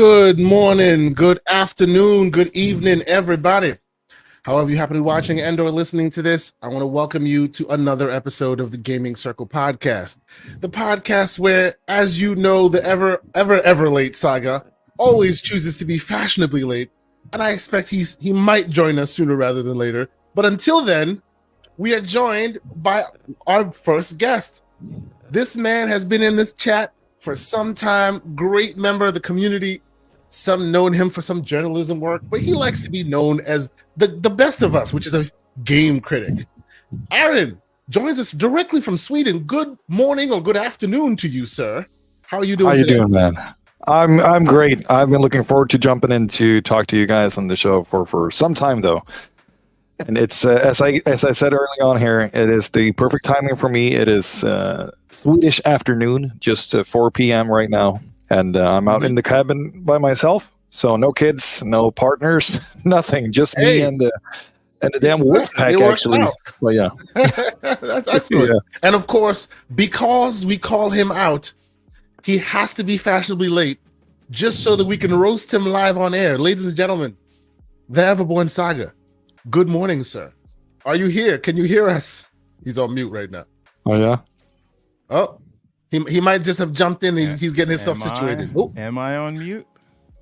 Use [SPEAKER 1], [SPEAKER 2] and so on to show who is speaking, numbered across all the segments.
[SPEAKER 1] Good morning, good afternoon, good evening, everybody. However you happen to be watching and or listening to this, I want to welcome you to another episode of the Gaming Circle podcast. The podcast where, as you know, the ever late Saga always chooses to be fashionably late, and I expect he might join us sooner rather than later. But until then, we are joined by our first guest. This man has been in this chat for some time, great member of the community. Some known him for some journalism work, but he likes to be known as the best of us, which is a game critic. Aaron joins us directly from Sweden. Good morning or good afternoon to you, sir. How are you doing today?
[SPEAKER 2] How you doing, man? I'm great. I've been looking forward to jumping in to talk to you guys on the show for some time, though. And it's as I said early on here, it is the perfect timing for me. It is Swedish afternoon, just 4 p.m. right now, and I'm out in the cabin by myself. So no kids, no partners, nothing. Just me and the damn wolf pack, actually. Well, yeah,
[SPEAKER 1] that's excellent. Yeah. And of course, because we call him out, he has to be fashionably late, just so that we can roast him live on air. Ladies and gentlemen, the Everborn Saga. Good morning, sir. Are you here? Can you hear us? He's on mute right now.
[SPEAKER 2] Oh, yeah?
[SPEAKER 1] Oh, he might just have jumped in. He's getting himself situated.
[SPEAKER 3] Am I on mute?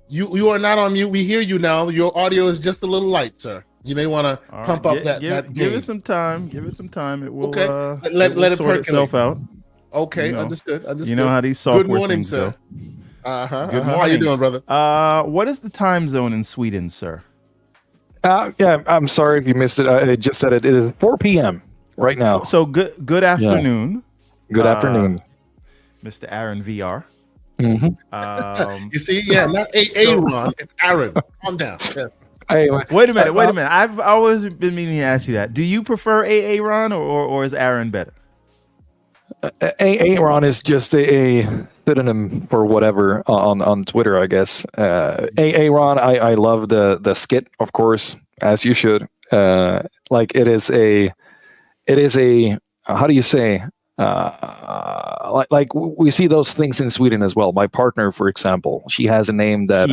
[SPEAKER 1] You are not on mute. We hear you now. Your audio is just a little light, sir. You may want to pump up that
[SPEAKER 3] give it some time. Give it some time. It will
[SPEAKER 1] let it
[SPEAKER 3] sort itself out.
[SPEAKER 1] Okay, understood.
[SPEAKER 3] You know how these software
[SPEAKER 1] Good morning,
[SPEAKER 3] things
[SPEAKER 1] sir.
[SPEAKER 3] go.
[SPEAKER 1] Good morning. How you doing, brother?
[SPEAKER 3] What is the time zone in Sweden, sir?
[SPEAKER 2] Yeah, I'm sorry if you missed it. I just said it. It is 4 p.m. right now.
[SPEAKER 3] So good afternoon.
[SPEAKER 2] Yeah. Good afternoon,
[SPEAKER 3] Mr. Aaron V.R.
[SPEAKER 2] Mm-hmm.
[SPEAKER 1] You see, not Aaron, it's Aaron. Calm down. Yes.
[SPEAKER 3] Hey, wait a minute. I've always been meaning to ask you that. Do you prefer Aaron or is Aaron better?
[SPEAKER 2] Aaron is just a synonym for whatever on Twitter, I guess. Aaron, I love the skit, of course, as you should. Like it is a how do you say? Like we see those things in Sweden as well. My partner, for example, she has a name that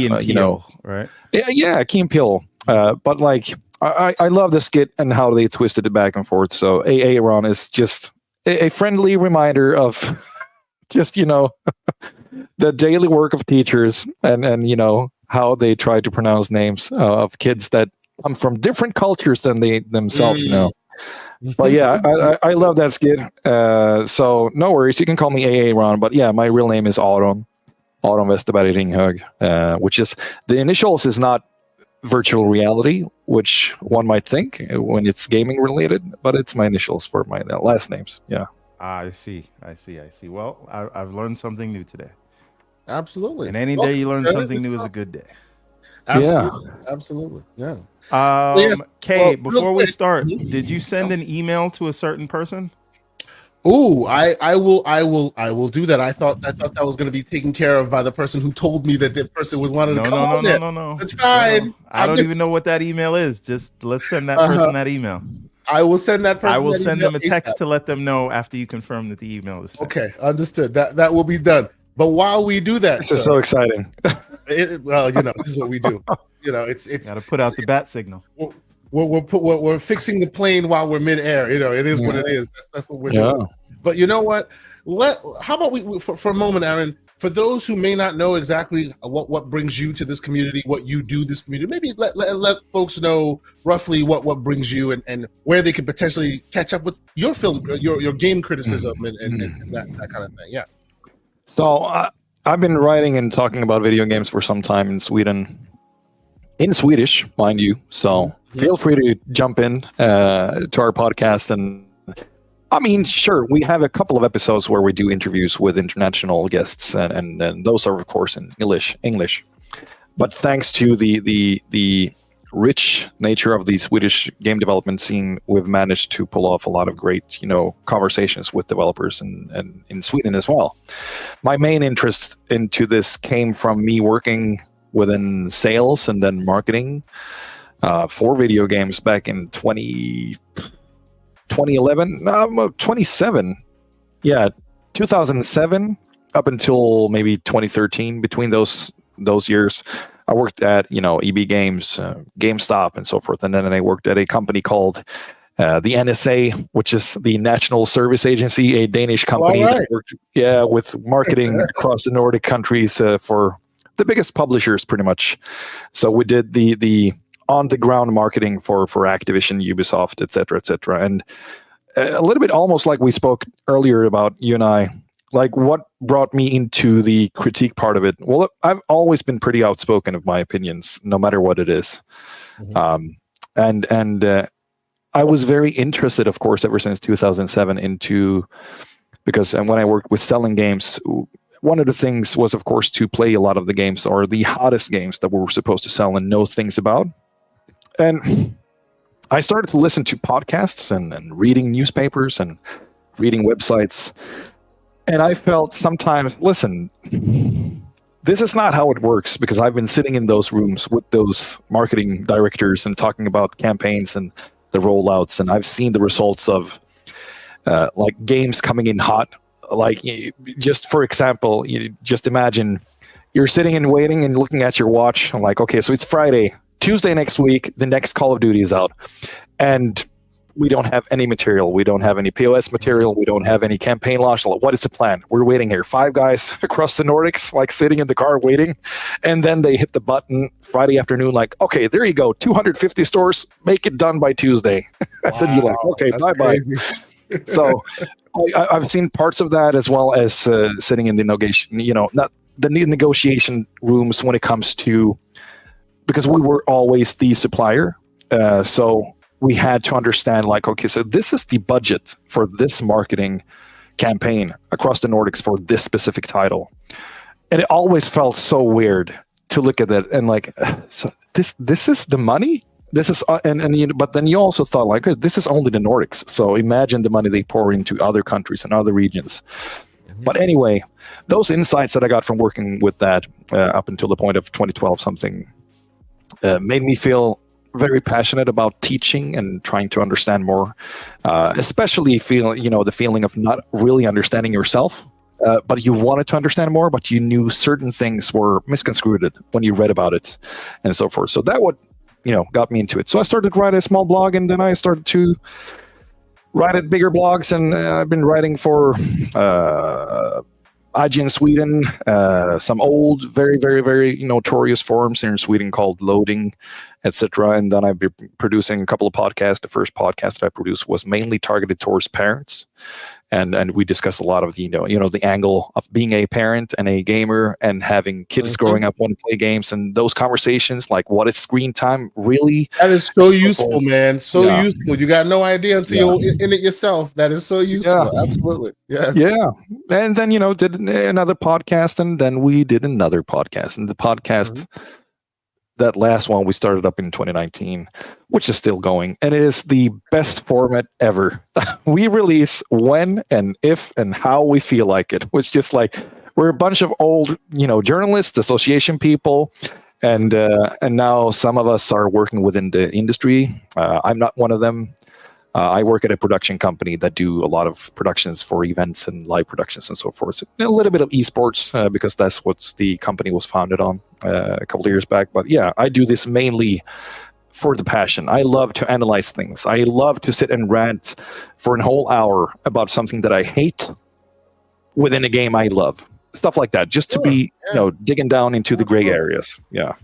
[SPEAKER 3] right?
[SPEAKER 2] Yeah, Key and Peele. But like I love the skit and how they twisted it back and forth. So Aaron is just a friendly reminder of just the daily work of teachers and how they try to pronounce names of kids that come from different cultures than they themselves. But yeah, I love that skit. So no worries, you can call me Aaron. But yeah, my real name is Aron Westerberg Ringhög, which is the initials is not virtual reality, which one might think when it's gaming related, but it's my initials for my last names. Yeah.
[SPEAKER 3] I see. Well, I've learned something new today.
[SPEAKER 1] Absolutely.
[SPEAKER 3] And any day you learn something new is a good day.
[SPEAKER 1] Absolutely. Yeah.
[SPEAKER 3] Kay, before we start, did you send an email to a certain person?
[SPEAKER 1] Oh, I will do that. I thought that was going to be taken care of by the person who told me that the person was wanting to come on there.
[SPEAKER 3] No.
[SPEAKER 1] It's fine.
[SPEAKER 3] I don't even know what that email is. Just let's send that person that email.
[SPEAKER 1] I will send that person.
[SPEAKER 3] I will send them a text to let them know after you confirm that the email is sent.
[SPEAKER 1] Okay, understood. That will be done. But while we do that,
[SPEAKER 2] this is so exciting.
[SPEAKER 1] This is what we do. It's
[SPEAKER 3] got to put out the bat signal.
[SPEAKER 1] We're fixing the plane while we're midair. It is what it is. That's what we're doing. But you know what? How about we for a moment, Aaron? For those who may not know exactly what brings you to this community, what you do this community, maybe let folks know roughly what brings you and where they could potentially catch up with your film, your game criticism and that kind of thing. Yeah.
[SPEAKER 2] So I've been writing and talking about video games for some time in Sweden, in Swedish, mind you. So feel free to jump in to our podcast. And I mean, sure, we have a couple of episodes where we do interviews with international guests, and those are, of course, in English. But thanks to the rich nature of the Swedish game development scene, we've managed to pull off a lot of great, conversations with developers and in Sweden as well. My main interest into this came from me working within sales and then marketing for video games back in 2007 up until maybe 2013. Between those those years. I worked at, EB Games, GameStop, and so forth. And then I worked at a company called the NSA, which is the National Service Agency, a Danish company that worked, with marketing across the Nordic countries for the biggest publishers, pretty much. So we did the on-the-ground marketing for Activision, Ubisoft, et cetera, and a little bit almost like we spoke earlier about, you and I, like what brought me into the critique part of it. Well, I've always been pretty outspoken of my opinions, no matter what it is. Mm-hmm. And I was very interested, of course, ever since 2007 because when I worked with selling games, one of the things was, of course, to play a lot of the games or the hottest games that we were supposed to sell and know things about. And I started to listen to podcasts and reading newspapers and reading websites. And I felt sometimes, listen, this is not how it works, because I've been sitting in those rooms with those marketing directors and talking about campaigns and the rollouts. And I've seen the results of like games coming in hot. Like, just for example, just imagine you're sitting and waiting and looking at your watch. I'm like, okay, so it's Friday. Tuesday next week, the next Call of Duty is out. And we don't have any material. We don't have any POS material. We don't have any campaign launch. What is the plan? We're waiting here. 5 guys across the Nordics, like sitting in the car waiting. And then they hit the button Friday afternoon, like, okay, there you go. 250 stores, make it done by Tuesday. Wow, then you're like, okay, bye-bye. So I've seen parts of that, as well as sitting in the negotiation rooms when it comes to, because we were always the supplier. So we had to understand, like, okay, so this is the budget for this marketing campaign across the Nordics for this specific title. And it always felt so weird to look at it and like, so this is the money? This is, but then you also thought, like, this is only the Nordics. So imagine the money they pour into other countries and other regions. Mm-hmm. But anyway, those insights that I got from working with that up until the point of 2012 something made me feel very passionate about teaching and trying to understand more, especially the feeling of not really understanding yourself, but you wanted to understand more, but you knew certain things were misconstrued when you read about it and so forth. So that would, got me into it. So I started to write a small blog, and then I started to write at bigger blogs, and I've been writing for IG in Sweden, some old, very, very, very notorious forums here in Sweden called Loading, etc. And then I've been producing a couple of podcasts. The first podcast that I produced was mainly targeted towards parents, and we discussed a lot of the angle of being a parent and a gamer and having kids growing up wanting to play games, and those conversations, like, what is screen time really?
[SPEAKER 1] That is so useful, man. So useful. You got no idea until you're in it yourself. That is so useful. Yeah. Absolutely. Yes. Yeah.
[SPEAKER 2] And then, did another podcast, and then we did another podcast. And the podcast, that last one we started up in 2019, which is still going, and it is the best format ever. We release when and if and how we feel like it. It's just like, we're a bunch of old, journalists, association people, and now some of us are working within the industry. I'm not one of them. I work at a production company that do a lot of productions for events and live productions and so forth. So a little bit of esports, because that's what the company was founded on a couple of years back. But yeah, I do this mainly for the passion. I love to analyze things. I love to sit and rant for a whole hour about something that I hate within a game I love. Stuff like that, just to be, digging down into the gray areas. Yeah.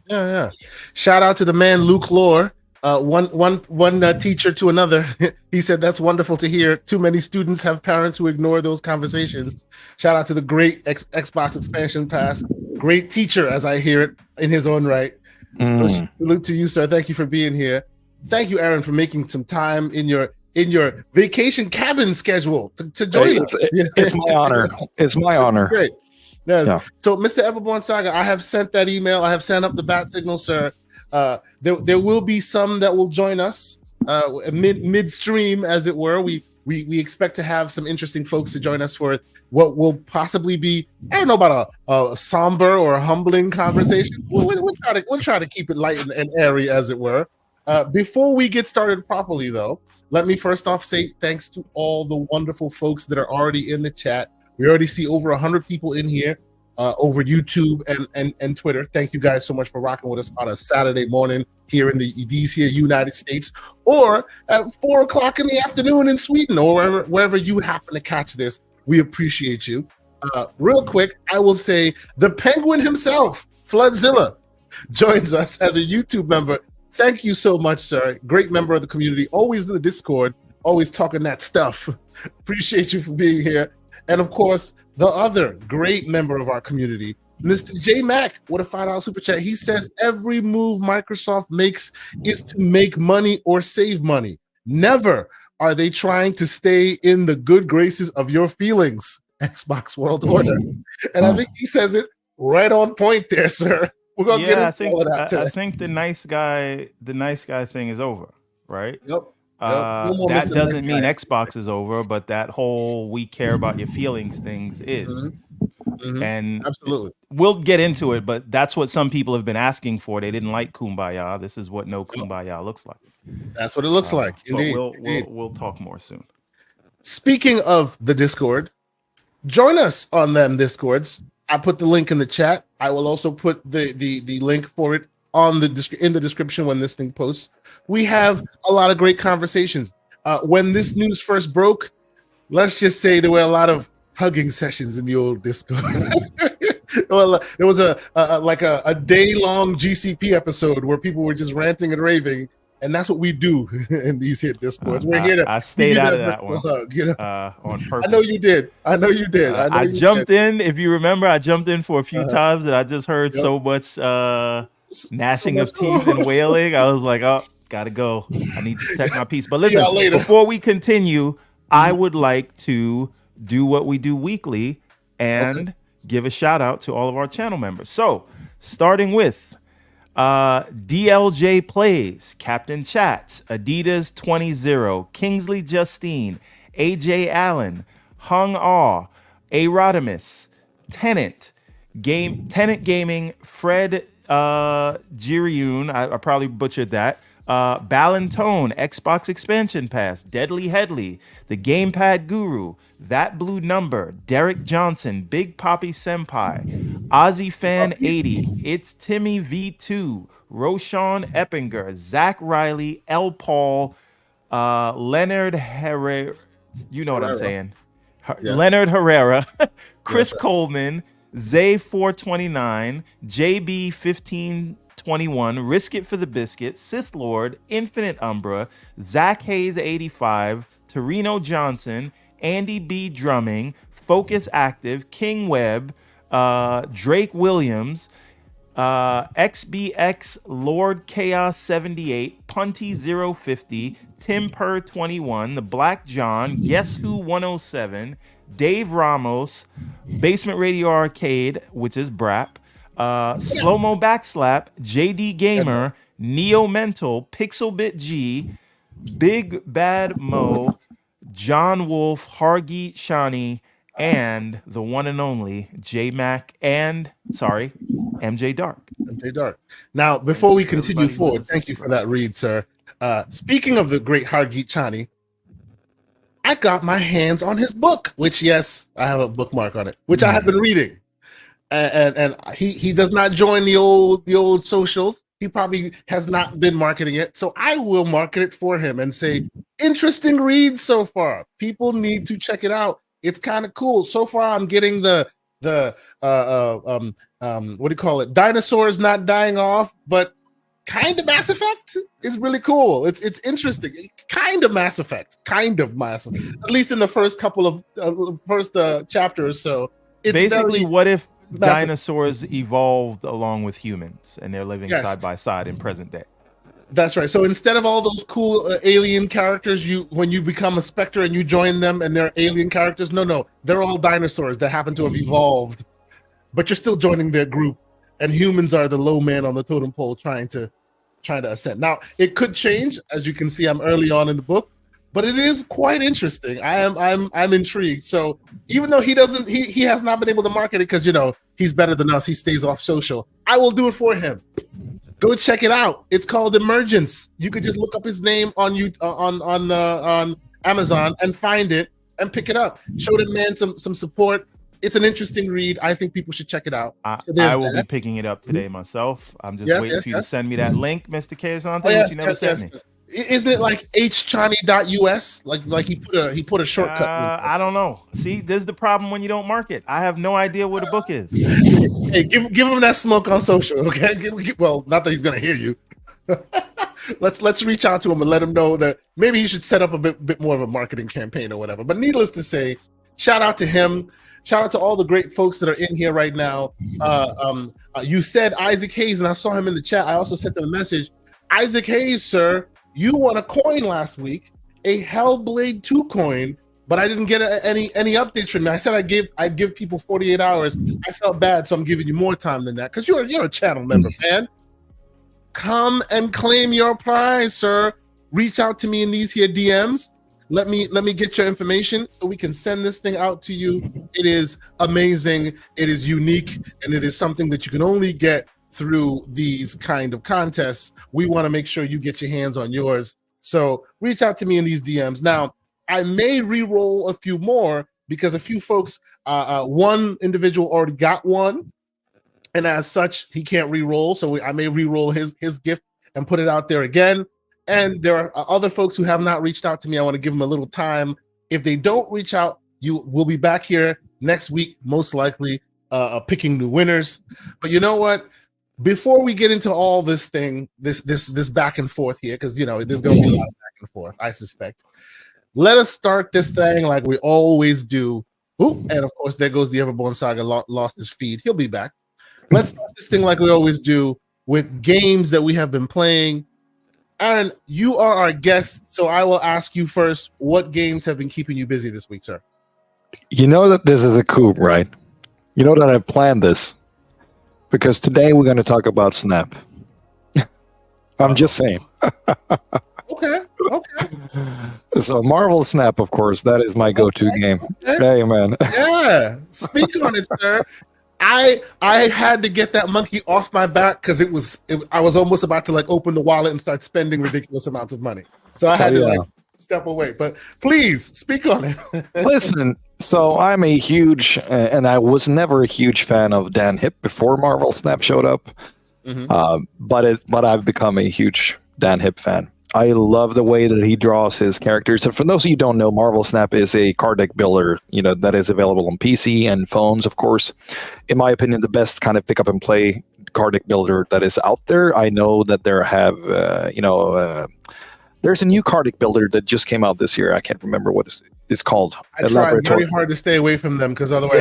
[SPEAKER 1] Shout out to the man, Luke Lore. One teacher to another. He said, that's wonderful to hear. Too many students have parents who ignore those conversations. Shout out to the great Xbox expansion pass. Great teacher, as I hear it in his own right. So salute to you, sir. Thank you for being here. Thank you, Aaron, for making some time in your vacation cabin schedule to join us.
[SPEAKER 2] It's my honor. It's my honor.
[SPEAKER 1] Great. Yes. Yeah. So, Mr. Everborn Saga, I have sent that email. I have sent up the bat signal, sir. There will be some that will join us midstream, as it were. We expect to have some interesting folks to join us for what will possibly be, I don't know about a somber or a humbling conversation. We'll try to keep it light and airy, as it were. Before we get started properly, though, let me first off say thanks to all the wonderful folks that are already in the chat. We already see over 100 people in here. over YouTube and Twitter. Thank you guys so much for rocking with us on a Saturday morning here in the United States, or at 4 o'clock in the afternoon in Sweden, or wherever you happen to catch this. We appreciate you. Real quick, I will say the Penguin himself, Floodzilla, joins us as a YouTube member. Thank you so much, sir. Great member of the community, always in the Discord, always talking that stuff. Appreciate you for being here. And of course, the other great member of our community, Mr. J Mac, with a $5 super chat. He says every move Microsoft makes is to make money or save money. Never are they trying to stay in the good graces of your feelings. Xbox World Order. And I think he says it right on point there, sir. We're gonna get into all of that today.
[SPEAKER 3] I think the nice guy thing is over, right?
[SPEAKER 1] Yep.
[SPEAKER 3] That doesn't mean Xbox is over, but that whole we care about your feelings things is.
[SPEAKER 1] Mm-hmm.
[SPEAKER 3] And
[SPEAKER 1] absolutely,
[SPEAKER 3] we'll get into it, but that's what some people have been asking for. They didn't like Kumbaya. This is what no Kumbaya looks like.
[SPEAKER 1] That's what it looks like. Indeed.
[SPEAKER 3] We'll talk more soon.
[SPEAKER 1] Speaking of the Discord, join us on them Discords. I put the link in the chat. I will also put the link for it in the description when this thing posts. We have a lot of great conversations. When this news first broke, let's just say there were a lot of hugging sessions in the old Discord. Well, there was a day-long GCP episode where people were just ranting and raving, and that's what we do in these hit Discords. We're here to.
[SPEAKER 3] I stayed out of that one,
[SPEAKER 1] hug,
[SPEAKER 3] on purpose.
[SPEAKER 1] I know you did.
[SPEAKER 3] I jumped in. If you remember, I jumped in for a few times, and I just heard so much gnashing of teeth and wailing. I was like, oh, gotta go. I need to protect my peace. But listen, before we continue, I would like to do what we do weekly and give a shout out to all of our channel members. So, starting with DLJ Plays, Captain Chats, Adidas 20, Kingsley Justine, AJ Allen, Hung Aw, A Rodimus, Tenant Gaming, Fred Jiriun, I probably butchered that. Ballon Tone, Xbox Expansion Pass, Deadly Headley, The Gamepad Guru, That Blue Number, Derek Johnson, Big Poppy Senpai, Ozzy Fan 80, It's Timmy V2, Roshan Eppinger, Zach Riley, L. Paul, Leonard Herrera, you know what I'm saying, yes. Leonard Herrera, Chris Coleman, Zay 429, JB 1521, Risk It for the Biscuit, Sith Lord, Infinite Umbra, Zach Hayes 85, Torino Johnson, Andy B. Drumming, Focus Active, King Webb, Drake Williams, XBX Lord Chaos 78, Punty 050, Tim Purr 21, The Black John, Guess Who 107, Dave Ramos, Basement Radio Arcade, which is Brap, Slow Mo Backslap, JD Gamer, Neo Mental, Pixelbit G, Big Bad Mo, John Wolf, Hargi Shani, and the one and only J Mac and MJ Dark.
[SPEAKER 1] MJ Dark. Now, before we continue forward, thank you for that read, sir. Speaking of the great Hargi Chani, I got my hands on his book, which, yes, I have a bookmark on it, which I have been reading. And he does not join the old socials. He probably has not been marketing it. So I will market it for him and say, interesting read so far. People need to check it out. It's kind of cool. So far, I'm getting the what do you call it? Dinosaurs not dying off, but kind of Mass Effect is really cool. It's interesting. Kind of Mass Effect. At least in the first couple of chapters. So it's
[SPEAKER 3] basically, what if dinosaurs evolved along with humans and they're living side by side in present day?
[SPEAKER 1] That's right. So instead of all those cool alien characters, when you become a Spectre and you join them and they're alien characters, no, they're all dinosaurs that happen to have evolved, but you're still joining their group, and humans are the low man on the totem pole trying to ascend. Now, it could change. As you can see, I'm early on in the book, but it is quite interesting. I'm intrigued. So even though he has not been able to market it because he's better than us, he stays off social, I will do it for him. Go check it out. It's called Emergence. You could just look up his name on Amazon and find it and pick it up. Show the man some support. It's an interesting read. I think people should check it out. So
[SPEAKER 3] I will be picking it up today myself. I'm just waiting for you to send me that link, Mr. Kazante, which you never sent me.
[SPEAKER 1] Isn't it like hchani.us? Like he put a shortcut.
[SPEAKER 3] I don't know. See, this is the problem when you don't market. I have no idea what a book is.
[SPEAKER 1] Hey, give him that smoke on social, okay? Well, not that he's gonna hear you. Let's reach out to him and let him know that maybe he should set up a bit more of a marketing campaign or whatever. But needless to say, shout out to him. Shout out to all the great folks that are in here right now. You said Isaac Hayes, and I saw him in the chat. I also sent them a message. Isaac Hayes, sir, you won a coin last week, a Hellblade 2 coin, but I didn't get any updates from you. I said I'd give people 48 hours. I felt bad, so I'm giving you more time than that because you're a channel member, man. Come and claim your prize, sir. Reach out to me in these here DMs. Let me get your information so we can send this thing out to you. It is amazing. It is unique, and it is something that you can only get through these kind of contests. We want to make sure you get your hands on yours. So reach out to me in these DMs. Now, I may re-roll a few more because a few folks, one individual already got one, and as such, he can't re-roll. So I may re-roll his gift and put it out there again. And there are other folks who have not reached out to me. I want to give them a little time. If they don't reach out, we'll be back here next week, most likely, picking new winners. But you know what? Before we get into all this thing, this back and forth here, because there's going to be a lot of back and forth, I suspect. Let us start this thing like we always do. Ooh, and of course, there goes the Everborn Saga. Lost his feed. He'll be back. Let's start this thing like we always do with games that we have been playing. Aaron, you are our guest, so I will ask you first, what games have been keeping you busy this week, sir?
[SPEAKER 2] You know that this is a coup, right? You know that I planned this because today we're going to talk about Snap. I'm just saying.
[SPEAKER 1] Okay.
[SPEAKER 2] So Marvel Snap, of course, that is my go-to game.
[SPEAKER 1] Okay.
[SPEAKER 2] Hey, man.
[SPEAKER 1] Yeah, speak on it, sir. I had to get that monkey off my back because I was almost about to open the wallet and start spending ridiculous amounts of money. So I had to step away. But please speak on it.
[SPEAKER 2] Listen, so I'm a huge, and I was never a huge fan of Dan Hipp before Marvel Snap showed up. Mm-hmm. But I've become a huge Dan Hipp fan. I love the way that he draws his characters. And for those of you who don't know, Marvel Snap is a card deck builder, that is available on PC and phones, of course. In my opinion, the best kind of pick up and play card deck builder that is out there. I know that there have, there's a new card deck builder that just came out this year. I can't remember what it's called.
[SPEAKER 1] I tried very hard to stay away from them because otherwise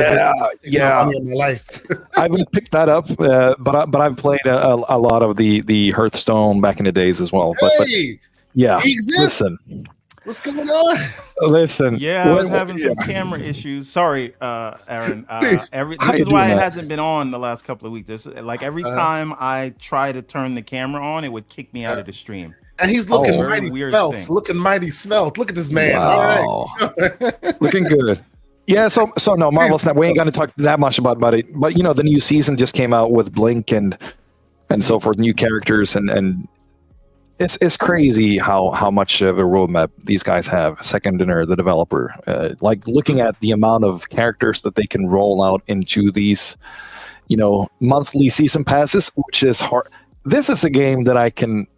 [SPEAKER 2] yeah.
[SPEAKER 1] money in my life.
[SPEAKER 2] I haven't picked that up, but I've played a lot of the Hearthstone back in the days as well. But yeah, listen.
[SPEAKER 1] What's going on?
[SPEAKER 2] Listen.
[SPEAKER 3] Yeah, I was having some camera issues. Sorry, Aaron. This is why it hasn't been on the last couple of weeks. Every time I try to turn the camera on, it would kick me out of the stream.
[SPEAKER 1] And he's looking mighty svelte. Look at this man.
[SPEAKER 2] Wow.
[SPEAKER 1] All right.
[SPEAKER 2] Looking good. Yeah, so no, Marvel Snap, we ain't going to talk that much about it. But, the new season just came out with Blink and so forth, new characters. And it's crazy how much of a roadmap these guys have, Second Dinner, the developer. Looking at the amount of characters that they can roll out into these, monthly season passes, which is hard. This is a game that I can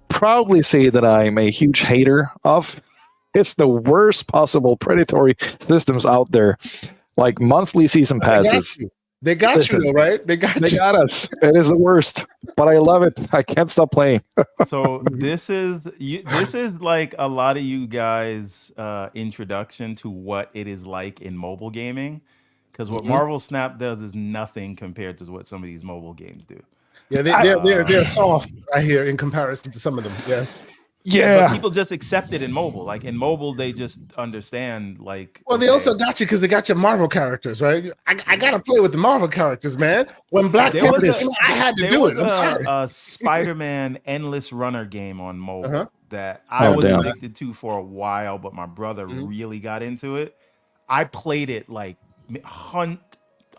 [SPEAKER 2] proudly say that I'm a huge hater of. It's the worst possible predatory systems out there, like monthly season passes.
[SPEAKER 1] They got you though, right? They got
[SPEAKER 2] us. It is the worst, but I love it. I can't stop playing.
[SPEAKER 3] So this is like a lot of you guys' introduction to what it is like in mobile gaming, because what Marvel Snap does is nothing compared to what some of these mobile games do.
[SPEAKER 1] Yeah, they're soft, I hear, in comparison to some of them. Yes.
[SPEAKER 2] Yeah.
[SPEAKER 3] But people just accept it in mobile. Like in mobile, they just understand.
[SPEAKER 1] Well, they also got you because they got your Marvel characters, right? I gotta play with the Marvel characters, man. When Black Panther, I had to do it. I'm sorry.
[SPEAKER 3] A Spider-Man Endless Runner game on mobile that I was addicted to for a while,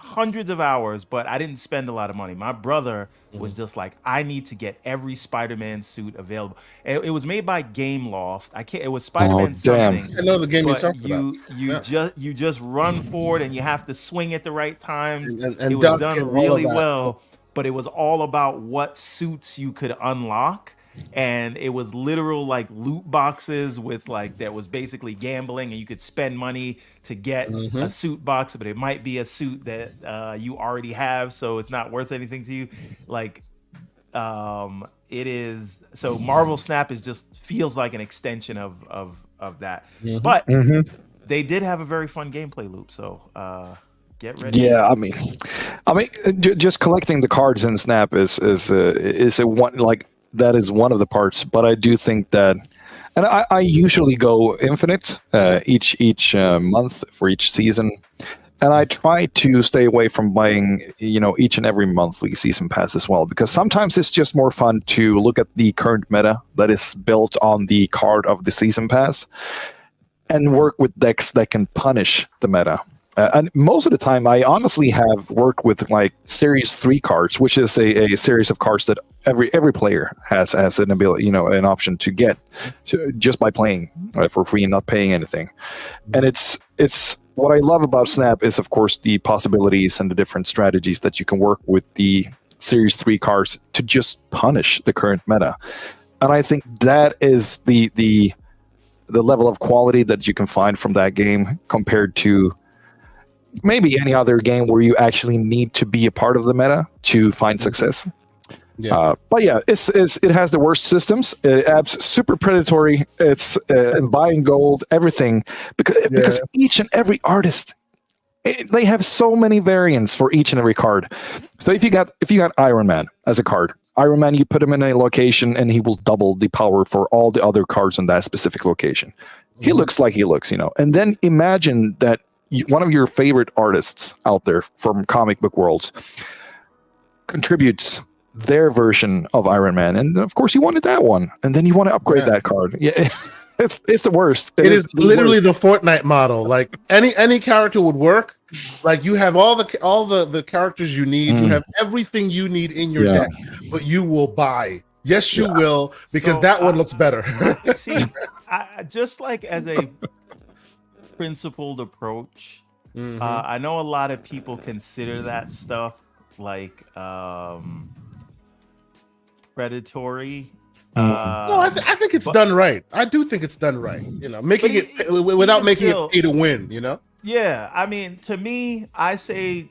[SPEAKER 3] hundreds of hours, but I didn't spend a lot of money. My brother was just like, I need to get every Spider-Man suit available. It was made by GameLoft. I can't. It was Spider-Man
[SPEAKER 2] damn.
[SPEAKER 3] something.
[SPEAKER 1] I know the game you
[SPEAKER 3] But
[SPEAKER 1] talked about.
[SPEAKER 3] you just run forward and you have to swing at the right times.
[SPEAKER 1] And
[SPEAKER 3] It was
[SPEAKER 1] duck
[SPEAKER 3] done
[SPEAKER 1] and all
[SPEAKER 3] really
[SPEAKER 1] of that.
[SPEAKER 3] well, but it was all about what suits you could unlock. And it was literal like loot boxes with like that was basically gambling, and you could spend money to get a suit box, but it might be a suit that you already have, so it's not worth anything to you. Like it is, so Marvel Snap is just feels like an extension of that. But they did have a very fun gameplay loop, so get ready.
[SPEAKER 2] Yeah, I mean, just collecting the cards in Snap is a one, like that is one of the parts. But I do think that, and I usually go infinite each month for each season, and I try to stay away from buying each and every monthly season pass as well, because sometimes it's just more fun to look at the current meta that is built on the card of the season pass and work with decks that can punish the meta. And most of the time, I honestly have worked with like Series 3 cards, which is a series of cards that every player has an ability, an option to get just by playing for free and not paying anything. And it's what I love about Snap is, of course, the possibilities and the different strategies that you can work with the Series 3 cards to just punish the current meta. And I think that is the level of quality that you can find from that game compared to maybe any other game where you actually need to be a part of the meta to find success.
[SPEAKER 1] Yeah.
[SPEAKER 2] But yeah, it has the worst systems. It's super predatory. It's and buying gold, everything, because each and every artist, they have so many variants for each and every card. So if you got Iron Man as a card, Iron Man, you put him in a location and he will double the power for all the other cards in that specific location. He looks like he looks, and then imagine that one of your favorite artists out there from comic book worlds contributes their version of Iron Man, and of course you wanted that one, and then you want to upgrade that card. Yeah, it's the worst.
[SPEAKER 1] It is literally the Fortnite model. Like any character would work. Like you have all the characters you need. You have everything you need in your deck, but you will buy. Yes, you will, because that one looks better.
[SPEAKER 3] See, I just like as a principled approach. I know a lot of people consider that stuff like predatory.
[SPEAKER 1] No, I think it's done right. I do think it's done right. Making it without making it pay to win.
[SPEAKER 3] Yeah, I mean, to me, I say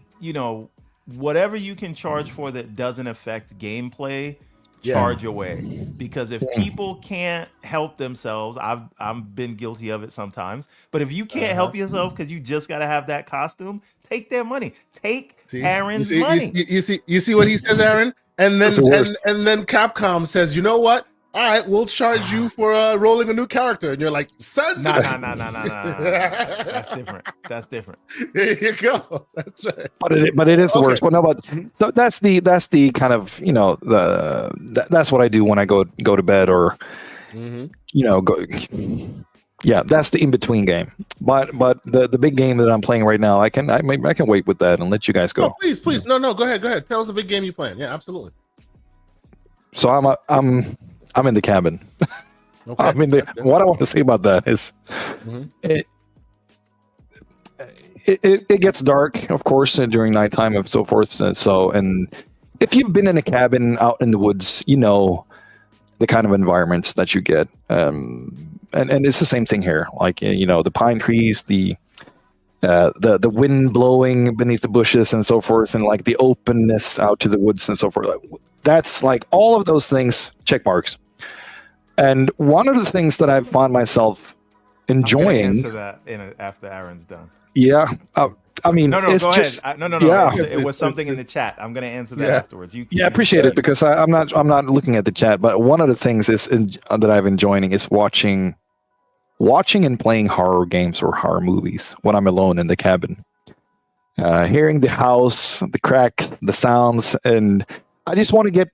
[SPEAKER 3] whatever you can charge for that doesn't affect gameplay, charge away. Because if people can't help themselves, I've been guilty of it sometimes. But if you can't help yourself because you just got to have that costume, take their money. Take Aaron's money.
[SPEAKER 1] You see what he says, Aaron? And then Capcom says, you know what? All right, we'll charge you for rolling a new character. And you're like, sons.
[SPEAKER 3] No. That's different.
[SPEAKER 1] There you go. That's right.
[SPEAKER 2] But it is the worst. But no, so that's the kind of that's what I do when I go to bed or go. Yeah, that's the in between game. But the big game that I'm playing right now, I can wait with that and let you guys go.
[SPEAKER 1] Oh, please, no, go ahead. Tell us the big game you're playing. Yeah, absolutely.
[SPEAKER 2] So I'm in the cabin.
[SPEAKER 1] Okay.
[SPEAKER 2] I mean, what I want to say about that is, it gets dark, of course, during nighttime and so forth. And if you've been in a cabin out in the woods, you know the kind of environments that you get. And it's the same thing here. Like the pine trees, the wind blowing beneath the bushes and so forth, and like the openness out to the woods and so forth. That's like all of those things, check marks. And one of the things that I've found myself enjoying.
[SPEAKER 3] Answer that after Aaron's done.
[SPEAKER 2] Yeah, I mean,
[SPEAKER 3] no,
[SPEAKER 2] it's
[SPEAKER 3] go
[SPEAKER 2] just,
[SPEAKER 3] ahead. No.
[SPEAKER 2] Yeah.
[SPEAKER 3] It was something in the chat. I'm going to answer that afterwards.
[SPEAKER 2] I appreciate it because I'm not looking at the chat. But one of the things that I've enjoying is watching and playing horror games or horror movies when I'm alone in the cabin, hearing the house, the cracks, the sounds, and I just want to get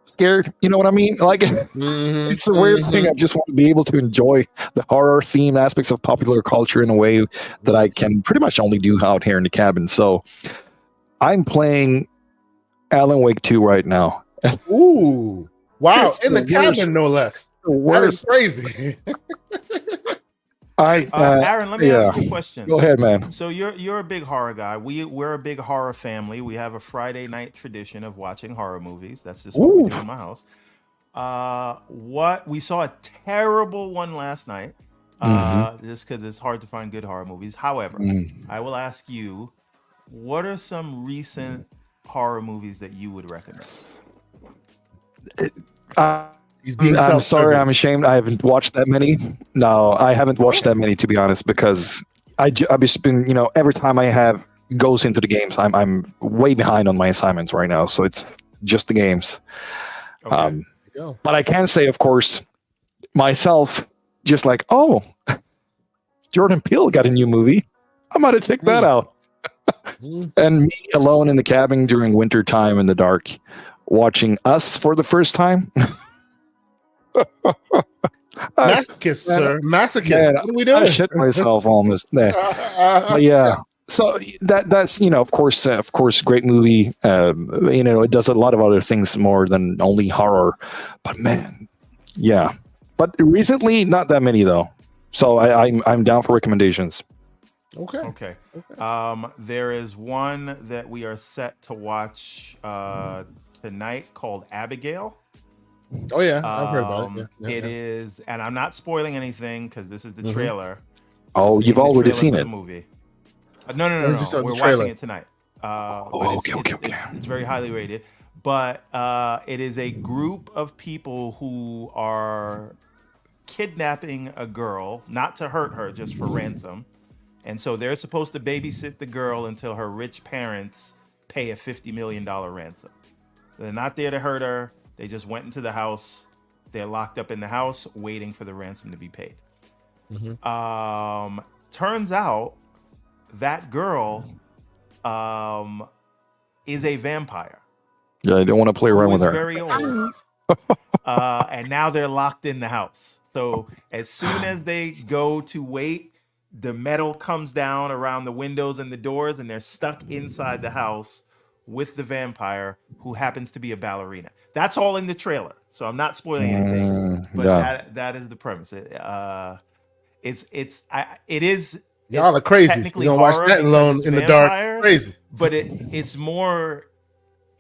[SPEAKER 2] scared. You know what I mean? Like, it's a weird thing. I just want to be able to enjoy the horror theme aspects of popular culture in a way that I can pretty much only do out here in the cabin. So I'm playing Alan Wake 2 right now.
[SPEAKER 1] Ooh, wow!
[SPEAKER 2] It's
[SPEAKER 1] In the
[SPEAKER 2] the worst.
[SPEAKER 1] cabin, no less.
[SPEAKER 2] The
[SPEAKER 1] That is
[SPEAKER 2] worst.
[SPEAKER 1] crazy.
[SPEAKER 3] Aaron, let me ask you a question.
[SPEAKER 2] Go ahead, man.
[SPEAKER 3] So you're a big horror guy. We're a big horror family. We have a Friday night tradition of watching horror movies. That's just what we do in my house. What we saw a terrible one last night. Just because it's hard to find good horror movies. However, I will ask you, what are some recent horror movies that you would recommend?
[SPEAKER 1] He's being
[SPEAKER 2] I'm sorry, I'm ashamed. I haven't watched that many. No, I haven't watched that many, to be honest, because I've just been, every time I have goes into the games, I'm way behind on my assignments right now. So it's just the games.
[SPEAKER 3] Okay.
[SPEAKER 2] But I can say, of course, myself, just like, oh, Jordan Peele got a new movie. I might have checked that out. And me alone in the cabin during winter time in the dark, watching Us for the first time.
[SPEAKER 1] Masochist, sir. Masochist.
[SPEAKER 2] Man,
[SPEAKER 1] what are we doing?
[SPEAKER 2] I shit myself almost there. But yeah. So that's of course, great movie. It does a lot of other things more than only horror. But man, yeah. But recently, not that many though. So I'm down for recommendations.
[SPEAKER 3] Okay. There is one that we are set to watch tonight called Abigail.
[SPEAKER 1] Oh yeah, I've heard about it. Yeah,
[SPEAKER 3] it is, and I'm not spoiling anything because this is the trailer.
[SPEAKER 2] Oh, you've already seen it.
[SPEAKER 3] Movie. No. We're watching it tonight. Okay. It's very highly rated, but it is a group of people who are kidnapping a girl, not to hurt her, just for ransom. And so they're supposed to babysit the girl until her rich parents pay a $50 million ransom. They're not there to hurt her. They just went into the house. They're locked up in the house waiting for the ransom to be paid. Turns out that girl is a vampire.
[SPEAKER 2] Yeah, I don't want to play around with her.
[SPEAKER 3] Very old. And now they're locked in the house. So as soon as they go to wait, the metal comes down around the windows and the doors, and they're stuck inside the house with the vampire, who happens to be a ballerina. That's all in the trailer, so I'm not spoiling anything. But that is the premise. It is.
[SPEAKER 1] Y'all are crazy. You don't watch that alone in the dark. Crazy.
[SPEAKER 3] But it's more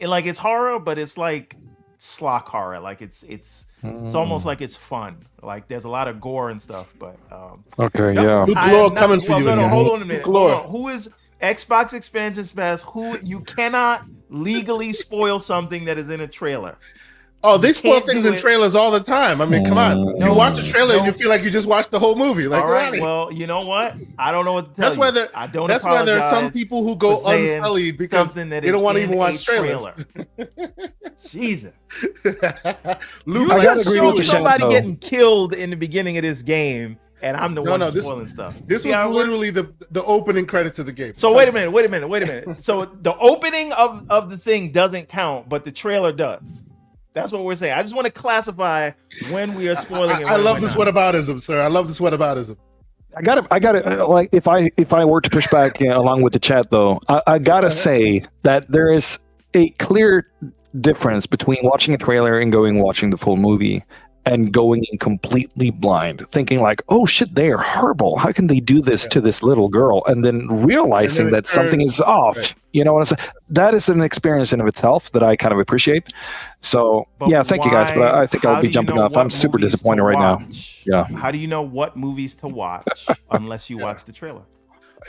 [SPEAKER 3] like it's horror, but it's like schlock horror. Like it's almost like it's fun. Like there's a lot of gore and stuff. But
[SPEAKER 2] okay, yeah.
[SPEAKER 1] Luke Lord coming for you.
[SPEAKER 3] No, hold on a minute. Who is Xbox Expansion Pass? Who you cannot legally spoil something that is in a trailer.
[SPEAKER 1] Oh, they spoil things in trailers all the time. I mean, come on. You watch a trailer and you feel like you just watched the whole movie. Like,
[SPEAKER 3] all right, well, you know what? I don't know what to tell you.
[SPEAKER 1] That's why there are some people who go unsullied because they don't want to even watch trailers.
[SPEAKER 3] Jesus.
[SPEAKER 1] Luke,
[SPEAKER 3] you just showed somebody getting killed in the beginning of this game, and I'm the one spoiling stuff.
[SPEAKER 1] This was literally the opening credits of the game.
[SPEAKER 3] So wait a minute. So the opening of the thing doesn't count, but the trailer does. That's what we're saying. I just want to classify when we are spoiling.
[SPEAKER 1] I love this whataboutism, sir. I love this whataboutism.
[SPEAKER 2] I gotta like if I were to push back along with the chat though, I gotta say that there is a clear difference between watching a trailer and watching the full movie and going in completely blind, thinking like, oh shit, they are horrible. How can they do this to this little girl? And then realizing that something is off. Right. You know what I'm saying? That is an experience in of itself that I kind of appreciate. So thank you guys. But I think I'll be jumping off. I'm super disappointed right now. Yeah.
[SPEAKER 3] How do you know what movies to watch unless you watch the trailer?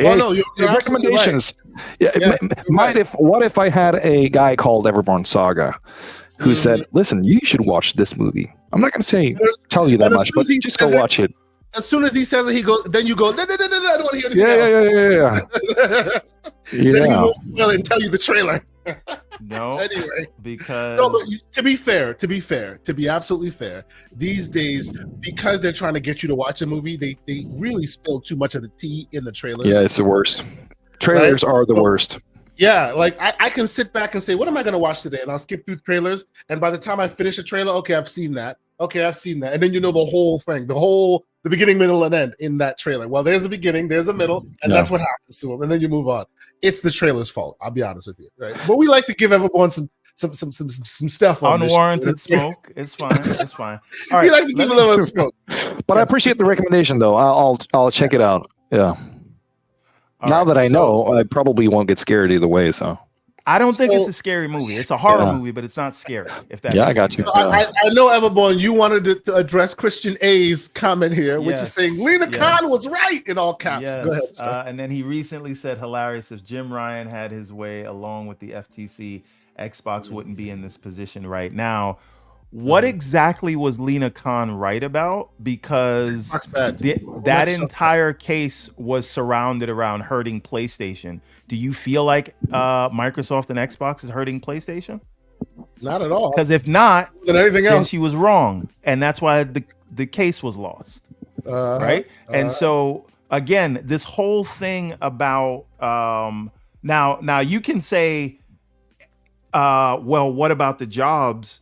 [SPEAKER 2] Oh no, your recommendations. Right. What if I had a guy called Everborn Saga who said, listen, you should watch this movie. I'm not going to tell you that much, but just go watch it.
[SPEAKER 1] As soon as he says it, then you go, no, I don't want to hear anything else. Yeah. Then he will spoil it and tell you the trailer.
[SPEAKER 3] No.
[SPEAKER 1] Anyway.
[SPEAKER 3] Because...
[SPEAKER 1] No, but to be absolutely fair, these days, because they're trying to get you to watch a movie, they really spill too much of the tea in the trailers.
[SPEAKER 2] Yeah, it's the worst. Trailers are the worst.
[SPEAKER 1] Yeah, like I can sit back and say, what am I going to watch today? And I'll skip through trailers. And by the time I finish a trailer, okay, I've seen that. And then you know the whole thing, the beginning, middle, and end in that trailer. Well, there's a beginning, there's a middle, and that's what happens to them. And then you move on. it's the trailer's fault. I'll be honest with you, right? But we like to give Everborn some stuff on
[SPEAKER 3] unwarranted smoke. It's fine. It's fine. All right,
[SPEAKER 1] we like to give a little smoke.
[SPEAKER 2] But I appreciate the recommendation, though. I'll check it out. Yeah. Now that I know, I probably won't get scared either way. So
[SPEAKER 3] I don't think it's a scary movie. It's a horror movie, but it's not scary. If that
[SPEAKER 2] I got you.
[SPEAKER 1] I know, Everborn, you wanted to address Christian A's comment here, which is saying Lena Khan was right in all caps.
[SPEAKER 3] Yes.
[SPEAKER 1] Go ahead, sir.
[SPEAKER 3] And then he recently said, hilarious, if Jim Ryan had his way along with the FTC, Xbox wouldn't be in this position right now. What exactly was Lena Khan right about? Because that entire case was surrounded around hurting PlayStation. Do you feel like Microsoft and Xbox is hurting PlayStation?
[SPEAKER 1] Not at all.
[SPEAKER 3] Because if not,
[SPEAKER 1] then
[SPEAKER 3] she was wrong. And that's why the case was lost. Right? And so, again, this whole thing about now you can say, well, what about the jobs?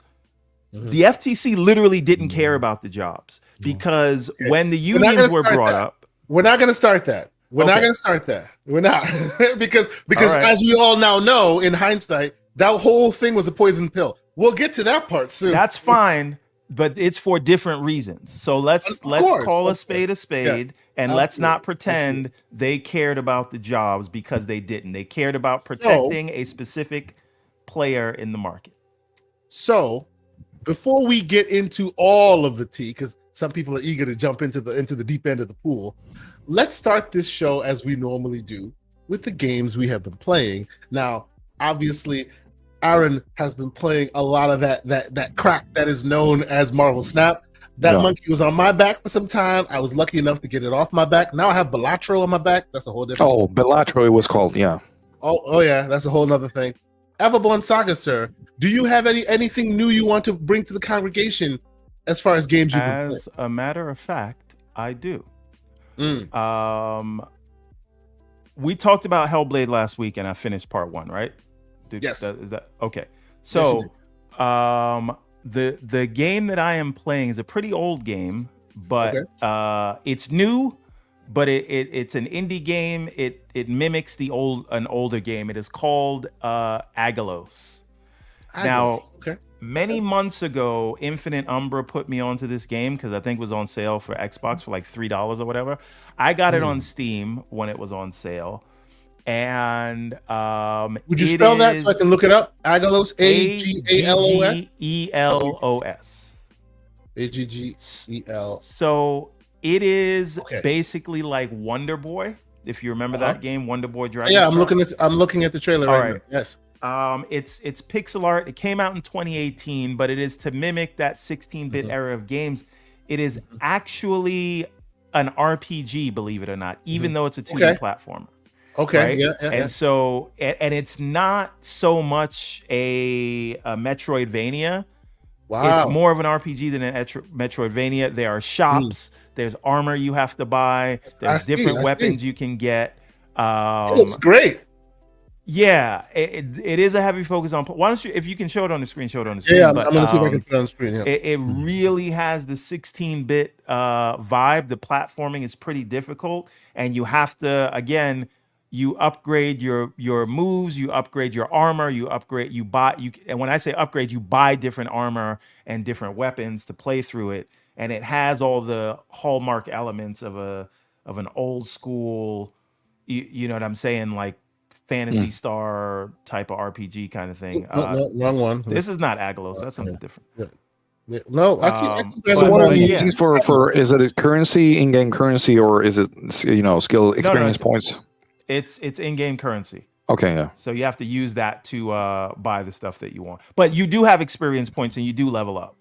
[SPEAKER 3] The FTC literally didn't care about the jobs because when the unions were brought up,
[SPEAKER 1] we're not going to start that. We're not going to start that. We're not because as we all now know, in hindsight, that whole thing was a poison pill. We'll get to that part soon.
[SPEAKER 3] That's fine, but it's for different reasons. So let's call a spade, and let's not pretend they cared about the jobs because they didn't. They cared about protecting a specific player in the market.
[SPEAKER 1] So, before we get into all of the tea, because some people are eager to jump into the deep end of the pool, let's start this show as we normally do with the games we have been playing. Now, obviously, Aaron has been playing a lot of that crack that is known as Marvel Snap. That monkey was on my back for some time. I was lucky enough to get it off my back. Now I have Bellatro on my back. That's a whole different.
[SPEAKER 2] Oh, Bellatro it was called, yeah.
[SPEAKER 1] Oh yeah, that's a whole nother thing. Everborn Saga, sir, do you have anything new you want to bring to the congregation as far as games you've been playing?
[SPEAKER 3] As a matter of fact, I do. We talked about Hellblade last week, and I finished part 1, right?
[SPEAKER 1] Yes.
[SPEAKER 3] Is that okay? So, the game that I am playing is a pretty old game, but it's new. But it's an indie game. It mimics an older game. It is called aggelos. Now, many months ago, Infinite Umbra put me onto this game because I think it was on sale for Xbox for like $3 or whatever. I got it on Steam when it was on sale. And
[SPEAKER 1] would you spell that so I can look it up? Aggelos, Aggelos?
[SPEAKER 3] Elos.
[SPEAKER 1] Aggel.
[SPEAKER 3] So it is basically like Wonder Boy, if you remember that game, Wonder Boy Dragon.
[SPEAKER 1] Yeah, I'm looking at the trailer right now. Yes.
[SPEAKER 3] It's pixel art. It came out in 2018, but it is to mimic that 16-bit era of games. It is actually an RPG, believe it or not, even though it's a 2D platformer.
[SPEAKER 1] Okay.
[SPEAKER 3] Right? And so, and it's not so much a Metroidvania.
[SPEAKER 1] Wow.
[SPEAKER 3] It's more of an RPG than a Metroidvania. There are shops. There's armor you have to buy. There's different weapons you can get.
[SPEAKER 1] It looks great.
[SPEAKER 3] Yeah, it is a heavy focus on. Why don't you, if you can show it on the screen, show it on the screen.
[SPEAKER 1] Yeah, I'm going to see if I can put it on the screen. Yeah.
[SPEAKER 3] It really has the 16-bit vibe. The platforming is pretty difficult, and you have to, again, you upgrade your moves, you upgrade your armor, and when I say upgrade, you buy different armor and different weapons to play through it, and it has all the hallmark elements of an old school, you know what I'm saying, like Fantasy Star type of RPG kind of thing.
[SPEAKER 1] No, wrong one.
[SPEAKER 3] This is not Aggelos. That's something different.
[SPEAKER 1] Yeah. No, I think
[SPEAKER 2] so what are you using for? Is it a currency, in-game currency, or is it skill experience points?
[SPEAKER 3] It's in-game currency.
[SPEAKER 2] Okay, yeah.
[SPEAKER 3] So you have to use that to buy the stuff that you want. But you do have experience points and you do level up.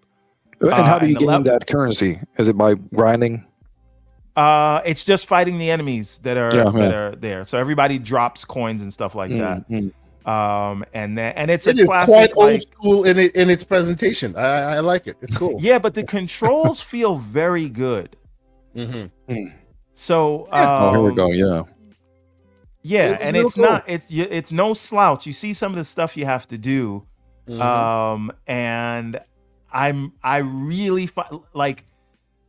[SPEAKER 2] And how do you get that currency? Is it by grinding?
[SPEAKER 3] It's just fighting the enemies that are there. So everybody drops coins and stuff like that. And it's
[SPEAKER 1] a classic, quite old school in its presentation. I like it. It's cool.
[SPEAKER 3] Yeah, but the controls feel very good. So
[SPEAKER 2] here we go. Yeah.
[SPEAKER 3] Yeah, and it's cool. It's no slouch. You see some of the stuff you have to do, and I really like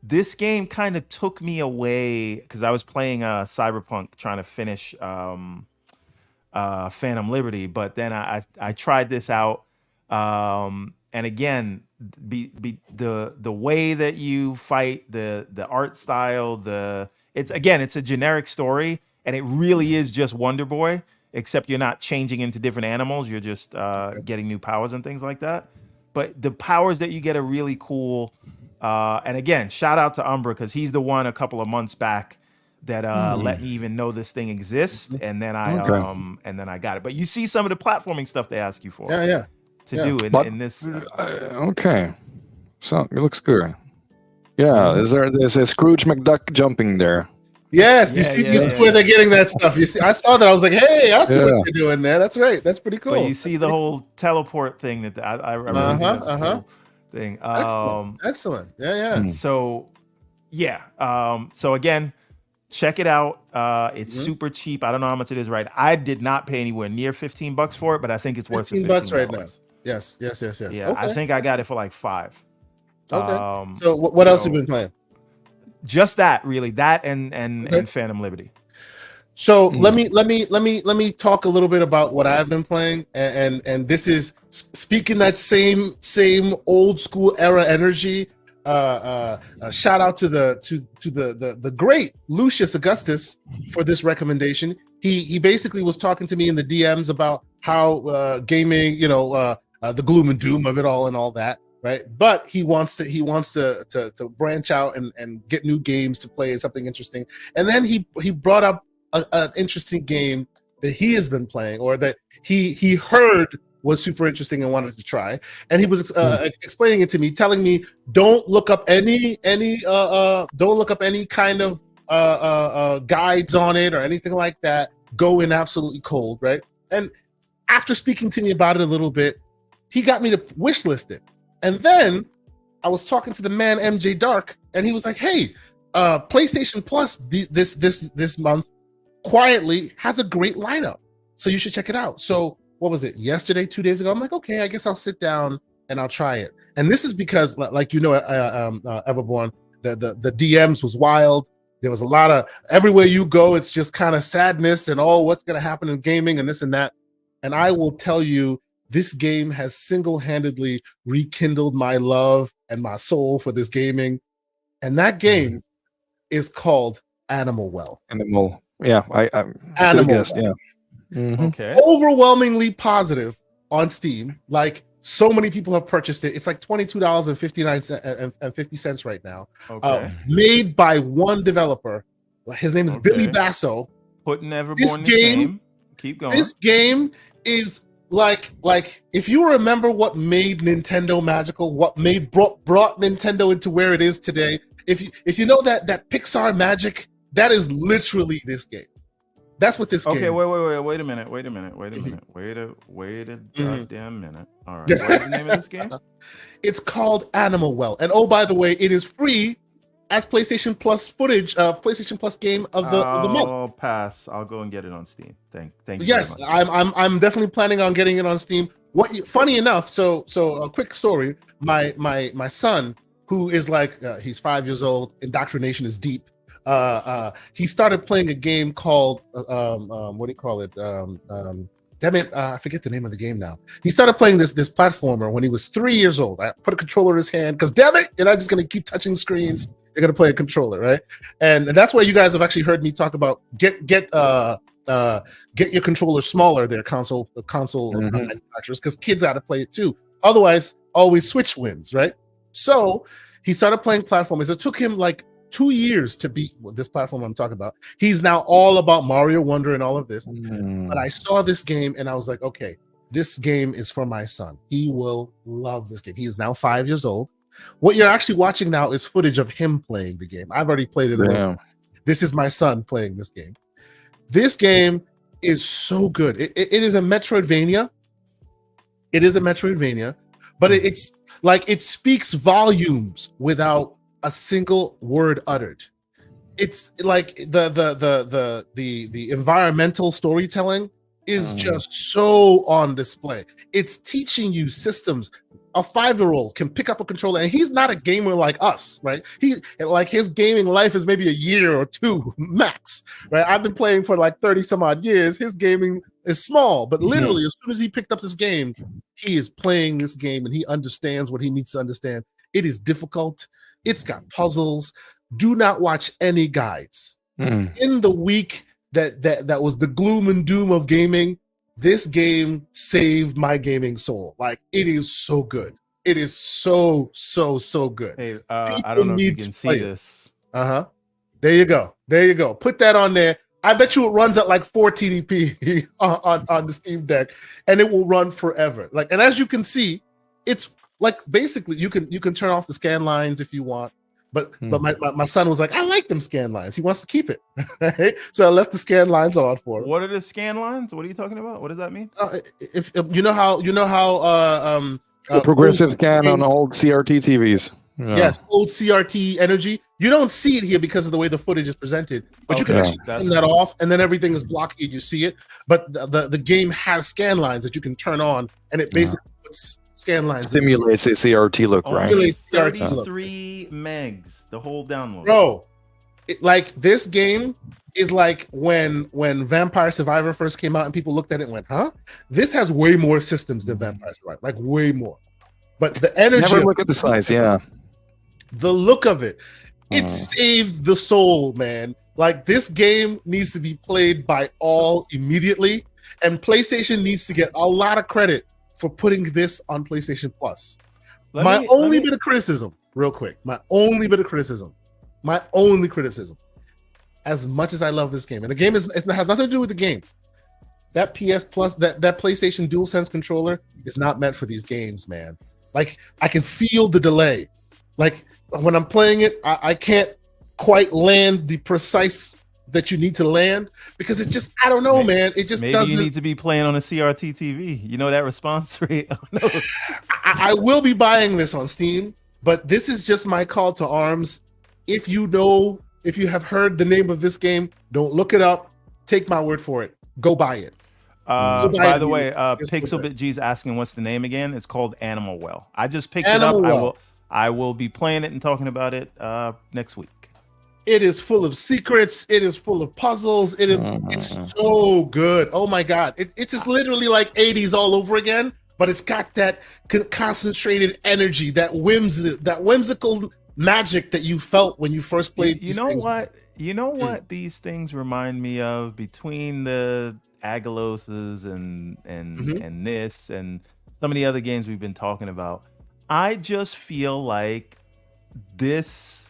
[SPEAKER 3] this game. Kind of took me away because I was playing Cyberpunk, trying to finish Phantom Liberty, but then I tried this out, and again, the way that you fight, the art style, it's a generic story, and it really is just Wonder Boy, except you're not changing into different animals, you're just getting new powers and things like that. But the powers that you get are really cool. And again, shout out to Umbra, because he's the one a couple of months back that let me even know this thing exists, and then I got it. But you see some of the platforming stuff they ask you for to do in this.
[SPEAKER 2] Okay, so it looks good. Yeah, there's a Scrooge McDuck jumping there.
[SPEAKER 1] Yes, you see where they're getting that stuff. You see, I saw that. I was like, hey, I see what they're doing there. That's right. That's pretty cool.
[SPEAKER 3] But you see the whole teleport thing that I remember. Cool thing.
[SPEAKER 1] Excellent. Yeah.
[SPEAKER 3] So so again, check it out. It's super cheap. I don't know how much it is right. I did not pay anywhere near $15 for it, but I think it's worth $15
[SPEAKER 1] right now. Yes.
[SPEAKER 3] Yeah,
[SPEAKER 1] okay.
[SPEAKER 3] I think I got it for like $5.
[SPEAKER 1] Okay. So what else have you been playing?
[SPEAKER 3] Just that, really. That and Phantom Liberty.
[SPEAKER 1] So let me talk a little bit about what I've been playing, and this is speaking that same old school era energy. Shout out to the great Lucius Augustus for this recommendation. He basically was talking to me in the DMs about how gaming, the gloom and doom of it all and all that, right? But he wants to branch out and get new games to play and something interesting. And then he brought up an interesting game that he has been playing, or that he heard was super interesting and wanted to try. And he was explaining it to me, telling me, don't look up any kind of guides on it or anything like that. Go in absolutely cold, right? And after speaking to me about it a little bit, he got me to wish list it. And then I was talking to the man MJ Dark, and he was like, hey, PlayStation Plus this month quietly has a great lineup, so you should check it out. So what was it, yesterday, 2 days ago? I'm like, okay, I guess I'll sit down and I'll try it. And this is because, like, Everborn, the DMs was wild. There was a lot of, everywhere you go, it's just kind of sadness and what's going to happen in gaming and this and that. And I will tell you, this game has single-handedly rekindled my love and my soul for this gaming. And that game is called Animalwell.
[SPEAKER 2] Yeah,
[SPEAKER 1] Animalwell.
[SPEAKER 2] Yeah.
[SPEAKER 3] Mm-hmm. Okay.
[SPEAKER 1] Overwhelmingly positive on Steam. Like, so many people have purchased it. It's like $22.50 right now.
[SPEAKER 3] Okay.
[SPEAKER 1] Made by one developer. His name is Billy Basso.
[SPEAKER 3] Putting Everborn in the game. Keep going.
[SPEAKER 1] This game is like if you remember what made Nintendo magical, what brought Nintendo into where it is today. If you know that Pixar magic, that is literally this game. That's what this game.
[SPEAKER 3] Okay, wait a minute. Wait a goddamn minute. All right. What is the name of this game?
[SPEAKER 1] It's called Animalwell. And oh, by the way, it is free as PlayStation Plus footage, PlayStation Plus game of the month.
[SPEAKER 3] I'll pass. I'll go and get it on Steam. Thank you.
[SPEAKER 1] Yes,
[SPEAKER 3] very much.
[SPEAKER 1] I'm definitely planning on getting it on Steam. Funny enough, so a quick story. My son, who is like he's 5 years old, indoctrination is deep. He started playing a game called what do you call it? Damn it, I forget the name of the game now. He started playing this platformer when he was 3 years old. I put a controller in his hand because damn it, you're not just gonna keep touching screens. You're gonna play a controller, right? And that's why you guys have actually heard me talk about get your controller smaller. Their console manufacturers, because kids got to play it too. Otherwise, always Switch wins, right? So he started playing platformers. It took him like 2 years to beat this platform I'm talking about. He's now all about Mario Wonder and all of this. But I saw this game and I was like, okay, this game is for my son. He will love this game. He is now 5 years old. What you're actually watching now is footage of him playing the game. I've already played it.
[SPEAKER 2] Yeah.
[SPEAKER 1] This is my son playing this game. This game is so good. It is a Metroidvania. It is a Metroidvania, but it's like it speaks volumes without a single word uttered. It's like the environmental storytelling is just so on display. It's teaching you systems, a 5-year-old can pick up a controller, and he's not a gamer like us, right? His gaming life is maybe a year or two max, right? I've been playing for like 30 some odd years. His gaming is small, but literally as soon as he picked up this game, he is playing this game and he understands what he needs to understand. It is difficult. It's got puzzles. Do not watch any guides. In the week that was the gloom and doom of gaming, this game saved my gaming soul. Like, it is so good. It is so good.
[SPEAKER 3] Hey, I don't know if you can see this.
[SPEAKER 1] There you go. Put that on there. I bet you it runs at like 4 TDP on the Steam Deck, and it will run forever. Like, and as you can see, it's like basically you can turn off the scan lines if you want. But my son was like, I like them scan lines. He wants to keep it. Right? So I left the scan lines on for him.
[SPEAKER 3] What are the scan lines? What are you talking about? What does that mean?
[SPEAKER 1] If you know how
[SPEAKER 2] progressive scan on old CRT TVs. Yeah.
[SPEAKER 1] Yes, old CRT energy. You don't see it here because of the way the footage is presented, but you can actually turn that off, and then everything is blocky and you see it. But the game has scan lines that you can turn on, and it basically puts scan lines.
[SPEAKER 2] Simulates a CRT look, right?
[SPEAKER 3] 33 megs, the whole download.
[SPEAKER 1] Bro, like this game is like when Vampire Survivor first came out and people looked at it and went, huh? This has way more systems than Vampire Survivor, like way more. But the energy.
[SPEAKER 2] Never look at the size,
[SPEAKER 1] the look of it, it saved the soul, man. Like, this game needs to be played by all immediately, and PlayStation needs to get a lot of credit for putting this on PlayStation Plus. My only bit of criticism, as much as I love this game, and the game has nothing to do with the game. That PS Plus, that PlayStation DualSense controller is not meant for these games, man. Like, I can feel the delay. Like, when I'm playing it, I can't quite land the precise that you need to land because it just, I don't know, man. It just doesn't.
[SPEAKER 3] Maybe you need to be playing on a CRT TV. You know that response rate? Oh, no.
[SPEAKER 1] I will be buying this on Steam, but this is just my call to arms. If you have heard the name of this game, don't look it up. Take my word for it. Go buy it.
[SPEAKER 3] By the way, Pixelbit G is asking what's the name again. It's called Animalwell. I just picked it up. I will be playing it and talking about it next week.
[SPEAKER 1] It is full of secrets. It is full of puzzles. It's so good. Oh my God. It's just literally like 80s all over again, but it's got that concentrated energy, that whimsical magic that you felt when you first played.
[SPEAKER 3] You know what these things remind me of between the aggeloses and this and some of the other games we've been talking about. I just feel like this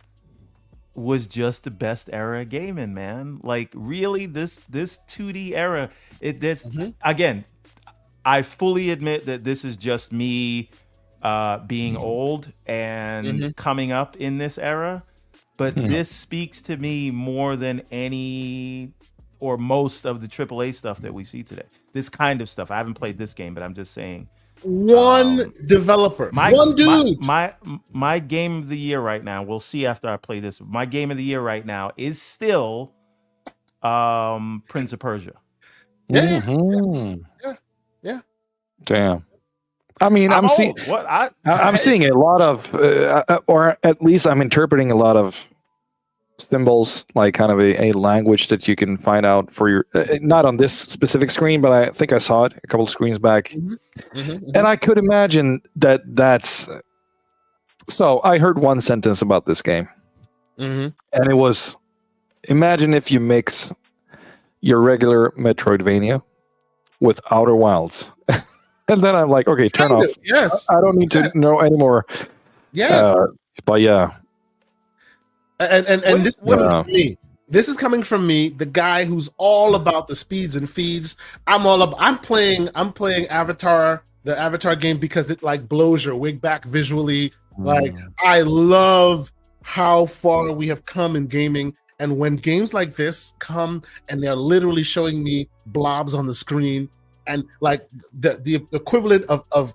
[SPEAKER 3] was just the best era of gaming, man. Like, really, this 2D era. Again, I fully admit that this is just me being old and coming up in this era, but this speaks to me more than any or most of the AAA stuff that we see today. This kind of stuff. I haven't played this game, but I'm just saying.
[SPEAKER 1] One developer, one dude.
[SPEAKER 3] My game of the year right now, we'll see after I play this. My game of the year right now is still Prince of Persia.
[SPEAKER 1] Yeah.
[SPEAKER 2] Damn. I mean, I'm seeing a lot of, or at least I'm interpreting a lot of symbols, like kind of a language that you can find out for your, not on this specific screen, but I think I saw it a couple of screens back. And I could imagine that's, so I heard one sentence about this game. And it was, imagine if you mix your regular Metroidvania with Outer Wilds. And then I'm like, okay, turn off.
[SPEAKER 1] Yes.
[SPEAKER 2] I don't need to know anymore.
[SPEAKER 1] Yes.
[SPEAKER 2] But yeah.
[SPEAKER 1] And this is coming from me, the guy who's all about the speeds and feeds. I'm playing Avatar, the Avatar game, because it like blows your wig back visually. Like, I love how far we have come in gaming. And when games like this come and they're literally showing me blobs on the screen and like the equivalent of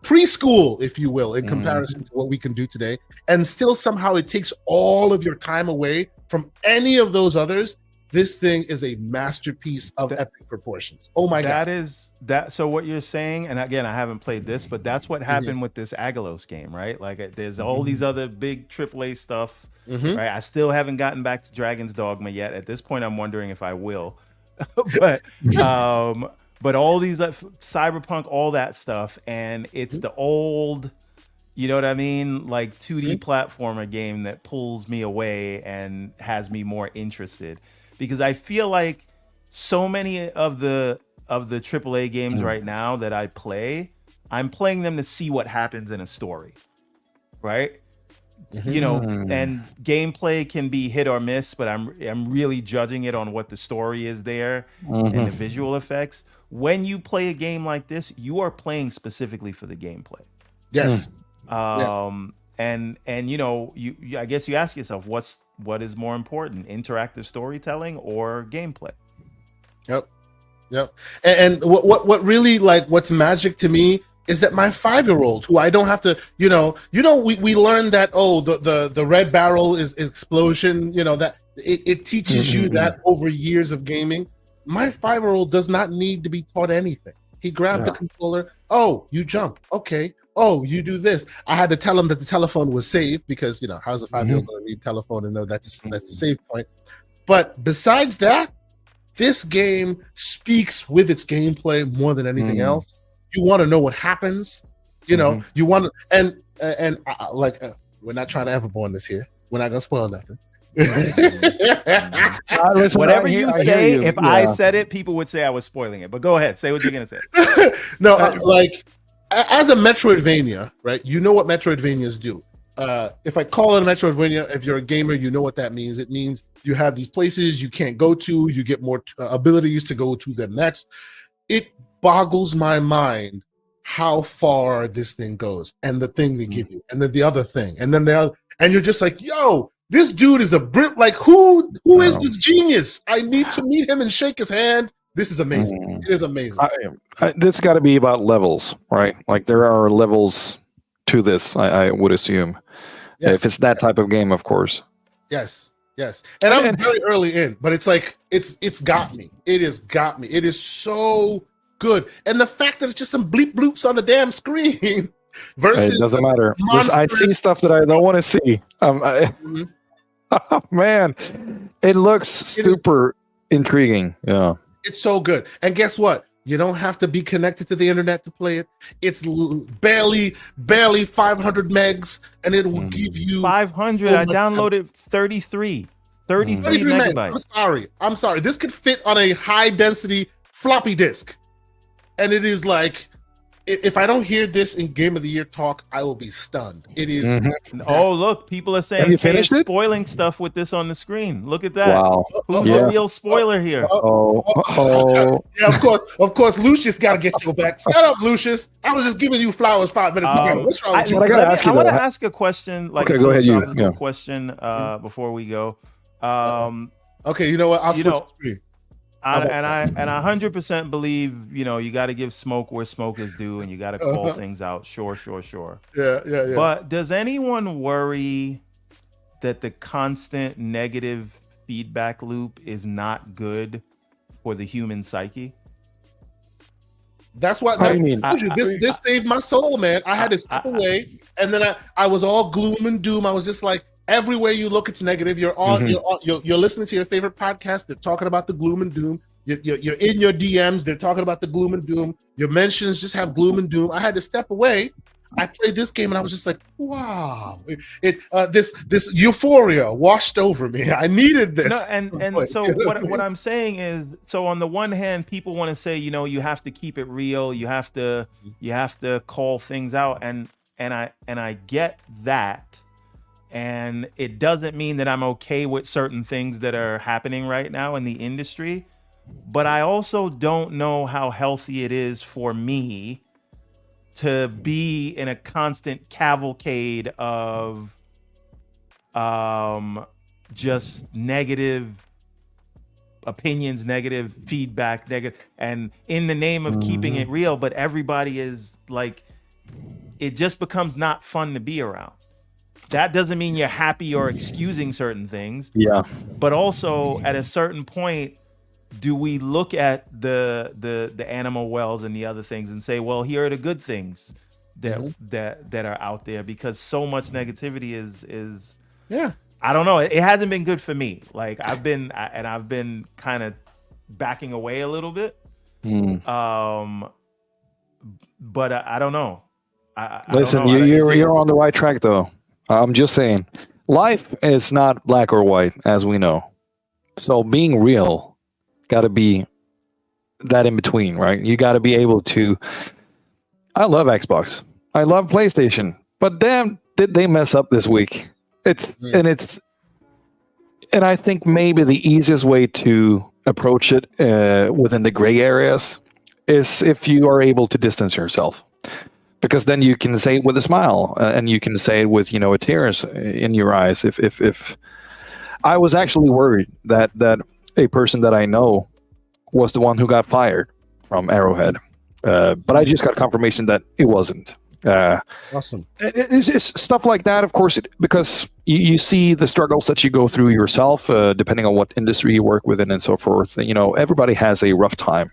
[SPEAKER 1] preschool, if you will, in comparison to what we can do today, and still somehow it takes all of your time away from any of those others, This thing is a masterpiece of epic proportions. Oh my god!
[SPEAKER 3] That is that. So what you're saying, and again, I haven't played this, but that's what happened with this Aggelos game, right? Like, there's all these other big AAA stuff, right? I still haven't gotten back to Dragon's Dogma yet. At this point, I'm wondering if I will. but all these Cyberpunk, all that stuff, and it's the old, you know what I mean, like 2D platformer game that pulls me away and has me more interested, because I feel like so many of the AAA games right now that I play, I'm playing them to see what happens in a story, right? You know, and gameplay can be hit or miss, but I'm really judging it on what the story is there and the visual effects. When you play a game like this, you are playing specifically for the gameplay.
[SPEAKER 1] Yes.
[SPEAKER 3] And you know, you I guess you ask yourself, what is more important, interactive storytelling or gameplay?
[SPEAKER 1] Yep. And what really, like, what's magic to me is that my 5-year-old, who I don't have to, we learned that, the red barrel is explosion, that it teaches you that over years of gaming. My 5-year-old does not need to be taught anything. He grabbed the controller. Oh, you jump. Okay. Oh, you do this. I had to tell him that the telephone was safe, because, how's a 5-year-old going to read telephone and know that's a save point? But besides that, this game speaks with its gameplay more than anything else. You want to know what happens. You want to, and we're not trying to Everborn this here. We're not going to spoil nothing.
[SPEAKER 3] Listen, whatever you say, if I said it, people would say I was spoiling it. But go ahead, say what you're going to say.
[SPEAKER 1] No, as a Metroidvania, right? You know what Metroidvanias do. If I call it a Metroidvania, if you're a gamer, you know what that means. It means you have these places you can't go to. You get more abilities to go to them next. It boggles my mind how far this thing goes, and the thing they give you, and then the other thing, and then the other, and you're just like, yo, this dude is a Brit. Like, who is this genius? I need to meet him and shake his hand. This is amazing. It is amazing.
[SPEAKER 2] It's got to be about levels, right? Like, there are levels to this, I would assume. Yes. If it's that type of game, of course.
[SPEAKER 1] Yes. And I'm very early in, but it's like, it's got me. It has got me. It is so good. And the fact that it's just some bleep bloops on the damn screen versus...
[SPEAKER 2] It doesn't matter. I see stuff that I don't want to see. Oh, man. It looks super intriguing. Yeah.
[SPEAKER 1] It's so good. And guess what? You don't have to be connected to the internet to play it. It's barely 500 megs, and it will give you
[SPEAKER 3] 500. I downloaded 33 megabytes.
[SPEAKER 1] I'm sorry. This could fit on a high density floppy disk, and it is like, if I don't hear this in Game of the Year talk, I will be stunned. It is.
[SPEAKER 3] Oh, look, people are saying Kay's spoiling stuff with this on the screen. Look at that.
[SPEAKER 2] Wow.
[SPEAKER 3] Who's the real spoiler here?
[SPEAKER 1] Yeah, of course. Lucius got to get your back. Shut up, Lucius. I was just giving you flowers 5 minutes ago. What's wrong with you?
[SPEAKER 3] I want to ask a question.
[SPEAKER 2] Okay, go ahead. You.
[SPEAKER 3] Question before we go.
[SPEAKER 1] Okay, you know what? I'll switch the screen.
[SPEAKER 3] I 100% believe, you got to give smoke where smoke is due, and you got to call things out. Sure.
[SPEAKER 1] Yeah.
[SPEAKER 3] But does anyone worry that the constant negative feedback loop is not good for the human psyche?
[SPEAKER 1] That's what I mean. This saved my soul, man. I had to step away, and then I was all gloom and doom. I was just like, everywhere you look, it's negative. You're listening to your favorite podcast. They're talking about the gloom and doom. You're in your DMs. They're talking about the gloom and doom. Your mentions just have gloom and doom. I had to step away. I played this game and I was just like, wow! This euphoria washed over me. I needed this.
[SPEAKER 3] No, so what I'm saying is, so on the one hand, people want to say, you have to keep it real. You have to call things out, and I get that. And it doesn't mean that I'm okay with certain things that are happening right now in the industry, but I also don't know how healthy it is for me to be in a constant cavalcade of just negative opinions, negative feedback, and in the name of keeping it real, but everybody is like, it just becomes not fun to be around. that doesn't mean you're happy or excusing certain things.
[SPEAKER 2] Yeah.
[SPEAKER 3] But also at a certain point, do we look at the Animalwells and the other things and say, well, here are the good things that are out there, because so much negativity is I don't know. It hasn't been good for me. Like I've been kind of backing away a little bit. But I don't know.
[SPEAKER 2] Listen, you're on the right track though. I'm just saying, life is not black or white, as we know. So being real, got to be that in between, right? You got to be able to. I love Xbox. I love PlayStation. But damn, did they mess up this week? And I think maybe the easiest way to approach it within the gray areas is if you are able to distance yourself, because then you can say it with a smile and you can say it with, a tears in your eyes. If I was actually worried that a person that I know was the one who got fired from Arrowhead, but I just got confirmation that it wasn't.
[SPEAKER 1] Awesome.
[SPEAKER 2] It's stuff like that, of course, because you see the struggles that you go through yourself, depending on what industry you work within and so forth. Everybody has a rough time.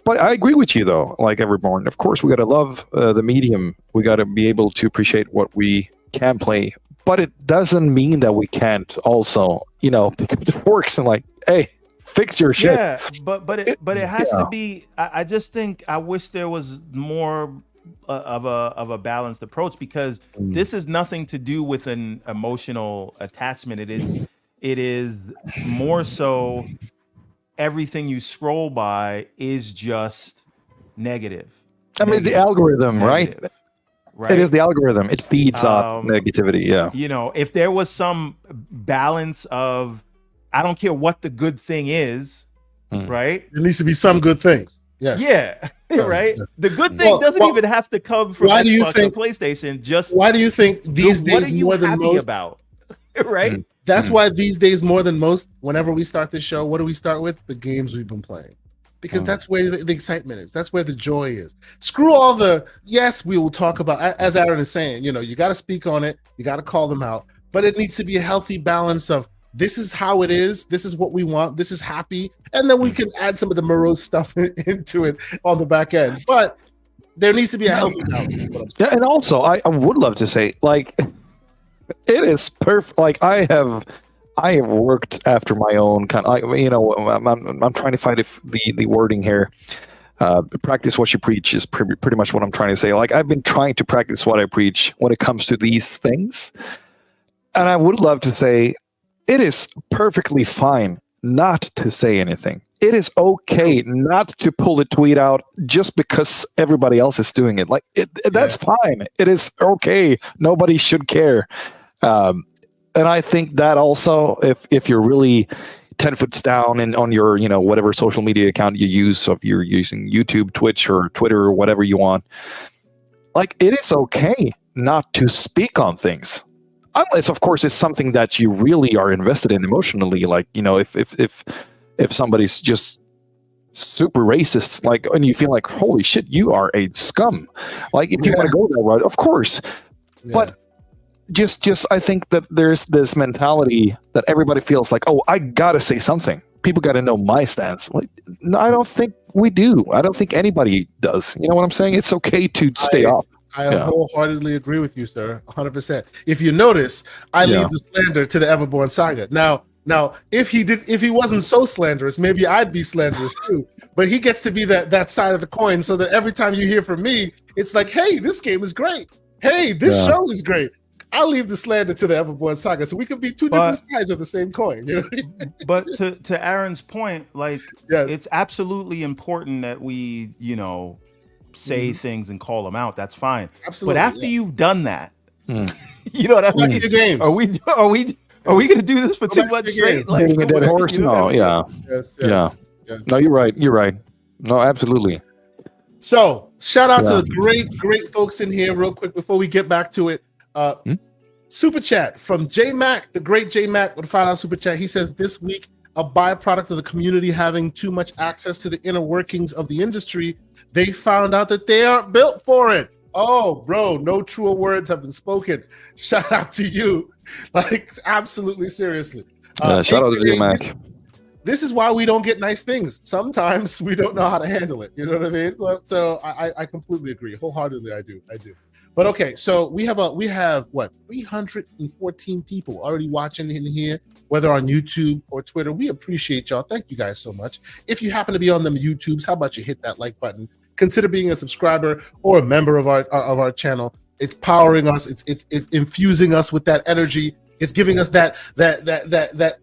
[SPEAKER 2] But I agree with you, though, like Everborn. Of course, we got to love the medium. We got to be able to appreciate what we can play. But it doesn't mean that we can't also, pick up the forks and hey, fix your shit.
[SPEAKER 3] Yeah, but it has to be. I just think I wish there was more of a balanced approach, because this is nothing to do with an emotional attachment. It is more so everything you scroll by is just negative.
[SPEAKER 2] I mean, the algorithm, right? It is the algorithm. It feeds off negativity. Yeah.
[SPEAKER 3] If there was some balance of, I don't care what the good thing is, right?
[SPEAKER 1] There needs to be some good things. Yes.
[SPEAKER 3] Yeah. Right. The good thing doesn't even have to come from Xbox or PlayStation. Just
[SPEAKER 1] why do you think these days
[SPEAKER 3] what are you
[SPEAKER 1] more than
[SPEAKER 3] happy
[SPEAKER 1] most
[SPEAKER 3] about? Right.
[SPEAKER 1] That's why these days more than most, whenever we start this show, what do we start with? The games we've been playing. Because that's where the excitement is. That's where the joy is. Screw all the, yes, we will talk about, as Aaron is saying, you got to speak on it. You got to call them out. But it needs to be a healthy balance of, this is how it is. This is what we want. This is happy. And then we can add some of the morose stuff into it on the back end. But there needs to be a healthy balance.
[SPEAKER 2] Yeah, and also, I would love to say, it is perfect. I have worked after my own kind of, I'm trying to find the wording here. Practice what you preach is pretty much what I'm trying to say. I've been trying to practice what I preach when it comes to these things. And I would love to say, it is perfectly fine not to say anything. It is okay not to pull the tweet out just because everybody else is doing it. That's fine. It is okay. Nobody should care. And I think that also, if you're really 10 foot down and on your, whatever social media account you use, so if you're using YouTube, Twitch, or Twitter, or whatever you want, it is okay not to speak on things. Unless, of course, it's something that you really are invested in emotionally. If somebody's just super racist, and you feel holy shit, you are a scum. If you want to go that route, of course. Yeah. But just I think that there's this mentality that everybody feels oh, I gotta say something. People gotta know my stance. No, I don't think we do. I don't think anybody does. You know what I'm saying? It's okay to stay off.
[SPEAKER 1] I wholeheartedly agree with you, sir. 100%. If you notice, I leave the slander to the Everborn saga. Now, if he wasn't so slanderous, maybe I'd be slanderous too. But he gets to be that side of the coin, so that every time you hear from me, it's hey, this game is great. Hey, this show is great. I'll leave the slander to the Everborn saga, so we could be two different sides of the same coin.
[SPEAKER 3] But to Aaron's point, it's absolutely important that we, say things and call them out. That's fine. Absolutely. But after you've done that, you know what I mean?
[SPEAKER 1] Your games.
[SPEAKER 3] Are we going to do this for 2 months straight?
[SPEAKER 2] Hitting a dead horse? No. Yeah. Yes. No, you're right. No, absolutely.
[SPEAKER 1] So shout out to the great folks in here real quick before we get back to it. Super chat from J Mac, the great J Mac with a $5 super chat. He says, this week, a byproduct of the community having too much access to the inner workings of the industry, they found out that they aren't built for it. Oh, bro, no truer words have been spoken. Shout out to you. Like, absolutely, seriously.
[SPEAKER 2] Shout out to you, Mac.
[SPEAKER 1] This is why we don't get nice things. Sometimes we don't know how to handle it. You know what I mean? So I completely agree. Wholeheartedly, I do. But okay, so we have what, 314 people already watching in here, whether on YouTube or Twitter. We appreciate y'all. Thank you guys so much. If you happen to be on them YouTubes, how about you hit that like button? Consider being a subscriber or a member of our channel. It's powering us. It's infusing us with that energy. It's giving us that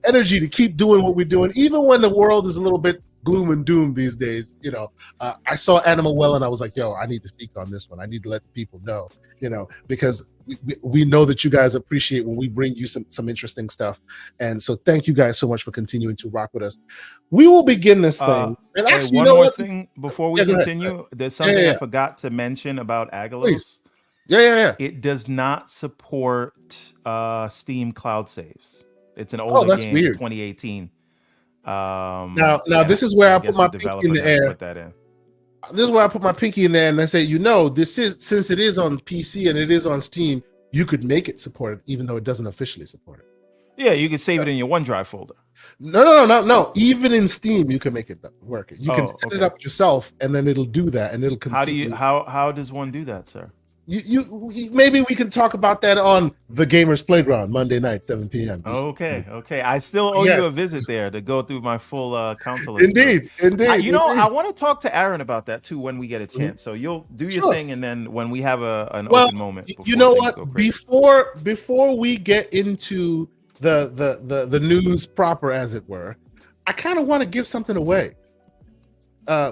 [SPEAKER 1] energy to keep doing what we're doing, even when the world is a little bit gloom and doom these days. You know, I saw Animalwell and I was like, yo, I need to speak on this one. I need to let the people know, you know, because we know that you guys appreciate when we bring you some interesting stuff. And so thank you guys so much for continuing to rock with us. We will begin this thing. And actually,
[SPEAKER 3] one more thing before we continue. There's something I forgot to mention about aggelos.
[SPEAKER 1] Please. Yeah.
[SPEAKER 3] It does not support Steam cloud saves. It's an older game,
[SPEAKER 1] weird.
[SPEAKER 3] 2018.
[SPEAKER 1] Now this is where I put my pinky in the air.
[SPEAKER 3] Put that in.
[SPEAKER 1] This is where I put my pinky in there and I say, you know, since it is on PC and it is on Steam, you could make it supported, even though it doesn't officially support it.
[SPEAKER 3] Yeah, you can save it in your OneDrive folder.
[SPEAKER 1] No. Even in Steam, you can make it work. You can set it up yourself, and then it'll do that, and it'll continue.
[SPEAKER 3] How does one do that, sir?
[SPEAKER 1] You maybe we can talk about that on the Gamers Playground Monday night, 7 p.m.
[SPEAKER 3] Okay. I still owe you a visit there to go through my full council list.
[SPEAKER 1] Indeed.
[SPEAKER 3] I want to talk to Aaron about that too when we get a chance. So you'll do your thing, and then when we have an open moment.
[SPEAKER 1] You know what? Before we get into the news proper, as it were, I kind of want to give something away.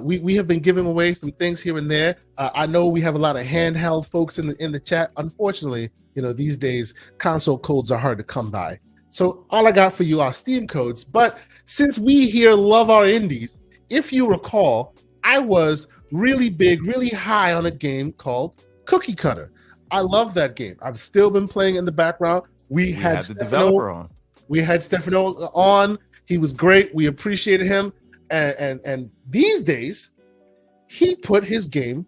[SPEAKER 1] We have been giving away some things here and there. I know we have a lot of handheld folks in the chat. Unfortunately, you know, these days console codes are hard to come by. So all I got for you are Steam codes. But since we here love our indies, if you recall, I was really big, really high on a game called Cookie Cutter. I love that game. I've still been playing in the background. We had
[SPEAKER 3] the developer on.
[SPEAKER 1] We had Stefano on. He was great. We appreciated him. And these days, he put his game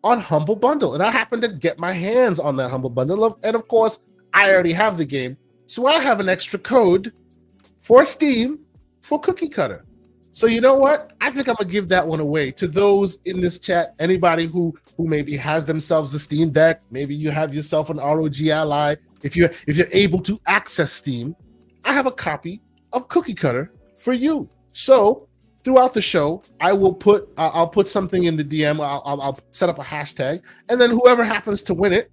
[SPEAKER 1] on Humble Bundle, and I happened to get my hands on that Humble Bundle. And of course, I already have the game, so I have an extra code for Steam for Cookie Cutter. So you know what? I think I'm gonna give that one away to those in this chat. Anybody who maybe has themselves a Steam Deck, maybe you have yourself an ROG Ally. If you're able to access Steam, I have a copy of Cookie Cutter for you. So throughout the show, I'll put something in the DM. I'll set up a hashtag, and then whoever happens to win it,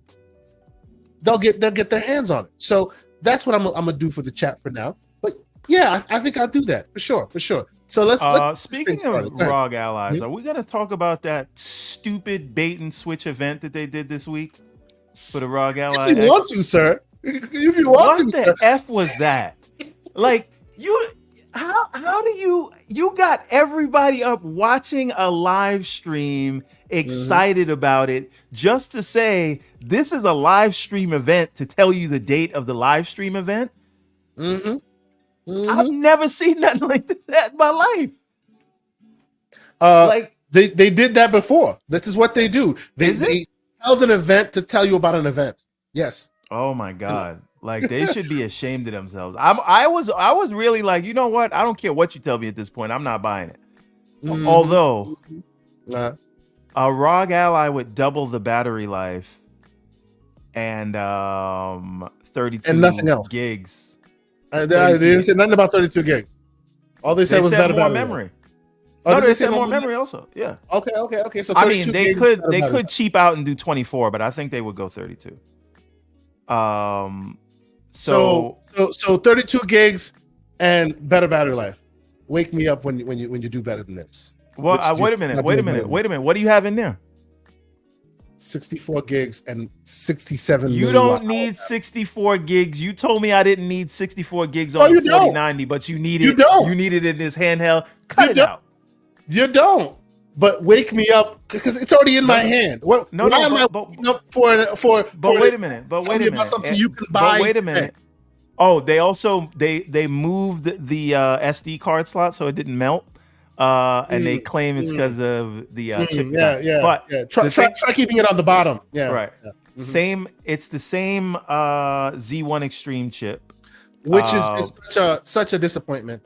[SPEAKER 1] they'll get their hands on it. So that's what I'm gonna do for the chat for now. But yeah, I think I'll do that for sure. So let's
[SPEAKER 3] speaking of ROG Allies, are we gonna talk about that stupid bait and switch event that they did this week for the ROG Ally?
[SPEAKER 1] If you want to, sir. If you want
[SPEAKER 3] what the F was that? Like how do you got everybody up watching a live stream excited about it just to say this is a live stream event to tell you the date of the live stream event? I've never seen nothing like that in my life.
[SPEAKER 1] They did that before. This is what they do. They held an event to tell you about an event. Yes.
[SPEAKER 3] Oh my God. Like they should be ashamed of themselves. I was really like, you know what? I don't care what you tell me at this point. I'm not buying it. Although a ROG Ally with double the battery life and 32
[SPEAKER 1] and nothing else.
[SPEAKER 3] Gigs.
[SPEAKER 1] They didn't say nothing about 32 gigs. All they said was better
[SPEAKER 3] more memory. No, they said more memory also. Yeah.
[SPEAKER 1] Okay. So
[SPEAKER 3] I mean, they could cheap out and do 24, but I think they would go 32. So
[SPEAKER 1] 32 gigs and better battery life. Wake me up when you do better than this.
[SPEAKER 3] Well, wait a minute. What do you have in there?
[SPEAKER 1] 64 gigs and 67.
[SPEAKER 3] You don't need 64 gigs. You told me I didn't need 64 gigs on the 4090, but you need it. You need it in this handheld. Cut it out.
[SPEAKER 1] You don't. But wake me up because it's already in my hand. What?
[SPEAKER 3] But wait a minute.
[SPEAKER 1] Something you can buy.
[SPEAKER 3] But wait a minute. Oh, they also they moved the SD card slot so it didn't melt. and they claim it's because of the chip design. But
[SPEAKER 1] try keeping it on the bottom. Yeah,
[SPEAKER 3] right. Yeah. It's the same Z1 Extreme chip,
[SPEAKER 1] which is such a disappointment.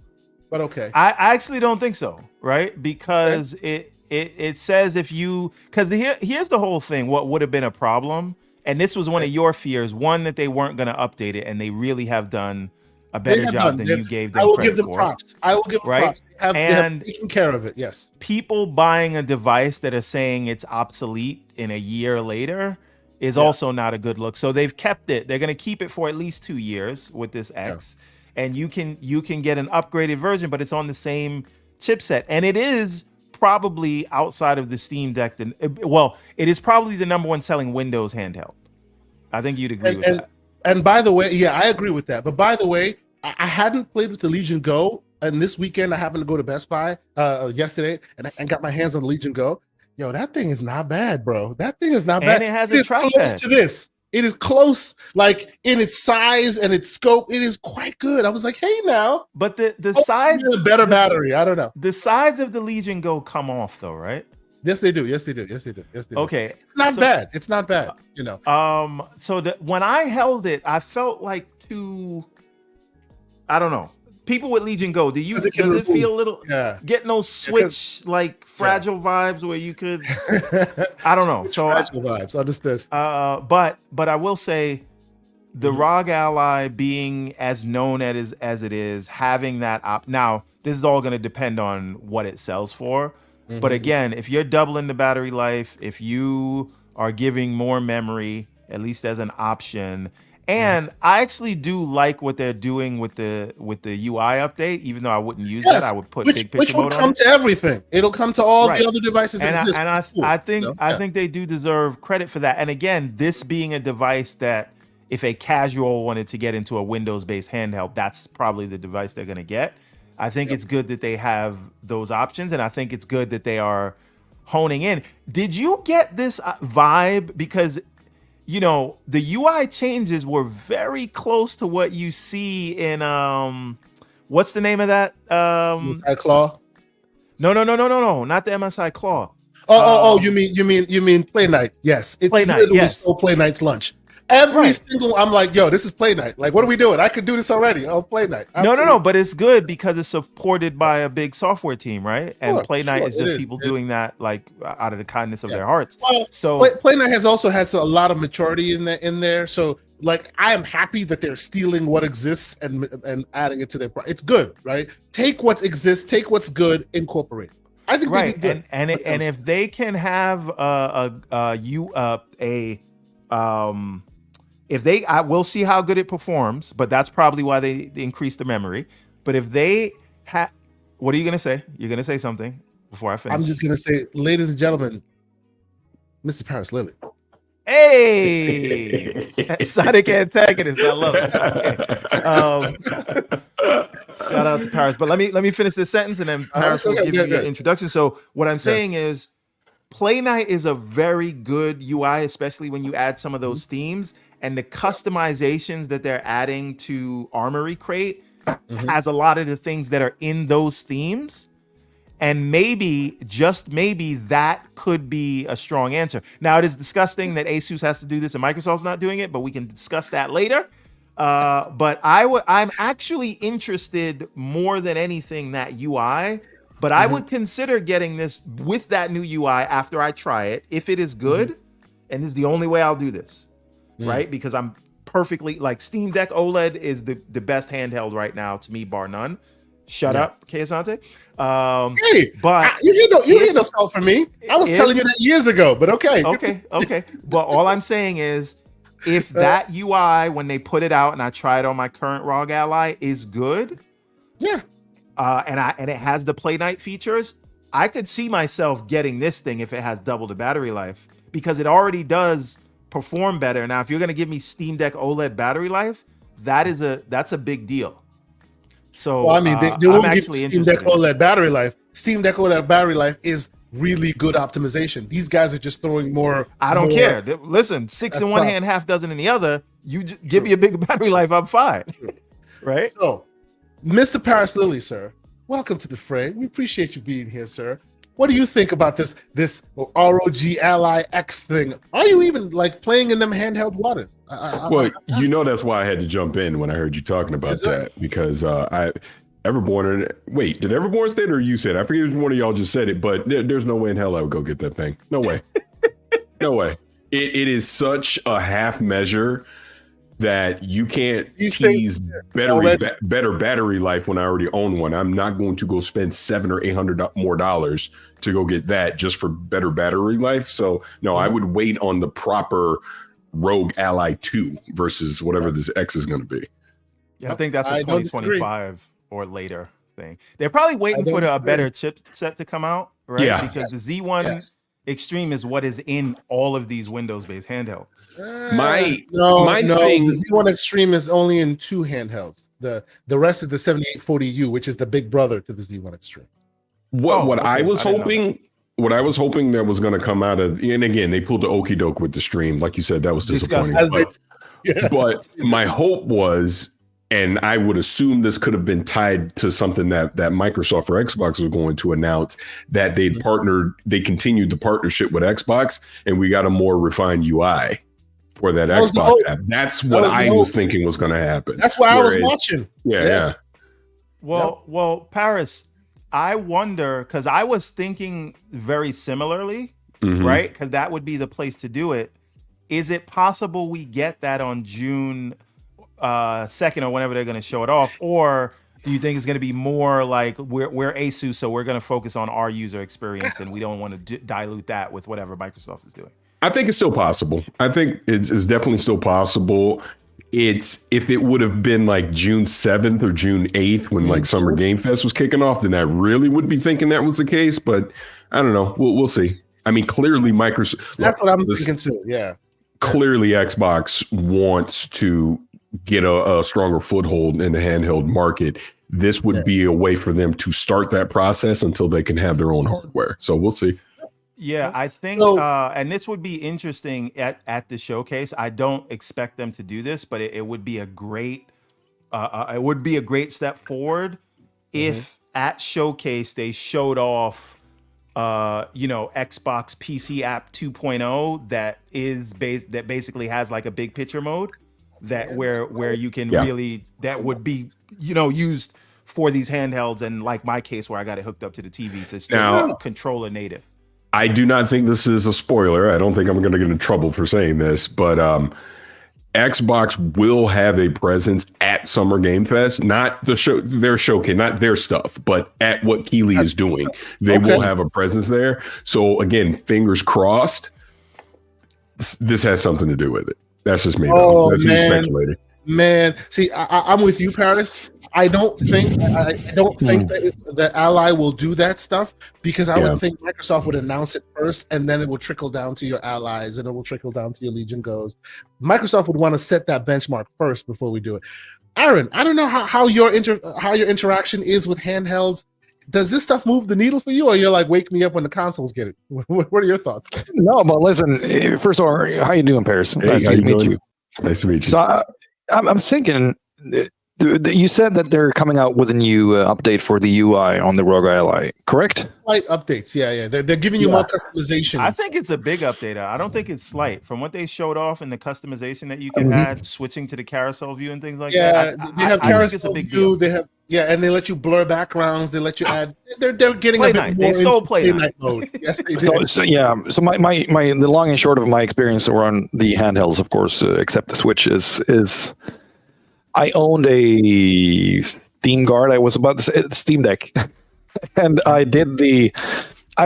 [SPEAKER 1] But okay,
[SPEAKER 3] I actually don't think so, right? Because it says if you, because here's the whole thing. What would have been a problem, and this was one of your fears, one that they weren't going to update it, and they really have done a better job than you gave them.
[SPEAKER 1] I will give them props. I will give them props. They have taken care of it. Yes.
[SPEAKER 3] People buying a device that are saying it's obsolete in a year later is also not a good look. So they've kept it. They're going to keep it for at least 2 years with this X, and you can get an upgraded version, but it's on the same chipset, and it is probably outside of the Steam Deck. It is probably the number one selling Windows handheld. I think you'd agree with that.
[SPEAKER 1] And by the way, I agree with that. But by the way, I hadn't played with the Legion Go, and this weekend I happened to go to Best Buy yesterday and got my hands on the Legion Go. Yo, that thing is not bad, bro. That thing is not bad.
[SPEAKER 3] And it has a trackpad.
[SPEAKER 1] Close to this. It is close, like in its size and its scope. It is quite good. I was like, hey, now.
[SPEAKER 3] But the sides,
[SPEAKER 1] a better battery. I don't know.
[SPEAKER 3] The sides of the Legion Go come off, though, right?
[SPEAKER 1] Yes, they do. Yes, they do.
[SPEAKER 3] Okay,
[SPEAKER 1] it's not bad. It's not bad. You know.
[SPEAKER 3] So when I held it, I felt like I don't know. People with Legion Go, does it feel a little getting those Switch like fragile vibes where you could I don't know. So
[SPEAKER 1] fragile vibes, understood.
[SPEAKER 3] But I will say the ROG Ally being as known as it is, having that now this is all going to depend on what it sells for. But again, if you're doubling the battery life, if you are giving more memory, at least as an option. And I actually do like what they're doing with the UI update, even though I wouldn't use that. I would put big picture
[SPEAKER 1] which will
[SPEAKER 3] mode
[SPEAKER 1] come
[SPEAKER 3] on it.
[SPEAKER 1] to everything. It'll come to all the other devices that exist.
[SPEAKER 3] And I think they do deserve credit for that. And again, this being a device that if a casual wanted to get into a Windows-based handheld, that's probably the device they're going to get. I think it's good that they have those options, and I think it's good that they are honing in. Did you get this vibe? Because the UI changes were very close to what you see in what's the name of that?
[SPEAKER 1] MSI Claw?
[SPEAKER 3] No, not the MSI Claw.
[SPEAKER 1] You mean Play Night? Yes,
[SPEAKER 3] Play Night. Yes,
[SPEAKER 1] stole Play Night's lunch. Every single, I'm like, yo, this is Play Night. Like, what are we doing? I could do this already. Oh, Play Night. Absolutely.
[SPEAKER 3] No, but it's good because it's supported by a big software team, right? And Play Night is just people doing that like out of the kindness of their hearts.
[SPEAKER 1] Well, so Play Night has also had a lot of maturity in there. So like, I am happy that they're stealing what exists and adding it to their product. It's good, right? Take what exists, take what's good, incorporate. I think they did good.
[SPEAKER 3] And if they can have we'll see how good it performs, but that's probably why they increased the memory. But if they what are you going to say? You're going to say something before I finish.
[SPEAKER 1] I'm just going to say, ladies and gentlemen, Mr. Paris Lily.
[SPEAKER 3] Hey, Sonic antagonist. I love it. Shout out to Paris. But let me finish this sentence and then Paris will give you your introduction. So what I'm saying is Play Night is a very good UI, especially when you add some of those themes. And the customizations that they're adding to Armory Crate has a lot of the things that are in those themes. And maybe, just maybe, that could be a strong answer. Now, it is disgusting that Asus has to do this and Microsoft's not doing it, but we can discuss that later. But I'm actually interested more than anything that UI. But I would consider getting this with that new UI after I try it, if it is good. And this is the only way I'll do this. Right? Because I'm perfectly like Steam Deck OLED is the best handheld right now to me, bar none. Shut up, Asante.
[SPEAKER 1] Hey, but you hear no salt from me. I was telling you that years ago, but okay.
[SPEAKER 3] Okay. Well, all I'm saying is if that UI, when they put it out and I try it on my current ROG Ally, is good.
[SPEAKER 1] Yeah.
[SPEAKER 3] And it has the Play Night features, I could see myself getting this thing if it has double the battery life because it already does perform better. Now, if you're going to give me Steam Deck OLED battery life, that's a big deal. So,
[SPEAKER 1] well, I mean, they won't give Steam Deck OLED battery life. Steam Deck OLED battery life is really good optimization. These guys are just throwing more.
[SPEAKER 3] I don't care. Listen, 6 in one hand, half dozen in the other. You give me a bigger battery life, I'm fine. Right?
[SPEAKER 1] So, Mr. Paris Lily, sir, welcome to the fray. We appreciate you being here, sir. What do you think about this ROG Ally X thing? Are you even like playing in them handheld waters?
[SPEAKER 4] Well, that's why I had to jump in when I heard you talking about that, because Everborn. Wait, did Everborn say it or you said it? I forget which one of y'all just said it, but there's no way in hell I would go get that thing. No way. No way. It is such a half measure that you can't tease better battery life when I already own one. I'm not going to go spend $700 or $800 more dollars to go get that just for better battery life. So no, I would wait on the proper Rogue Ally 2 versus whatever this X is going to be.
[SPEAKER 3] Yeah, I think that's a 2025 or later thing. They're probably waiting for a better chipset to come out, right?
[SPEAKER 4] Yeah.
[SPEAKER 3] Because the Z1 Extreme is what is in all of these Windows-based handhelds.
[SPEAKER 4] My thing,
[SPEAKER 1] the Z1 Extreme is only in 2 handhelds. The rest is the 7840U, which is the big brother to the Z1 Extreme.
[SPEAKER 4] I was hoping that was going to come out of, and again, they pulled the okie doke with the stream, like you said, that was disappointing. But my hope was, and I would assume this could have been tied to something that Microsoft or Xbox was going to announce, that they continued the partnership with Xbox, and we got a more refined UI for that Xbox app. That's what I was thinking was going to happen.
[SPEAKER 1] That's what I was watching.
[SPEAKER 4] Yeah.
[SPEAKER 3] Well, Paris, I wonder, because I was thinking very similarly, right? Because that would be the place to do it. Is it possible we get that on June 2nd or whenever they're going to show it off? Or do you think it's going to be more like we're Asus, so we're going to focus on our user experience and we don't want to dilute that with whatever Microsoft is doing?
[SPEAKER 4] I think it's still possible. I think it's definitely still possible. If it would have been like June 7th or June 8th when like Summer Game Fest was kicking off, then I really would be thinking that was the case. But I don't know. We'll see. I mean, clearly Microsoft.
[SPEAKER 1] That's what I'm thinking too. Yeah.
[SPEAKER 4] Clearly Xbox wants to get a stronger foothold in the handheld market. This would be a way for them to start that process until they can have their own hardware. So we'll see.
[SPEAKER 3] Yeah, I think, and this would be interesting at the showcase. I don't expect them to do this, but it would be a great, step forward if at showcase they showed off, Xbox PC app 2.0 that basically has like a big picture mode where you can really, that would be used for these handhelds, and like my case where I got it hooked up to the TV, so it's just controller native.
[SPEAKER 4] I do not think this is a spoiler. I don't think I'm going to get in trouble for saying this, but Xbox will have a presence at Summer Game Fest, not their showcase, not their stuff, but at what Keighley is doing. They will have a presence there. So again, fingers crossed, this has something to do with it. That's just me. That's me speculating.
[SPEAKER 1] Man, see, I'm with you, Paris. I don't think that Ally will do that stuff, because I would think Microsoft would announce it first, and then it will trickle down to your allies, and it will trickle down to your Legion Goes. Microsoft would want to set that benchmark first before we do it. Aaron, I don't know how your interaction is with handhelds. Does this stuff move the needle for you, or you're like, wake me up when the consoles get it? What are your thoughts?
[SPEAKER 2] No, but listen, first of all, how you doing, Paris?
[SPEAKER 4] Hey,
[SPEAKER 2] nice to meet you.
[SPEAKER 4] Nice to meet you.
[SPEAKER 2] So I'm thinking, you said that they're coming out with a new update for the UI on the Rogue Ally, correct?
[SPEAKER 1] Slight updates, yeah. They're giving you more customization.
[SPEAKER 3] I think it's a big update. I don't think it's slight. From what they showed off and the customization that you can add, switching to the carousel view and things like that.
[SPEAKER 1] They have carousel view. They have and they let you blur backgrounds. They let you add. They're getting
[SPEAKER 3] play
[SPEAKER 1] a bit
[SPEAKER 3] night.
[SPEAKER 1] more
[SPEAKER 3] they stole
[SPEAKER 1] into
[SPEAKER 3] play
[SPEAKER 1] night mode. Yes, they did.
[SPEAKER 2] So my the long and short of my experience around the handhelds, of course, except the Switch, is I owned a Steam Guard. I was about to say Steam Deck, and I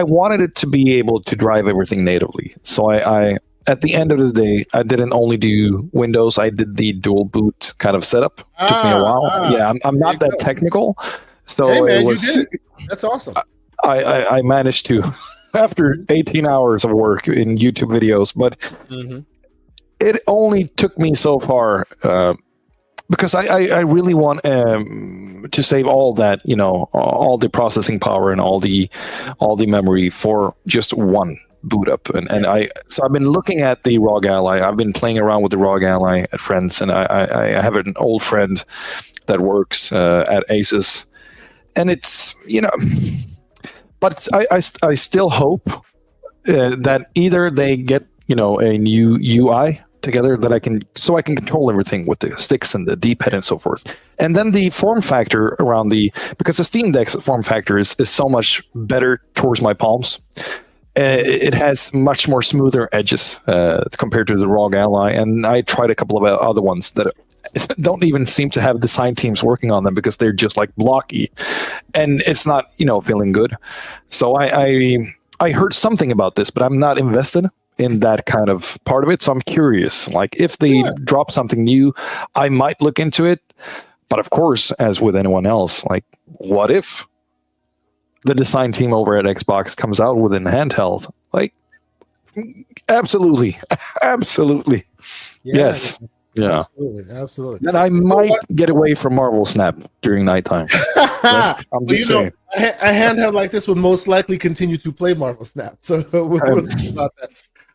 [SPEAKER 2] wanted it to be able to drive everything natively. So I at the end of the day, I didn't only do Windows. I did the dual boot kind of setup. Took me a while. I'm not that technical. So
[SPEAKER 1] hey, man,
[SPEAKER 2] it was.
[SPEAKER 1] You did. That's awesome.
[SPEAKER 2] I managed to, after 18 hours of work in YouTube videos, but it only took me so far because I really want to save all that, all the processing power and all the memory for just one boot up. And I've been looking at the ROG Ally. I've been playing around with the ROG Ally at friends, and I have an old friend that works at Asus. and it's but I still hope that either they get a new UI together that I can control everything with the sticks and the D-pad and so forth, and then the form factor around because the Steam Deck's form factor is so much better towards my palms. It has much more smoother edges compared to the ROG Ally, and I tried a couple of other ones that don't even seem to have design teams working on them because they're just like blocky, and it's not feeling good. So I heard something about this, but I'm not invested in that kind of part of it. So I'm curious, like if they drop something new, I might look into it. But of course, as with anyone else, like what if the design team over at Xbox comes out with a handheld? Like, absolutely. Yes. Yeah.
[SPEAKER 1] Absolutely.
[SPEAKER 2] Then I might get away from Marvel Snap during nighttime. I'm just saying.
[SPEAKER 1] A handheld like this would most likely continue to play Marvel Snap. So we'll see about that.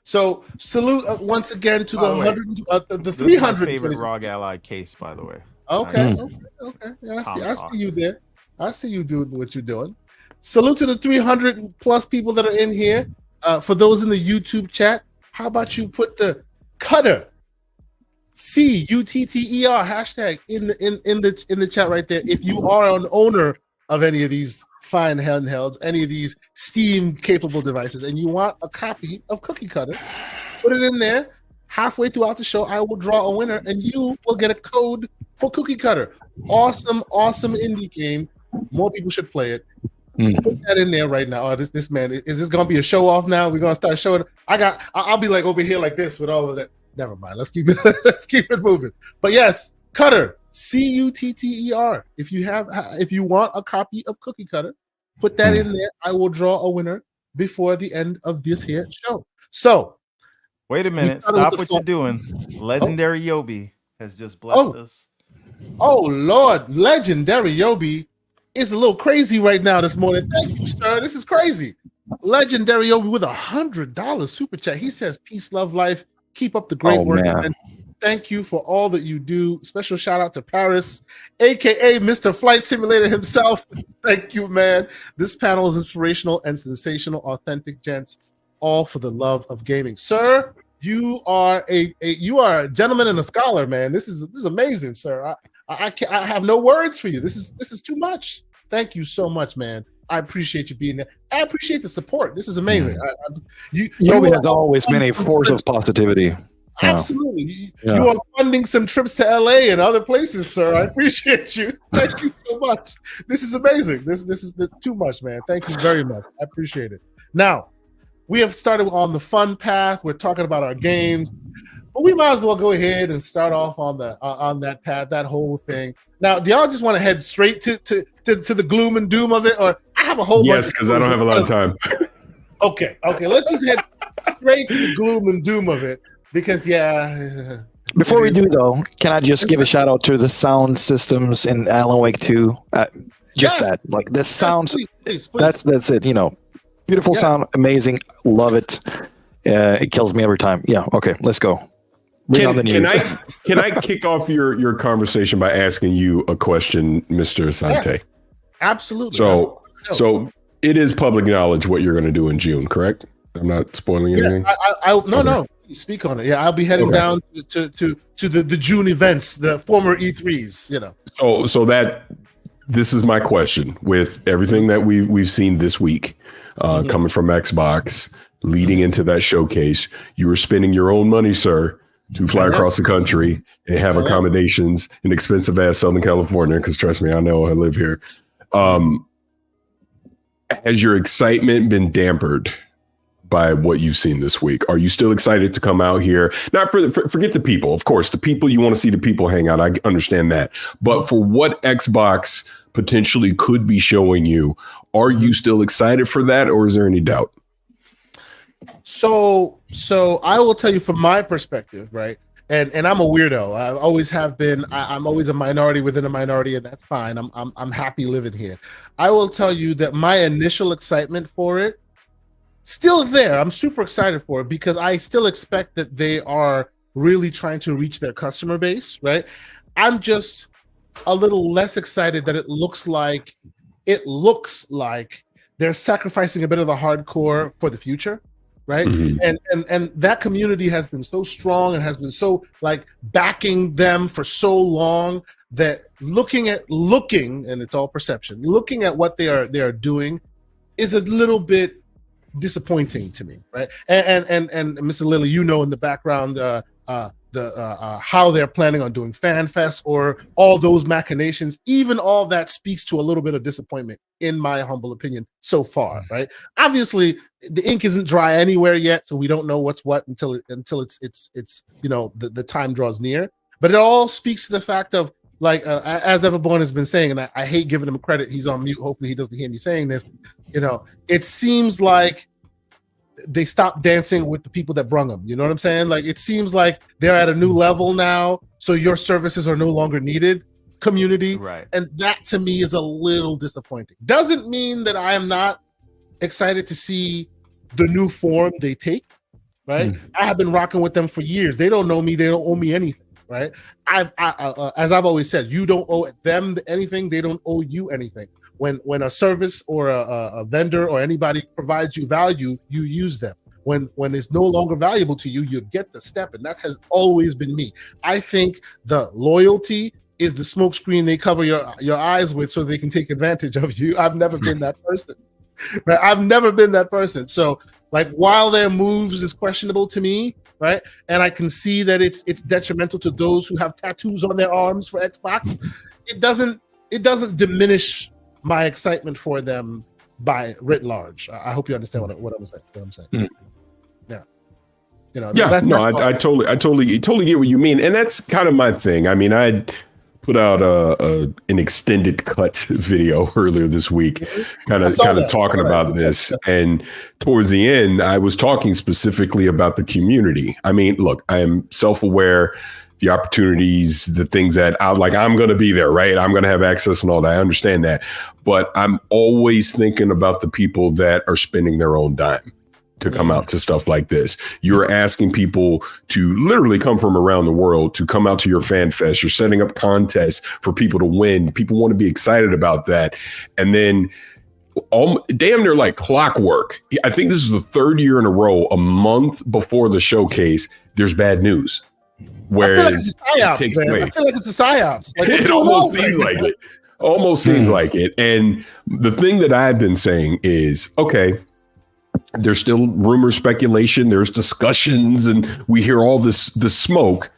[SPEAKER 1] So salute once again to the 300
[SPEAKER 3] favorite ROG Ally case, by the way.
[SPEAKER 1] Okay. Yeah, I see you there. I see you doing what you're doing. Salute to the 300 plus people that are in here. For those in the YouTube chat, how about you put the Cutter CUTTER hashtag in the chat right there if you are an owner of any of these fine handhelds, any of these Steam capable devices, and you want a copy of Cookie Cutter, put it in there. Halfway throughout the show, I will draw a winner, and you will get a code for Cookie Cutter. Awesome indie game. More people should play it. Put that in there right now. Oh, this man, is this gonna be a show off now? We're gonna start showing. I'll be like over here like this with all of that. Never mind. Let's keep it moving. But yes, Cutter, CUTTER. If you want a copy of Cookie Cutter, put that in there. I will draw a winner before the end of this here show. So
[SPEAKER 3] wait a minute. Stop what you're doing. Legendary Yobi has just blessed us.
[SPEAKER 1] Oh Lord, Legendary Yobi is a little crazy right now this morning. Thank you, sir. This is crazy. Legendary Yobi with $100 super chat. He says, "Peace, love, life. Keep up the great work." And thank you for all that you do. Special shout out to Paris, aka Mr. Flight Simulator himself. Thank you, man. This panel is inspirational and sensational, authentic gents, all for the love of gaming. Sir, you are a gentleman and a scholar, man. This is amazing, sir. I have no words for you. This is too much. Thank you so much, man. I appreciate you being there. I appreciate the support. This is amazing.
[SPEAKER 2] Yobi has always been a force of positivity.
[SPEAKER 1] Absolutely. You are funding some trips to LA and other places, sir. I appreciate you. Thank you so much. This is amazing. This is too much, man. Thank you very much. I appreciate it. Now, we have started on the fun path. We're talking about our games. But we might as well go ahead and start off on that path, that whole thing. Now, do y'all just want to head straight to the gloom and doom of it, or I have a whole bunch?
[SPEAKER 4] Yes, because I don't have a lot of time.
[SPEAKER 1] Okay, let's just head straight to the gloom and doom of it, because
[SPEAKER 2] Before we do though, can I just give a shout out to the sound systems in Alan Wake 2? That, like the sounds. Please. That's it. Beautiful sound, amazing, love it. It kills me every time. Yeah. Okay, let's go.
[SPEAKER 4] Can I kick off your conversation by asking you a question, Mr. Asante?
[SPEAKER 1] Yes, absolutely.
[SPEAKER 4] So it is public knowledge what you're going to do in June, correct? I'm not spoiling anything.
[SPEAKER 1] No. Speak on it. Yeah, I'll be heading down to the June events, the former E3s.
[SPEAKER 4] So that this is my question with everything that we've seen this week, coming from Xbox, leading into that showcase. You were spending your own money, sir, to fly across the country and have accommodations in expensive ass Southern California. Because trust me, I know, I live here. Has your excitement been dampered by what you've seen this week? Are you still excited to come out here? Not forget the people, of course, the people, you want to see the people hang out. I understand that. But for what Xbox potentially could be showing you, are you still excited for that, or is there any doubt?
[SPEAKER 1] So I will tell you from my perspective, right? And I'm a weirdo. I always have been. I'm always a minority within a minority, and that's fine. I'm happy living here. I will tell you that my initial excitement for it still there. I'm super excited for it because I still expect that they are really trying to reach their customer base, right? I'm just a little less excited that it looks like it looks like they're sacrificing a bit of the hardcore for the future, right? And that community has been so strong and has been so like backing them for so long that looking, and it's all perception, looking at what they are doing is a little bit disappointing to me, right? And Mr. Lilly, you know, in the background, how they're planning on doing Fan Fest or all those machinations, even all that speaks to a little bit of disappointment, in my humble opinion, so far, right? Obviously, the ink isn't dry anywhere yet, so we don't know what's what until it's you know, the time draws near. But it all speaks to the fact of, like, as Everborn has been saying, and I hate giving him credit, he's on mute, hopefully he doesn't hear me saying this, you know, it seems like they stopped dancing with the people that brung them. You know what I'm saying? Like, it seems like they're at a new level now, so your services are no longer needed, community.
[SPEAKER 3] Right.
[SPEAKER 1] And that to me is a little disappointing. Doesn't mean that I am not excited to see the new form they take, right? I have been rocking with them for years. They don't know me. They don't owe me anything, right? As I've always said, you don't owe them anything. They don't owe you anything. When a service or a vendor or anybody provides you value, you use them. When it's no longer valuable to you, you get the step, and that has always been me. I think the loyalty is the smokescreen they cover your eyes with so they can take advantage of you. I've never been that person. Right? I've never been that person. So, like, while their moves is questionable to me, right, and I can see that it's detrimental to those who have tattoos on their arms for Xbox, it doesn't diminish my excitement for them by writ large. I hope you understand what I'm saying. Yeah, you know.
[SPEAKER 4] Yeah, I totally get what you mean, and that's kind of my thing. I mean, I put out an extended cut video earlier this week, kind of talking about this, and towards the end, I was talking specifically about the community. I mean, look, I am self-aware. The opportunities, the things that I'm going to be there, right? I'm going to have access and all that. I understand that. But I'm always thinking about the people that are spending their own dime to come out to stuff like this. You're asking people to literally come from around the world to come out to your fan fest. You're setting up contests for people to win. People want to be excited about that. And then damn near like clockwork. I think this is the third year in a row, a month before the showcase, there's bad news. Whereas it takes away.
[SPEAKER 1] I feel like it's a psyops. Like,
[SPEAKER 4] it almost seems like it. Almost seems like it. And the thing that I've been saying is, okay, there's still rumors, speculation, there's discussions, and we hear all the smoke.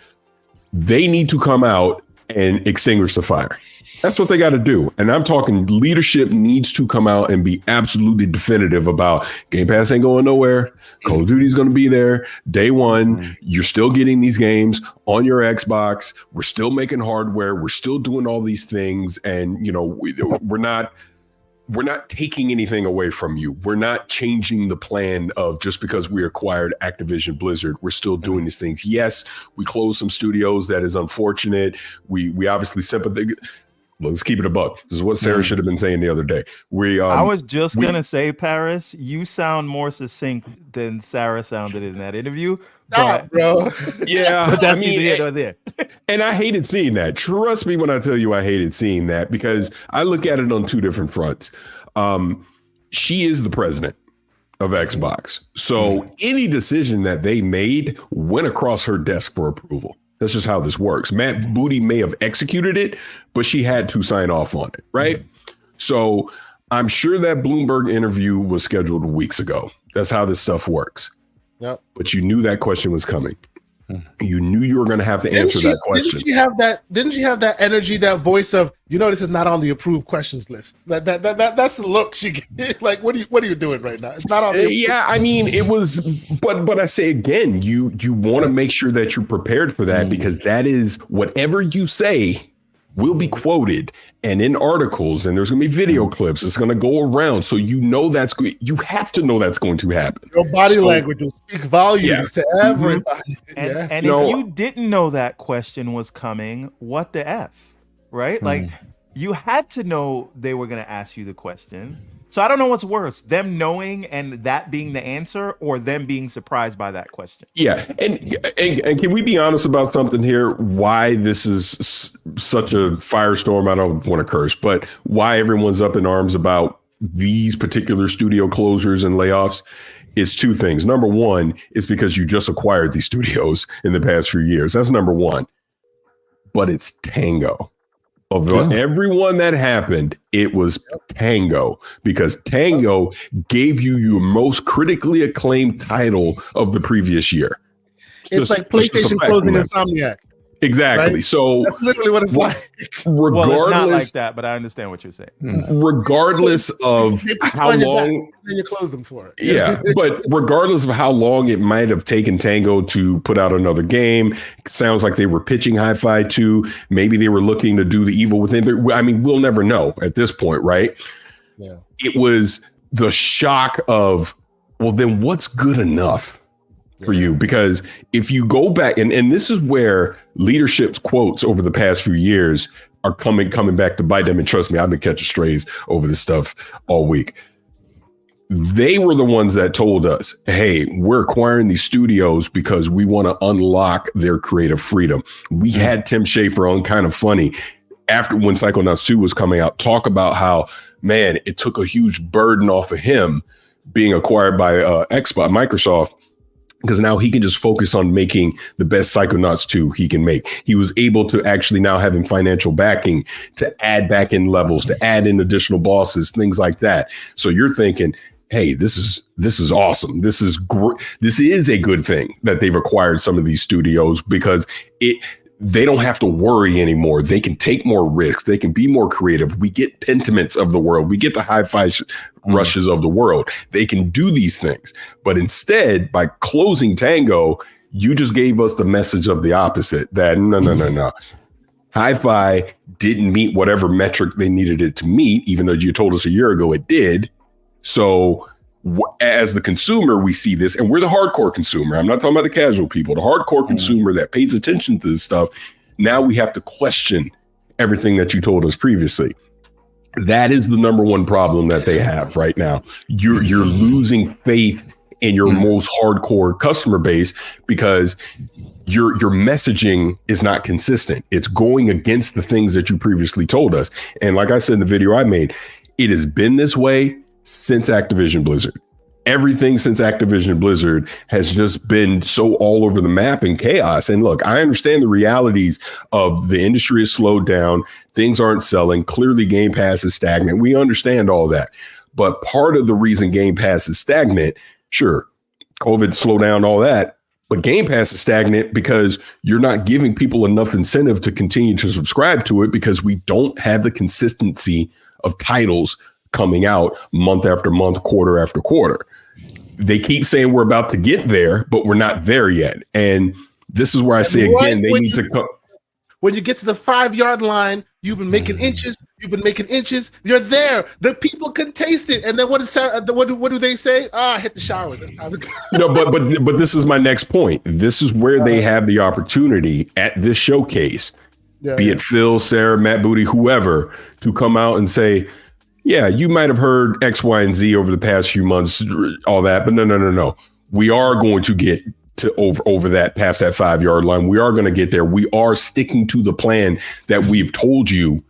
[SPEAKER 4] They need to come out and extinguish the fire. That's what they got to do. And I'm talking leadership needs to come out and be absolutely definitive about Game Pass ain't going nowhere. Call of Duty is going to be there day one. You're still getting these games on your Xbox. We're still making hardware. We're still doing all these things. And, you know, we're not taking anything away from you. We're not changing the plan of just because we acquired Activision Blizzard. We're still doing these things. Yes, we closed some studios. That is unfortunate. We obviously sympathize. Let's keep it a buck. This is what Sarah should have been saying the other day.
[SPEAKER 3] I was just going to say, Paris, you sound more succinct than Sarah sounded in that interview.
[SPEAKER 1] Stop, bro.
[SPEAKER 4] Yeah.
[SPEAKER 3] But that's neither here nor there.
[SPEAKER 4] And I hated seeing that. Trust me when I tell you I hated seeing that, because I look at it on two different fronts. She is the president of Xbox. So any decision that they made went across her desk for approval. That's just how this works. Matt Booty may have executed it, but she had to sign off on it, right? So I'm sure that Bloomberg interview was scheduled weeks ago. That's how this stuff works. Yep. But you knew that question was coming. You knew you were going to have to answer that question.
[SPEAKER 1] Didn't she have that energy, that voice of, you know, this is not on the approved questions list? That's the look she gave. Like, what are you doing right now? It's not on.
[SPEAKER 4] Yeah, I mean, it was, but I say again, you want to make sure that you're prepared for that, because that is whatever you say will be quoted and in articles, and there's going to be video clips. It's going to go around. So you know you have to know that's going to happen.
[SPEAKER 1] Your body language will speak volumes to everybody.
[SPEAKER 3] And if you didn't know that question was coming, what the F, right? Like, you had to know they were going to ask you the question. So I don't know what's worse, them knowing and that being the answer, or them being surprised by that question.
[SPEAKER 4] Yeah, and can we be honest about something here? Why this is such a firestorm? I don't want to curse, but why everyone's up in arms about these particular studio closures and layoffs? It's two things. Number one is because you just acquired these studios in the past few years. That's number one. But it's Tango. Of everyone that happened, it was Tango, because Tango gave you your most critically acclaimed title of the previous year.
[SPEAKER 1] It's like PlayStation closing Insomniac.
[SPEAKER 4] Exactly.
[SPEAKER 1] Right?
[SPEAKER 4] So
[SPEAKER 1] that's literally what it's like.
[SPEAKER 3] Well, it's not like that, but I understand what you're saying.
[SPEAKER 4] Regardless of how long
[SPEAKER 1] you close them for it.
[SPEAKER 4] Yeah, but regardless of how long it might have taken Tango to put out another game, it sounds like they were pitching Hi-Fi 2. Maybe they were looking to do the Evil Within. I mean, we'll never know at this point, right?
[SPEAKER 1] Yeah.
[SPEAKER 4] It was the shock of, well, then what's good enough for you? Because if you go back, and this is where leadership's quotes over the past few years are coming back to bite them. And trust me, I've been catching strays over this stuff all week. They were the ones that told us, hey, we're acquiring these studios because we want to unlock their creative freedom. We had Tim Schafer on Kind of Funny after when Psychonauts 2 was coming out, talk about how, man, it took a huge burden off of him being acquired by Microsoft, because now he can just focus on making the best Psychonauts 2 he can make. He was able to actually now having financial backing to add back in levels, to add in additional bosses, things like that. So you're thinking, hey, this is awesome. This is great. This is a good thing that they've acquired some of these studios, because they don't have to worry anymore. They can take more risks. They can be more creative. We get Pentiments of the world. We get the Hi-Fi Rushes of the world. They can do these things. But instead, by closing Tango, you just gave us the message of the opposite, that no. Hi-Fi didn't meet whatever metric they needed it to meet, even though you told us a year ago it did. So as the consumer, we see this, and we're the hardcore consumer. I'm not talking about the casual people, the hardcore consumer that pays attention to this stuff. Now we have to question everything that you told us previously. That is the number one problem that they have right now. You're losing faith in your most hardcore customer base because your messaging is not consistent. It's going against the things that you previously told us. And like I said in the video I made, it has been this way since Activision Blizzard. Everything since Activision Blizzard has just been so all over the map in chaos. And look, I understand the realities of the industry has slowed down. Things aren't selling. Clearly, Game Pass is stagnant. We understand all that. But part of the reason Game Pass is stagnant, sure, COVID slowed down all that, but Game Pass is stagnant because you're not giving people enough incentive to continue to subscribe to it, because we don't have the consistency of titles coming out month after month, quarter after quarter. They keep saying we're about to get there, but we're not there yet. And this is where I say again, they need to come.
[SPEAKER 1] When you get to the 5-yard line, you've been making inches. You're there. The people can taste it. And then what do they say? Hit the shower. This time.
[SPEAKER 4] No, but this is my next point. This is where they have the opportunity at this showcase, be it Phil, Sarah, Matt Booty, whoever, to come out and say, yeah, you might have heard X, Y, and Z over the past few months, all that, but no. We are going to get to over that, past that 5-yard line. We are going to get there. We are sticking to the plan that we've told you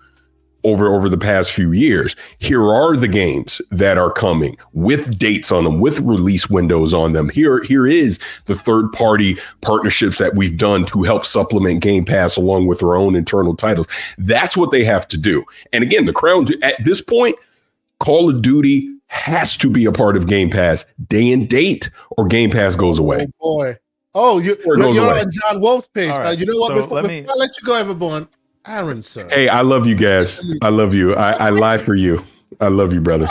[SPEAKER 4] over the past few years. Here are the games that are coming with dates on them, with release windows on them. Here is the third-party partnerships that we've done to help supplement Game Pass along with our own internal titles. That's what they have to do. And again, the crown at this point, Call of Duty has to be a part of Game Pass day and date, or Game Pass goes away.
[SPEAKER 1] Oh boy! Oh, you're on John Wolf's page.
[SPEAKER 3] Right.
[SPEAKER 1] You know what?
[SPEAKER 3] So
[SPEAKER 1] Before I let you go, Everborn, Aaron, sir.
[SPEAKER 4] Hey, I love you guys. I love you. I lie for you. I love you, brother.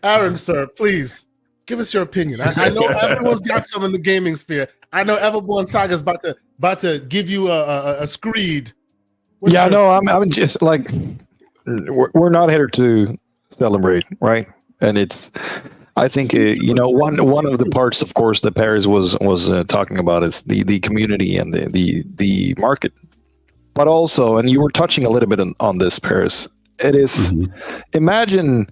[SPEAKER 1] Aaron, sir, please give us your opinion. I know everyone's got some in the gaming sphere. I know Everborn Saga's about to give you a screed.
[SPEAKER 2] I'm just like, we're not here to celebrate, right? And I think one of the parts, of course, that Paris was talking about is the community and the market, but also, and you were touching a little bit on this, Paris. It is imagine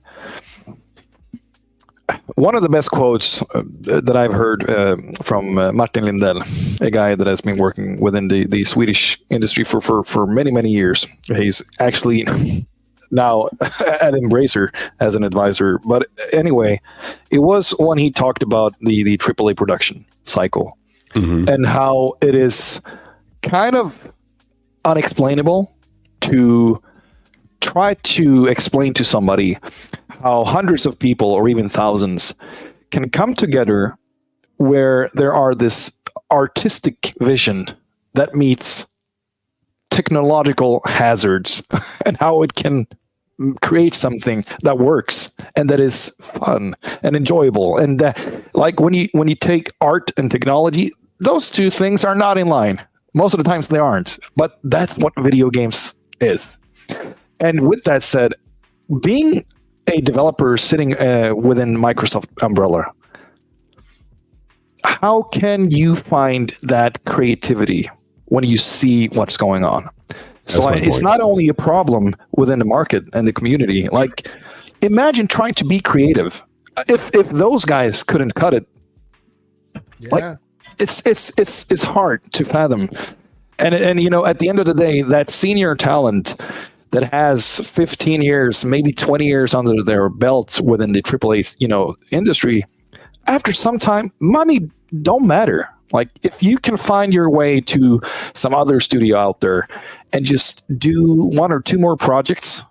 [SPEAKER 2] One of the best quotes that I've heard from Martin Lindell, a guy that has been working within the Swedish industry for many, many years. He's actually now at Embracer as an advisor. But anyway, it was when he talked about the AAA production cycle and how it is kind of unexplainable to try to explain to somebody how hundreds of people or even thousands can come together where there are this artistic vision that meets technological hazards and how it can create something that works and that is fun and enjoyable. And like when you take art and technology, those two things are not in line. Most of the times they aren't, but that's what video games is. And with that said, being a developer sitting within Microsoft umbrella, how can you find that creativity when you see what's going on? So it's not only a problem within the market and the community. Like, imagine trying to be creative. If those guys couldn't cut it, like it's hard to fathom. And you know, at the end of the day, that senior talent that has 15 years, maybe 20 years under their belts within the AAA, industry, after some time, money don't matter. Like, if you can find your way to some other studio out there and just do one or two more projects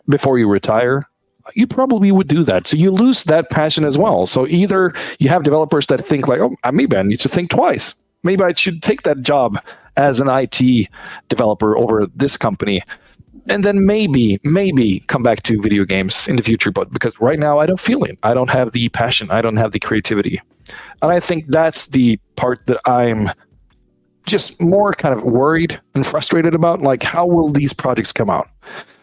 [SPEAKER 2] before you retire, you probably would do that. So you lose that passion as well. So either you have developers that think like, oh, maybe I need to think twice. Maybe I should take that job as an IT developer over this company. And then maybe come back to video games in the future. But because right now I don't feel it. I don't have the passion. I don't have the creativity. And I think that's the part that I'm just more kind of worried and frustrated about. Like, how will these projects come out?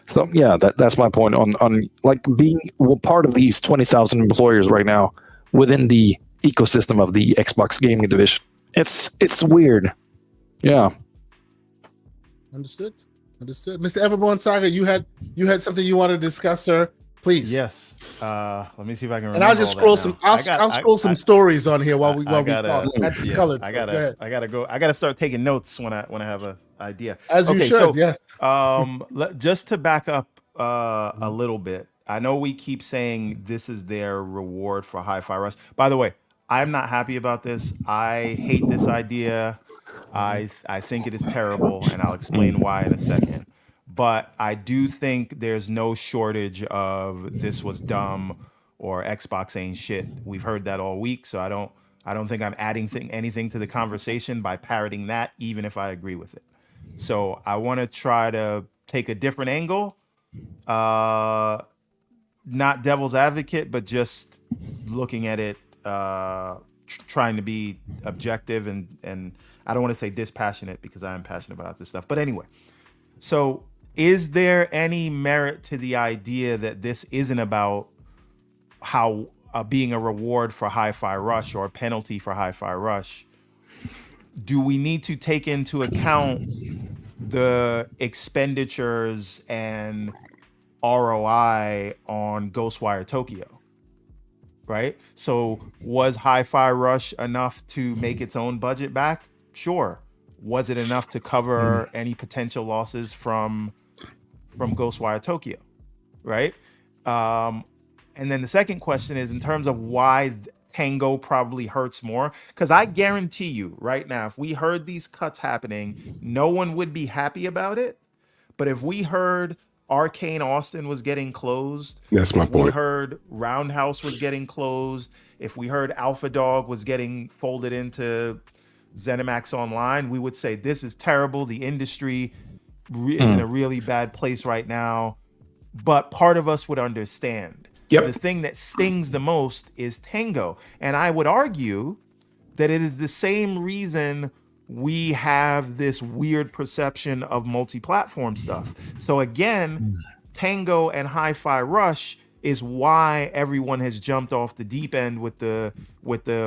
[SPEAKER 2] So yeah, that's my point on like being part of these 20,000 employers right now within the ecosystem of the Xbox gaming division. It's weird. Yeah.
[SPEAKER 1] Understood. Mr. Everborn Saga, you had something you wanted to discuss, sir. Please.
[SPEAKER 3] Yes. Let me see if I can remember.
[SPEAKER 1] And I'll just scroll some. I'll scroll some stories on here while we talk. That's colored.
[SPEAKER 3] I gotta go. I gotta start taking notes when I have an idea.
[SPEAKER 1] As you should. So, yes.
[SPEAKER 3] Just to back up a little bit. I know we keep saying this is their reward for Hi-Fi Rush. By the way, I'm not happy about this. I hate this idea. I think it is terrible, and I'll explain why in a second. But I do think there's no shortage of this was dumb or Xbox ain't shit. We've heard that all week, so I don't think I'm adding anything to the conversation by parroting that, even if I agree with it. So I want to try to take a different angle, not devil's advocate, but just looking at it, trying to be objective and I don't want to say dispassionate because I am passionate about this stuff. But anyway, so is there any merit to the idea that this isn't about how being a reward for Hi-Fi Rush or a penalty for Hi-Fi Rush? Do we need to take into account the expenditures and ROI on Ghostwire Tokyo? Right? So was Hi-Fi Rush enough to make its own budget back? Sure. Was it enough to cover any potential losses from Ghostwire Tokyo? Right? And then the second question is in terms of why Tango probably hurts more. Because I guarantee you right now, if we heard these cuts happening, no one would be happy about it. But if we heard Arcane Austin was getting closed,
[SPEAKER 4] that's my point.
[SPEAKER 3] We heard Roundhouse was getting closed, if we heard Alpha Dog was getting folded into ZeniMax Online, we would say this is terrible. The industry is in a really bad place right now. But part of us would understand.
[SPEAKER 4] Yep.
[SPEAKER 3] The thing that stings the most is Tango. And I would argue that it is the same reason we have this weird perception of multi-platform stuff. So again, Tango and Hi-Fi Rush is why everyone has jumped off the deep end with the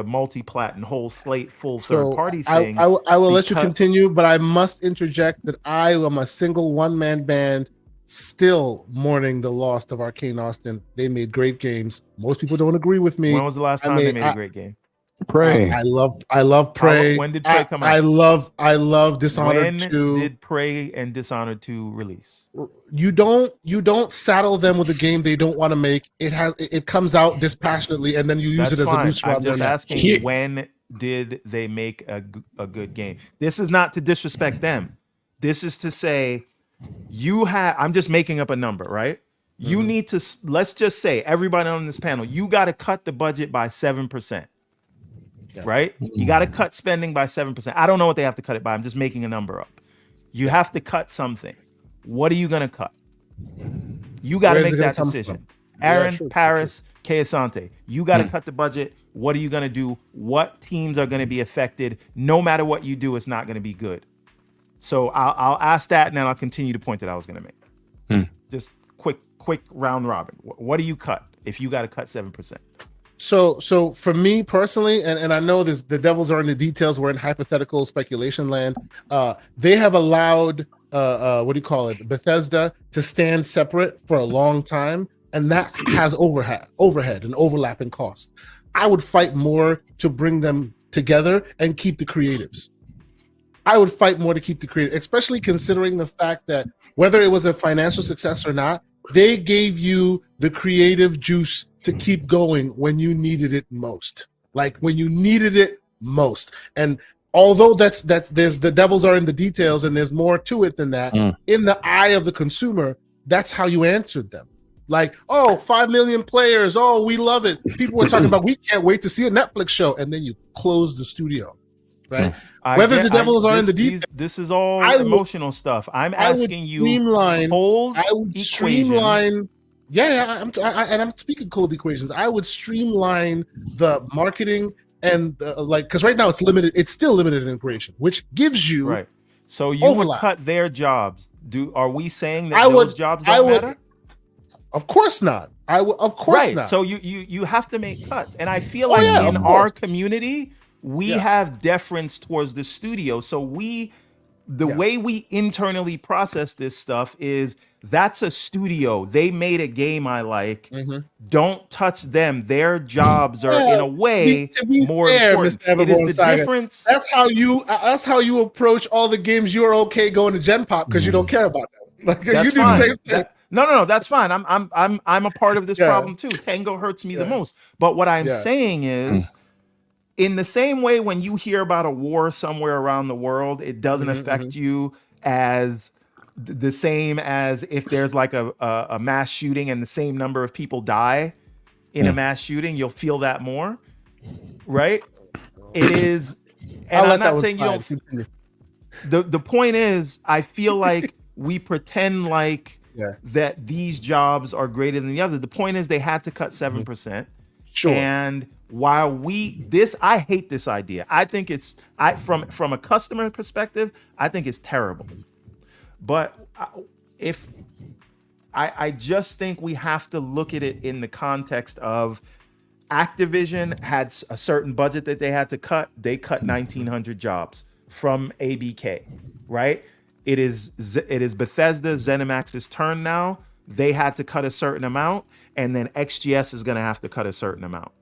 [SPEAKER 3] multi-plat and whole slate full third-party thing.
[SPEAKER 1] I will let you continue, but I must interject that I am a single one-man band still mourning the loss of Arcane Austin. They made great games. Most people don't agree with me.
[SPEAKER 3] When was the last time they made a great game?
[SPEAKER 2] Prey.
[SPEAKER 1] I love Prey.
[SPEAKER 3] When did Prey come out?
[SPEAKER 1] I love Dishonored 2.
[SPEAKER 3] When did Prey and Dishonored 2 release?
[SPEAKER 1] You don't saddle them with a game they don't want to make. It comes out dispassionately, and then you use it as a noose around their neck.
[SPEAKER 3] I'm just asking, when did they make a good game? This is not to disrespect them. This is to say, I'm just making up a number, right? You need to, let's just say, everybody on this panel, you got to cut the budget by 7%. Yeah. Right? You got to cut spending by 7%. I don't know what they have to cut it by. I'm just making a number up. You have to cut something. What are you going to cut? You got to make that decision. Aaron, Paris, Asante, you got to cut the budget. What are you going to do? What teams are going to be affected? No matter what you do, it's not going to be good. So I'll ask that, and then I'll continue the point that I was going to make. Just quick round robin. What do you cut if you got to cut 7%?
[SPEAKER 1] So for me personally, and I know this, the devils are in the details. We're in hypothetical speculation land. They have allowed Bethesda to stand separate for a long time, and that has overhead and overlapping costs. I would fight more to bring them together and keep the creatives. I would fight more to keep the creative, especially considering the fact that whether it was a financial success or not, they gave you the creative juice to keep going when you needed it most. Like when you needed it most. And although there's the devils are in the details and there's more to it than that, in the eye of the consumer, that's how you answered them. Like, 5 million players. Oh, we love it. People were talking about, we can't wait to see a Netflix show. And then you close the studio, right? Whether the devils are in the details.
[SPEAKER 3] This is all emotional stuff. I'm asking you cold equations.
[SPEAKER 1] I'm speaking cold equations. I would streamline the marketing and because right now it's limited. It's still limited integration, which gives you
[SPEAKER 3] right. So you would cut their jobs. Are we saying that those jobs don't matter?
[SPEAKER 1] Of course not. Of course not.
[SPEAKER 3] So you have to make cuts, and I feel like in our community we have deference towards the studio. So the way we internally process this stuff is, that's a studio. They made a game I like. Don't touch them. Their jobs are in a way more important. It is the difference.
[SPEAKER 1] That's how you approach all the games you're okay going to Gen Pop because you don't care about them. Like, you do the same thing.
[SPEAKER 3] No, that's fine. I'm a part of this problem too. Tango hurts me the most. But what I'm saying is, in the same way when you hear about a war somewhere around the world, it doesn't affect you as the same as if there's like a mass shooting and the same number of people die in a mass shooting. You'll feel that more, right? It is, and I'm not saying you don't. The point is, I feel like we pretend like that these jobs are greater than the other. The point is, they had to cut 7%.
[SPEAKER 1] Sure.
[SPEAKER 3] And while I hate this idea. I think from a customer perspective, I think it's terrible. But I just think we have to look at it in the context of Activision had a certain budget that they had to cut. They cut 1,900 jobs from ABK, right? It is Bethesda, ZeniMax's turn now. They had to cut a certain amount, and then XGS is going to have to cut a certain amount.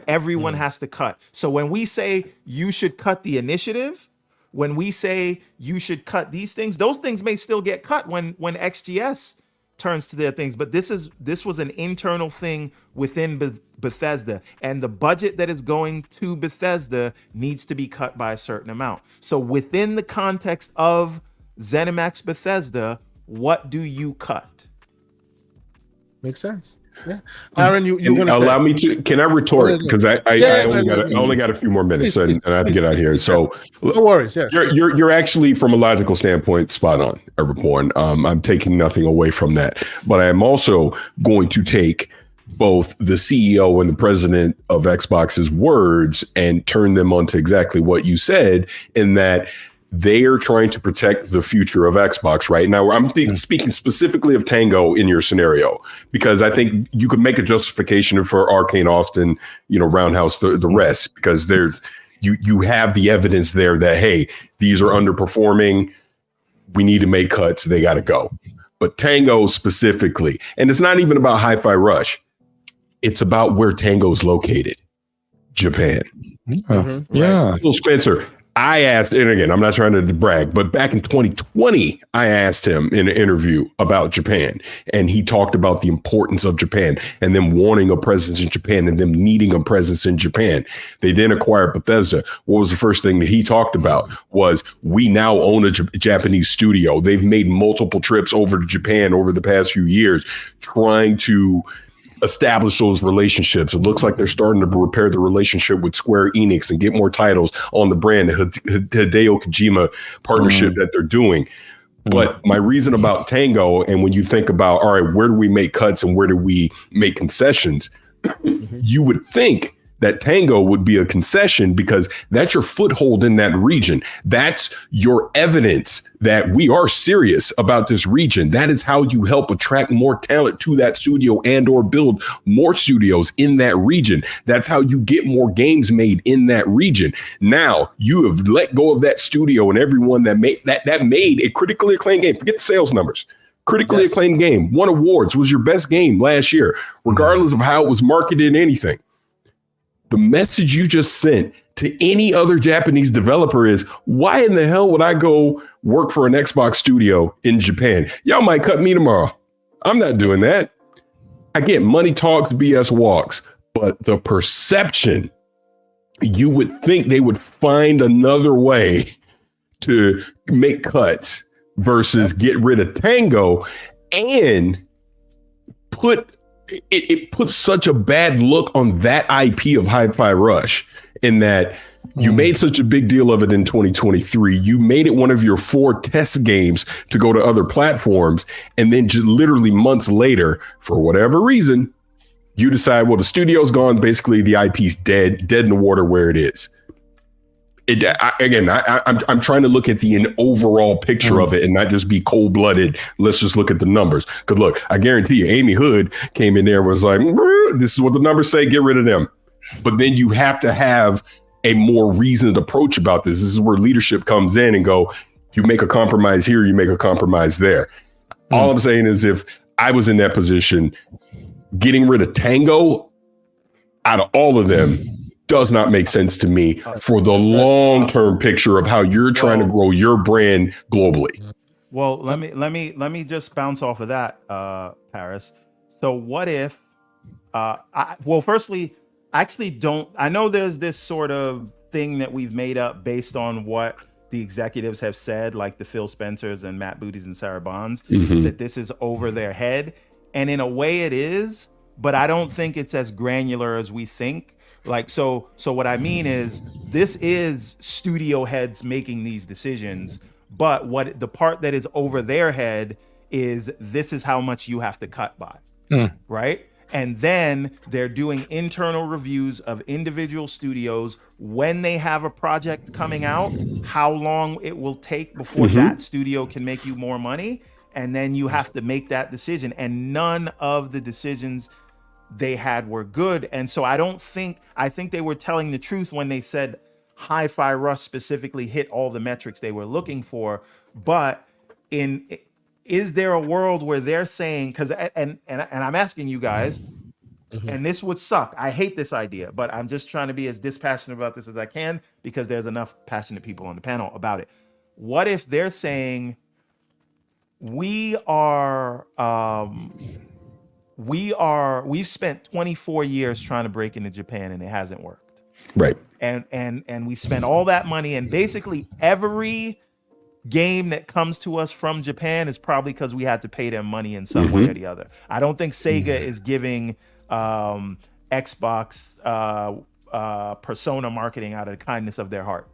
[SPEAKER 3] Everyone has to cut. So when we say you should cut the initiative, when we say you should cut these things, those things may still get cut when XGS turns to their things. But this was an internal thing within Bethesda, and the budget that is going to Bethesda needs to be cut by a certain amount. So within the context of ZeniMax Bethesda, what do you cut?
[SPEAKER 1] Makes sense. Yeah, Aaron, you want to
[SPEAKER 4] allow me to? Can I retort? Because I only got a few more minutes, and I have to get out here. So
[SPEAKER 1] no worries. Yes,
[SPEAKER 4] you're actually, from a logical standpoint, spot on, Everborn. I'm taking nothing away from that, but I am also going to take both the CEO and the president of Xbox's words and turn them onto exactly what you said, in that they are trying to protect the future of Xbox right now. I'm speaking specifically of Tango in your scenario, because I think you could make a justification for Arcane Austin, roundhouse the rest, because you have the evidence there that, hey, these are underperforming. We need to make cuts. They got to go. but Tango specifically. And it's not even about Hi-Fi Rush. It's about where Tango's located. Japan.
[SPEAKER 1] Mm-hmm.
[SPEAKER 2] Yeah.
[SPEAKER 4] Phil Spencer, I asked, and again, I'm not trying to brag, but back in 2020, I asked him in an interview about Japan, and he talked about the importance of Japan and them wanting a presence in Japan and them needing a presence in Japan. They then acquired Bethesda. What was the first thing that he talked about was we now own a Japanese studio. They've made multiple trips over to Japan over the past few years trying to establish those relationships. It looks like they're starting to repair the relationship with Square Enix and get more titles on the brand, the Hideo Kojima partnership that they're doing. But my reason about Tango, and when you think about, all right, where do we make cuts and where do we make concessions? You would think that Tango would be a concession because that's your foothold in that region. That's your evidence that we are serious about this region. That is how you help attract more talent to that studio and or build more studios in that region. That's how you get more games made in that region. Now you have let go of that studio and everyone that made a critically acclaimed game. Forget the sales numbers. Critically acclaimed game, won awards, was your best game last year, regardless of how it was marketed, anything. The message you just sent to any other Japanese developer is, why in the hell would I go work for an Xbox studio in Japan? Y'all might cut me tomorrow. I'm not doing that. I get money talks, BS walks, but the perception, you would think they would find another way to make cuts versus get rid of Tango and it puts such a bad look on that IP of Hi-Fi Rush in that you made such a big deal of it in 2023. You made it one of your 4 test games to go to other platforms. And then just literally months later, for whatever reason, you decide, well, the studio's gone. Basically, the IP's dead in the water where it is. I'm trying to look at the overall picture of it and not just be cold blooded. Let's just look at the numbers. Because look, I guarantee you, Amy Hood came in there and was like, this is what the numbers say, get rid of them. But then you have to have a more reasoned approach about this. This is where leadership comes in and go, you make a compromise here, you make a compromise there. All I'm saying is if I was in that position, getting rid of Tango out of all of them does not make sense to me for the long-term picture of how you're trying to grow your brand globally.
[SPEAKER 3] Well, let me just bounce off of that, Paris. So what if, firstly, I actually don't, I know there's this sort of thing that we've made up based on what the executives have said, like the Phil Spencers and Matt Booty's and Sarah Bonds, that this is over their head. And in a way it is, but I don't think it's as granular as we think. Like, so what I mean is this is studio heads making these decisions, but what the part that is over their head is this is how much you have to cut by, right? And then they're doing internal reviews of individual studios when they have a project coming out, how long it will take before that studio can make you more money. And then you have to make that decision. And none of the decisions they had were good. And so I think they were telling the truth when they said Hi-Fi Rush specifically hit all the metrics they were looking for. But is there a world where they're saying, because and I'm asking you guys, and this would suck. I hate this idea, but I'm just trying to be as dispassionate about this as I can because there's enough passionate people on the panel about it. What if they're saying we've spent 24 years trying to break into Japan and it hasn't worked.
[SPEAKER 4] Right.
[SPEAKER 3] And we spent all that money, and basically every game that comes to us from Japan is probably because we had to pay them money in some way or the other. I don't think Sega is giving Xbox persona marketing out of the kindness of their heart.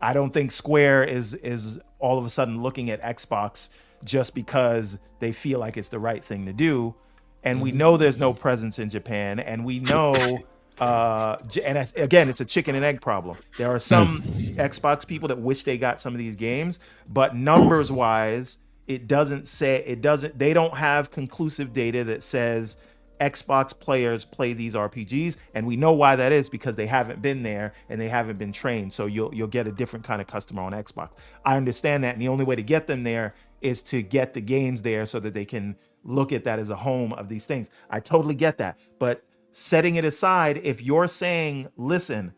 [SPEAKER 3] I don't think Square is all of a sudden looking at Xbox just because they feel like it's the right thing to do. And we know there's no presence in Japan, and we know and again, it's a chicken and egg problem. There are some Xbox people that wish they got some of these games, but numbers wise, they don't have conclusive data that says Xbox players play these RPGs, and we know why that is because they haven't been there and they haven't been trained. So you'll get a different kind of customer on Xbox. I understand that, and the only way to get them there is to get the games there so that they can look at that as a home of these things. I totally get that. But setting it aside, if you're saying, listen,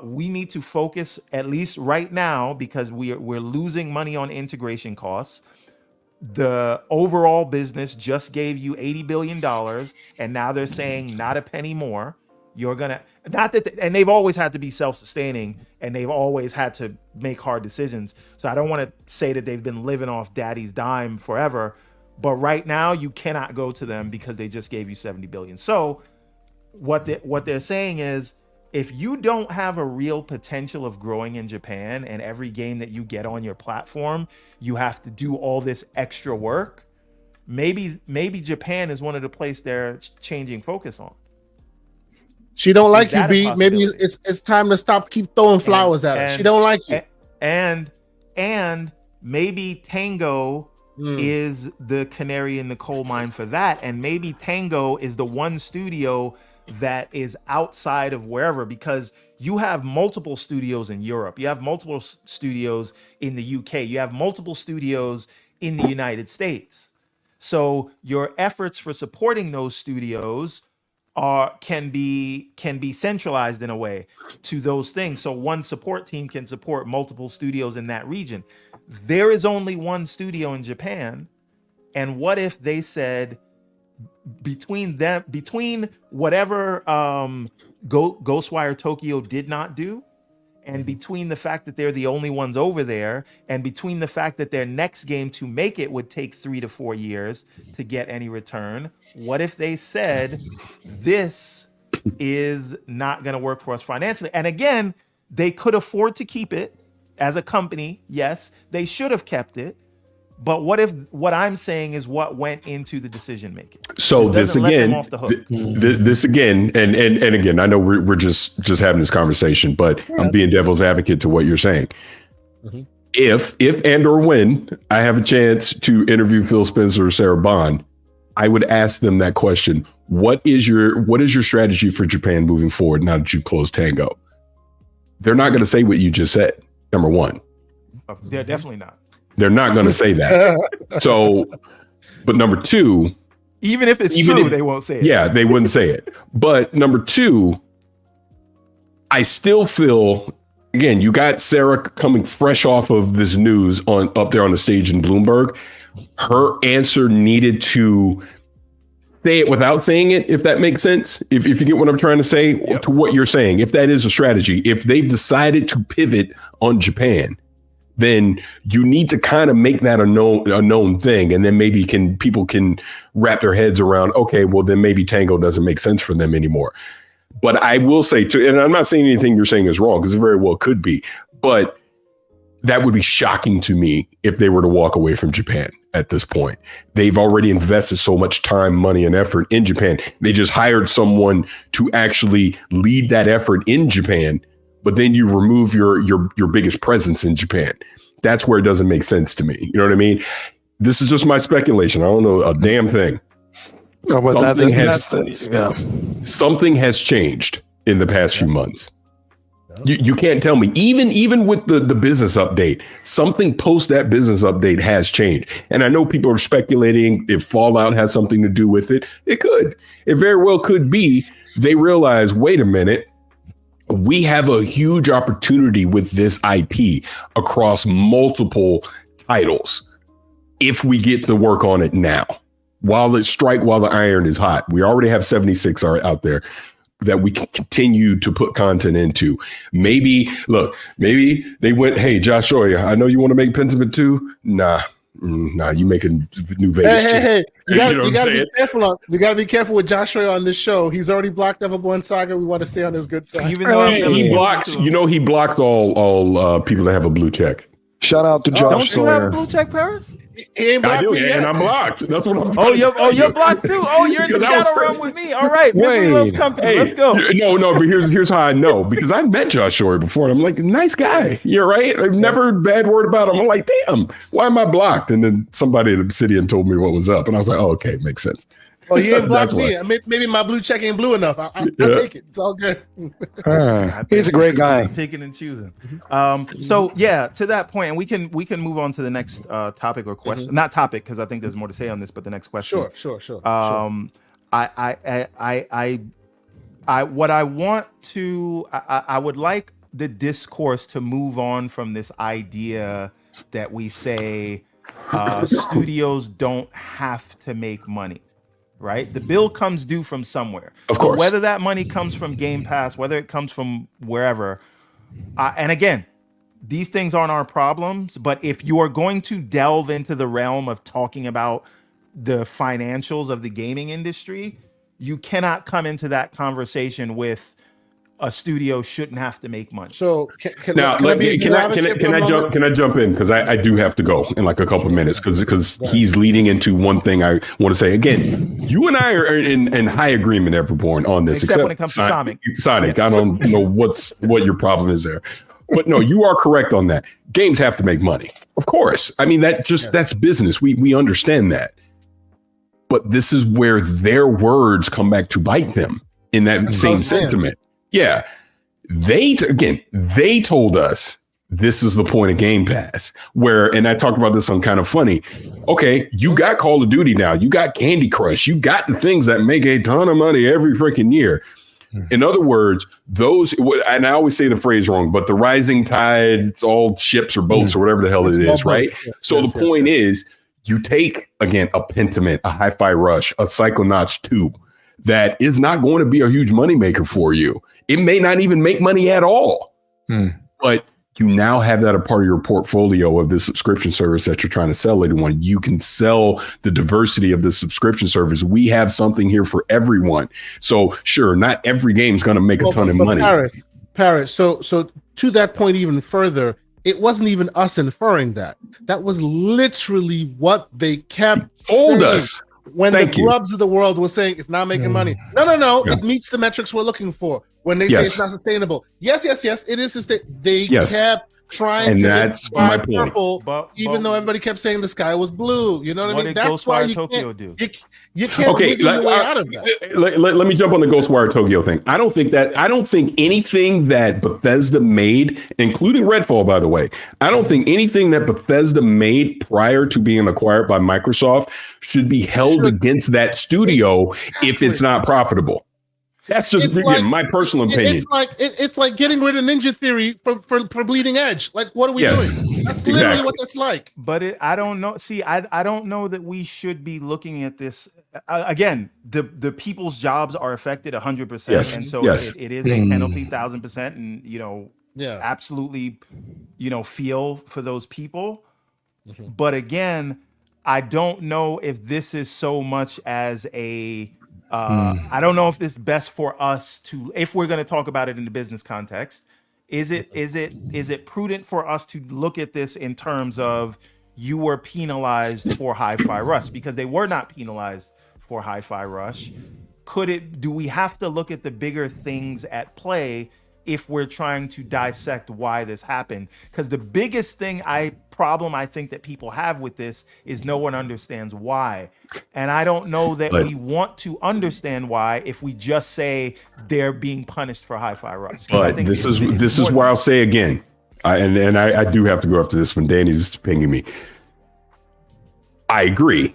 [SPEAKER 3] we need to focus at least right now because we're losing money on integration costs. The overall business just gave you $80 billion, and now they're saying not a penny more. You're gonna and they've always had to be self-sustaining, and they've always had to make hard decisions. So I don't want to say that they've been living off daddy's dime forever, but right now you cannot go to them because they just gave you 70 billion. So what they're saying is, if you don't have a real potential of growing in Japan, and every game that you get on your platform, you have to do all this extra work, maybe Japan is one of the places they're changing focus on.
[SPEAKER 1] She don't like you, B. Maybe it's time to keep throwing flowers at her. She don't like you.
[SPEAKER 3] And maybe Tango is the canary in the coal mine for that. And maybe Tango is the one studio that is outside of wherever, because you have multiple studios in Europe, you have multiple studios in the UK, you have multiple studios in the United States. So your efforts for supporting those studios can be centralized in a way to those things. So one support team can support multiple studios in that region. There is only one studio in Japan, and what if they said, between whatever Ghostwire Tokyo did not do, and between the fact that they're the only ones over there, and between the fact that their next game to make it would take 3 to 4 years to get any return, what if they said, this is not going to work for us financially? And again, they could afford to keep it as a company. Yes, they should have kept it. But what if what I'm saying is what went into the decision making?
[SPEAKER 4] So this again, this again, and again, I know we're just having this conversation, but I'm being devil's advocate to what you're saying. Mm-hmm. If and or when I have a chance to interview Phil Spencer or Sarah Bond, I would ask them that question: What is your strategy for Japan moving forward now that you've closed Tango? They're not going to say what you just said. Number one,
[SPEAKER 3] they're definitely not.
[SPEAKER 4] They're not going to say that. So, but number two,
[SPEAKER 3] even if it's true, they won't say it.
[SPEAKER 4] Yeah, they wouldn't say it. But number two, I still feel, again, you got Sarah coming fresh off of this news up there on the stage in Bloomberg. Her answer needed to say it without saying it, if that makes sense. If you get what I'm trying to say, to what you're saying, if that is a strategy, if they've decided to pivot on Japan, then you need to kind of make that a known thing. And then maybe people can wrap their heads around, okay, well, then maybe Tango doesn't make sense for them anymore. But I will say too, and I'm not saying anything you're saying is wrong, because it very well could be, but that would be shocking to me if they were to walk away from Japan at this point. They've already invested so much time, money, and effort in Japan. They just hired someone to actually lead that effort in Japan, but then you remove your biggest presence in Japan. That's where it doesn't make sense to me. You know what I mean? This is just my speculation. I don't know a damn thing.
[SPEAKER 2] No, but
[SPEAKER 4] something has changed in the past few months. You can't tell me, even with the business update, something post that business update has changed. And I know people are speculating if Fallout has something to do with it. It could. It very well could be. They realize, wait a minute, we have a huge opportunity with this IP across multiple titles if we get to work on it now. While the iron is hot. We already have 76 out there that we can continue to put content into. Maybe they went, hey, Josh Hoyer, I know you want to make Pentiment 2. Nah, you making New Vegas.
[SPEAKER 1] Hey, you gotta be careful. We gotta be careful with Josh Hoyer on this show. He's already blocked Everborn Saga. We want to stay on his good side.
[SPEAKER 3] Even though
[SPEAKER 4] he blocks all people that have a blue check.
[SPEAKER 2] Shout out to Josh
[SPEAKER 3] Sawyer. Don't you have a blue check, Paris?
[SPEAKER 1] He ain't blocked. I do,
[SPEAKER 4] and I'm blocked. That's what I'm.
[SPEAKER 3] You're blocked too. Oh, you're in the shadow realm with me. All right, Misery Company. Let's go.
[SPEAKER 4] No, but here's how I know, because I've met Josh Sawyer before, and I'm like, nice guy. You're right. I've never heard a bad word about him. I'm like, damn, why am I blocked? And then somebody at Obsidian told me what was up, and I was like, oh, okay, makes sense.
[SPEAKER 1] Oh, he ain't blocked
[SPEAKER 4] That's
[SPEAKER 1] me. Maybe my blue check ain't blue enough. I'll take it. It's all good.
[SPEAKER 2] He's a great guy.
[SPEAKER 3] Picking and choosing. So yeah, to that point, and we can move on to the next topic or question. Not topic, because I think there's more to say on this, but the next question.
[SPEAKER 1] Sure.
[SPEAKER 3] I would like the discourse to move on from this idea that we say studios don't have to make money, right? The bill comes due from somewhere.
[SPEAKER 4] Of course.
[SPEAKER 3] Whether that money comes from Game Pass, whether it comes from wherever, and again, these things aren't our problems, but if you are going to delve into the realm of talking about the financials of the gaming industry, you cannot come into that conversation with a studio shouldn't have to make money.
[SPEAKER 1] So can I
[SPEAKER 4] jump in? Because I do have to go in like a couple of minutes because he's leading into one thing I want to say. Again, you and I are in high agreement, Everborn, on this.
[SPEAKER 3] Except when it comes to
[SPEAKER 4] Sonic.
[SPEAKER 3] Yes.
[SPEAKER 4] I don't know what your problem is there. But no, you are correct on that. Games have to make money. Of course. I mean, that's business. We understand that. But this is where their words come back to bite them in that same sentiment. Yeah. They told us this is the point of Game Pass, and I talked about this on Kind of Funny. Okay, you got Call of Duty now. You got Candy Crush. You got the things that make a ton of money every freaking year. In other words, and I always say the phrase wrong, but the rising tide, it's all ships or boats or whatever the hell it is, right? So the point is, you take, again, a Pentiment, a Hi-Fi Rush, a Psychonauts 2, that is not going to be a huge moneymaker for you. It may not even make money at all, but you now have that a part of your portfolio of this subscription service that you're trying to sell everyone. You can sell the diversity of the subscription service. We have something here for everyone. So sure, not every game is going to make a ton of money.
[SPEAKER 1] Paris. So to that point, even further, it wasn't even us inferring that. That was literally what they kept
[SPEAKER 4] told
[SPEAKER 1] saying.
[SPEAKER 4] Us.
[SPEAKER 1] When the grubs of the world was saying it's not making money. No. Yeah. It meets the metrics we're looking for. When they say it's not sustainable. Yes. It is sustainable. They kept trying
[SPEAKER 4] and
[SPEAKER 1] to
[SPEAKER 4] that's my point.
[SPEAKER 1] Purple, even though everybody kept saying the sky was blue. You know what I mean? That's why you can't get your way out of that.
[SPEAKER 4] Let me jump on the Ghostwire Tokyo thing. I don't think anything that Bethesda made, including Redfall, by the way, I don't think anything that Bethesda made prior to being acquired by Microsoft should be held against that studio if it's not profitable. That's just my personal opinion.
[SPEAKER 1] It's like getting rid of Ninja Theory for Bleeding Edge. Like, what are we doing? That's literally what that's like.
[SPEAKER 3] But I don't know. See, I don't know that we should be looking at this. Again, the people's jobs are affected 100%. And so it is a penalty 1,000%. And, absolutely, feel for those people. But again, I don't know if this is so much as I don't know if this is best for us to, if we're going to talk about it in the business context, is it prudent for us to look at this in terms of you were penalized for Hi-Fi Rush because they were not penalized for Hi-Fi Rush? Do we have to look at the bigger things at play if we're trying to dissect why this happened? Because the biggest problem I think that people have with this is no one understands why. And I don't know that we want to understand why if we just say they're being punished for Hi-Fi Rush.
[SPEAKER 4] But this is where I'll say again, I do have to go up to this when Danny's pinging me. I agree.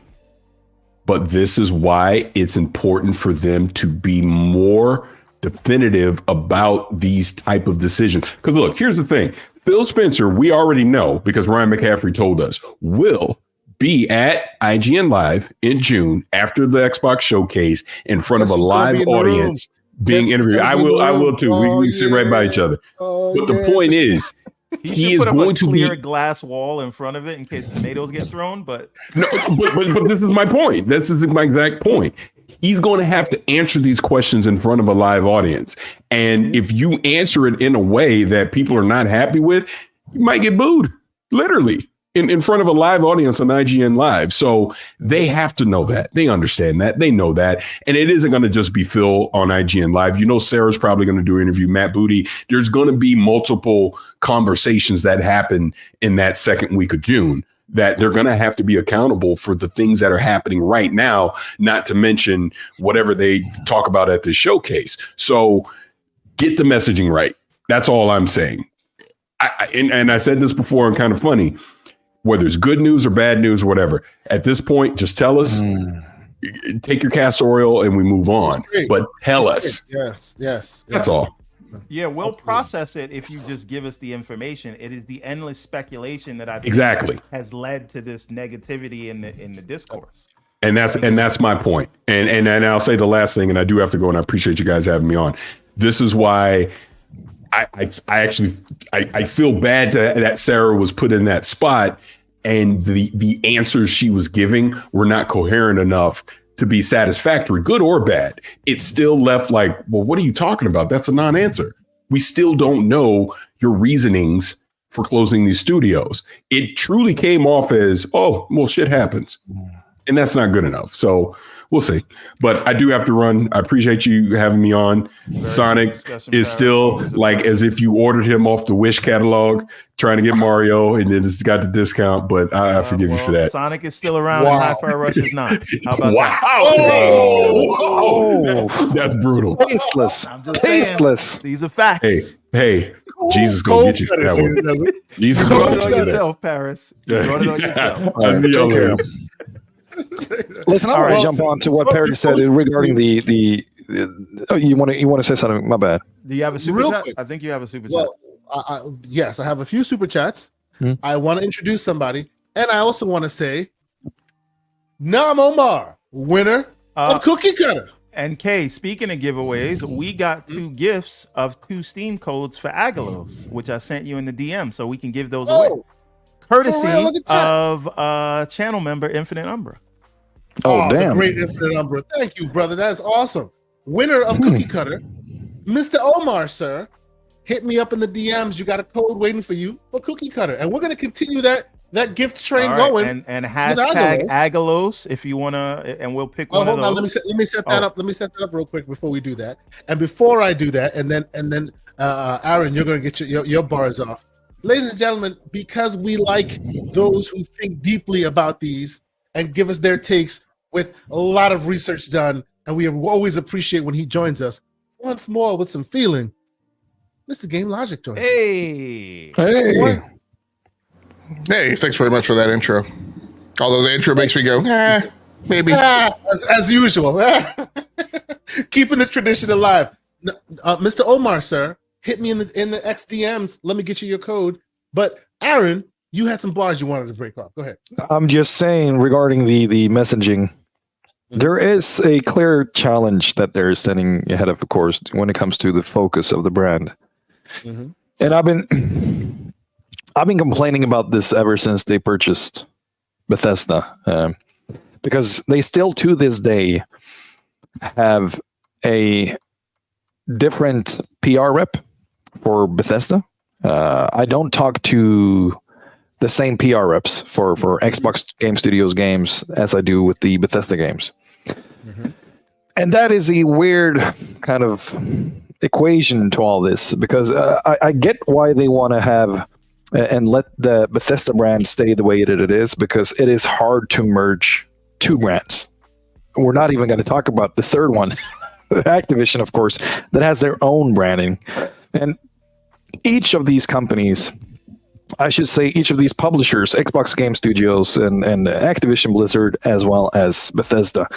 [SPEAKER 4] But this is why it's important for them to be more definitive about these type of decisions. Because look, here's the thing. Phil Spencer, we already know because Ryan McCaffrey told us, will be at IGN Live in June after the Xbox showcase in front of a live audience being interviewed. I will too. We sit right by each other. But the point is, he is going to be
[SPEAKER 3] a glass wall in front of it in case tomatoes get thrown. But
[SPEAKER 4] but this is my point. This is my exact point. He's going to have to answer these questions in front of a live audience. And if you answer it in a way that people are not happy with, you might get booed, literally, in front of a live audience on IGN Live. So they have to know that. They understand that. They know that. And it isn't going to just be Phil on IGN Live. Sarah's probably going to do an interview, Matt Booty. There's going to be multiple conversations that happen in that second week of June that they're going to have to be accountable for the things that are happening right now, not to mention whatever they talk about at this showcase. So get the messaging right. That's all I'm saying. And I said this before and kind of funny, whether it's good news or bad news or whatever, at this point, just tell us, take your castor oil and we move on. But tell us.
[SPEAKER 1] Yes.
[SPEAKER 4] That's all.
[SPEAKER 3] Yeah, we'll process it if you just give us the information. It is the endless speculation that I think
[SPEAKER 4] Exactly
[SPEAKER 3] has led to this negativity in the discourse.
[SPEAKER 4] And that's my point. And I'll say the last thing, and I do have to go, and I appreciate you guys having me on. This is why I actually feel bad that Sarah was put in that spot, and the answers she was giving were not coherent enough to be satisfactory, good or bad. It still left like, well, what are you talking about? That's a non-answer. We still don't know your reasonings for closing these studios. It truly came off as, oh, well, shit happens. And that's not good enough. So we'll see. But I do have to run. I appreciate you having me on. Sonic is still like as if you ordered him off the Wish catalog, trying to get Mario, and then it's got the discount. But I forgive you for that.
[SPEAKER 3] Sonic is still around, and Hi-Fi Rush is not. How about that?
[SPEAKER 4] That's brutal.
[SPEAKER 2] Tasteless.
[SPEAKER 3] These are facts.
[SPEAKER 4] Hey, Jesus gonna get you for that one. Jesus gonna get you
[SPEAKER 3] on yourself, Paris. You brought it on yourself.
[SPEAKER 4] I'll see y'all later.
[SPEAKER 2] Listen, I want to jump on to what Perry said regarding the you want to say something? My bad.
[SPEAKER 3] Do you have a super chat? I think you have a super chat.
[SPEAKER 1] Yes, I have a few super chats. I want to introduce somebody, and I also want to say, Nam Omar, winner of Cookie Cutter.
[SPEAKER 3] And Kay, speaking of giveaways, we got 2 gifts of 2 Steam codes for aggelos, which I sent you in the DM, so we can give those away. Courtesy of channel member Infinite Umbra.
[SPEAKER 1] Oh, damn. Great Infinite Umbra. Thank you, brother. That's awesome. Winner of Cookie Cutter, Mr. Omar, sir. Hit me up in the DMs. You got a code waiting for you for Cookie Cutter. And we're going to continue that gift train going.
[SPEAKER 3] And hashtag aggelos if you want to, and we'll pick one of those.
[SPEAKER 1] Let me set that up. Let me set that up real quick before we do that. And before I do that, and then Aaron, you're going to get your bars off. Ladies and gentlemen, because we like those who think deeply about these and give us their takes with a lot of research done, and we always appreciate when he joins us once more with some feeling, Mr. GameLogiq joins us.
[SPEAKER 3] Hey,
[SPEAKER 5] thanks very much for that intro. Although the intro makes me go, maybe.
[SPEAKER 1] As usual. Keeping the tradition alive. Mr. Omar, sir, hit me in the XDMs. Let me get you your code. But Aaron, you had some bars you wanted to break off. Go ahead.
[SPEAKER 2] I'm just saying regarding the messaging, there is a clear challenge that they're standing ahead of course, when it comes to the focus of the brand. Mm-hmm. And I've been complaining about this ever since they purchased Bethesda, because they still to this day have a different PR rep for Bethesda. I don't talk to the same PR reps for Xbox Game Studios games as I do with the Bethesda games. Mm-hmm. And that is a weird kind of equation to all this, because I get why they want to have and let the Bethesda brand stay the way it is, because it is hard to merge 2 brands. We're not even going to talk about the third one, Activision, of course, that has their own branding. And each of these companies, I should say each of these publishers, Xbox Game Studios and Activision Blizzard, as well as Bethesda,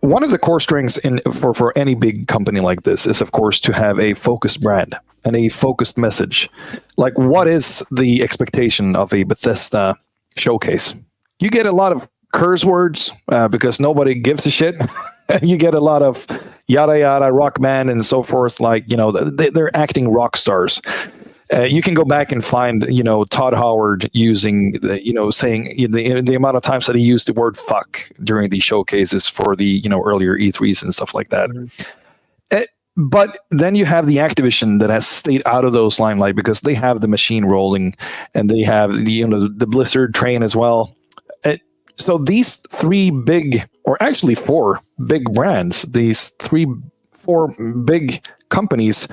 [SPEAKER 2] one of the core strengths for any big company like this is, of course, to have a focused brand and a focused message. Like, what is the expectation of a Bethesda showcase? You get a lot of curse words because nobody gives a shit. You get a lot of yada yada, rock man, and so forth. Like, they're acting rock stars. You can go back and find, Todd Howard using, saying the amount of times that he used the word fuck during the showcases for the, earlier E3s and stuff like that. Mm-hmm. But then you have the Activision that has stayed out of those limelight because they have the machine rolling and they have the Blizzard train as well. So these 3 big, or actually 4 big brands, these 4 big companies,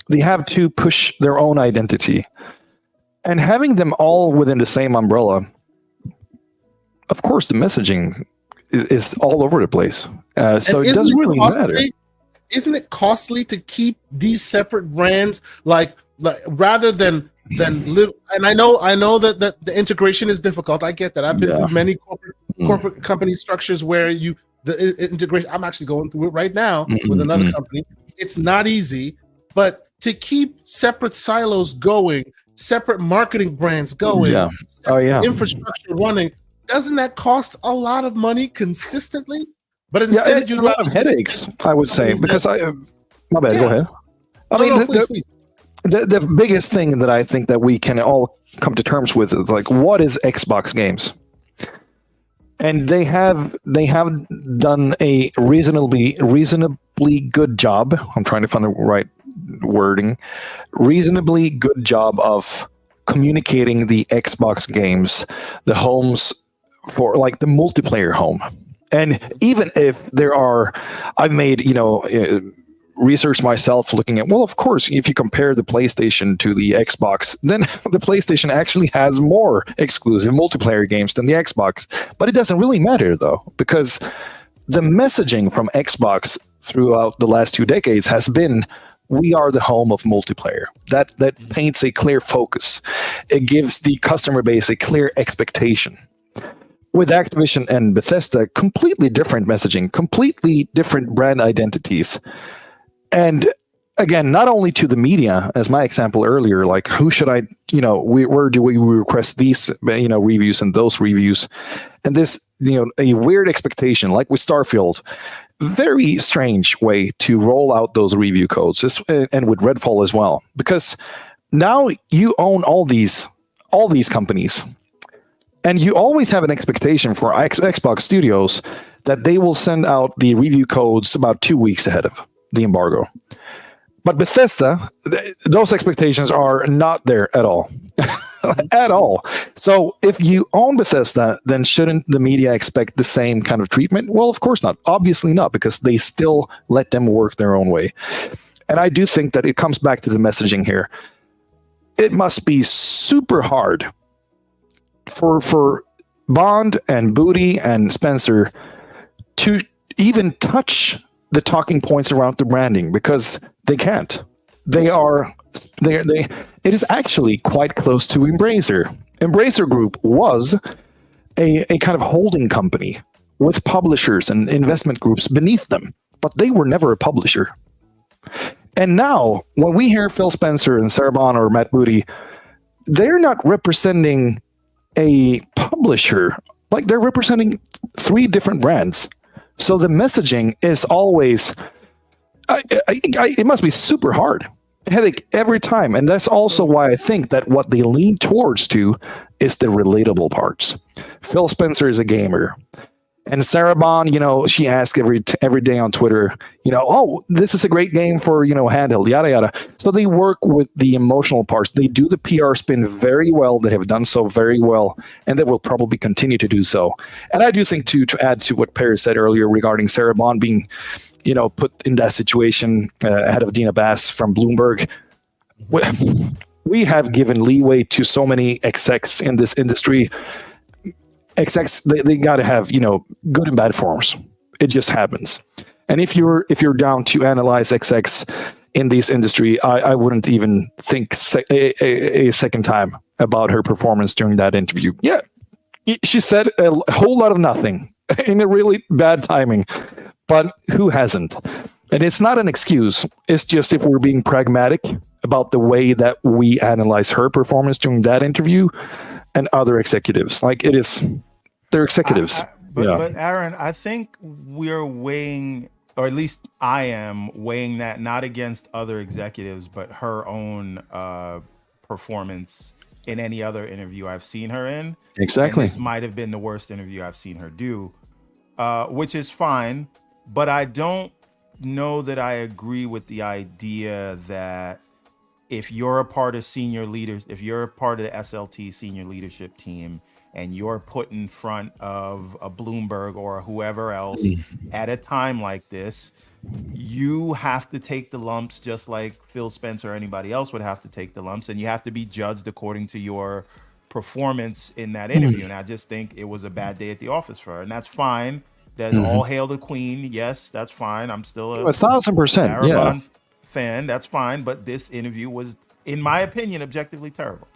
[SPEAKER 2] they have to push their own identity. And having them all within the same umbrella, of course, the messaging is all over the place. So it doesn't really matter.
[SPEAKER 1] Isn't it costly to keep these separate brands like rather than little? And I know that the integration is difficult. I get that. I've been through many corporate company structures where the integration. I'm actually going through it right now with another company. It's not easy, but to keep separate silos going, separate marketing brands going, infrastructure running, doesn't that cost a lot of money consistently? But instead,
[SPEAKER 2] you a lot of headaches, I would say, because my bad. Go ahead. Please. The biggest thing that I think that we can all come to terms with is like, what is Xbox games? And they have done a reasonably good job. I'm trying to find the right wording. Reasonably good job of communicating the Xbox games, the homes for like the multiplayer home. And even if there are, I've made, research myself looking at, well, of course, if you compare the PlayStation to the Xbox, then the PlayStation actually has more exclusive multiplayer games than the Xbox. But it doesn't really matter, though, because the messaging from Xbox throughout the last 2 decades has been, we are the home of multiplayer. That paints a clear focus. It gives the customer base a clear expectation. With Activision and Bethesda, completely different messaging, completely different brand identities. And again, not only to the media, as my example earlier, like who should I, where do we request these, reviews and those reviews? And this, a weird expectation, like with Starfield, very strange way to roll out those review codes, and with Redfall as well, because now you own all these companies. And you always have an expectation for Xbox Studios that they will send out the review codes about 2 weeks ahead of the embargo. But Bethesda, those expectations are not there at all. At all. So if you own Bethesda, then shouldn't the media expect the same kind of treatment? Well, of course not. Obviously not, because they still let them work their own way. And I do think that it comes back to the messaging here. It must be super hard for Bond and Booty and Spencer to even touch the talking points around the branding, because they can't. It is actually quite close to Embracer. Embracer Group was a kind of holding company with publishers and investment groups beneath them, but they were never a publisher. And now, when we hear Phil Spencer and Sarah Bond or Matt Booty, they're not representing a publisher, like they're representing 3 different brands. So the messaging is always, it must be super hard, headache every time. And that's also why I think that what they lean towards to is the relatable parts. Phil Spencer is a gamer. And Sarah Bond, she asks every day on Twitter, oh, this is a great game for, handheld, yada, yada. So they work with the emotional parts. They do the PR spin very well. They have done so very well, and they will probably continue to do so. And I do think, to add to what Perry said earlier regarding Sarah Bond being, put in that situation ahead of Dina Bass from Bloomberg, we have given leeway to so many execs in this industry. Execs, they got to have good and bad forms. It just happens. And if you're down to analyze execs in this industry, I wouldn't even think a second time about her performance during that interview. Yeah, she said a whole lot of nothing in a really bad timing, but who hasn't? And it's not an excuse. It's just, if we're being pragmatic about the way that we analyze her performance during that interview and other executives, like they're executives.
[SPEAKER 3] But Aaron, I think we're weighing, or at least I am weighing that not against other executives, but her own performance in any other interview I've seen her in.
[SPEAKER 2] Exactly.
[SPEAKER 3] And this might have been the worst interview I've seen her do, which is fine. But I don't know that I agree with the idea that if you're a part of senior leaders, if you're a part of the SLT senior leadership team, and you're put in front of a Bloomberg or whoever else at a time like this, you have to take the lumps just like Phil Spencer or anybody else would have to take the lumps, and you have to be judged according to your performance in that interview. And I just think it was a bad day at the office for her, and that's fine. There's all hail the queen. Yes, that's fine. I'm still a
[SPEAKER 2] 1,000%.
[SPEAKER 3] Sarah
[SPEAKER 2] Yeah.
[SPEAKER 3] Bond fan. That's fine. But this interview was, in my opinion, objectively terrible.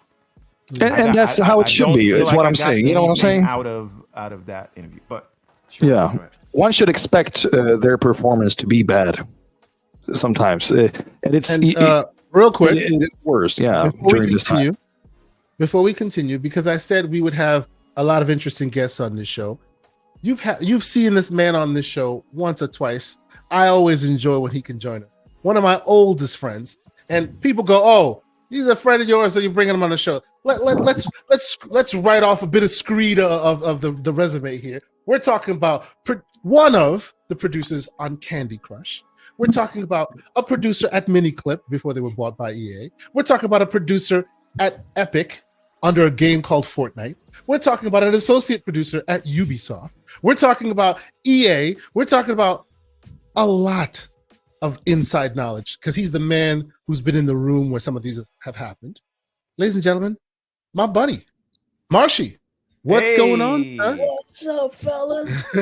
[SPEAKER 2] And that's how it should be. Is what I'm saying. You know what I'm saying?
[SPEAKER 3] Out of that interview, but sure,
[SPEAKER 2] Yeah.
[SPEAKER 3] go ahead.
[SPEAKER 2] One should expect their performance to be bad sometimes. And it's
[SPEAKER 1] real quick,
[SPEAKER 2] it's worse. Yeah.
[SPEAKER 1] before
[SPEAKER 2] During
[SPEAKER 1] we
[SPEAKER 2] this time.
[SPEAKER 1] continue, because I said we would have a lot of interesting guests on this show. You've seen this man on this show once or twice. I always enjoy when he can join us. One of my oldest friends, and people go, "Oh, he's a friend of yours, so you're bringing him on the show." Let's write off a bit of screed of the resume here. We're talking about one of the producers on Candy Crush. We're talking about a producer at Miniclip before they were bought by EA. We're talking about a producer at Epic under a game called Fortnite. We're talking about an associate producer at Ubisoft. We're talking about EA. We're talking about a lot of inside knowledge because he's the man who's been in the room where some of these have happened. Ladies and gentlemen, my buddy, Marchi. What's going on, sir?
[SPEAKER 6] What's up, fellas?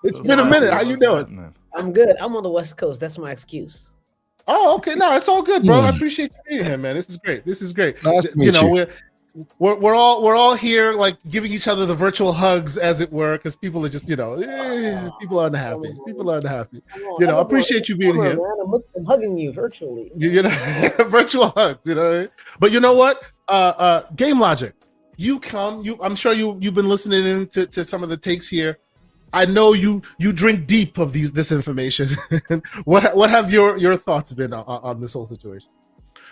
[SPEAKER 1] It's been a minute. How you doing?
[SPEAKER 6] I'm good. I'm on the West Coast. That's my excuse.
[SPEAKER 1] Oh, okay. No, it's all good, bro. I appreciate you being here, man. This is great. This is great.
[SPEAKER 2] Nice to meet
[SPEAKER 1] You know,
[SPEAKER 2] you.
[SPEAKER 1] we're all here, like giving each other the virtual hugs, as it were, because people are just, people aren't happy. People aren't happy. You know, I appreciate you being here.
[SPEAKER 6] Man, I'm hugging you virtually.
[SPEAKER 1] You know, virtual hugs. You know what I mean? But you know what? GameLogiq. I'm sure you've been listening in to some of the takes here. I know you drink deep of this information. What have your thoughts been on this whole situation?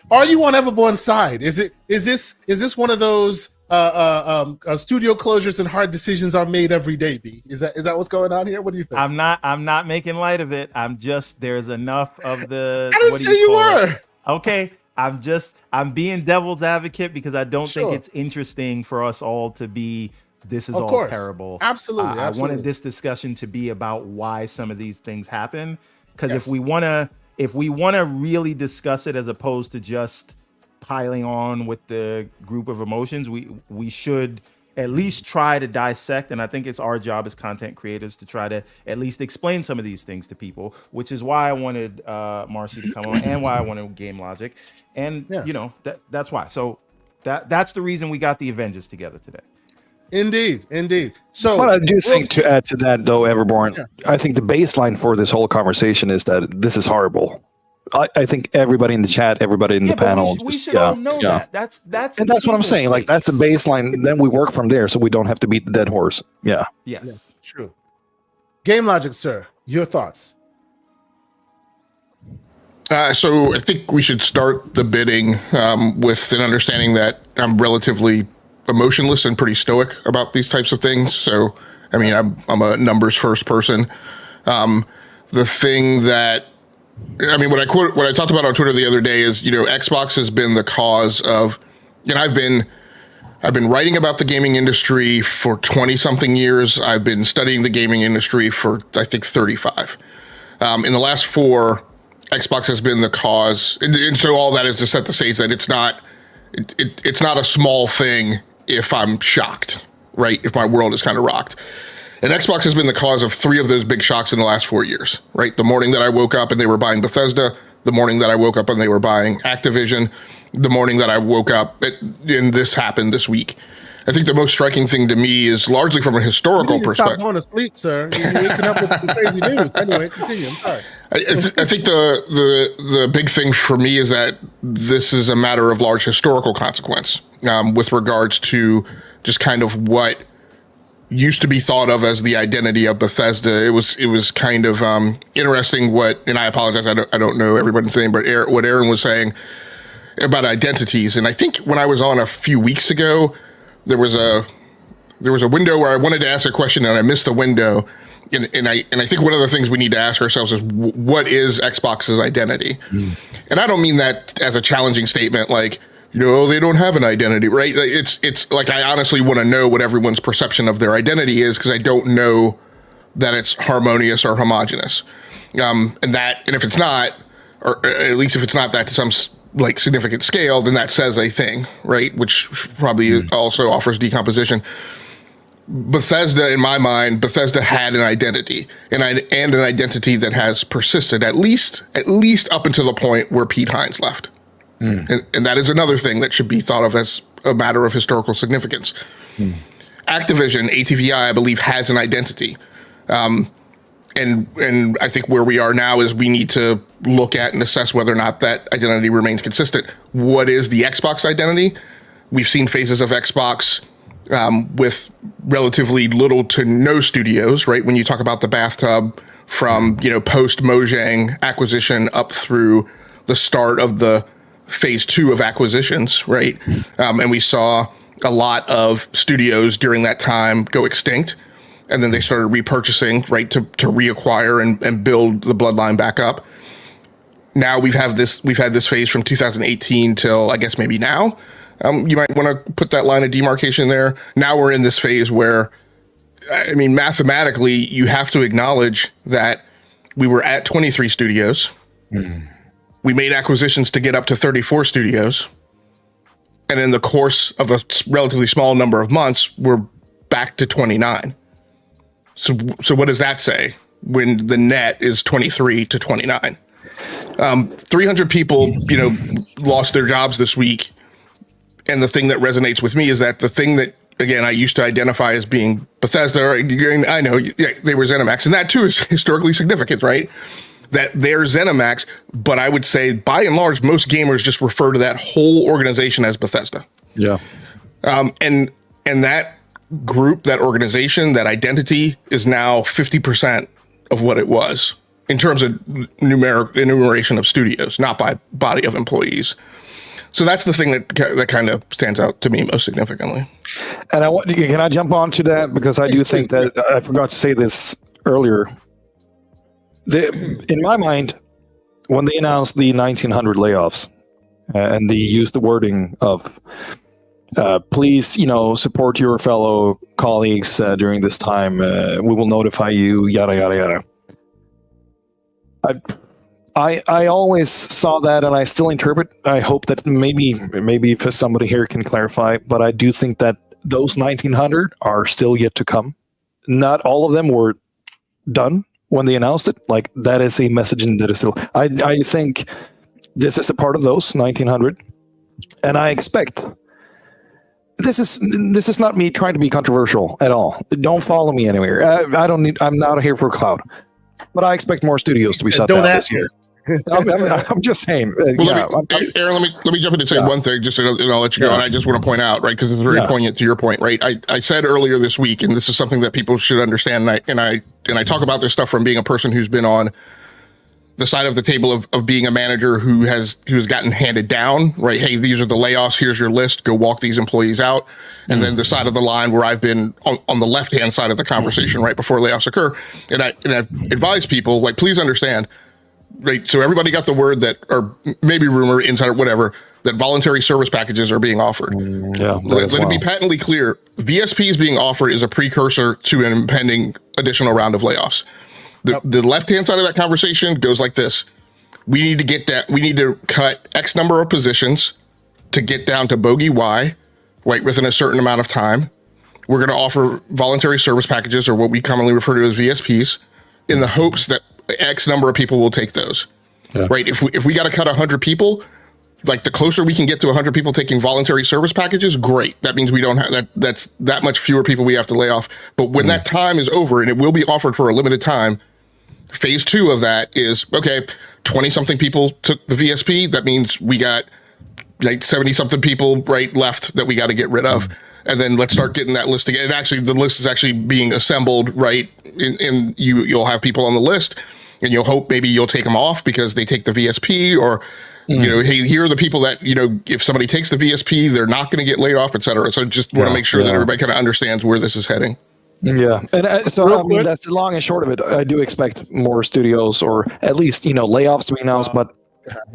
[SPEAKER 1] Are you on Everborn's side? Is this one of those studio closures and hard decisions are made every day? B, is that what's going on here? What do you think?
[SPEAKER 3] I'm not making light of it. There's enough of the.
[SPEAKER 1] I didn't say you were.
[SPEAKER 3] Okay, I'm being devil's advocate because I don't think it's interesting for us all to be. This is
[SPEAKER 1] Of
[SPEAKER 3] all
[SPEAKER 1] course.
[SPEAKER 3] terrible.
[SPEAKER 1] Absolutely.
[SPEAKER 3] I wanted this discussion to be about why some of these things happen. Because if we want to really discuss it as opposed to just piling on with the group of emotions, we should at least try to dissect. And I think it's our job as content creators to try to at least explain some of these things to people, which is why I wanted Marchi to come on and why I wanted GameLogiq. And, that's why. So that's the reason we got the Avengers together today.
[SPEAKER 1] Indeed. So,
[SPEAKER 2] But I do think to add to that, though, Everborn, I think the baseline for this whole conversation is that this is horrible. I think everybody in the chat, everybody in the panel,
[SPEAKER 3] we should all know that. That's
[SPEAKER 2] and that's what I'm saying. Like that's the baseline. Then we work from there, so we don't have to beat the dead horse. Yeah.
[SPEAKER 3] Yes.
[SPEAKER 1] True. GameLogiq, sir. Your thoughts?
[SPEAKER 5] So I think we should start the bidding with an understanding that I'm relatively emotionless and pretty stoic about these types of things. So, I mean, I'm a numbers first person. The thing that, I mean, what I talked about on Twitter the other day is, Xbox has been the cause of, I've been writing about the gaming industry for 20 something years. I've been studying the gaming industry for, I think, 35. In the last 4, Xbox has been the cause. And so all that is to set the stage that it's not a small thing if I'm shocked, right? If my world is kind of rocked. And Xbox has been the cause of 3 of those big shocks in the last 4 years, right? The morning that I woke up and they were buying Bethesda, the morning that I woke up and they were buying Activision, the morning that I woke up and this happened this week. I think the most striking thing to me is largely from a historical perspective.
[SPEAKER 1] Stop going to sleep, sir. You're waking up with the crazy news. Anyway, continue. I'm sorry.
[SPEAKER 5] I think the big thing for me is that this is a matter of large historical consequence with regards to just kind of what used to be thought of as the identity of Bethesda. It was kind of interesting and I apologize, I don't know everybody's name, but what Aaron was saying about identities. And I think when I was on a few weeks ago, there was a window where I wanted to ask a question and I missed the window. And I think one of the things we need to ask ourselves is what is Xbox's identity? And I don't mean that as a challenging statement like they don't have an identity, right? It's like, I honestly want to know what everyone's perception of their identity is, because I don't know that it's harmonious or homogenous. And if it's not, or at least if it's not that to some like significant scale, then that says a thing, right? Which probably also offers decomposition. Bethesda, in my mind, Bethesda had an identity, and an identity that has persisted at least up until the point where Pete Hines left. And that is another thing that should be thought of as a matter of historical significance. Activision, ATVI, I believe, has an identity. And I think where we are now is we need to look at and assess whether or not that identity remains consistent. What is the Xbox identity? We've seen phases of Xbox with relatively little to no studios, right? When you talk about the bathtub from, post Mojang acquisition up through the start of the phase 2 of acquisitions, right? And we saw a lot of studios during that time go extinct. And then they started repurchasing, right, to reacquire and build the bloodline back up. Now we've had this phase from 2018 till, I guess, maybe now. You might want to put that line of demarcation there. Now we're in this phase where, I mean, mathematically, you have to acknowledge that we were at 23 studios. We made acquisitions to get up to 34 studios. And in the course of a relatively small number of months, we're back to 29. So what does that say when the net is 23 to 29? 300 people, lost their jobs this week. And the thing that resonates with me is that the thing that, again, I used to identify as being Bethesda, I know they were ZeniMax, and that too is historically significant, right? That they're ZeniMax, but I would say by and large, most gamers just refer to that whole organization as Bethesda. Yeah. And that group, that organization, that identity is now 50% of what it was in terms of enumeration of studios, not by body of employees. So that's the thing that kind of stands out to me most significantly.
[SPEAKER 2] And can I jump on to that? Because I do think that I forgot to say this earlier. In my mind, when they announced the 1900 layoffs, and they used the wording of, please, support your fellow colleagues during this time. We will notify you, yada, yada, yada. I always saw that, and I still interpret. I hope that maybe if somebody here can clarify, but I do think that those 1900 are still yet to come. Not all of them were done when they announced it. Like, that is a messaging that is still. I think this is a part of those 1900, and I expect. This is not me trying to be controversial at all. Don't follow me anywhere. I'm not here for cloud, but I expect more studios to be shut down this year. I'm just saying.
[SPEAKER 5] Aaron, let me jump in and say one thing, just and I'll let you go. And I just want to point out, right, because it's very poignant to your point, right? I said earlier this week, and this is something that people should understand. And I talk about this stuff from being a person who's been on the side of the table of being a manager who has gotten handed down, right? Hey, these are the layoffs. Here's your list. Go walk these employees out. And then the side of the line where I've been on the left-hand side of the conversation right before layoffs occur. And I've advised people, like, please understand, right? So everybody got the word that, or maybe rumor, insider, whatever, that voluntary service packages are being offered. Let it be patently clear. VSPs being offered is a precursor to an impending additional round of layoffs. The left-hand side of that conversation goes like this. We need to get that. We need to cut X number of positions to get down to bogey Y, right, within a certain amount of time. We're going to offer voluntary service packages, or what we commonly refer to as VSPs, in the hopes that X number of people will take those, right? If we got to cut 100 people, like, the closer we can get to 100 people taking voluntary service packages, great. That means we don't have that. That's that much fewer people we have to lay off. But when that time is over, and it will be offered for a limited time, phase 2 of that is, okay, 20 something people took the VSP. That means we got like 70 something people right left that we got to get rid of. And then let's start getting that list again. And actually, the list is actually being assembled, right? And you'll have people on the list, and you'll hope maybe you'll take them off because they take the VSP, or hey, here are the people that, if somebody takes the VSP, they're not going to get laid off, et cetera. So just want to make sure that everybody kind of understands where this is heading.
[SPEAKER 2] Yeah. And so, I mean, that's the long and short of it. I do expect more studios, or at least, layoffs to be announced, but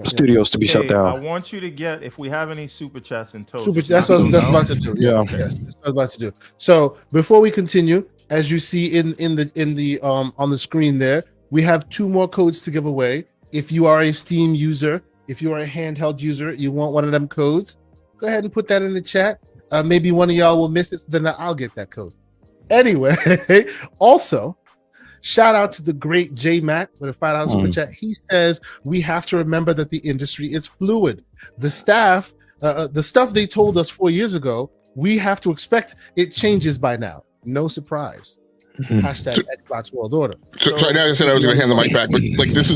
[SPEAKER 2] studios to be shut
[SPEAKER 3] Hey, I
[SPEAKER 2] down.
[SPEAKER 3] want you to get, if we have any super chats in total.
[SPEAKER 1] Super. That's what I was about to do.
[SPEAKER 2] Yeah.
[SPEAKER 1] Yes, that's what I was about to do. So before we continue, as you see in the on the screen there, we have 2 more codes to give away. If you are a Steam user, if you are a handheld user, you want one of them codes, go ahead and put that in the chat. Maybe one of y'all will miss it, then I'll get that code. Anyway, also, shout out to the great J Matt with a $5 super chat. He says we have to remember that the industry is fluid. The stuff they told us 4 years ago, we have to expect it changes by now. No surprise. Hashtag Xbox World Order.
[SPEAKER 5] So I know I said I was going to hand the mic back, but like this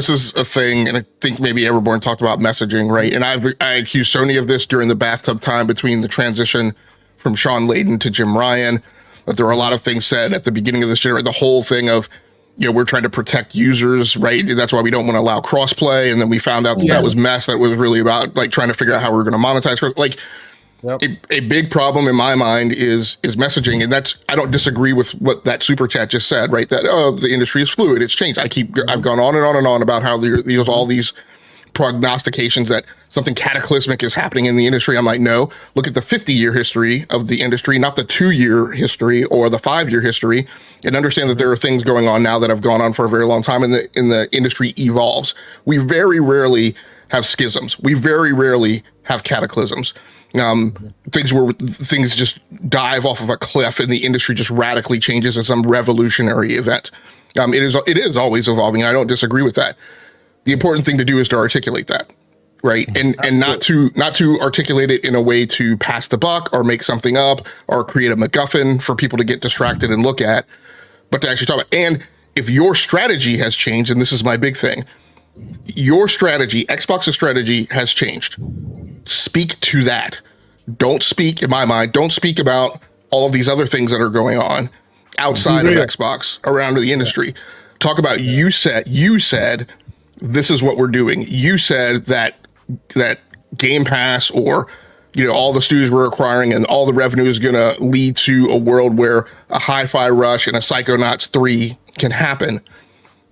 [SPEAKER 5] is a thing, and I think maybe Everborn talked about messaging, right? And I accused Sony of this during the bathtub time between the transition from Sean Layden to Jim Ryan. That there were a lot of things said at the beginning of this generation. The whole thing of, we're trying to protect users, right? That's why we don't want to allow crossplay. And then we found out that was mess. That was really about like trying to figure out how we're going to monetize. Like a big problem in my mind is messaging. And I don't disagree with what that super chat just said, right? That, the industry is fluid. It's changed. I've gone on and on and on about how there's all these prognostications that something cataclysmic is happening in the industry. I'm like, no, look at the 50-year history of the industry, not the 2-year history or the 5-year history, and understand that there are things going on now that have gone on for a very long time, and the industry evolves. We very rarely have schisms. We very rarely have cataclysms. Things where things just dive off of a cliff and the industry just radically changes as some revolutionary event. It is always evolving, and I don't disagree with that. The important thing to do is to articulate that, right? And not to articulate it in a way to pass the buck or make something up or create a MacGuffin for people to get distracted and look at, but to actually talk about. And if your strategy has changed, and this is my big thing, your strategy, Xbox's strategy has changed. Speak to that. Don't speak, in my mind, don't speak about all of these other things that are going on outside of Xbox around the industry. Talk about you said this is what we're doing. You said that Game Pass or all the studios we're acquiring and all the revenue is going to lead to a world where a Hi-Fi Rush and a Psychonauts 3 can happen.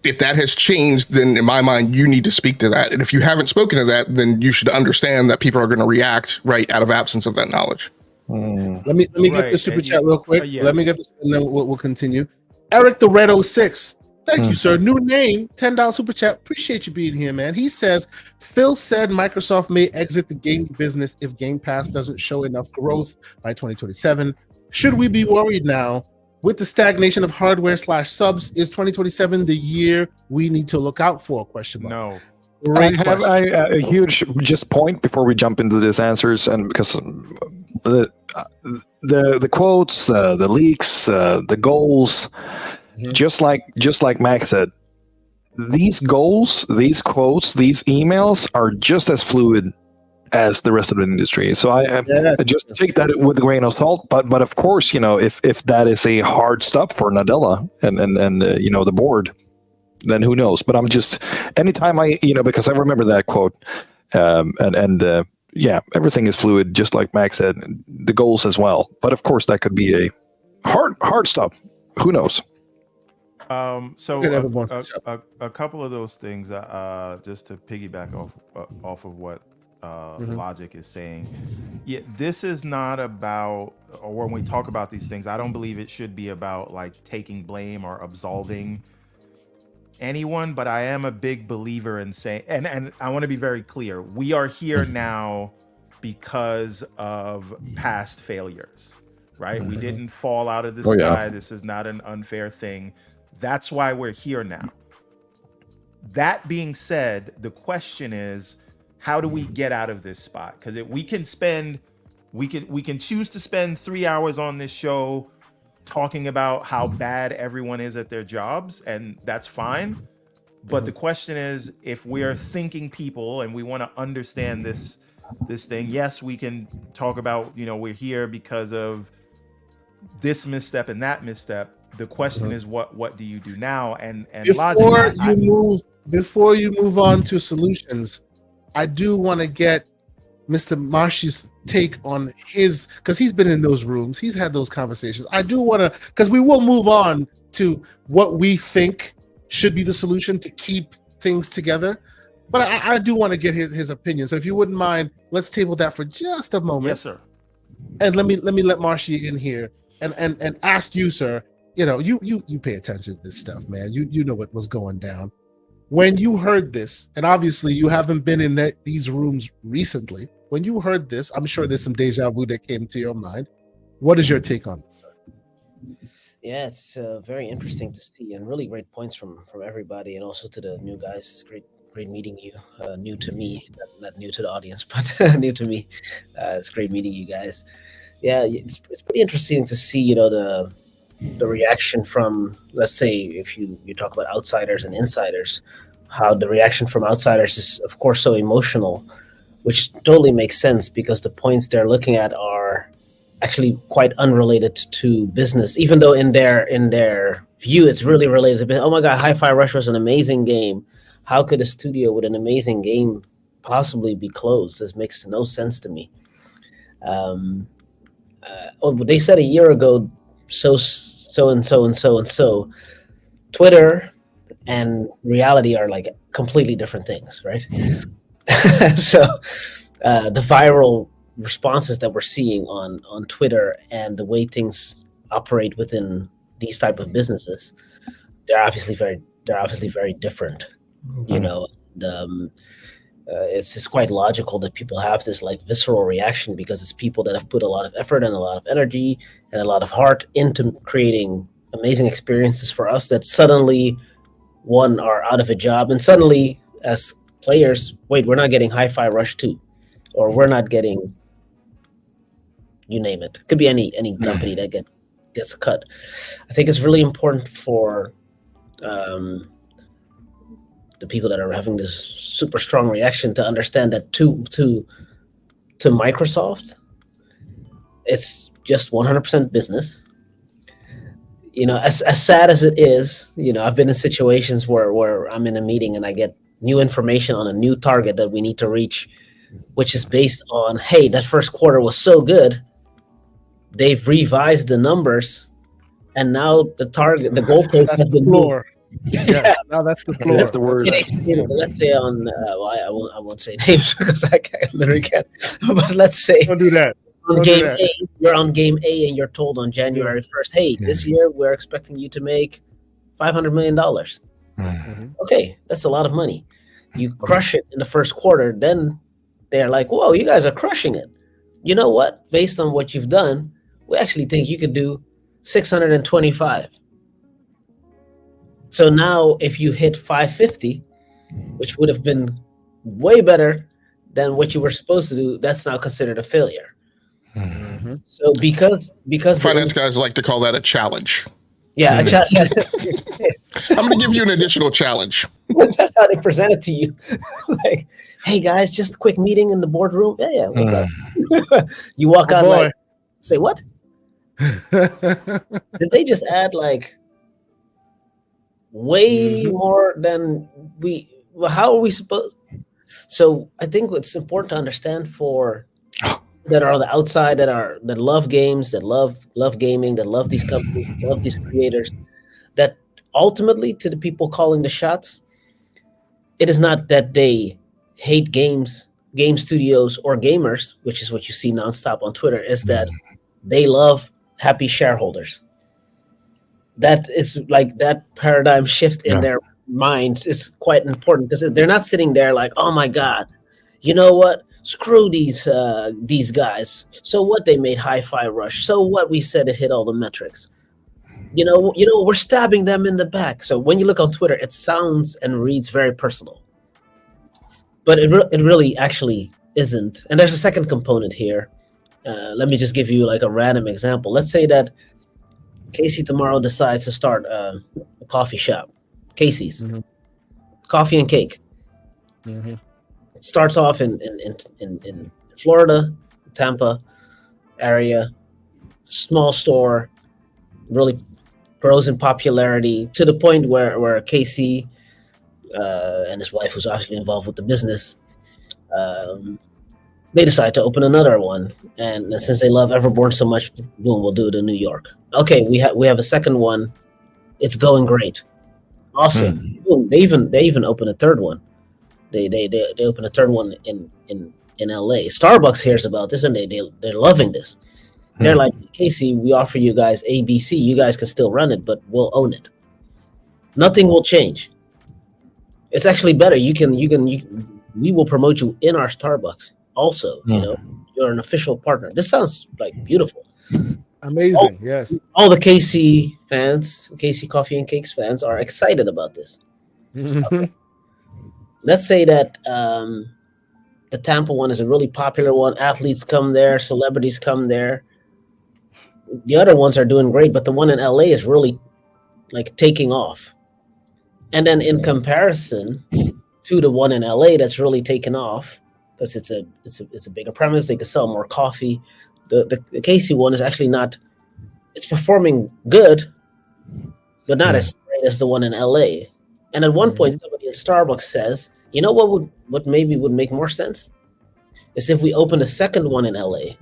[SPEAKER 5] If that has changed, then in my mind, you need to speak to that. And if you haven't spoken to that, then you should understand that people are going to react right out of absence of that knowledge.
[SPEAKER 1] Let me get the super chat real quick. Let me get this, and then we'll continue. Eric the Red 06. Thank you, sir. New name, $10 super chat. Appreciate you being here, man. He says, Phil said Microsoft may exit the gaming business if Game Pass doesn't show enough growth by 2027. Should we be worried now? With the stagnation of hardware/subs, is 2027 the year we need to look out for? Question mark.
[SPEAKER 3] No.
[SPEAKER 2] I have a huge just point before we jump into these answers, and because the quotes, the leaks, the goals, just like Max said, these goals, these quotes, these emails are just as fluid as the rest of the industry. So I just take that with a grain of salt. But of course, if that is a hard stop for Nadella and the board, then who knows? But I'm just, anytime because I remember that quote, everything is fluid, just like Max said, the goals as well. But of course, that could be a hard stop. Who knows?
[SPEAKER 3] So a couple of those things, just to piggyback off of what Logic is saying. Yeah, this is not about, or when we talk about these things, I don't believe it should be about like taking blame or absolving anyone, but I am a big believer in saying, and I want to be very clear, we are here now because of past failures, right? We didn't fall out of the sky. This is not an unfair thing. That's why we're here now. That being said, the question is, how do we get out of this spot? Because we can choose to spend 3 hours on this show talking about how bad everyone is at their jobs, and that's fine. But the question is, if we're thinking people and we want to understand this thing, yes, we can talk about, we're here because of this misstep and that misstep. The question is, what do you do now? And
[SPEAKER 1] before you move on to solutions, I do want to get Mr. Marchi's take on his, because he's been in those rooms, he's had those conversations. I do want to, because we will move on to what we think should be the solution to keep things together. But I do want to get his opinion. So if you wouldn't mind, let's table that for just a moment.
[SPEAKER 3] Yes, sir.
[SPEAKER 1] And let me let Marchi in here and ask you, sir. You know, you pay attention to this stuff, man. You know what was going down when you heard this, and obviously you haven't been in these rooms recently. When you heard this, I'm sure there's some deja vu that came to your mind. What is your take on this, sir?
[SPEAKER 6] Yeah, it's very interesting to see, and really great points from everybody, and also to the new guys. It's great meeting you. New to me, not new to the audience, but new to me. It's great meeting you guys. Yeah, it's pretty interesting to see, you know, the reaction from, let's say, if you talk about outsiders and insiders, how the reaction from outsiders is, of course, so emotional, which totally makes sense because the points they're looking at are actually quite unrelated to business, even though in their view it's really related to business. Oh my God, Hi-Fi Rush was an amazing game. How could a studio with an amazing game possibly be closed? This makes no sense to me. They said a year ago, so and so and so and so. Twitter and reality are like completely different things, right? So the viral responses that we're seeing on Twitter and the way things operate within these type of businesses, they're obviously very different. You know, it's quite logical that people have this like visceral reaction because it's people that have put a lot of effort and a lot of energy and a lot of heart into creating amazing experiences for us that suddenly are out of a job, and suddenly as players, wait, we're not getting Hi-Fi Rush 2, or we're not getting, you name it. Could be any company that gets cut. I think it's really important for the people that are having this super strong reaction to understand that to Microsoft, it's just 100% business. You know, as sad as it is, you know, I've been in situations where I'm in a meeting and I get new information on a new target that we need to reach, which is based on, hey, that first quarter was so good, they've revised the numbers, and now the target, the goalpost has been moved.
[SPEAKER 1] Yes, now that's the floor.
[SPEAKER 2] That's the word.
[SPEAKER 6] Let's say on, I won't say names because I literally can't. But let's say
[SPEAKER 1] don't do that.
[SPEAKER 6] On game A, you're on game A, and you're told on January 1st, hey, this year we're expecting you to make $500 million.
[SPEAKER 1] Mm-hmm.
[SPEAKER 6] Okay, that's a lot of money. You crush it in the first quarter, then they're like, whoa, you guys are crushing it. You know what? Based on what you've done, we actually think you could do 625. So now if you hit 550, which would have been way better than what you were supposed to do, that's now considered a failure.
[SPEAKER 1] Mm-hmm.
[SPEAKER 6] So because
[SPEAKER 5] finance guys like to call that a challenge.
[SPEAKER 6] Yeah,
[SPEAKER 5] I'm going to give you an additional challenge.
[SPEAKER 6] That's how they present it to you. Like, hey guys, just a quick meeting in the boardroom. Yeah, what's up? You walk out like, say what? Did they just add like way more than how are we supposed? So I think it's important to understand for that are on the outside, that love games, that love gaming, that love these companies, love these creators, that ultimately to the people calling the shots, it is not that they hate games, game studios, or gamers, which is what you see nonstop on Twitter, is that they love happy shareholders. That is like that paradigm shift in their minds is quite important because they're not sitting there like, oh my God, you know what? Screw these guys. So what, they made Hi-Fi Rush. So what, we said it hit all the metrics. You know, we're stabbing them in the back. So when you look on Twitter, it sounds and reads very personal. But it really actually isn't. And there's a second component here. Let me just give you like a random example. Let's say that Casey tomorrow decides to start a coffee shop. Casey's. Coffee and cake.
[SPEAKER 1] Mm-hmm.
[SPEAKER 6] It starts off in Florida, Tampa area, small store, really grows in popularity to the point where Casey and his wife, who's obviously involved with the business, they decide to open another one. And since they love Everborn so much, boom, we'll do it in New York. Okay, we have a second one. It's going great. Awesome. Boom, they even open a third one. They open a third one in LA. Starbucks hears about this and they're loving this. They're like, Casey, we offer you guys ABC. You guys can still run it, but we'll own it. Nothing will change. It's actually better. We will promote you in our Starbucks. Also, you're an official partner. This sounds like beautiful.
[SPEAKER 1] Amazing. Yes.
[SPEAKER 6] All the KC fans, KC Coffee and Cakes fans, are excited about this. Okay. Let's say that the Tampa one is a really popular one. Athletes come there, celebrities come there. The other ones are doing great, but the one in LA is really like taking off. And then in comparison to the one in LA that's really taken off, because it's a bigger premise, they can sell more coffee. The KC one is actually not. It's performing good, but not as great as the one in LA. And at one point, somebody at Starbucks says, "You know what maybe would make more sense is if we open a second one in LA.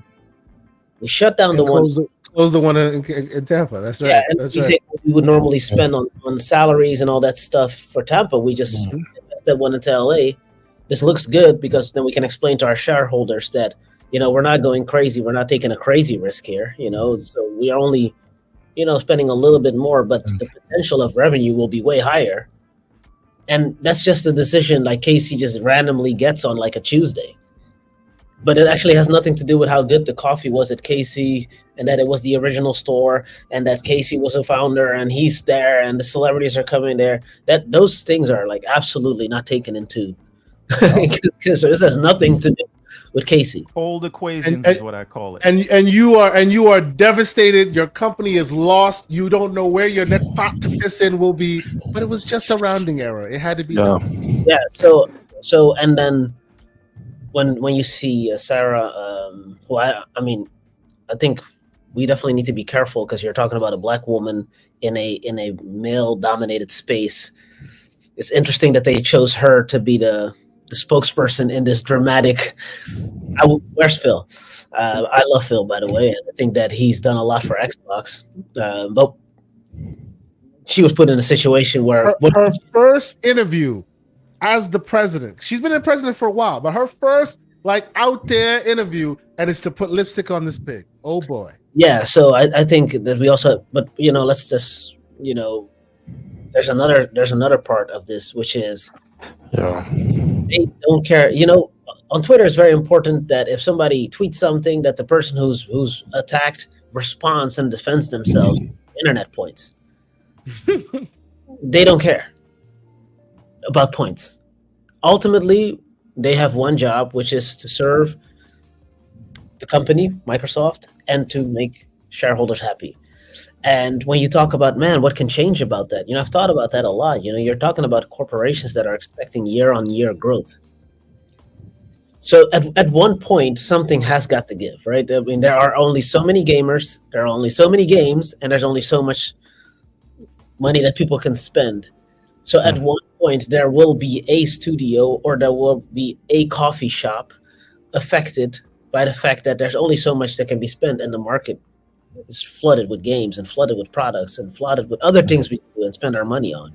[SPEAKER 6] We shut down the one."
[SPEAKER 1] Close the one in Tampa. That's right.
[SPEAKER 6] Yeah, and
[SPEAKER 1] that's
[SPEAKER 6] we
[SPEAKER 1] right.
[SPEAKER 6] take what we would normally spend on salaries and all that stuff for Tampa. We just invest that one into LA. This looks good because then we can explain to our shareholders that, we're not going crazy. We're not taking a crazy risk here. So we are only, spending a little bit more, but the potential of revenue will be way higher. And that's just a decision like Casey just randomly gets on like a Tuesday. But it actually has nothing to do with how good the coffee was at Casey and that it was the original store and that Casey was a founder and he's there and the celebrities are coming there. That those things are like absolutely not taken into because this has nothing to do with Casey.
[SPEAKER 3] Cold equations is what I call it.
[SPEAKER 1] And you are devastated. Your company is lost. You don't know where your next pot to piss in will be. But it was just a rounding error. It had to be done.
[SPEAKER 6] Yeah. So and then when you see Sarah, who I think we definitely need to be careful because you're talking about a black woman in a male dominated space. It's interesting that they chose her to be the spokesperson in this dramatic. Where's Phil? I love Phil, by the way, and I think that he's done a lot for Xbox. But she was put in a situation where
[SPEAKER 1] her first interview as the president. She's been a president for a while, but her first out there interview, and it's to put lipstick on this pig. Oh boy.
[SPEAKER 6] Yeah, so I think that we also, but let's just there's another part of this, which is they don't care. On Twitter, it's very important that if somebody tweets something, that the person who's attacked responds and defends themselves. Internet points. They don't care about points. Ultimately, they have one job, which is to serve the company, Microsoft, and to make shareholders happy. And when you talk about, man, what can change about that? I've thought about that a lot. You're talking about corporations that are expecting year-on-year growth. So at one point, something has got to give, right? I mean, there are only so many gamers, there are only so many games, and there's only so much money that people can spend. So at one point, there will be a studio or there will be a coffee shop affected by the fact that there's only so much that can be spent, and the market is flooded with games and flooded with products and flooded with other things we can do and spend our money on.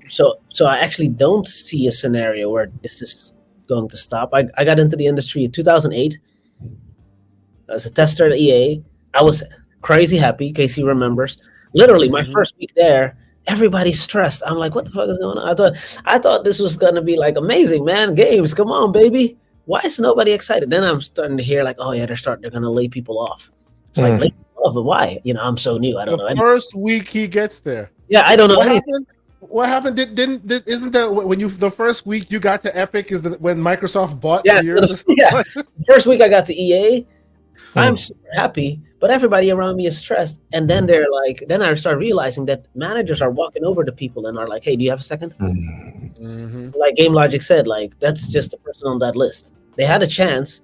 [SPEAKER 6] So I actually don't see a scenario where this is going to stop. I got into the industry in 2008 as a tester at EA. I was crazy happy. Casey remembers. Literally, my first week there, everybody's stressed. I'm like, what the fuck is going on? I thought this was gonna be like amazing, man. Games, come on, baby. Why is nobody excited? Then I'm starting to hear like, oh yeah, they're gonna lay people off. It's like, lay people off, but why? I'm so new. I don't know.
[SPEAKER 1] The first week he gets there.
[SPEAKER 6] Yeah, I don't know anything.
[SPEAKER 1] What happened? Isn't that when the first week you got to Epic is when Microsoft bought years?
[SPEAKER 6] Yeah. First week I got to EA. I'm super happy, but everybody around me is stressed. And then they're like, then I start realizing that managers are walking over to people and are like, hey, do you have a second? Like GameLogiq said, like, that's just the person on that list. They had a chance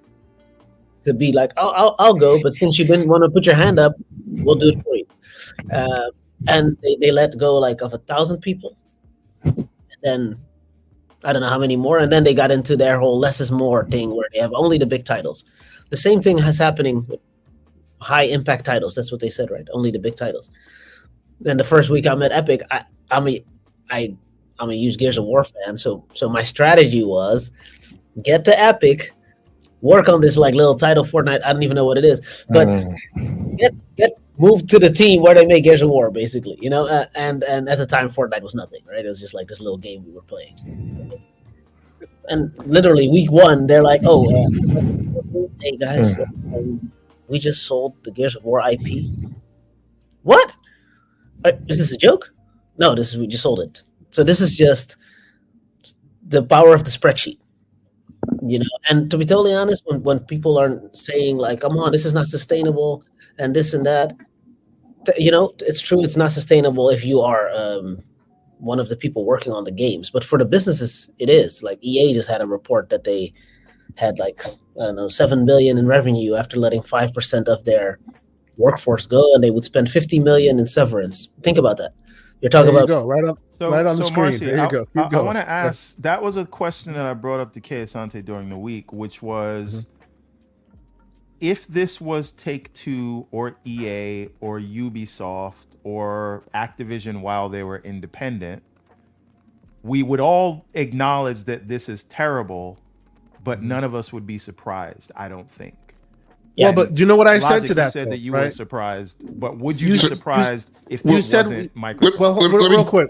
[SPEAKER 6] to be like, I'll go, but since you didn't want to put your hand up, we'll do it for you. And they let go like of 1,000 people. And then I don't know how many more. And then they got into their whole less is more thing where they have only the big titles. The same thing is happening with high impact titles. That's what they said, right? Only the big titles. Then the first week I'm at Epic, I'm I'm a huge Gears of War fan. So my strategy was get to Epic, work on this like little title Fortnite. I don't even know what it is, but get moved to the team where they make Gears of War, basically, you know. And at the time, Fortnite was nothing, right? It was just like this little game we were playing. And literally week 1, they're like, "Oh, hey guys, we just sold the Gears of War IP." What? Is this a joke? No, we just sold it. So this is just the power of the spreadsheet, you know. And to be totally honest, when people are saying like, "Come on, this is not sustainable," and this and that, you know, it's true. It's not sustainable if you are one of the people working on the games. But for the businesses, it is. Like EA just had a report that they had like, I don't know, $7 billion in revenue after letting 5% of their workforce go, and they would spend $50 million in severance. Think about that. You're talking about
[SPEAKER 1] right on the screen.
[SPEAKER 3] Marchi,
[SPEAKER 1] there you go.
[SPEAKER 3] I want to ask. That was a question that I brought up to Kay Asante during the week, which was, if this was Take-Two or EA or Ubisoft or Activision while they were independent, we would all acknowledge that this is terrible, but none of us would be surprised, I don't think.
[SPEAKER 1] Yeah, well, but you know what I said to that?
[SPEAKER 3] You said that you
[SPEAKER 1] right?
[SPEAKER 3] were surprised, but would you be surprised if this wasn't Microsoft?
[SPEAKER 1] Well, real quick.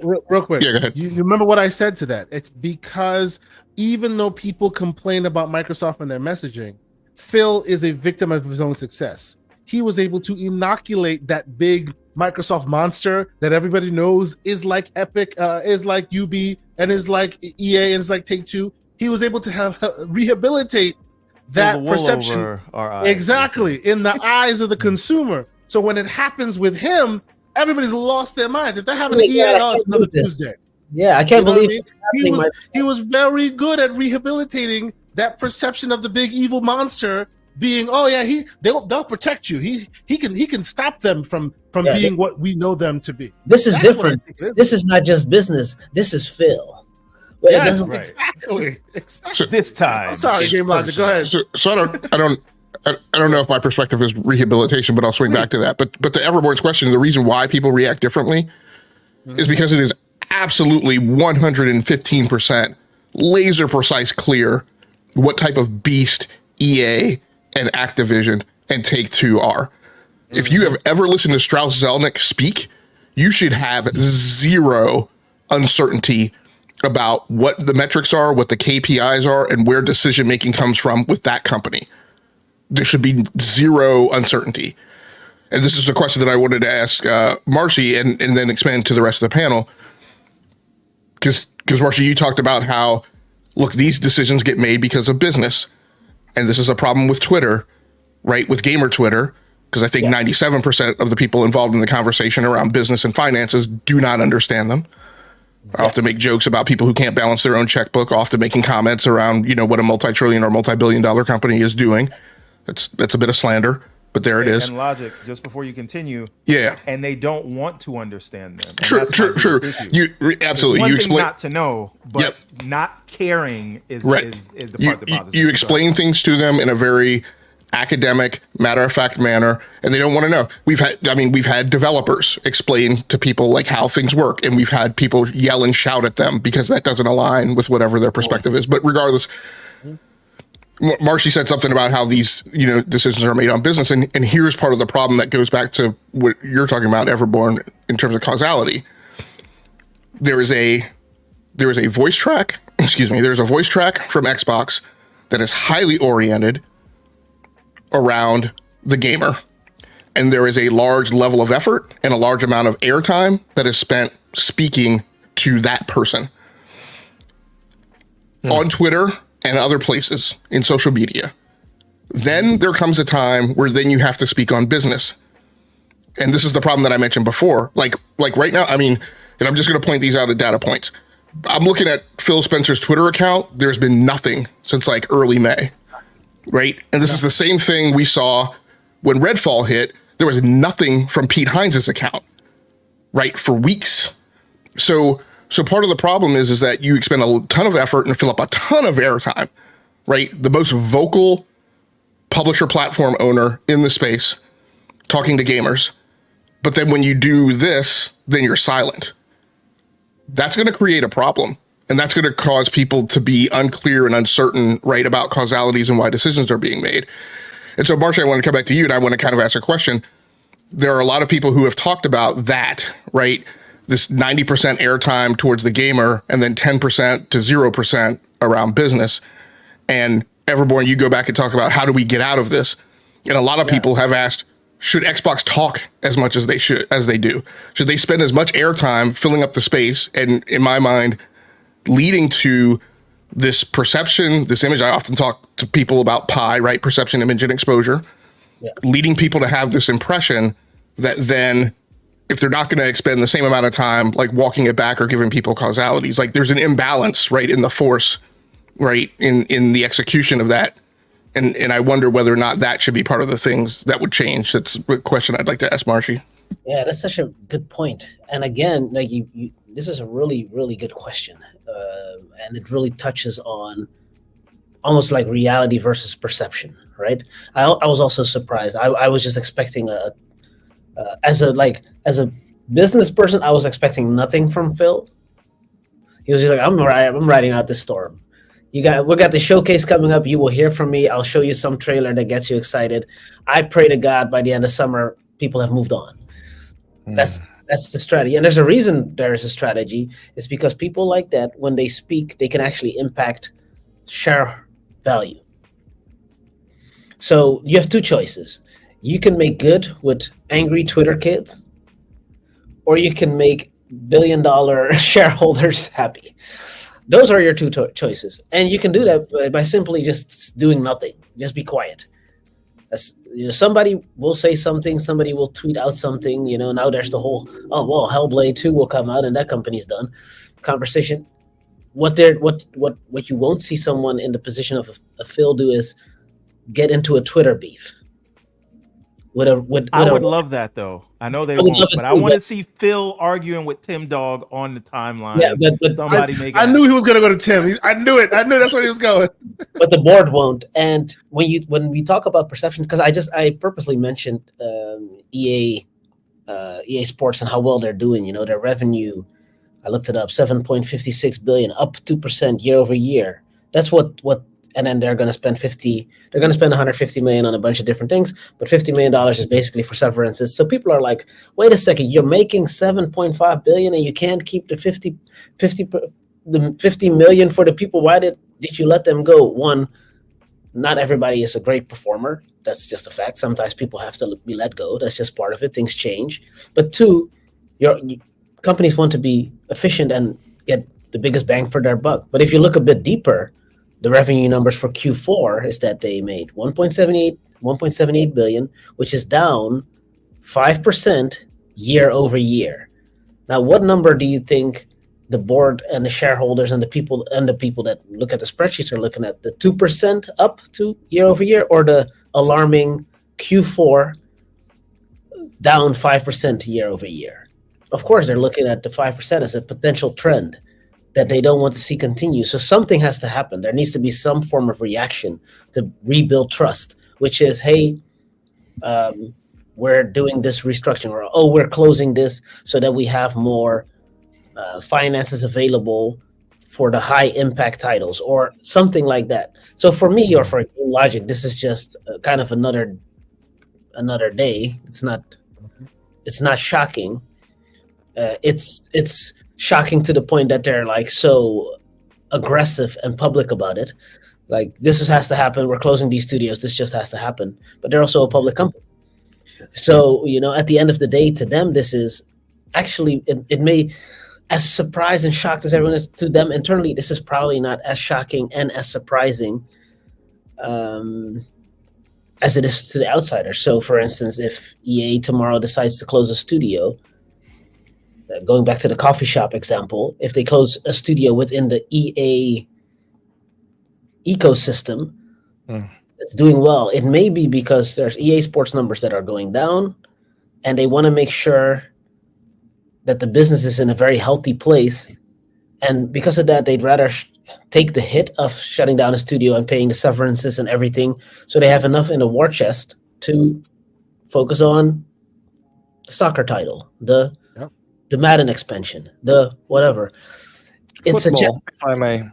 [SPEAKER 5] Yeah, go ahead.
[SPEAKER 1] You remember what I said to that? It's because even though people complain about Microsoft and their messaging, Phil is a victim of his own success. He was able to inoculate that big Microsoft monster that everybody knows is like Epic, is like UB, and is like EA, and is like Take-Two. He was able to rehabilitate that perception exactly in the eyes of the consumer. So when it happens with him, everybody's lost their minds. If that happened to EA, it's another Tuesday.
[SPEAKER 6] Yeah, I can't believe
[SPEAKER 1] he was very good at rehabilitating that perception of the big evil monster being, oh yeah, they'll protect you. He can stop them from being what we know them to be.
[SPEAKER 6] This is different. This is not just business. This is Phil.
[SPEAKER 1] Yes, right. Exactly.
[SPEAKER 3] This time.
[SPEAKER 1] I'm sorry, GameLogiq. Go ahead.
[SPEAKER 5] So I don't know if my perspective is rehabilitation, but I'll swing back to that. But to Everborn's question, the reason why people react differently is because it is absolutely 115% laser precise clear what type of beast EA and Activision and Take-Two are. If you have ever listened to Strauss Zelnick speak, you should have zero uncertainty about what the metrics are, what the KPIs are, and where decision-making comes from with that company. There should be zero uncertainty. And this is a question that I wanted to ask Marchi and then expand to the rest of the panel. Because Marchi, you talked about how, look, these decisions get made because of business. And this is a problem with Twitter, right? With gamer Twitter, because I think 97% of the people involved in the conversation around business and finances do not understand them. I often make jokes about people who can't balance their own checkbook, often making comments around, you know, what a multi-trillion or multi-billion-dollar company is doing. That's a bit of slander, but there it is.
[SPEAKER 3] And logic, just before you continue.
[SPEAKER 5] Yeah.
[SPEAKER 3] And they don't want to understand them.
[SPEAKER 5] True. You absolutely.
[SPEAKER 3] You
[SPEAKER 5] explain
[SPEAKER 3] not to know, but not caring is the part that bothers me.
[SPEAKER 5] You explain things to them in a very academic, matter-of-fact manner, and they don't want to know. We've had developers explain to people like how things work, and we've had people yell and shout at them because that doesn't align with whatever their perspective is. But regardless, Marchi said something about how these, you know, decisions are made on business, and here's part of the problem that goes back to what you're talking about, Everborn, in terms of causality. There's a voice track. There's a voice track from Xbox that is highly oriented around the gamer, and there is a large level of effort and a large amount of airtime that is spent speaking to that person on Twitter and other places in social media. Then there comes a time where then you have to speak on business, and this is the problem that I mentioned before. Like right now, I mean, and I'm just going to point these out as data points. I'm looking at Phil Spencer's Twitter account. There's been nothing since like early May. Right. And this is the same thing we saw when Redfall hit. There was nothing from Pete Hines' account, right, for weeks. So part of the problem is that you expend a ton of effort and fill up a ton of airtime, right? The most vocal publisher platform owner in the space talking to gamers. But then when you do this, then you're silent. that's going to create a problem. And that's going to cause people to be unclear and uncertain, right, about causalities and why decisions are being made. And so, Marchi, I want to come back to you, and I want to kind of ask a question. There are a lot of people who have talked about that, right? This 90% airtime towards the gamer and then 10% to 0% around business. And Everborn, you go back and talk about how do we get out of this? And a lot of people have asked, should Xbox talk as much as they do? Should they spend as much airtime filling up the space? And in my mind, leading to this perception, this image. I often talk to people about PI, right? Perception, image, and exposure. Leading people to have this impression that then, if they're not going to expend the same amount of time, like walking it back or giving people causalities, like there's an imbalance, right, in the force, right, in the execution of that. And I wonder whether or not that should be part of the things that would change. That's a question I'd like to ask Marchi.
[SPEAKER 6] Yeah, that's such a good point. And again, like you this is a really, really good question. And it really touches on almost like reality versus perception, right? I was also surprised. I was just expecting as a business person, I was expecting nothing from Phil. He was just like, I'm riding out this storm. We got the showcase coming up. You will hear from me. I'll show you some trailer that gets you excited. I pray to God by the end of summer, people have moved on. That's the strategy. And there's a reason there is a strategy. It's because people like that, when they speak, they can actually impact share value. So you have two choices. You can make good with angry Twitter kids, or you can make billion-dollar shareholders happy. Those are your two choices. And you can do that by simply just doing nothing. Just be quiet. Somebody will say something, somebody will tweet out something, now there's the whole, Hellblade 2 will come out and that company's done conversation. What you won't see someone in the position of a Phil do is get into a Twitter beef. I
[SPEAKER 3] would love that though. I know they won't, but I want to see Phil arguing with Tim Dog on the timeline. Yeah, but somebody
[SPEAKER 1] I knew he was going to go to Tim. I knew it. I knew that's where he was going.
[SPEAKER 6] But the board won't. And when we talk about perception, because I purposely mentioned EA Sports and how well they're doing. Their revenue, I looked it up, 7.56 billion, up 2% year over year. That's what. And then they're going to spend 150 million on a bunch of different things, but $50 million is basically for severances. So people are like, wait a second, you're making 7.5 billion and you can't keep the 50 million for the people. Why did you let them go? One, not everybody is a great performer. That's just a fact. Sometimes people have to be let go. That's just part of it. Things change. But two, your companies want to be efficient and get the biggest bang for their buck. But if you look a bit deeper, the revenue numbers for Q4 is that they made 1.78 billion, which is down 5% year over year. Now, what number do you think the board and the shareholders and the people that look at the spreadsheets are looking at? The 2% up to year over year, or the alarming Q4 down 5% year over year? Of course, they're looking at the 5% as a potential trend that they don't want to see continue. So something has to happen. There needs to be some form of reaction to rebuild trust, which is, hey, we're doing this restructuring, or we're closing this so that we have more finances available for the high impact titles, or something like that. So for me, or for GameLogiq, this is just kind of another day. It's not shocking. It's shocking to the point that they're like so aggressive and public about it. Like, this has to happen. We're closing these studios. This just has to happen. But they're also a public company. So, at the end of the day, to them, this is actually, it may, as surprised and shocked as everyone is to them internally, this is probably not as shocking and as surprising as it is to the outsider. So, for instance, if EA tomorrow decides to close a studio, going back to the coffee shop example, if they close a studio within the EA ecosystem, it's doing well. It may be because there's EA Sports numbers that are going down, and they want to make sure that the business is in a very healthy place. And because of that, they'd rather take the hit of shutting down a studio and paying the severances and everything, so they have enough in the war chest to focus on the soccer title, the the Madden expansion, the whatever. It's
[SPEAKER 2] Football, if I may.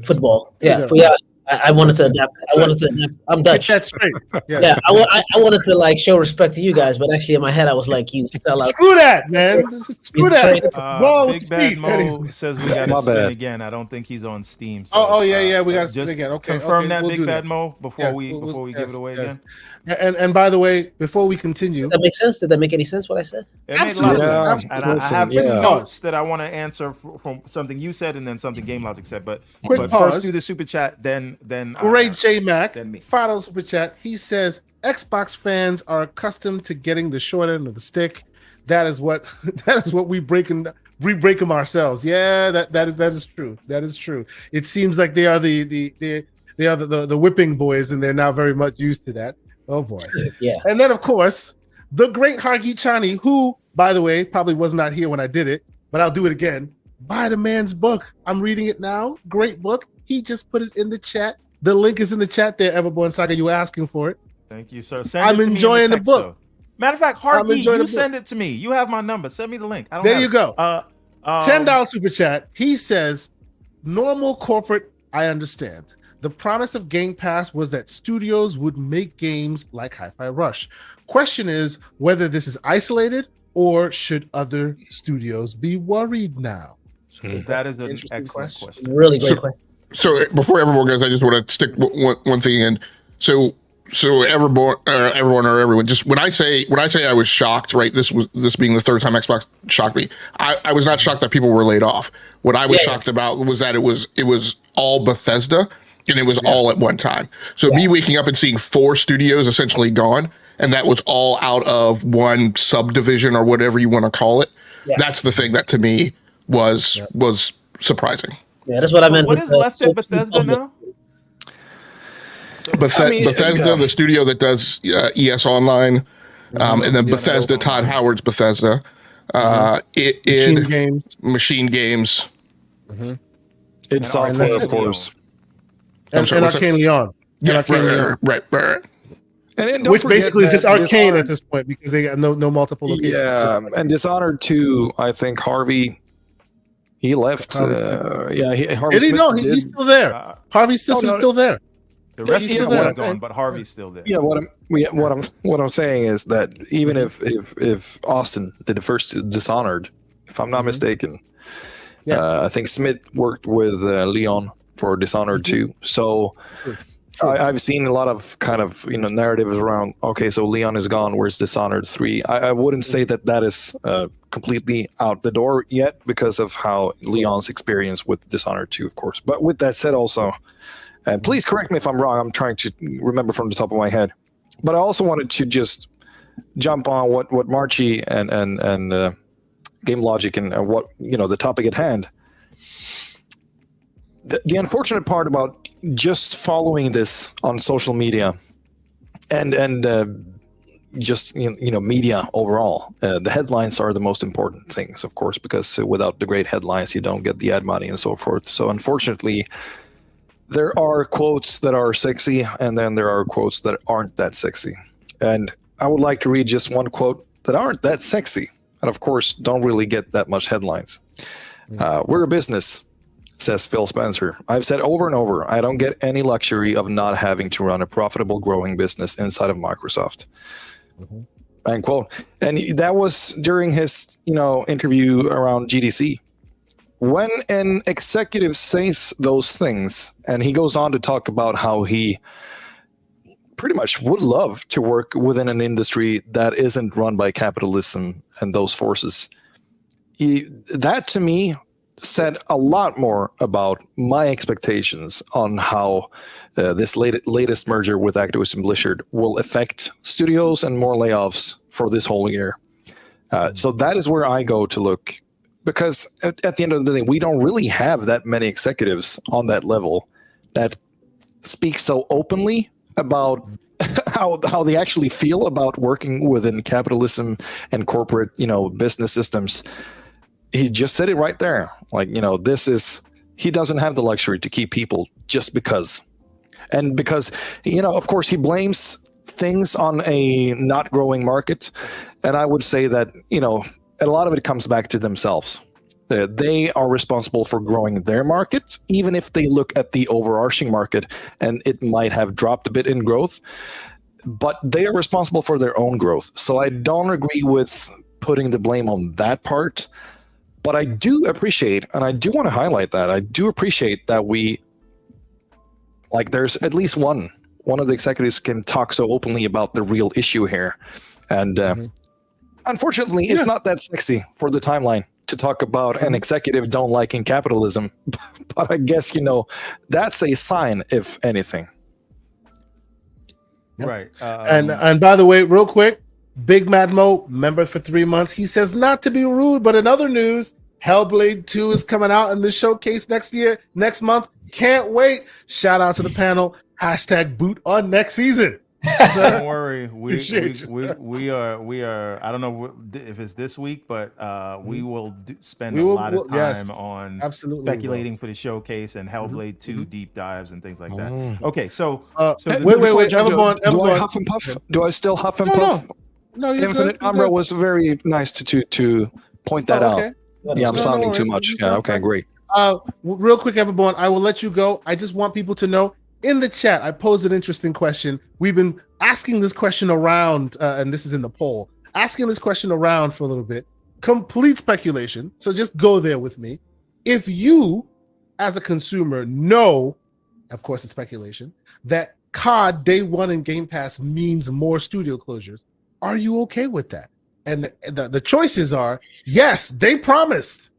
[SPEAKER 6] football. Yeah,
[SPEAKER 1] Exactly.
[SPEAKER 6] yeah. I wanted to adapt. I'm Dutch.
[SPEAKER 1] That's straight. Yes.
[SPEAKER 6] Yeah, I wanted to like show respect to you guys, but actually in my head I was like, you sell out.
[SPEAKER 1] Screw that, man. Screw that. Ball with
[SPEAKER 3] Big Bad
[SPEAKER 1] feet.
[SPEAKER 3] Mo says we got to
[SPEAKER 2] My
[SPEAKER 3] spin
[SPEAKER 2] bad.
[SPEAKER 3] again. I don't think he's on Steam. So,
[SPEAKER 1] Oh, yeah. We got to spin
[SPEAKER 3] just
[SPEAKER 1] again. Okay.
[SPEAKER 3] confirm
[SPEAKER 1] okay,
[SPEAKER 3] that,
[SPEAKER 1] we'll
[SPEAKER 3] Big
[SPEAKER 1] do
[SPEAKER 3] Bad
[SPEAKER 1] that.
[SPEAKER 3] Mo, before
[SPEAKER 1] Yes,
[SPEAKER 3] we give
[SPEAKER 1] yes,
[SPEAKER 3] it away
[SPEAKER 1] yes.
[SPEAKER 3] again.
[SPEAKER 1] And by the way, before we continue,
[SPEAKER 6] Did that make sense? Did that make any sense? What I said?
[SPEAKER 3] It made a lot of
[SPEAKER 2] Absolutely.
[SPEAKER 3] sense.
[SPEAKER 2] Yeah.
[SPEAKER 3] And I
[SPEAKER 2] Listen,
[SPEAKER 3] have
[SPEAKER 2] yeah.
[SPEAKER 3] two notes that I want to answer from something you said and then something GameLogiq said. But
[SPEAKER 1] Quick
[SPEAKER 3] first
[SPEAKER 1] pause.
[SPEAKER 3] do the super chat, then
[SPEAKER 1] great J Mac,
[SPEAKER 3] than me.
[SPEAKER 1] $5 super chat. He says Xbox fans are accustomed to getting the short end of the stick. That is what we break them ourselves. Yeah, that is true. That is true. It seems like they are the whipping boys, and they're now very much used to that. Oh boy.
[SPEAKER 6] Yeah.
[SPEAKER 1] And then of course the great Hargi Chani, who by the way probably was not here when I did it, but I'll do it again. Buy the man's book. I'm reading it now. Great book. He just put it in the chat. The link is in the chat there, Everborn Saga. You were asking for it.
[SPEAKER 3] Thank you, sir. Send
[SPEAKER 1] I'm
[SPEAKER 3] it to me in
[SPEAKER 1] enjoying the
[SPEAKER 3] text,
[SPEAKER 1] book.
[SPEAKER 3] though. Matter of fact,
[SPEAKER 1] I'm
[SPEAKER 3] Harky,
[SPEAKER 1] enjoying the
[SPEAKER 3] you
[SPEAKER 1] book.
[SPEAKER 3] send it to me. You have my number. Send me the link. I don't
[SPEAKER 1] There
[SPEAKER 3] have
[SPEAKER 1] you
[SPEAKER 3] it.
[SPEAKER 1] go. $10
[SPEAKER 3] Um,
[SPEAKER 1] super chat. He says, normal corporate, I understand. The promise of Game Pass was that studios would make games like Hi-Fi Rush. Question is whether this is isolated or should other studios be worried now?
[SPEAKER 3] That is an
[SPEAKER 1] Interesting
[SPEAKER 3] excellent
[SPEAKER 1] question.
[SPEAKER 3] question.
[SPEAKER 6] Really great question.
[SPEAKER 5] So before everyone goes, I just want to stick one thing in. So everyone, just when I say I was shocked, right? This being the third time Xbox shocked me. I was not shocked that people were laid off. What I was shocked about was that it was all Bethesda and it was all at one time. So me waking up and seeing 4 studios essentially gone, and that was all out of one subdivision or whatever you want to call it.
[SPEAKER 6] Yeah.
[SPEAKER 5] That's the thing that to me was surprising.
[SPEAKER 6] Yeah, that's what I meant.
[SPEAKER 3] What
[SPEAKER 6] with
[SPEAKER 3] is
[SPEAKER 6] the
[SPEAKER 3] left at
[SPEAKER 6] social
[SPEAKER 3] Bethesda
[SPEAKER 6] public.
[SPEAKER 3] now?
[SPEAKER 5] Bethesda, the studio that does ES Online, and then Bethesda, Todd Howard's Bethesda, Machine Games.
[SPEAKER 2] It's software,
[SPEAKER 1] that's
[SPEAKER 2] of
[SPEAKER 1] it.
[SPEAKER 2] course.
[SPEAKER 1] And
[SPEAKER 5] sorry, what's
[SPEAKER 1] Arcane Leon. And Arcane Leon.
[SPEAKER 5] Right.
[SPEAKER 2] And don't
[SPEAKER 1] Which
[SPEAKER 2] forget
[SPEAKER 1] basically is
[SPEAKER 2] that
[SPEAKER 1] just Arcane
[SPEAKER 2] Dishonored-
[SPEAKER 1] at this point because they got no multiple locations.
[SPEAKER 2] Yeah, and Dishonored 2, I think Harvey, he left.
[SPEAKER 1] Harvey
[SPEAKER 2] Harvey
[SPEAKER 1] Did he?
[SPEAKER 2] Smith
[SPEAKER 1] No,
[SPEAKER 2] did.
[SPEAKER 1] he's still there.
[SPEAKER 3] Oh,
[SPEAKER 1] Harvey's still there.
[SPEAKER 3] The rest
[SPEAKER 1] he's
[SPEAKER 3] of
[SPEAKER 1] still
[SPEAKER 3] them
[SPEAKER 1] there.
[SPEAKER 3] are gone, but Harvey's still there.
[SPEAKER 2] Yeah, what I'm saying is that even if Austin did the first Dishonored, if I'm not mistaken, I think Smith worked with Leon for Dishonored 2. So I've seen a lot of kind of narratives around. Okay, so Leon is gone. Where's Dishonored 3? I wouldn't say that is completely out the door yet because of how Leon's experience with Dishonored 2, of course. But with that said, also. And please correct me if I'm wrong. I'm trying to remember from the top of my head. But I also wanted to just jump on what Marchi and GameLogiq and what the topic at hand. The unfortunate part about just following this on social media and just media overall, the headlines are the most important things, of course, because without the great headlines, you don't get the ad money and so forth. So unfortunately, there are quotes that are sexy, and then there are quotes that aren't that sexy. And I would like to read just one quote that aren't that sexy, and of course, don't really get that much headlines. We're a business, says Phil Spencer. I've said over and over, I don't get any luxury of not having to run a profitable, growing business inside of Microsoft. End quote. And that was during his, interview around GDC. When an executive says those things, and he goes on to talk about how he pretty much would love to work within an industry that isn't run by capitalism and those forces, that to me said a lot more about my expectations on how this latest merger with Activision Blizzard will affect studios and more layoffs for this whole year. So that is where I go to look. Because at the end of the day, we don't really have that many executives on that level that speak so openly about how they actually feel about working within capitalism and corporate, business systems. He just said it right there. He doesn't have the luxury to keep people just because. And because, of course, he blames things on a not growing market. And I would say that, a lot of it comes back to themselves. They are responsible for growing their market, even if they look at the overarching market and it might have dropped a bit in growth, but they are responsible for their own growth. So I don't agree with putting the blame on that part, but I do appreciate, and I do want to highlight that, I do appreciate that there's at least one of the executives can talk so openly about the real issue here. And unfortunately, it's not that sexy for the timeline to talk about an executive don't liking capitalism. But I guess, that's a sign, if anything.
[SPEAKER 3] Right.
[SPEAKER 1] And by the way, real quick, Big Mad Mo, member for 3 months, he says, not to be rude, but in other news, Hellblade 2 is coming out in the showcase next month. Can't wait. Shout out to the panel. # boot on next season.
[SPEAKER 3] Don't worry, we are. I don't know if it's this week, but we will spend a lot of time on speculating for the showcase and Hellblade 2 deep dives and things like that. Okay, so
[SPEAKER 1] wait, Everborn.
[SPEAKER 2] Do I huff and puff? Do I still huff and puff?
[SPEAKER 1] No, you're
[SPEAKER 2] Infinite
[SPEAKER 1] good.
[SPEAKER 2] Umbra was very nice to point that out.
[SPEAKER 1] Okay.
[SPEAKER 2] Yeah, I'm sounding too much. Yeah, okay, great.
[SPEAKER 1] Real quick, Everborn, I will let you go. I just want people to know, in the chat, I posed an interesting question. We've been asking this question around, and this is in the poll, asking this question around for a little bit. Complete speculation. So just go there with me. If you, as a consumer, know, of course it's speculation, that COD day one in Game Pass means more studio closures, are you okay with that? And the choices are, yes, they promised.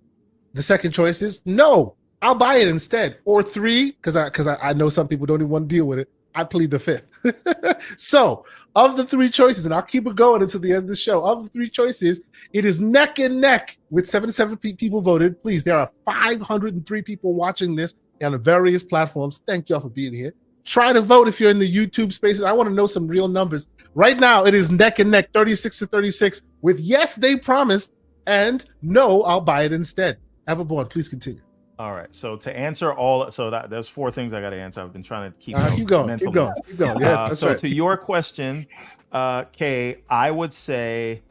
[SPEAKER 1] The second choice is, no, I'll buy it instead. Or 3, because I know some people don't even want to deal with it, I plead the 5th. So, of the 3 choices, and I'll keep it going until the end of the show, of the 3 choices, it is neck and neck with 77 people voted. Please, there are 503 people watching this on the various platforms. Thank y'all for being here. Try to vote if you're in the YouTube spaces. I want to know some real numbers. Right now, it is neck and neck, 36-36, with yes, they promised, and no, I'll buy it instead. Everborn, please continue.
[SPEAKER 3] All right. So to answer there's 4 things I got to answer. I've been trying to keep
[SPEAKER 1] going. Keep going. Yes, that's right.
[SPEAKER 3] To your question, Kay, I would say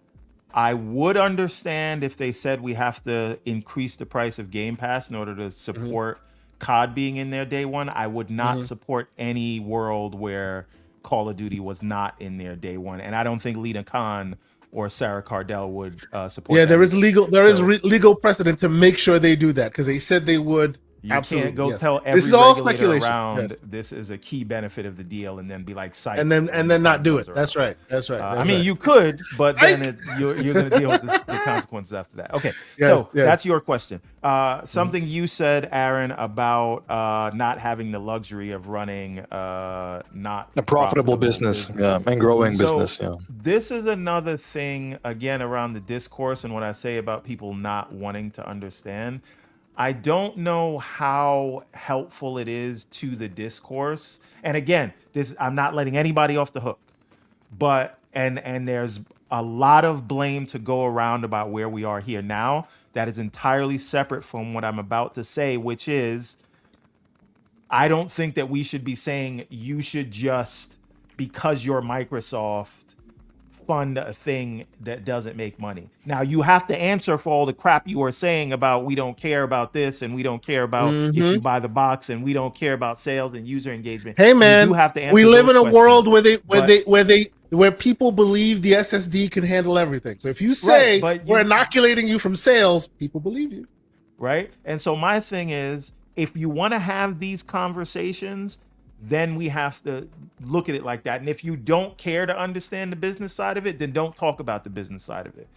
[SPEAKER 3] I would understand if they said we have to increase the price of Game Pass in order to support COD being in there day one. I would not support any world where Call of Duty was not in there day one, and I don't think Lena Khan or Sarah Cardell would support.
[SPEAKER 1] Yeah, there is legal precedent to make sure they do that, because they said they would.
[SPEAKER 3] You
[SPEAKER 1] absolutely
[SPEAKER 3] can't go
[SPEAKER 1] yes.
[SPEAKER 3] tell every
[SPEAKER 1] this is all
[SPEAKER 3] regulator
[SPEAKER 1] speculation.
[SPEAKER 3] around
[SPEAKER 1] Yes.
[SPEAKER 3] this is a key benefit of the deal, and then be like,
[SPEAKER 1] and then not do it. That's right. That's right.
[SPEAKER 3] I mean, you could, but then you're going to deal with the consequences after that. Okay, so that's your question. Something you said, Aaron, about not having the luxury of running not
[SPEAKER 2] a profitable business, and growing business. Yeah,
[SPEAKER 3] this is another thing again around the discourse and what I say about people not wanting to understand. I don't know how helpful it is to the discourse. And again, I'm not letting anybody off the hook. But and there's a lot of blame to go around about where we are here now that is entirely separate from what I'm about to say, which is I don't think that we should be saying you should just, because you're Microsoft, fund a thing that doesn't make money. Now you have to answer for all the crap you are saying about we don't care about this and we don't care about if you buy the box and we don't care about sales and user engagement.
[SPEAKER 1] Hey man,
[SPEAKER 3] you have to answer
[SPEAKER 1] we live in a world
[SPEAKER 3] where
[SPEAKER 1] where people believe the SSD can handle everything. So if you say we're inoculating you from sales, people believe you.
[SPEAKER 3] Right? And so my thing is, if you want to have these conversations, then we have to look at it like that. And if you don't care to understand the business side of it, then don't talk about the business side of it.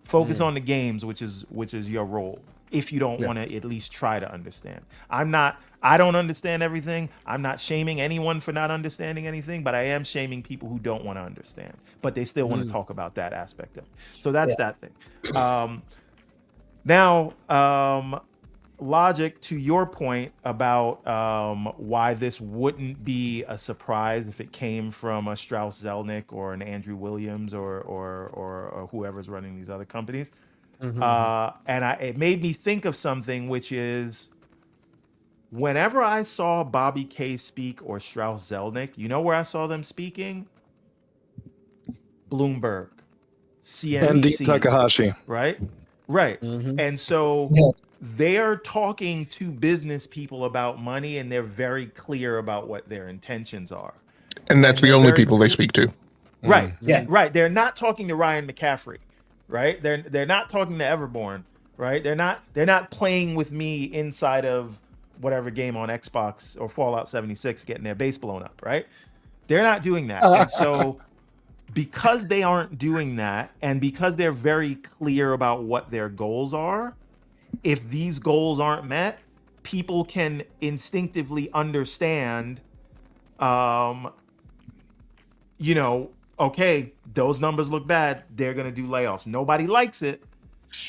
[SPEAKER 3] Focus on the games, which is your role. If you don't want to at least try to understand. I don't understand everything. I'm not shaming anyone for not understanding anything, but I am shaming people who don't want to understand, but they still want to talk about that aspect of it. So that's that thing. Now, Logic, to your point about why this wouldn't be a surprise if it came from a Strauss Zelnick or an Andrew Williams or whoever's running these other companies, it made me think of something, which is whenever I saw Bobby Kay speak or Strauss Zelnick, you know where I saw them speaking? Bloomberg, CNBC,
[SPEAKER 2] and Takahashi,
[SPEAKER 3] right? Right.
[SPEAKER 1] Mhm.
[SPEAKER 3] And so
[SPEAKER 6] Yeah.
[SPEAKER 3] they're talking to business people about money, and they're very clear about what their intentions are.
[SPEAKER 5] And that's the
[SPEAKER 3] they're
[SPEAKER 5] only
[SPEAKER 3] very
[SPEAKER 5] people they speak to.
[SPEAKER 3] Right.
[SPEAKER 6] Yeah.
[SPEAKER 3] Right. They're not talking to Ryan McCaffrey. Right. They're not talking to Everborn. Right. They're not playing with me inside of whatever game on Xbox or Fallout 76 getting their base blown up. Right. They're not doing that. And so because they aren't doing that, and because they're very clear about what their goals are, if these goals aren't met, people can instinctively understand, okay, those numbers look bad, they're going to do layoffs. Nobody likes it,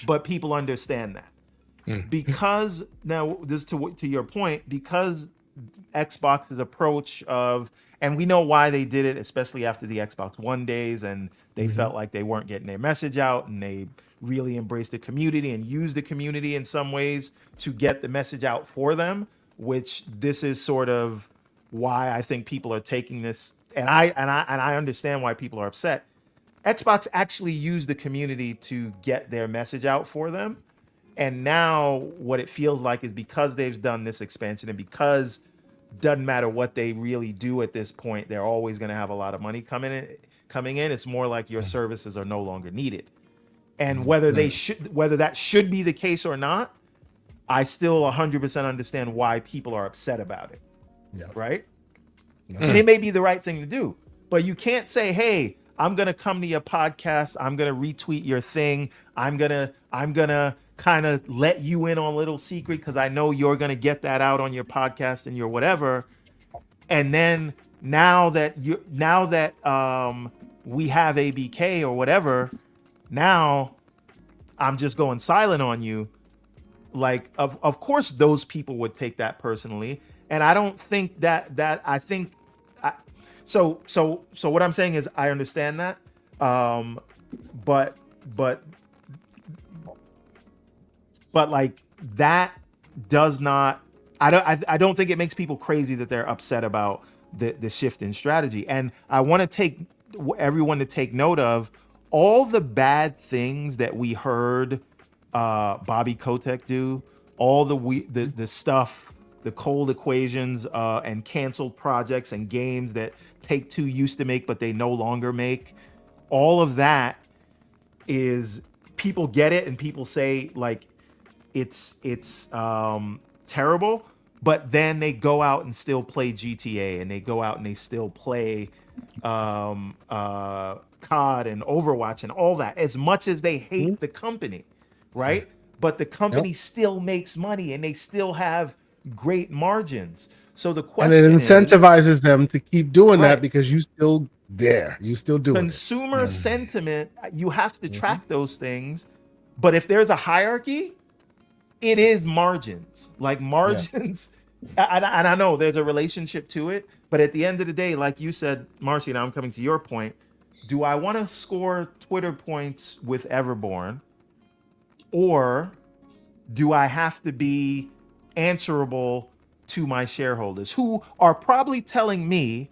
[SPEAKER 3] but people understand that. Because now, this to your point, because Xbox's approach of, and we know why they did it, especially after the Xbox One days, and they felt like they weren't getting their message out, and they really embraced the community and used the community in some ways to get the message out for them, which this is sort of why I think people are taking this, and I understand why people are upset. Xbox actually used the community to get their message out for them. And now what it feels like is, because they've done this expansion, and because doesn't matter what they really do at this point, they're always going to have a lot of money coming in. It's more like your services are no longer needed. And whether that should be the case or not, I still 100% understand why people are upset about it.
[SPEAKER 1] Yeah.
[SPEAKER 3] Right. And it may be the right thing to do, but you can't say, hey, I'm going to come to your podcast, I'm going to retweet your thing, I'm going to kind of let you in on a little secret because I know you're going to get that out on your podcast and your whatever. And then now that we have ABK or whatever, now I'm just going silent on you. Like, of course those people would take that personally. And I don't think so what I'm saying is, I understand that. But like, that does not, I don't think it makes people crazy that they're upset about the shift in strategy. And I want to take everyone to take note of all the bad things that we heard Bobby Kotick do, all the stuff, the cold equations and canceled projects and games that Take-Two used to make but they no longer make. All of that is, people get it and people say like it's terrible, but then they go out and still play GTA, and they go out and they still play COD and Overwatch and all that, as much as they hate the company, right? But the company still makes money, and they still have great margins. So the question,
[SPEAKER 1] and it incentivizes them to keep doing
[SPEAKER 3] Right.
[SPEAKER 1] that, because you still doing
[SPEAKER 3] consumer sentiment, you have to track those things. But if there's a hierarchy, it is margins. Like margins, and I know there's a relationship to it, but at the end of the day, like you said, Marchi, now I'm coming to your point. Do I want to score Twitter points with Everborn, or do I have to be answerable to my shareholders, who are probably telling me,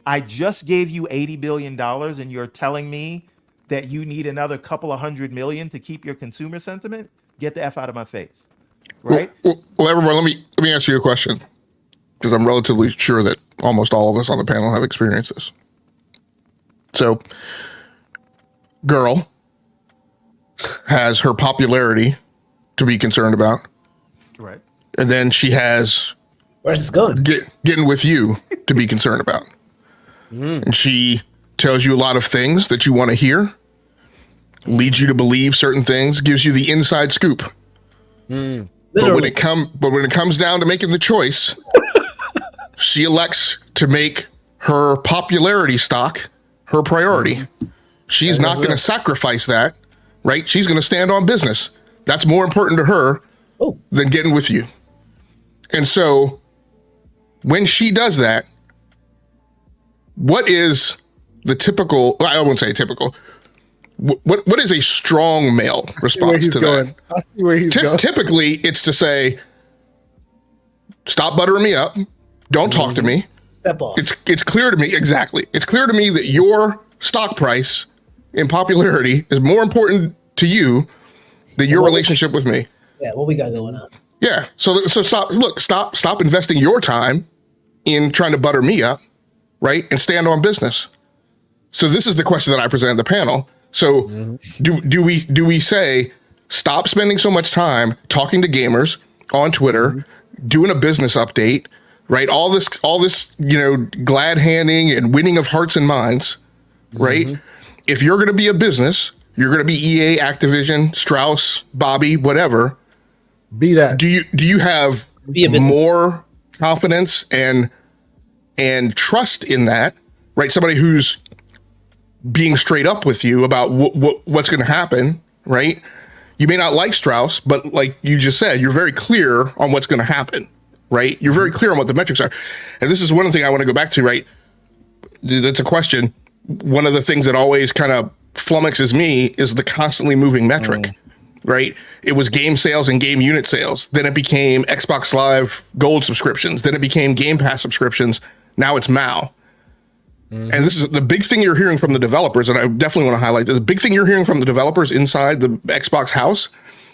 [SPEAKER 3] I just gave you $80 billion and you're telling me that you need another couple of $100 million to keep your consumer sentiment? Get the F out of my face. Right?
[SPEAKER 5] Well, everyone, let me ask you a question, because I'm relatively sure that almost all of us on the panel have experienced this. So, girl has her popularity to be concerned about,
[SPEAKER 3] Right.
[SPEAKER 5] and then she has
[SPEAKER 6] Where's this going?
[SPEAKER 5] getting with you to be concerned about. And she tells you a lot of things that you want to hear, leads you to believe certain things, gives you the inside scoop. But when it comes down to making the choice, she elects to make her popularity stock her priority. She's not going to sacrifice that, right? She's going to stand on business. That's more important to her than getting with you. And so when she does that, what is the typical, I won't say typical, what is a strong male response to that?
[SPEAKER 1] I see where he's going.
[SPEAKER 5] Typically, it's to say, stop buttering me up. Don't talk to me.
[SPEAKER 6] Step off.
[SPEAKER 5] It's clear to me, exactly. It's clear to me that your stock price and popularity is more important to you than your relationship with me.
[SPEAKER 6] Yeah, what we got going on?
[SPEAKER 5] Yeah. So stop investing your time in trying to butter me up, right? And stand on business. So this is the question that I present at the panel. So do we say stop spending so much time talking to gamers on Twitter, doing a business update, right? All this, glad handing and winning of hearts and minds, right? If you're going to be a business, you're going to be EA, Activision, Strauss, Bobby, whatever.
[SPEAKER 1] Be that.
[SPEAKER 5] Do you have more confidence and trust in that, right? Somebody who's being straight up with you about what's going to happen, right? You may not like Strauss, but like you just said, you're very clear on what's going to happen, right? You're very clear on what the metrics are. And this is one thing I want to go back to, right? That's a question. One of the things that always kind of flummoxes me is the constantly moving metric, right? It was game sales and game unit sales. Then it became Xbox Live Gold subscriptions. Then it became Game Pass subscriptions. Now it's MAU. And this is the big thing you're hearing from the developers, and I definitely want to highlight that the big thing you're hearing from the developers inside the Xbox house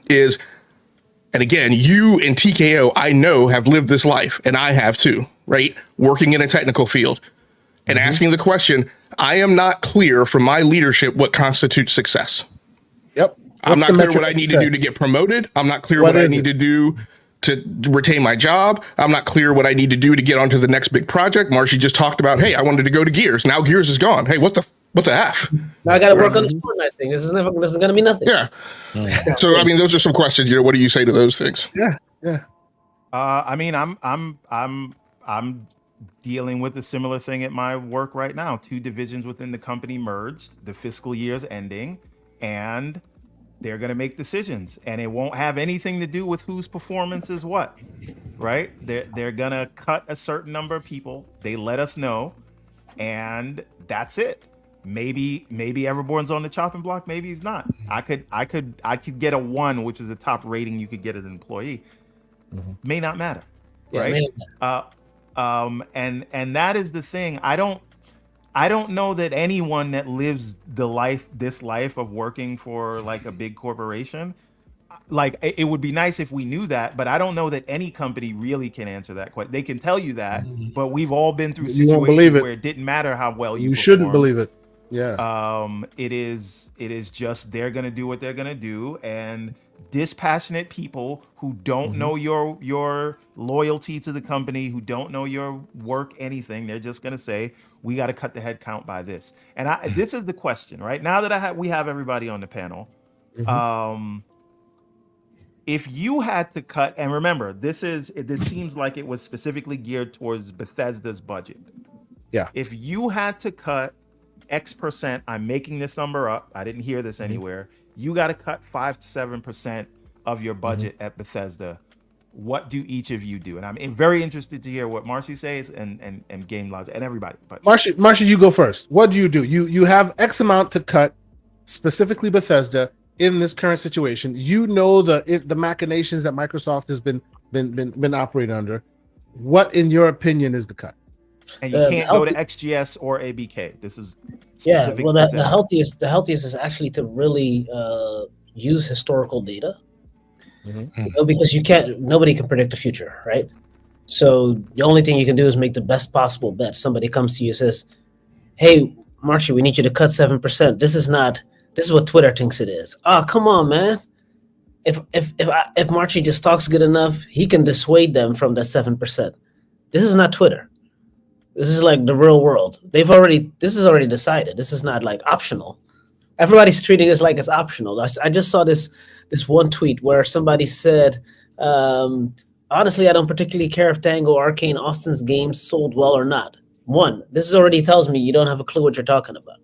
[SPEAKER 5] is, and again, you and TKO, I know, have lived this life, and I have too, right? Working in a technical field and asking the question, I am not clear from my leadership what constitutes success.
[SPEAKER 1] Yep.
[SPEAKER 5] I'm not clear what I need to do to get promoted. I'm not clear what I need to do to retain my job. I'm not clear what I need to do to get onto the next big project. Marchi just talked about, hey, I wanted to go to Gears. Now Gears is gone. Hey, what the F?
[SPEAKER 6] Now I got to work on this Fortnite thing. This is going to be nothing.
[SPEAKER 5] Yeah. So, I mean, those are some questions. What do you say to those things?
[SPEAKER 1] Yeah.
[SPEAKER 3] I mean, I'm dealing with a similar thing at my work right now. 2 divisions within the company merged. The fiscal year's ending, and they're going to make decisions, and it won't have anything to do with whose performance is what, right? They're going to cut a certain number of people. They let us know, and that's it. Maybe Everborn's on the chopping block. Maybe he's not. I could get a 1, which is the top rating you could get as an employee. May not matter, right? And that is the thing. I don't know that anyone that lives this life of working for like a big corporation, like it would be nice if we knew that, but I don't know that any company really can answer that question. They can tell you that, but we've all been through situations where it didn't matter how well you
[SPEAKER 1] shouldn't believe it. Yeah.
[SPEAKER 3] It is just they're gonna do what they're gonna do, and dispassionate people who don't know your loyalty to the company, who don't know your work, anything, they're just gonna say, we got to cut the head count by this. And this is the question, right? Now that we have everybody on the panel, if you had to cut, and remember, this seems like it was specifically geared towards Bethesda's budget.
[SPEAKER 1] Yeah.
[SPEAKER 3] If you had to cut X%, I'm making this number up, I didn't hear this anywhere, you got to cut 5 to 7% of your budget at Bethesda. What do each of you do? And I'm very interested to hear what Marchi says and GameLogiq and everybody. But
[SPEAKER 1] Marchi, you go first. What do? You have X amount to cut, specifically Bethesda, in this current situation. You know the machinations that Microsoft has been operating under. What, in your opinion, is the cut?
[SPEAKER 3] And you can't go to XGS or ABK. This is
[SPEAKER 6] specific. Well, the healthiest is actually to really use historical data. Because nobody can predict the future, right? So the only thing you can do is make the best possible bet. Somebody comes to you and says, hey, Marchi, we need you to cut 7%. This is what Twitter thinks it is. Oh, come on, man. If Marchi just talks good enough, he can dissuade them from that 7%. This is not Twitter. This is like the real world. This is already decided. This is not like optional. Everybody's treating this like it's optional. I just saw this one tweet where somebody said, honestly, I don't particularly care if Tango, Arcane, Austin's games sold well or not. This already tells me you don't have a clue what you're talking about.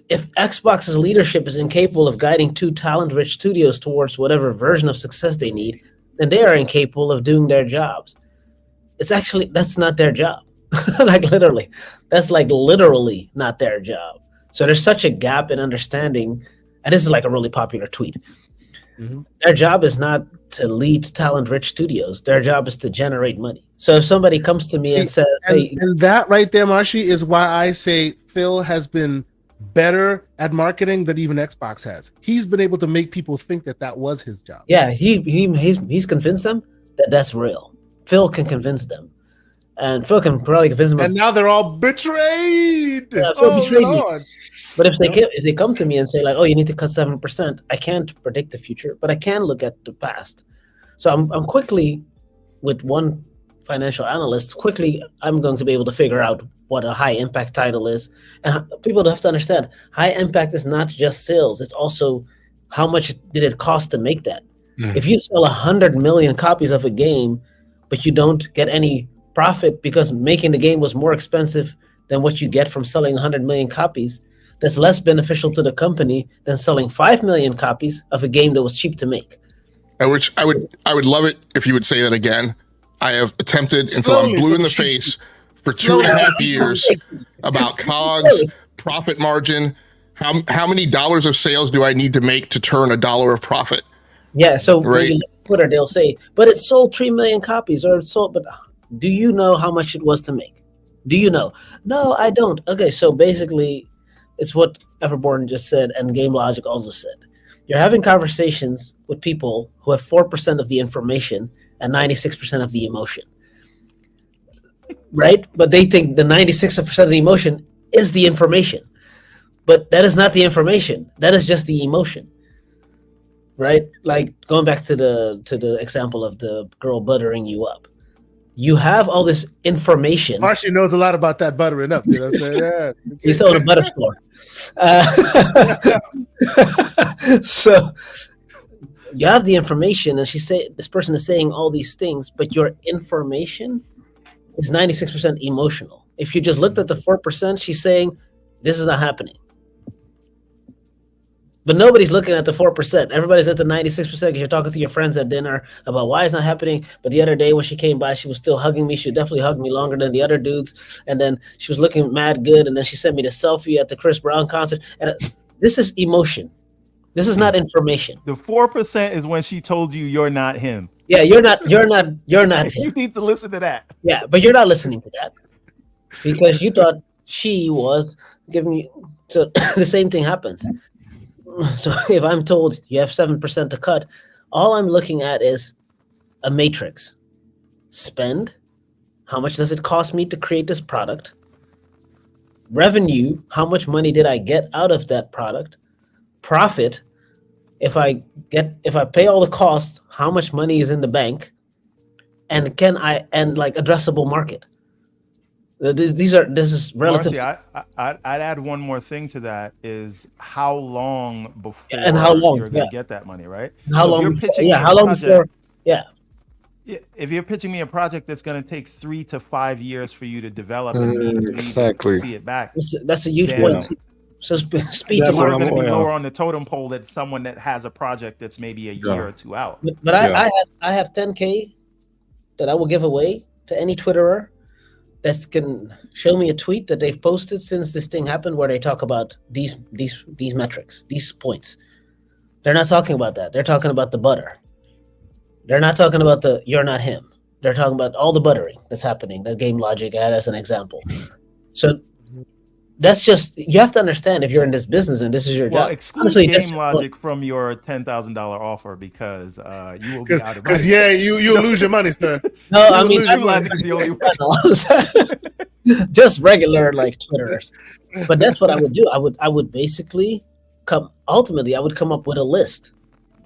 [SPEAKER 6] If Xbox's leadership is incapable of guiding 2 talent-rich studios towards whatever version of success they need, then they are incapable of doing their jobs. That's not their job. That's literally not their job. So there's such a gap in understanding, and this is like a really popular tweet. Their job is not to lead talent-rich studios. Their job is to generate money. So if somebody comes to me and says,
[SPEAKER 1] and that right there, Marchi, is why I say Phil has been better at marketing than even Xbox has. He's been able to make people think that was his job.
[SPEAKER 6] Yeah, he's convinced them that that's real. Phil can convince them, and Phil can probably convince them.
[SPEAKER 1] And now they're all betrayed.
[SPEAKER 6] Yeah, Phil betrayed
[SPEAKER 1] Lord.
[SPEAKER 6] me. But if they come to me and say like, "Oh, you need to cut 7%," I can't predict the future, but I can look at the past. So I'm quickly, with one financial analyst, I'm going to be able to figure out what a high impact title is. And people have to understand, high impact is not just sales; it's also how much did it cost to make that. If you sell 100 million copies of a game, but you don't get any profit because making the game was more expensive than what you get from selling 100 million copies, that's less beneficial to the company than selling 5 million copies of a game that was cheap to make.
[SPEAKER 5] I would love it if you would say that again. I have attempted until I'm blue in the face for 2.5 years about COGS, profit margin. How many dollars of sales do I need to make to turn $1 of profit?
[SPEAKER 6] Yeah, so when you look at Twitter, they'll say, but it sold 3 million copies, or it sold, but do you know how much it was to make? Do you know? No, I don't. Okay, so basically, it's what Everborn just said and GameLogiq also said. You're having conversations with people who have 4% of the information and 96% of the emotion, right? But they think the 96% of the emotion is the information, but that is not the information. That is just the emotion, right? Like going back to the example of the girl buttering you up. You have all this information.
[SPEAKER 1] Marchi knows a lot about that buttering up. You know what I'm saying? Yeah.
[SPEAKER 6] He's still on a butter score. So you have the information, and this person is saying all these things, but your information is 96% emotional. If you just looked at the 4%, she's saying this is not happening. But nobody's looking at the 4%. Everybody's at the 96% because you're talking to your friends at dinner about why it's not happening. But the other day when she came by, she was still hugging me. She definitely hugged me longer than the other dudes. And then she was looking mad good. And then she sent me the selfie at the Chris Brown concert. And this is emotion. This is not information.
[SPEAKER 3] The 4% is when she told you you're not him.
[SPEAKER 6] Yeah, you're not him.
[SPEAKER 3] You need to listen to that.
[SPEAKER 6] Yeah, but you're not listening to that because you thought she was giving you. So the same thing happens. So if I'm told you have 7% to cut, all I'm looking at is a matrix. Spend, how much does it cost me to create this product? Revenue, how much money did I get out of that product? Profit, if I pay all the costs, how much money is in the bank? And addressable market. This is relative.
[SPEAKER 3] Marchi, I'd add one more thing to that is how long before you're going to get that money, right?
[SPEAKER 6] How long before? Yeah.
[SPEAKER 3] If you're pitching me a project that's going to take 3 to 5 years for you to develop and
[SPEAKER 2] exactly
[SPEAKER 3] see it back,
[SPEAKER 6] that's a huge point. So speed to
[SPEAKER 3] market
[SPEAKER 6] market.
[SPEAKER 3] Going to be lower on the totem pole than someone that has a project that's maybe a year or two out.
[SPEAKER 6] But I have 10K that I will give away to any Twitterer that can show me a tweet that they've posted since this thing happened where they talk about these metrics, these points. They're not talking about that. They're talking about the butter. They're not talking about the you're not him. They're talking about all the buttering that's happening that GameLogiq had as an example. So that's just, you have to understand if you're in this business and this is your job.
[SPEAKER 3] Well, exclude GameLogiq from your $10,000 offer because you will be out of money.
[SPEAKER 1] Because you'll lose your money, sir.
[SPEAKER 6] No, I mean,
[SPEAKER 3] GameLogiq is the only one.
[SPEAKER 6] Just regular like Twitterers. But that's what I would do. I would basically come up with a list.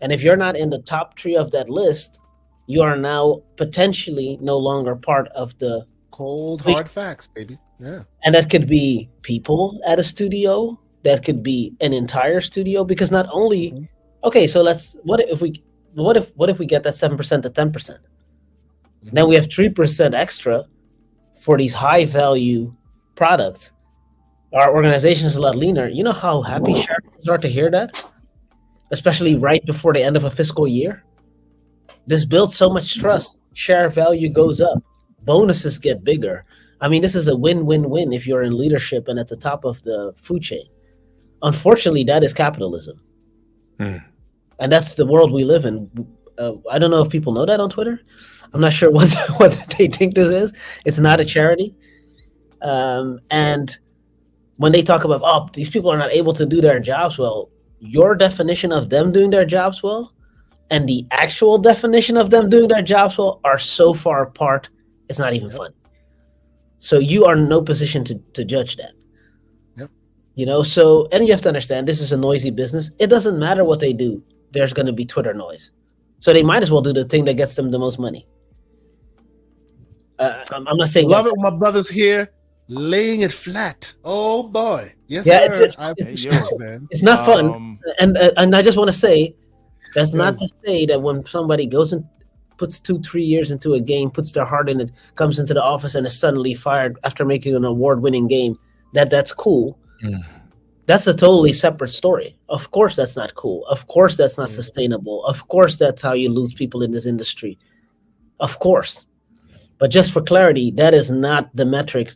[SPEAKER 6] And if you're not in the top 3 of that list, you are now potentially no longer part of the
[SPEAKER 1] cold hard facts, baby. Yeah.
[SPEAKER 6] And that could be people at a studio, that could be an entire studio, because not only okay, so what if we get that 7% to 10%? Then we have 3% extra for these high value products. Our organization is a lot leaner. You know how happy shareholders are to hear that? Especially right before the end of a fiscal year. This builds so much trust. Share value goes up. Bonuses get bigger. I mean, this is a win-win-win if you're in leadership and at the top of the food chain. Unfortunately, that is capitalism. And that's the world we live in. I don't know if people know that on Twitter. I'm not sure what they think this is. It's not a charity. And when they talk about, oh, these people are not able to do their jobs well, your definition of them doing their jobs well and the actual definition of them doing their jobs well are so far apart, it's not even fun. So you are in no position to judge that. Yep. So, and you have to understand, this is a noisy business. It doesn't matter what they do. There's going to be Twitter noise. So they might as well do the thing that gets them the most money. I'm not saying
[SPEAKER 1] love it when my brother's here laying it flat. Oh boy, yes,
[SPEAKER 6] yeah,
[SPEAKER 1] sir.
[SPEAKER 6] It's not fun. And I just want to say, that's not to say that when somebody goes and puts 2-3 years into a game, puts their heart in it, comes into the office and is suddenly fired after making an award-winning game, that's cool. That's a totally separate story. Of course that's not cool. Of course that's not sustainable. Of course that's how you lose people in this industry. Of course. But just for clarity, that is not the metric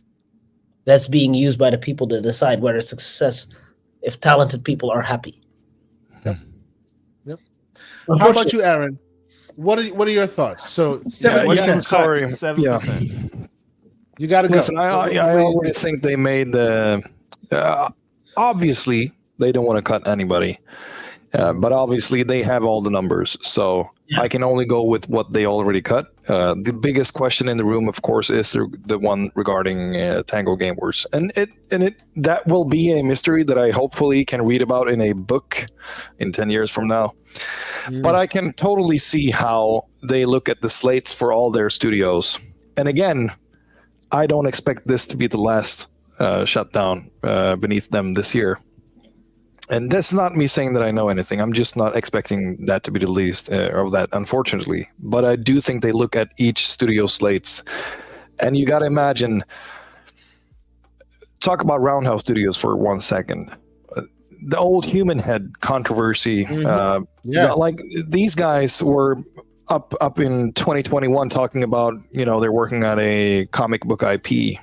[SPEAKER 6] that's being used by the people to decide whether success, if talented people are happy.
[SPEAKER 1] Yep. How about you, Aaron? What are your thoughts? So 7%.
[SPEAKER 2] I'm sorry.
[SPEAKER 3] 7%.
[SPEAKER 2] Yeah.
[SPEAKER 1] You got to go.
[SPEAKER 2] Listen, I already think they made the. Obviously, they don't want to cut anybody, but obviously they have all the numbers. So I can only go with what they already cut. The biggest question in the room, of course, is the one regarding Tango Gameworks, and that will be a mystery that I hopefully can read about in a book in 10 years from now. But I can totally see how they look at the slates for all their studios. And again, I don't expect this to be the last shutdown beneath them this year. And that's not me saying that I know anything. I'm just not expecting that to be the least of that, unfortunately. But I do think they look at each studio slates. And you got to imagine, talk about Roundhouse Studios for 1 second. The old Human Head controversy. Like these guys were up in 2021 talking about, they're working on a comic book IP.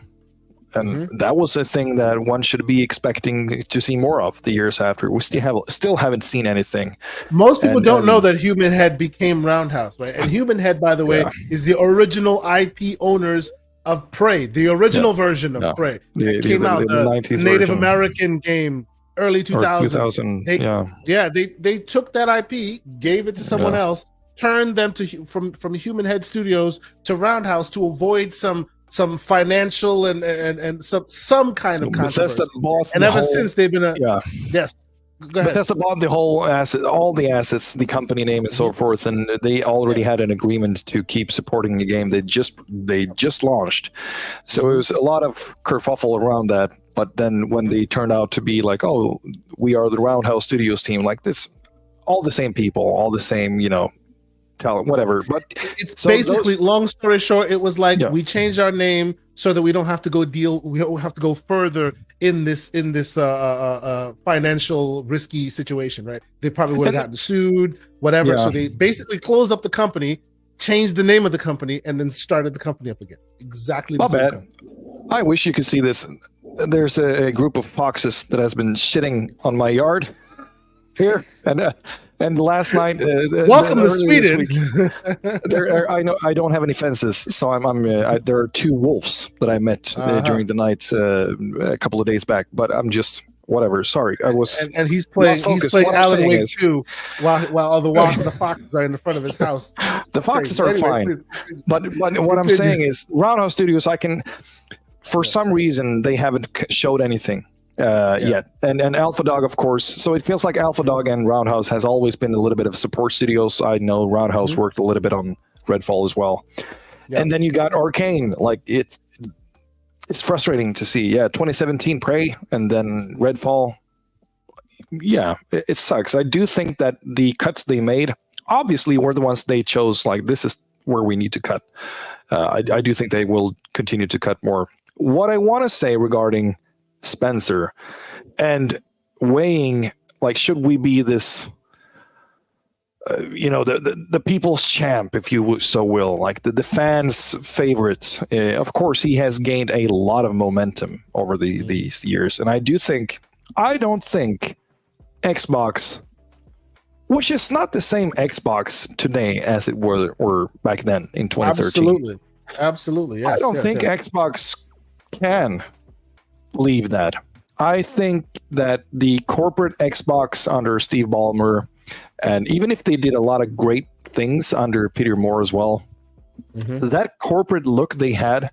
[SPEAKER 2] And that was a thing that one should be expecting to see more of the years after. We still haven't seen anything.
[SPEAKER 1] Most people don't know that Human Head became Roundhouse, right? And Human Head, by the way, is the original IP owners of Prey, the original version of Prey. It came out, the 90s Native version. American game, early 2000s. They took that IP, gave it to someone else, turned them from Human Head Studios to Roundhouse to avoid some financial and some kind of controversy. And ever since they've been yes. Go ahead.
[SPEAKER 2] Bethesda bought the whole asset, all the assets, the company name and so forth, and they already had an agreement to keep supporting the game. They just launched, so it was a lot of kerfuffle around that. But then when they turned out to be like, oh, we are the Roundhouse Studios team, like this, all the same people, all the same, talent, whatever. But
[SPEAKER 1] it's basically, long story short, it was like we changed our name so that we don't have to go we don't have to go further in this financial risky situation, right? They probably would have gotten sued, whatever. So they basically closed up the company, changed the name of the company, and then started the company up again. Exactly the same company.
[SPEAKER 2] I wish you could see this. There's a group of foxes that has been shitting on my yard here, and last night,
[SPEAKER 1] welcome to Sweden.
[SPEAKER 2] I know I don't have any fences, so there are 2 wolves that I met during the night a couple of days back. But I'm just whatever. Sorry, I was.
[SPEAKER 1] And he's playing Alan Wake 2 while all the foxes are in the front of his house.
[SPEAKER 2] The foxes are fine, but what I'm saying is, Roundhouse Studios, for some reason they haven't showed anything. Yet. And Alpha Dog, of course. So it feels like Alpha Dog and Roundhouse has always been a little bit of support studios. I know Roundhouse worked a little bit on Redfall as well. Yep. And then you got Arcane. Like it's frustrating to see. 2017 Prey and then Redfall. Yeah, it sucks. I do think that the cuts they made obviously were the ones they chose. Like, this is where we need to cut. I do think they will continue to cut more. What I want to say regarding Spencer and weighing, like, should we be this the people's champ, if you so will, like the fans' favorites? Of course he has gained a lot of momentum over these years, and I don't think Xbox, which is not the same Xbox today as it were back then in 2013.
[SPEAKER 1] Absolutely. Yes,
[SPEAKER 2] I don't think Xbox can leave that. I think that the corporate Xbox under Steve Ballmer, and even if they did a lot of great things under Peter Moore as well, that corporate look they had,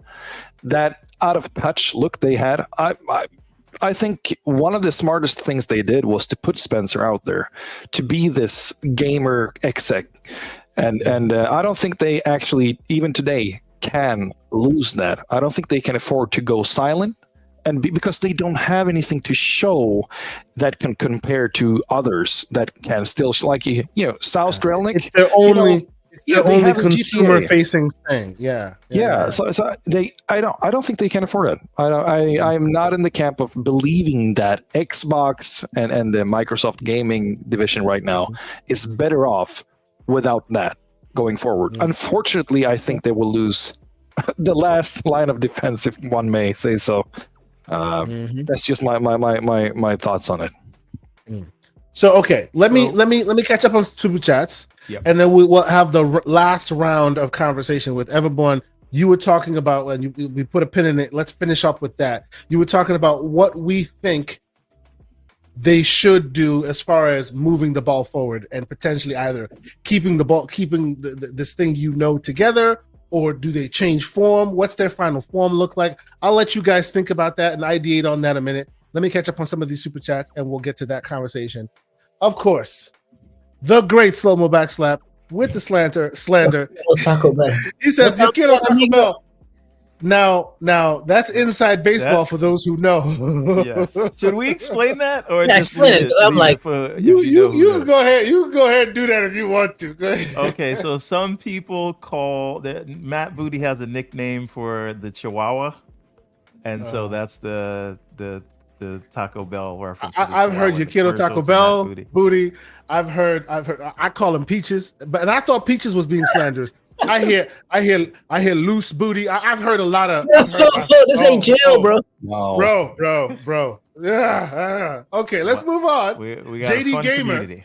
[SPEAKER 2] that out of touch look they had, I think one of the smartest things they did was to put Spencer out there to be this gamer exec, and I don't think they actually even today can lose that. I don't think they can afford to go silent, and because they don't have anything to show that can compare to others that can still South Strelnick.
[SPEAKER 1] It's their only.
[SPEAKER 2] Yeah,
[SPEAKER 1] the only consumer-facing thing. Yeah.
[SPEAKER 2] So I don't think they can afford it. I'm not in the camp of believing that Xbox and the Microsoft gaming division right now is better off without that going forward. Unfortunately, I think they will lose the last line of defense, if one may say so. That's just my thoughts on it.
[SPEAKER 1] So okay, let me catch up on super chats.
[SPEAKER 3] Yep.
[SPEAKER 1] And then we will have the last round of conversation with Everborn. You were talking about, and we put a pin in it. Let's finish up with that. You were talking about what we think they should do as far as moving the ball forward and potentially either keeping this thing together, or do they change form? What's their final form look like? I'll let you guys think about that and ideate on that a minute. Let me catch up on some of these super chats, and we'll get to that conversation. Of course. The great slow-mo backslap with the slander.
[SPEAKER 6] Taco Bell.
[SPEAKER 1] He says, "You kid on Taco Bell." Now that's inside baseball for those who know.
[SPEAKER 3] Yes. Should we explain that, or
[SPEAKER 6] just explain it? I'm like,
[SPEAKER 1] you can go ahead. You can go ahead and do that if you want to. Go ahead.
[SPEAKER 3] Okay, so some people call that Matt Booty has a nickname for the Chihuahua, and so that's the Taco Bell reference.
[SPEAKER 1] I've heard Yukito Taco Bell Booty. I've heard. I call him Peaches, and I thought Peaches was being slanderous. I hear loose booty. I've heard a lot of.
[SPEAKER 6] This ain't jail, bro.
[SPEAKER 2] Wow.
[SPEAKER 1] Bro. Yeah. Okay, let's move on.
[SPEAKER 3] We got
[SPEAKER 1] JD
[SPEAKER 3] a fun
[SPEAKER 1] Gamer.
[SPEAKER 3] community.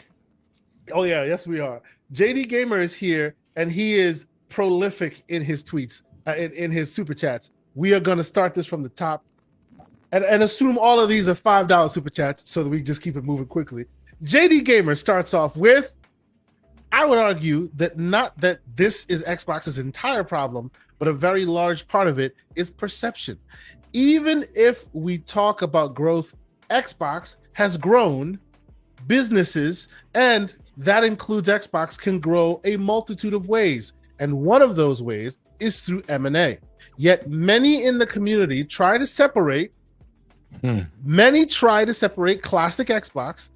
[SPEAKER 1] Oh yeah, yes we are. JD Gamer is here, and he is prolific in his tweets, in his super chats. We are going to start this from the top. And assume all of these are $5 super chats so that we just keep it moving quickly. JD Gamer starts off with, I would argue that not that this is Xbox's entire problem, but a very large part of it is perception. Even if we talk about growth, Xbox has grown businesses, and that includes Xbox can grow a multitude of ways. And one of those ways is through M&A. Yet many in the community try to separate classic Xbox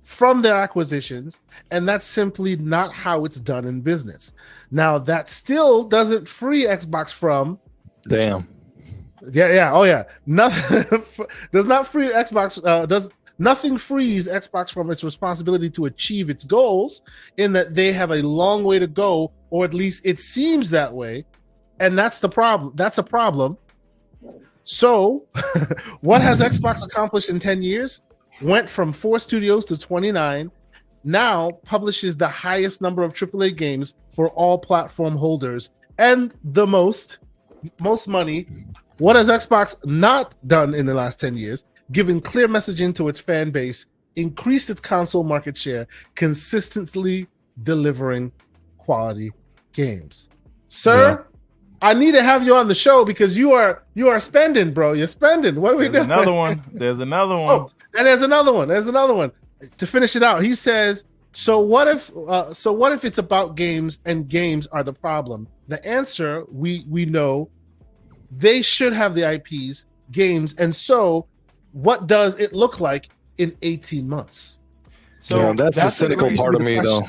[SPEAKER 1] from their acquisitions, and that's simply not how it's done in business. Now, that still doesn't free Xbox from...
[SPEAKER 2] Damn.
[SPEAKER 1] Yeah. Oh, yeah. Nothing does not free Xbox. Nothing frees Xbox from its responsibility to achieve its goals, in that they have a long way to go, or at least it seems that way, and that's the problem. That's a problem. So, what has Xbox accomplished in 10 years? Went from 4 studios to 29, now publishes the highest number of AAA games for all platform holders, and the most money. What has Xbox not done in the last 10 years? Given clear messaging to its fan base, increased its console market share, consistently delivering quality games. Sir, I need to have you on the show because you are spending, bro. You're spending. What are we doing?
[SPEAKER 3] There's another one.
[SPEAKER 1] Oh, and there's another one. To finish it out, he says, so what if it's about games and games are the problem? The answer, we know, they should have the IPs, games, and so what does it look like in 18 months?
[SPEAKER 2] So that's the cynical part of me, though.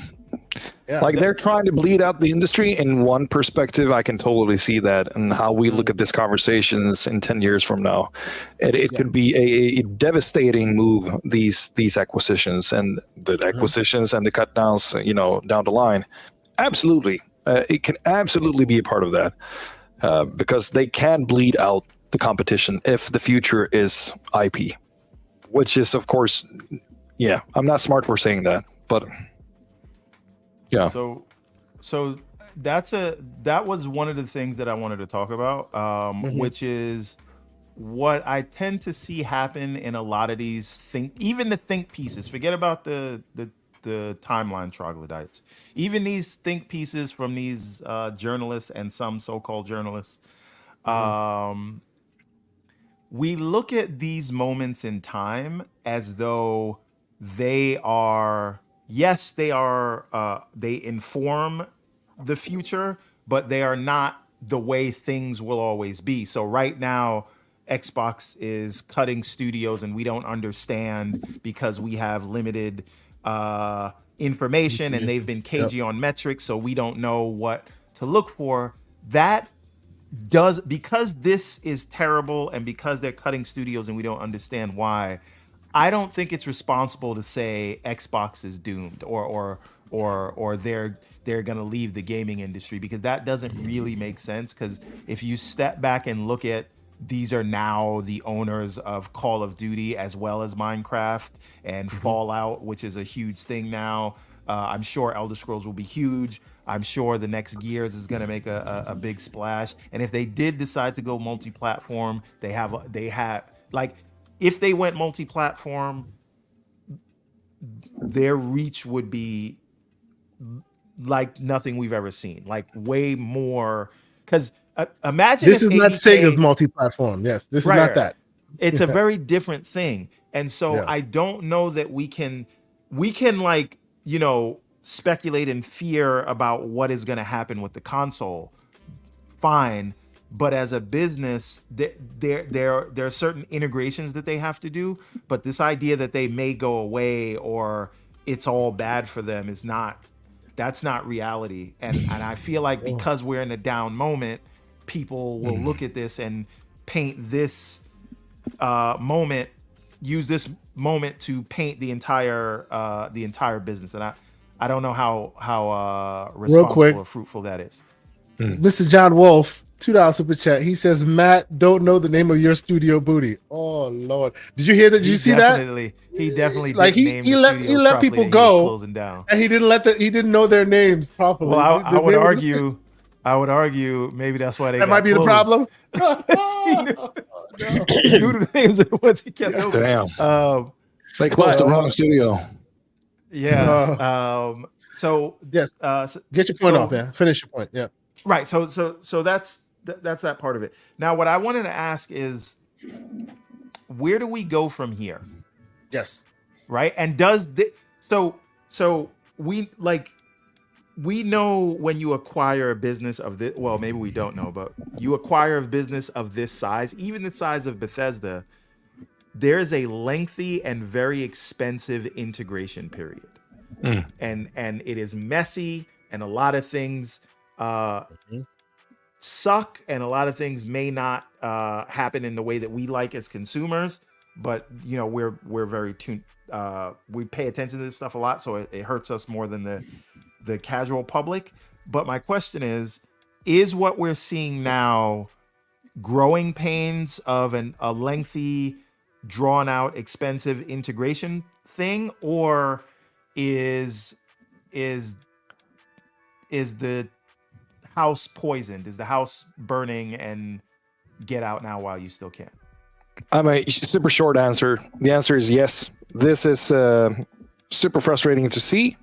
[SPEAKER 1] Yeah.
[SPEAKER 2] Like, they're trying to bleed out the industry in one perspective. I can totally see that, and how we look at these conversations in 10 years from now. It could be a devastating move, these acquisitions and the acquisitions and the cut downs, down the line. Absolutely. It can absolutely be a part of that, because they can bleed out the competition if the future is IP, which is, of course, I'm not smart for saying that, but... Yeah.
[SPEAKER 3] So that was one of the things that I wanted to talk about, which is what I tend to see happen in a lot of these even the think pieces, forget about the timeline troglodytes, even these think pieces from these journalists and some so-called journalists, we look at these moments in time as though they are, yes, they are, they inform the future, but they are not the way things will always be. So right now, Xbox is cutting studios and we don't understand because we have limited information and they've been cagey on metrics, so we don't know what to look for. That does, because this is terrible and because they're cutting studios and we don't understand why, I don't think it's responsible to say Xbox is doomed or they're gonna leave the gaming industry, because that doesn't really make sense. Because if you step back and look at, these are now the owners of Call of Duty as well as Minecraft and Fallout, which is a huge thing now. I'm sure Elder Scrolls will be huge. I'm sure the next Gears is going to make a big splash. And if they did decide to go multi-platform, they have like, if they went multi-platform, their reach would be like nothing we've ever seen, like way more. Because imagine
[SPEAKER 1] this is not
[SPEAKER 3] ABK,
[SPEAKER 1] Sega's multi-platform. Yes, this is not that.
[SPEAKER 3] It's a very different thing. And so I don't know that we can like, you know, speculate in fear about what is going to happen with the console. Fine. But as a business, there are certain integrations that they have to do. But this idea that they may go away or it's all bad for them is not, that's not reality. And I feel like because we're in a down moment, people will look at this and paint this moment, use this moment to paint the entire business. And I don't know how responsible or fruitful that is.
[SPEAKER 1] Mr. John Wolf, $2 super chat. He says, Matt, don't know the name of your studio booty. Oh Lord, did you hear that? Did you see that?
[SPEAKER 3] He definitely
[SPEAKER 1] like he let people go, and he didn't know their names properly.
[SPEAKER 3] Well, I would argue maybe that's why they
[SPEAKER 1] that might be
[SPEAKER 3] closed.
[SPEAKER 1] the problem.
[SPEAKER 3] He knew the names of the ones he kept open.
[SPEAKER 2] Damn. They closed the wrong studio.
[SPEAKER 3] Yeah. So
[SPEAKER 1] yes. Get your point off, man. Finish your point. Yeah.
[SPEAKER 3] Right. So that's that part of it. Now, what I wanted to ask is, where do we go from here?
[SPEAKER 1] Yes.
[SPEAKER 3] Right. And so we know when you acquire a business of this, well, maybe we don't know, but you acquire a business of this size, even the size of Bethesda, there is a lengthy and very expensive integration period. And it is messy, and a lot of things suck, and a lot of things may not happen in the way that we like as consumers. But you know, we're very tuned. We pay attention to this stuff a lot, so it hurts us more than the casual public. But my question is what we're seeing now growing pains of a lengthy, drawn out, expensive integration thing, or is the house poisoned? Is the house burning, and get out now while you still can?
[SPEAKER 2] I'm a super short answer. The answer is yes. This is super frustrating to see.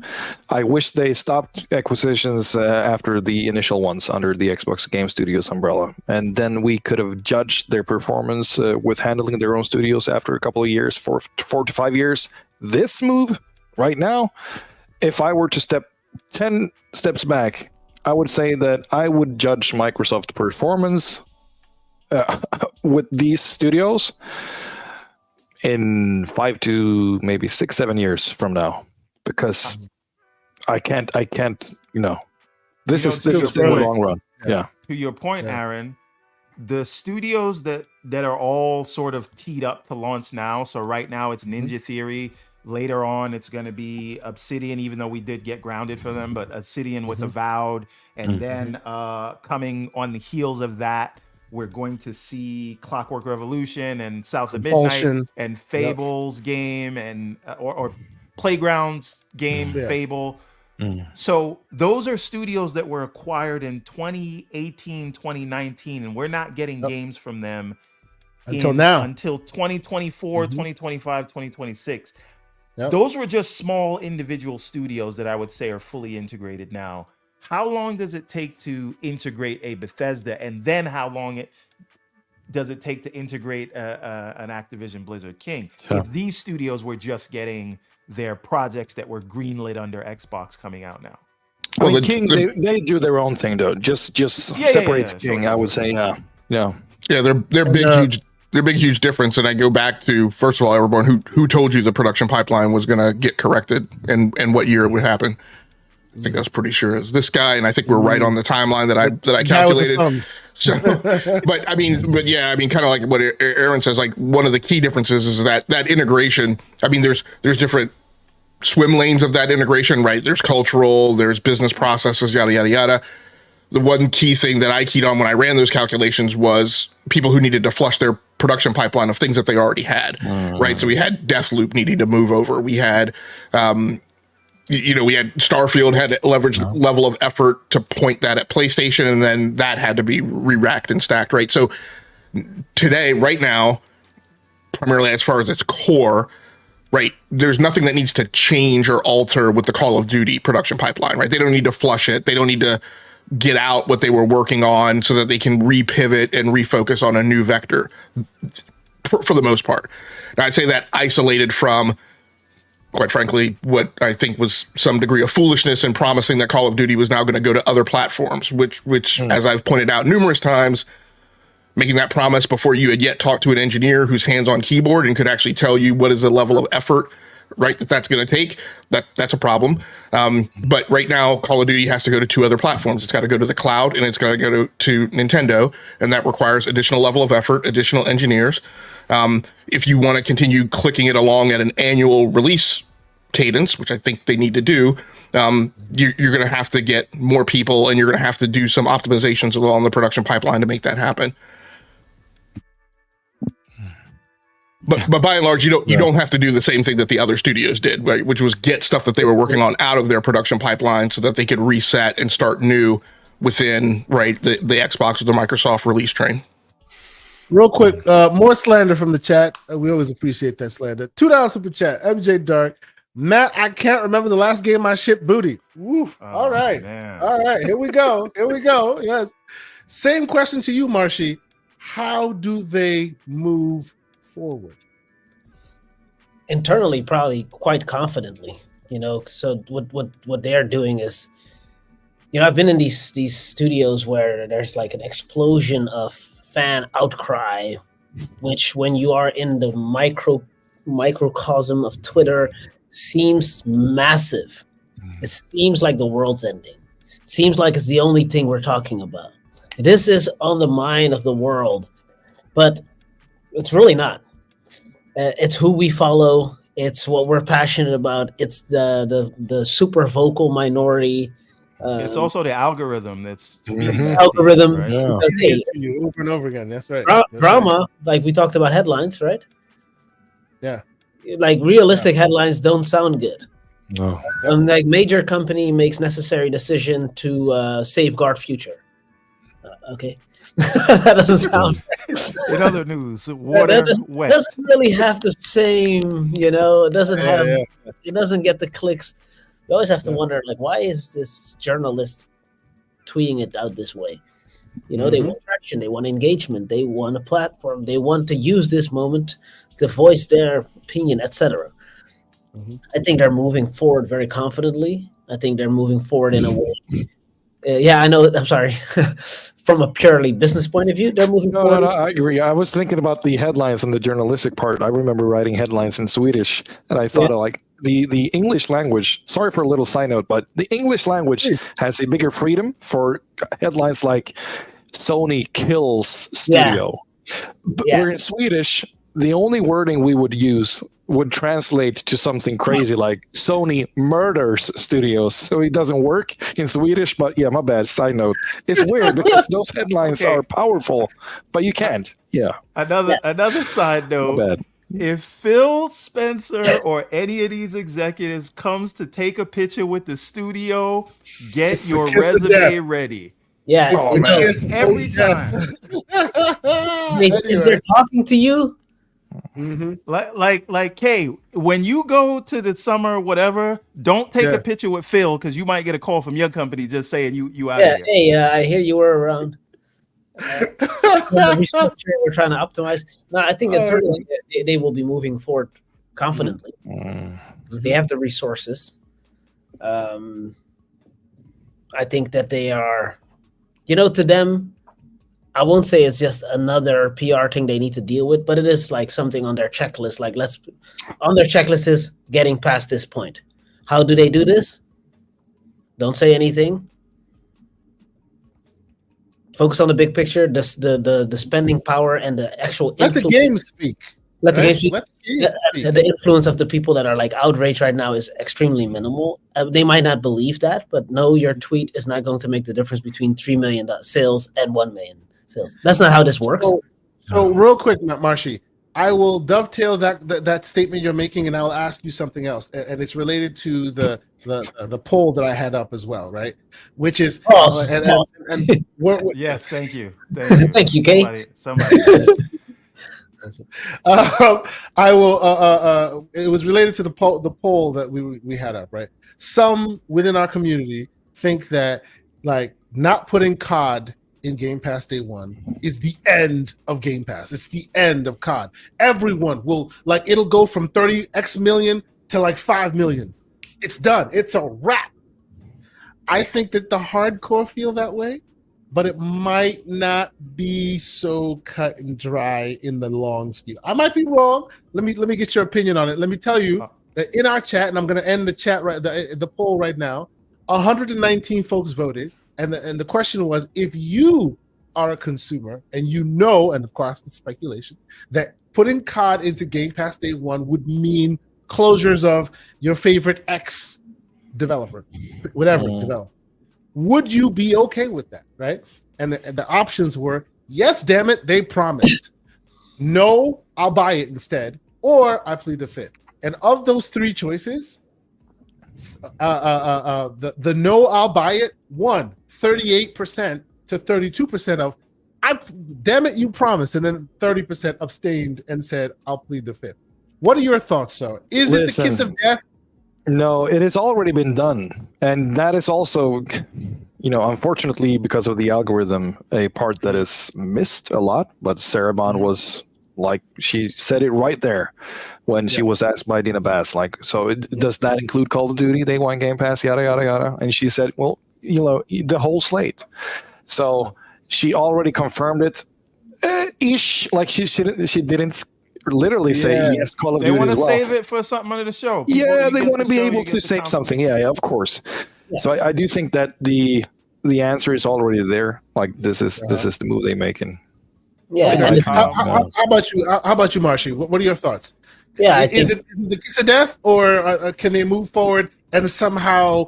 [SPEAKER 2] I wish they stopped acquisitions after the initial ones under the Xbox Game Studios umbrella, and then we could have judged their performance with handling their own studios after a couple of years, 4 to 5 years. This move right now, if I were to step 10 steps back, I would say that I would judge Microsoft performance with these studios in 5 to maybe 6-7 years from now, because I can't, you know, this is still the long run. Yeah.
[SPEAKER 3] To your point, Aaron, the studios that are all sort of teed up to launch now. So right now it's Ninja Theory. Later on, it's going to be Obsidian, even though we did get grounded for them, but Obsidian with Avowed. And then coming on the heels of that, we're going to see Clockwork Revolution and South of Midnight and Fable's game and or Playground's game, Fable. So those are studios that were acquired in 2018, 2019, and we're not getting games from them
[SPEAKER 1] Until now.
[SPEAKER 3] Until 2024, 2025, 2026.
[SPEAKER 1] Yep.
[SPEAKER 3] Those were just small individual studios that I would say are fully integrated now. How long does it take to integrate a Bethesda, and then how long does it take to integrate an Activision Blizzard King?
[SPEAKER 2] Yeah.
[SPEAKER 3] If these studios were just getting their projects that were greenlit under Xbox coming out now.
[SPEAKER 2] Well, King, they do their own thing though. Just separate King. Sure. I would say, yeah.
[SPEAKER 5] They're big, huge difference. And I go back to, first of all, Everborn, who told you the production pipeline was going to get corrected and what year it would happen? I think that's pretty sure is this guy, and I think we're right on the timeline that I calculated. So, but kind of like what Aaron says. Like one of the key differences is that integration. I mean, there's different swim lanes of that integration, right? There's cultural, there's business processes, yada yada yada. The one key thing that I keyed on when I ran those calculations was people who needed to flush their production pipeline of things that they already had, right? So we had Deathloop needing to move over. We had, we had Starfield had to leverage the level of effort to point that at PlayStation, and then that had to be re-racked and stacked, right? So today, right now, primarily as far as its core, right, there's nothing that needs to change or alter with the Call of Duty production pipeline, right? They don't need to flush it. They don't need to get out what they were working on so that they can repivot and refocus on a new vector for the most part. Now, I'd say that isolated from, quite frankly, what I think was some degree of foolishness in promising that Call of Duty was now going to go to other platforms, which as I've pointed out numerous times, making that promise before you had yet talked to an engineer who's hands on keyboard and could actually tell you what is the level of effort, right, that's going to take, that's a problem. But right now, Call of Duty has to go to 2 other platforms. It's got to go to the cloud, and it's got to go to Nintendo, and that requires additional level of effort, additional engineers. If you want to continue clicking it along at an annual release cadence, which I think they need to do, you're going to have to get more people, and you're going to have to do some optimizations along the production pipeline to make that happen. But by and large, you don't have to do the same thing that the other studios did, right? Which was get stuff that they were working on out of their production pipeline so that they could reset and start new within, right, the Xbox or the Microsoft release train.
[SPEAKER 1] Real quick, more slander from the chat. We always appreciate that slander. $2 super chat. MJ Dark. Matt, I can't remember the last game I shipped booty. Woof. All right. Man. All right. Here we go. Yes. Same question to you, Marchi. How do they move forward?
[SPEAKER 6] Internally, probably quite confidently. So what they're doing is, I've been in these studios where there's like an explosion of fan outcry, which when you are in the microcosm of Twitter seems massive. It seems like the world's ending. It seems like it's the only thing we're talking about. This is on the mind of the world, but it's really not. It's who we follow. It's what we're passionate about. It's the super vocal minority.
[SPEAKER 3] It's also the algorithm that's
[SPEAKER 6] algorithm.
[SPEAKER 3] Right?
[SPEAKER 1] Yeah. Because, hey, over and over again. That's right.
[SPEAKER 6] Drama, right. Like we talked about headlines, right?
[SPEAKER 1] Yeah.
[SPEAKER 6] Like realistic headlines don't sound good.
[SPEAKER 2] No.
[SPEAKER 6] Like major company makes necessary decision to safeguard future. Okay. That doesn't sound.
[SPEAKER 3] In other news, water wet.
[SPEAKER 6] It doesn't really have the same, it doesn't have. Yeah. It doesn't get the clicks. You always have to wonder, like, why is this journalist tweeting it out this way? They want traction, they want engagement, they want a platform, they want to use this moment to voice their opinion, etc. I think they're moving forward very confidently. I think they're moving forward in a way. I know. I'm sorry. From a purely business point of view, they're moving forward.
[SPEAKER 2] No, I agree. I was thinking about the headlines and the journalistic part. I remember writing headlines in Swedish, and I thought like the English language. Sorry for a little side note, but the English language has a bigger freedom for headlines like "Sony kills studio." But we're in Swedish. The only wording we would use would translate to something crazy like Sony murders studios. So it doesn't work in Swedish, but my bad. Side note. It's weird because those headlines are powerful, but you can't. Yeah.
[SPEAKER 3] Another side note. If Phil Spencer or any of these executives comes to take a picture with the studio, get your resume ready.
[SPEAKER 6] Yeah,
[SPEAKER 3] every time.
[SPEAKER 6] if they're talking to you,
[SPEAKER 3] like Kay, when you go to the summer whatever, don't take a picture with Phil because you might get a call from your company just saying you out of here.
[SPEAKER 6] Hey, I hear you were around. Restructure, we're trying to optimize. No, I think internally they will be moving forward confidently. They have the resources. I think that they are, to them, I won't say it's just another PR thing they need to deal with, but it is like something on their checklist. Like on their checklist is getting past this point. How do they do this? Don't say anything. Focus on the big picture, the spending power and the actual
[SPEAKER 1] let the game speak.
[SPEAKER 6] Let the game speak. The influence of the people that are like outraged right now is extremely minimal. They might not believe that, but no, your tweet is not going to make the difference between 3 million sales and 1 million sales. That's not how this works.
[SPEAKER 1] So real quick, Marchi, I will dovetail that statement you're making, and I'll ask you something else, and it's related to the poll that I had up as well, right? Which is
[SPEAKER 3] yes, thank you,
[SPEAKER 6] thank you, Kay.
[SPEAKER 3] Somebody.
[SPEAKER 1] I will. It was related to the poll that we had up, right? Some within our community think that like not putting COD in Game Pass Day 1 is the end of Game Pass. It's the end of COD. Everyone will it'll go from 30x million to like 5 million. It's done. It's a wrap. I think that the hardcore feel that way, but it might not be so cut and dry in the long scheme. I might be wrong. Let me get your opinion on it. Let me tell you that in our chat, and I'm going to end the chat the poll right now. 119 folks voted, and the question was: if you are a consumer and and of course it's speculation, that putting COD into Game Pass Day 1 would mean closures of your favorite X developer, whatever developer. Would you be okay with that, right? And the options were, yes, damn it, they promised. No, I'll buy it instead. Or I plead the fifth. And of those three choices, the no, I'll buy it, won 38% to 32% of, damn it, you promised. And then 30% abstained and said, I'll plead the fifth. What are your thoughts, sir? Is it the kiss of death?
[SPEAKER 2] No, it has already been done. And that is also, unfortunately, because of the algorithm, a part that is missed a lot. But Sarabon was she said it right there when she was asked by Dina Bass, does that include Call of Duty? They want Game Pass, yada, yada, yada. And she said, well, the whole slate. So she already confirmed it, ish. Like she didn't literally say yes, Call of Duty.
[SPEAKER 3] They want to
[SPEAKER 2] well.
[SPEAKER 3] Save it for something under the show.
[SPEAKER 2] They want to be able to say something. Yeah, of course. Yeah. So I do think that the answer is already there. Like this is the move they're making.
[SPEAKER 6] Yeah.
[SPEAKER 1] How about you? How about you, Marchi? What are your thoughts?
[SPEAKER 6] Yeah,
[SPEAKER 1] is it the kiss of death, or can they move forward and somehow?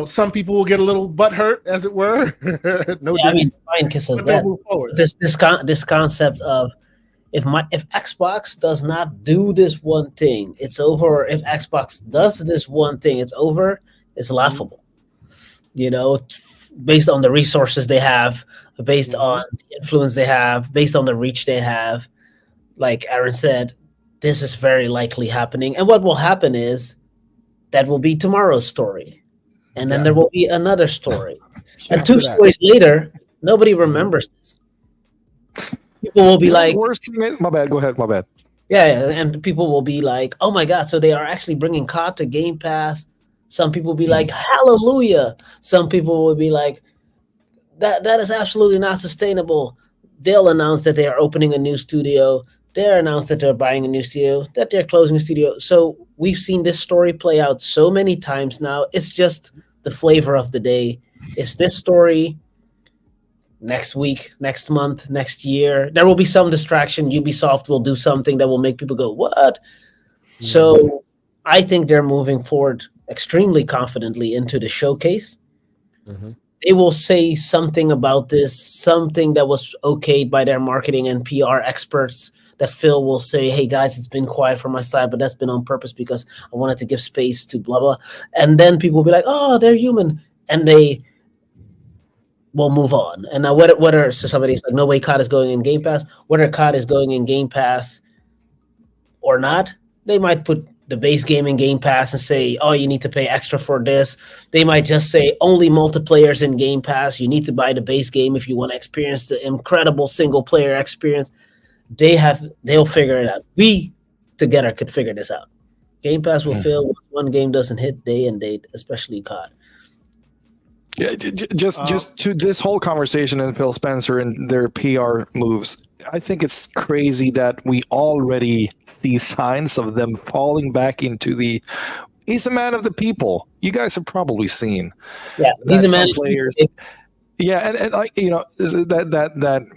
[SPEAKER 1] Some people will get a little butt hurt, as it were.
[SPEAKER 6] Fine kiss of death. This concept of if Xbox does not do this one thing, it's over. Or if Xbox does this one thing, it's over. It's laughable. Based on the resources they have, based on the influence they have, based on the reach they have. Like Aaron said, this is very likely happening. And what will happen is that will be tomorrow's story. And then there will be another story. And 2 stories later, nobody remembers this. People will be like,
[SPEAKER 2] my bad, go ahead, my bad.
[SPEAKER 6] Yeah, and people will be like, oh my God, so they are actually bringing COD to Game Pass. Some people will be like, hallelujah. Some people will be like, that is absolutely not sustainable. They'll announce that they are opening a new studio. They'll announce that they're buying a new studio, that they're closing a studio. So we've seen this story play out so many times now. It's just the flavor of the day. It's this story. Next week, next month, next year, there will be some distraction. Ubisoft will do something that will make people go, what? So I think they're moving forward extremely confidently into the showcase. They will say something about this, something that was okayed by their marketing and PR experts, that Phil will say, hey guys, it's been quiet from my side, but that's been on purpose because I wanted to give space to blah, blah. And then people will be like, oh, they're human. And they we'll move on. And now whether so somebody's like, no way COD is going in Game Pass, whether COD is going in Game Pass or not, they might put the base game in Game Pass and say, oh, you need to pay extra for this. They might just say only multiplayers in Game Pass. You need to buy the base game if you want to experience the incredible single player experience. They'll figure it out. We together could figure this out. Game Pass will fail when one game doesn't hit day and date, especially COD.
[SPEAKER 2] Yeah, just to this whole conversation and Phil Spencer and their PR moves, I think it's crazy that we already see signs of them falling back into the he's a man of the people. You guys have probably seen.
[SPEAKER 6] Yeah, he's a man of
[SPEAKER 2] players. Yeah, and like that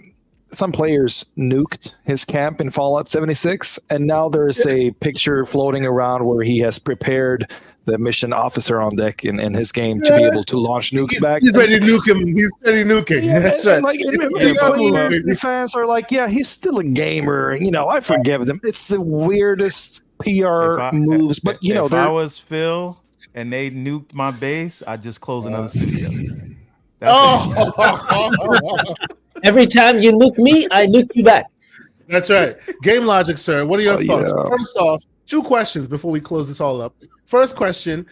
[SPEAKER 2] some players nuked his camp in Fallout 76, and now there's a picture floating around where he has prepared the mission officer on deck in his game to be able to launch nukes back.
[SPEAKER 1] He's ready to nuke him. He's ready nuking.
[SPEAKER 2] Yeah,
[SPEAKER 1] that's right.
[SPEAKER 2] Like, the fans are like, yeah, he's still a gamer. I forgive them. It's the weirdest PR moves. But,
[SPEAKER 3] if I was Phil and they nuked my base, I'd just close another studio.
[SPEAKER 6] Every time you nuke me, I nuke you back.
[SPEAKER 1] That's right. GameLogiq, sir. What are your thoughts? Yeah. First off, 2 questions before we close this all up. First question,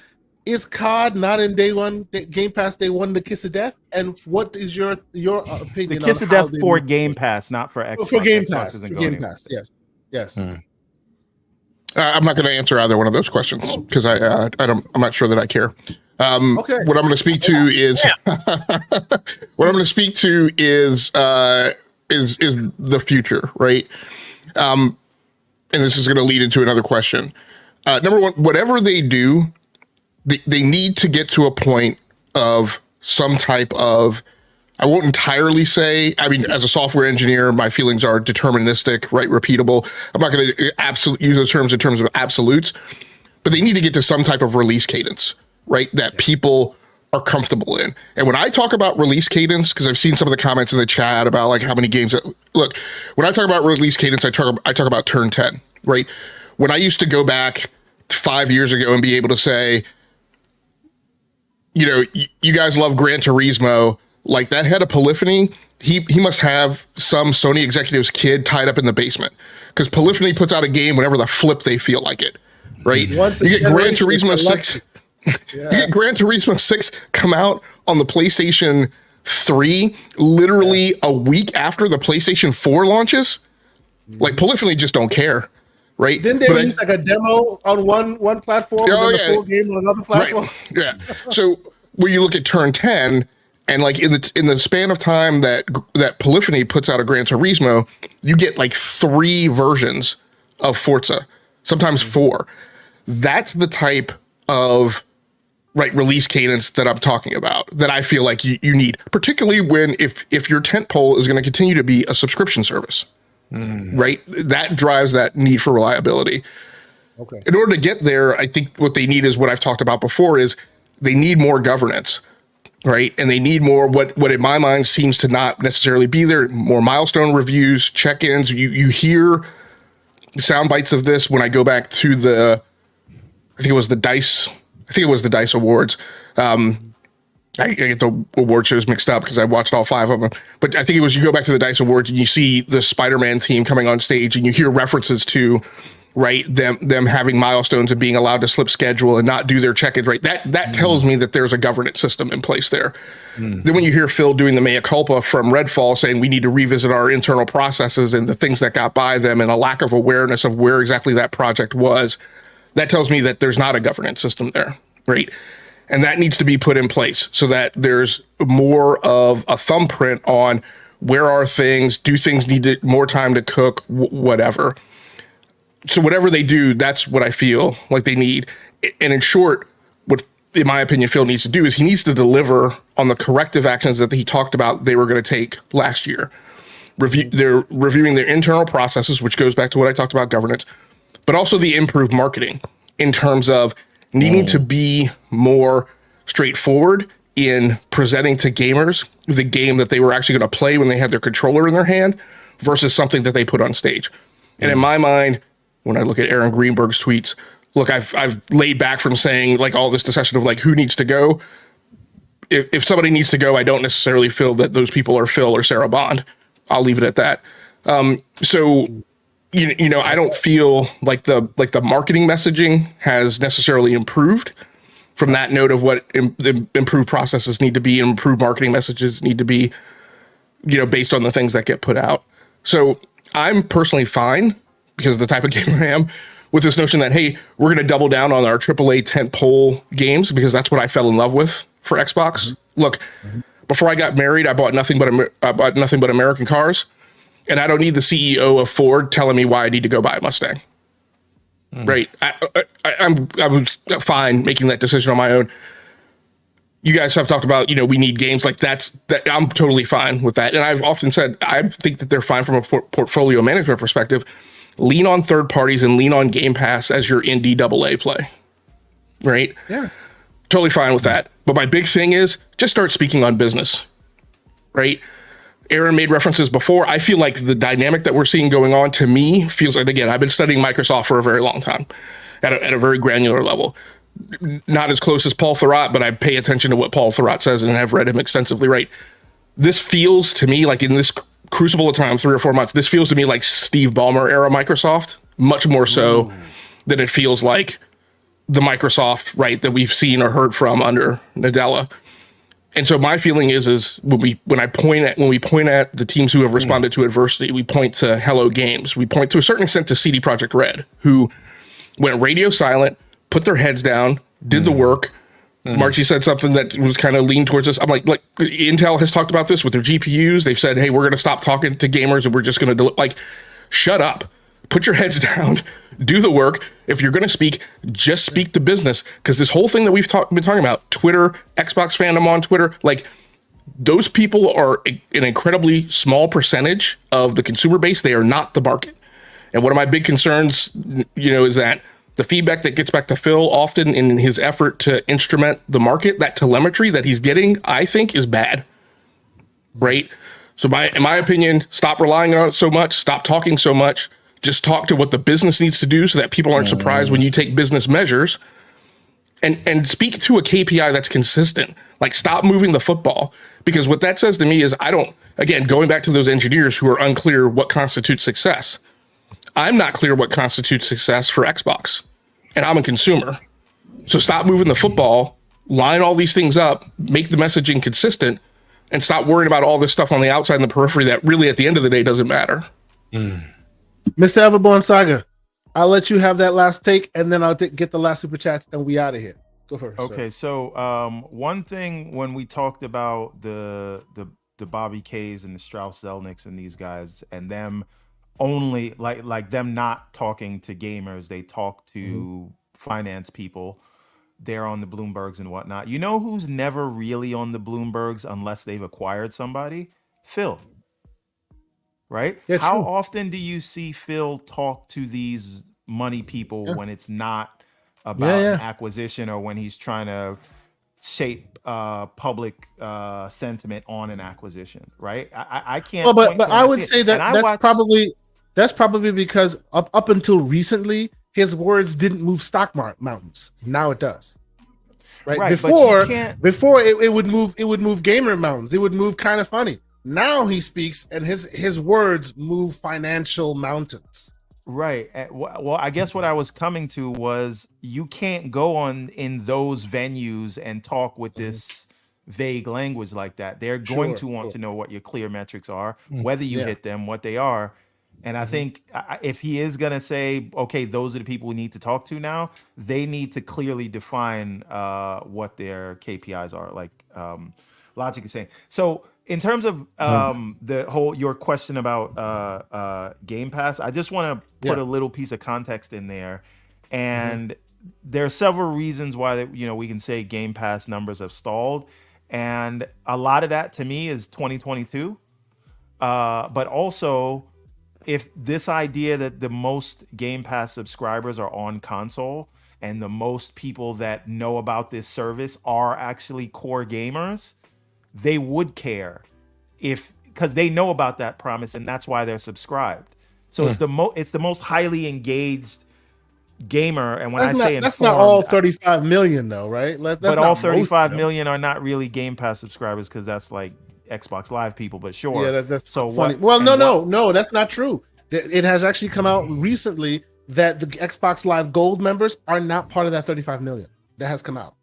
[SPEAKER 1] is COD not in Game Pass day one, the kiss of death? And what is your opinion
[SPEAKER 3] the kiss of death for Game Pass, not for Xbox?
[SPEAKER 1] For Game Pass. For Game Pass, yes.
[SPEAKER 5] I'm not going to answer either one of those questions because I'm not sure that I care. Okay. What I'm going to speak to is the future, right? And this is going to lead into another question. Number one, whatever they do, they need to get to a point of some type of, I won't entirely say, I mean, as a software engineer, my feelings are deterministic, right? Repeatable. I'm not going to use those terms in terms of absolutes, but they need to get to some type of release cadence, right? That people are comfortable in. And when I talk about release cadence, because I've seen some of the comments in the chat about like how many games, look, when I talk about release cadence, I talk about turn 10, right? When I used to go back 5 years ago and be able to say, you guys love Gran Turismo, like that head of Polyphony, he must have some Sony executive's kid tied up in the basement because Polyphony puts out a game whenever the flip they feel like it, right? You get Gran Turismo 6. You get Gran Turismo 6 come out on the PlayStation 3 literally a week after the PlayStation 4 launches. Like Polyphony just don't care. Right?
[SPEAKER 1] Didn't they release like a demo on one platform and then the full game on another platform?
[SPEAKER 5] Right. Yeah. So when you look at turn 10 and like in the span of time that Polyphony puts out a Gran Turismo, you get like 3 versions of Forza, sometimes 4. That's the type of release cadence that I'm talking about that I feel like you need, particularly when if your tentpole is going to continue to be a subscription service. Right? That drives that need for reliability. Okay. In order to get there, I think what they need is what I've talked about before is they need more governance, right? And they need more what in my mind seems to not necessarily be there, more milestone reviews, check-ins. You hear sound bites of this when I go back to I think it was the DICE Awards. I get the award shows mixed up because I watched all 5 of them. But I think it was you go back to the DICE Awards and you see the Spider-Man team coming on stage and you hear references to, right, them having milestones and being allowed to slip schedule and not do their check-ins, right? That tells me that there's a governance system in place there. Then when you hear Phil doing the mea culpa from Redfall saying we need to revisit our internal processes and the things that got by them and a lack of awareness of where exactly that project was, that tells me that there's not a governance system there, right? And that needs to be put in place so that there's more of a thumbprint on where are things, do things need more time to cook, whatever. So whatever they do, that's what I feel like they need. And in short, what, in my opinion, Phil needs to do is he needs to deliver on the corrective actions that he talked about they were going to take last year. They're reviewing their internal processes, which goes back to what I talked about, governance, but also the improved marketing in terms of needing to be more straightforward in presenting to gamers the game that they were actually going to play when they had their controller in their hand versus something that they put on stage. And in my mind, when I look at Aaron Greenberg's tweets, look, I've laid back from saying like all this discussion of like who needs to go. if somebody needs to go, I don't necessarily feel that those people are Phil or Sarah Bond. I'll leave it at that. So, you know, I don't feel like the marketing messaging has necessarily improved from that note of what the improved processes need to be, and improved marketing messages need to be, you know, based on the things that get put out. So I'm personally fine, because of the type of gamer I am, with this notion that, hey, we're going to double down on our AAA tentpole games, because that's what I fell in love with for Xbox. Look, before I got married, I bought nothing but American cars, and I don't need the CEO of Ford telling me why I need to go buy a Mustang. Right? I was fine making that decision on my own. You guys have talked about, you know, we need games like that. I'm totally fine with that. And I've often said, I think that they're fine from a portfolio management perspective. Lean on third parties and lean on Game Pass as your indie AA play. Right?
[SPEAKER 1] Yeah.
[SPEAKER 5] Totally fine with that. But my big thing is just start speaking on business. Right? Aaron made references before. I feel like the dynamic that we're seeing going on, to me, feels like, again, I've been studying Microsoft for a very long time at a very granular level. Not as close as Paul Thurrott, but I pay attention to what Paul Thurrott says and have read him extensively, right? This feels to me like, in this crucible of time, 3 or 4 months, this feels to me like Steve Ballmer era Microsoft, much more so than it feels like the Microsoft, right, that we've seen or heard from under Nadella. And so my feeling is when we point at the teams who have responded to adversity, we point to Hello Games, we point to a certain extent to CD Projekt Red, who went radio silent, put their heads down, did the work. Marchi said something that was kind of leaned towards this. I'm like Intel has talked about this with their GPUs. They've said, hey, we're going to stop talking to gamers and we're just going to shut up, put your heads down, do the work. If you're going to speak, just speak the business. Because this whole thing that we've been talking about, Twitter, Xbox fandom on Twitter, like, those people are an incredibly small percentage of the consumer base. They are not the market. And one of my big concerns, you know, is that the feedback that gets back to Phil often in his effort to instrument the market, that telemetry that he's getting, I think, is bad. Right? So in my opinion, stop relying on it so much, stop talking so much, just talk to what the business needs to do so that people aren't surprised when you take business measures, and speak to a KPI that's consistent. Like, stop moving the football, because what that says to me is, again, going back to those engineers who are unclear what constitutes success. I'm not clear what constitutes success for Xbox, and I'm a consumer. So stop moving the football, line all these things up, make the messaging consistent, and stop worrying about all this stuff on the outside and the periphery that really, at the end of the day, doesn't matter.
[SPEAKER 1] Mr. Everborn Saga, I'll let you have that last take, and then I'll get the last super chats, and we out of here. Go first.
[SPEAKER 3] Okay, so one thing when we talked about the Bobby K's and the Strauss Zelnicks and these guys, and them only like them not talking to gamers, they talk to finance people. They're on the Bloombergs and whatnot. You know who's never really on the Bloombergs unless they've acquired somebody? Phil. Right?
[SPEAKER 1] Yeah,
[SPEAKER 3] how
[SPEAKER 1] true.
[SPEAKER 3] often do you see Phil talk to these money people when it's not about an acquisition, or when he's trying to shape public sentiment on an acquisition, right? I can't.
[SPEAKER 1] Well, but I would say that that's probably because up until recently, his words didn't move stock mountains. Now it does. Right. Before it would move gamer mountains. It would move kind of funny. Now he speaks, and his words move financial mountains.
[SPEAKER 3] Right. Well, I guess what I was coming to was, you can't go on in those venues and talk with this vague language like that. They're going to want to know what your clear metrics are, whether you hit them, what they are. And I think if he is going to say, okay, those are the people we need to talk to now, they need to clearly define what their KPIs are, like Logic is saying. So in terms of your question about Game Pass, I just want to put a little piece of context in there. And there are several reasons why we can say Game Pass numbers have stalled. And a lot of that to me is 2022. But also, if this idea that the most Game Pass subscribers are on console, and the most people that know about this service are actually core gamers, they would care because they know about that promise, and that's why they're subscribed. So it's the most highly engaged gamer, and when
[SPEAKER 1] That's
[SPEAKER 3] I say
[SPEAKER 1] that's
[SPEAKER 3] informed,
[SPEAKER 1] not all 35 million though, right? That's
[SPEAKER 3] but
[SPEAKER 1] not
[SPEAKER 3] all
[SPEAKER 1] most of
[SPEAKER 3] 35
[SPEAKER 1] them.
[SPEAKER 3] million are not really Game Pass subscribers because that's like Xbox Live people. But sure,
[SPEAKER 1] Yeah, that's
[SPEAKER 3] so
[SPEAKER 1] funny.
[SPEAKER 3] what?
[SPEAKER 1] Well,
[SPEAKER 3] and
[SPEAKER 1] no, that's not true. It has actually come out recently that the Xbox Live Gold members are not part of that 35 million. That has come out.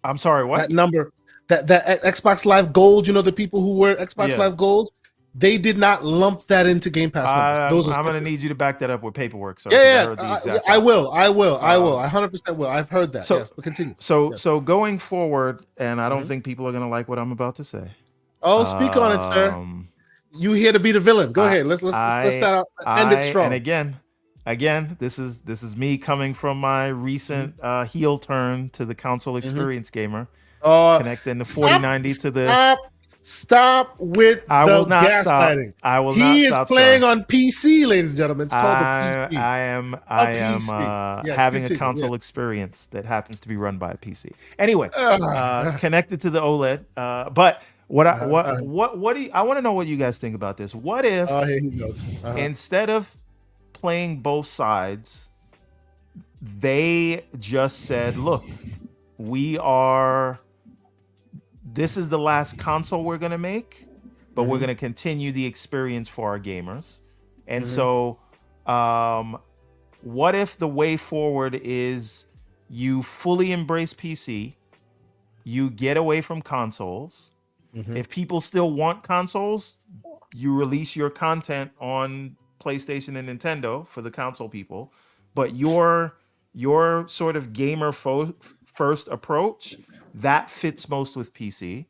[SPEAKER 3] I'm sorry, what?
[SPEAKER 1] That number, that Xbox Live Gold, you know, the people who were Xbox
[SPEAKER 3] Yeah.
[SPEAKER 1] Live Gold, they did not lump that into Game Pass numbers. Those
[SPEAKER 3] I'm
[SPEAKER 1] are
[SPEAKER 3] going to
[SPEAKER 1] separate.
[SPEAKER 3] need you to back that up with paperwork, sir.
[SPEAKER 1] Yeah,
[SPEAKER 3] I heard the exact
[SPEAKER 1] I will. I 100% will. I've heard that.
[SPEAKER 3] So-
[SPEAKER 1] Yes, but continue.
[SPEAKER 3] So
[SPEAKER 1] Yes.
[SPEAKER 3] so going forward, and I don't think people are going to like what I'm about to say.
[SPEAKER 1] Oh, speak on it, sir. You here to be the villain? Go ahead. Let's start out. End it strong.
[SPEAKER 3] And again, this is me coming from my recent heel turn to the console experience gamer, connecting the 4090 to the.
[SPEAKER 1] Stop with
[SPEAKER 3] I
[SPEAKER 1] the
[SPEAKER 3] will not
[SPEAKER 1] gaslighting.
[SPEAKER 3] stop. I will not
[SPEAKER 1] He is
[SPEAKER 3] stop,
[SPEAKER 1] playing
[SPEAKER 3] sir.
[SPEAKER 1] on PC, ladies and gentlemen. It's called the PC.
[SPEAKER 3] I am
[SPEAKER 1] PC. Yes,
[SPEAKER 3] having
[SPEAKER 1] continue,
[SPEAKER 3] a console experience that happens to be run by a PC. Anyway, connected to the OLED. But what do you, I want to know what you guys think about this? What if
[SPEAKER 1] Oh, here he goes.
[SPEAKER 3] instead of playing both sides, they just said, "Look, this is the last console we're going to make, but we're going to continue the experience for our gamers." And so what if the way forward is you fully embrace PC, you get away from consoles. If people still want consoles, you release your content on PlayStation and Nintendo for the console people, but your sort of gamer first approach that fits most with PC.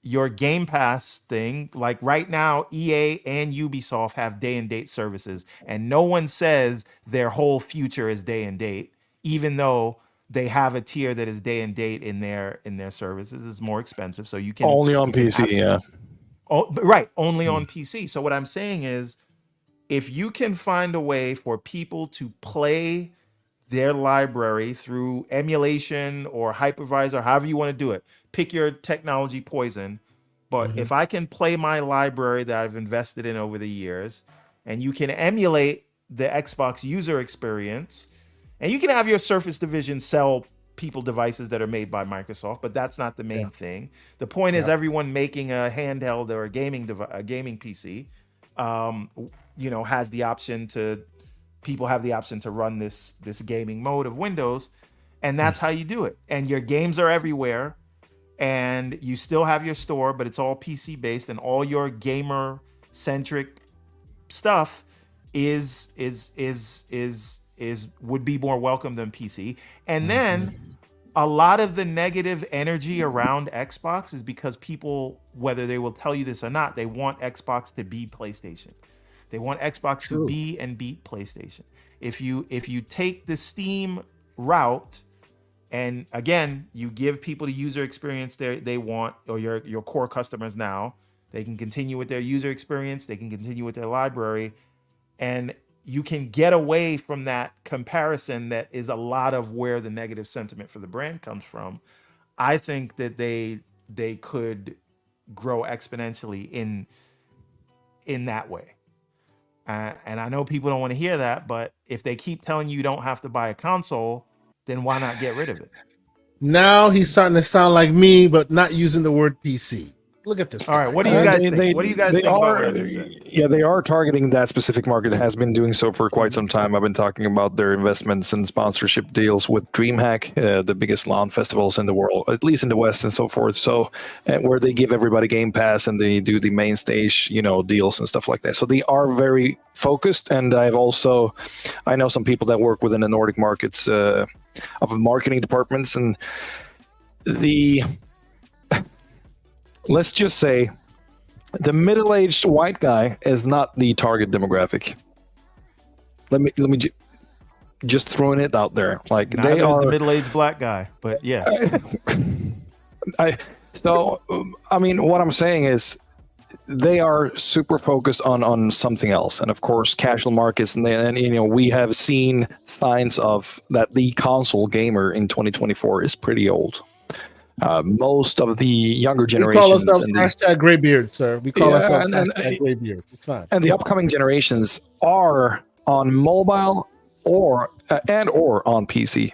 [SPEAKER 3] Your Game Pass thing, like right now, EA and Ubisoft have day and date services, and no one says their whole future is day and date, even though they have a tier that is day and date in their services. It's more expensive, so you can
[SPEAKER 2] Only on PC, yeah.
[SPEAKER 3] Oh, right, only on PC. So what I'm saying is, if you can find a way for people to play their library through emulation or hypervisor, however you want to do it, pick your technology poison. But if I can play my library that I've invested in over the years, and you can emulate the Xbox user experience, and you can have your Surface division sell people devices that are made by Microsoft, but that's not the main thing. The point is everyone making a handheld or a gaming PC, has the option to. People have the option to run this gaming mode of Windows, and that's how you do it. And your games are everywhere, and you still have your store, but it's all PC based, and all your gamer centric stuff would be more welcome than PC. And then a lot of the negative energy around Xbox is because people, whether they will tell you this or not, they want Xbox to be PlayStation. They want Xbox to be and beat PlayStation. If you take the Steam route, and again, you give people the user experience they want, or your core customers now, they can continue with their user experience, they can continue with their library, and you can get away from that comparison that is a lot of where the negative sentiment for the brand comes from. I think that they could grow exponentially in that way. And I know people don't want to hear that, but if they keep telling you don't have to buy a console, then why not get rid of it?
[SPEAKER 1] Now he's starting to sound like me, but not using the word PC. Look at this.
[SPEAKER 3] All right, what do you guys think? What do you guys think about what I just said?
[SPEAKER 2] Yeah, they are targeting that specific market. It has been doing so for quite some time. I've been talking about their investments and sponsorship deals with DreamHack, the biggest LAN festivals in the world, at least in the West and so forth. So where they give everybody Game Pass and they do the main stage, deals and stuff like that. So they are very focused. And I know some people that work within the Nordic markets of marketing departments, and let's just say the middle-aged white guy is not the target demographic. Let me just throwing it out there. Like
[SPEAKER 3] Neither
[SPEAKER 2] they are
[SPEAKER 3] the middle-aged black guy, but yeah.
[SPEAKER 2] What I'm saying is they are super focused on something else, and of course, casual markets, and we have seen signs of that. The console gamer in 2024 is pretty old. Most of the younger generations.
[SPEAKER 1] We call ourselves hashtag graybeard, sir. We call ourselves hashtag graybeard. It's fine.
[SPEAKER 2] And the upcoming generations are on mobile or on PC.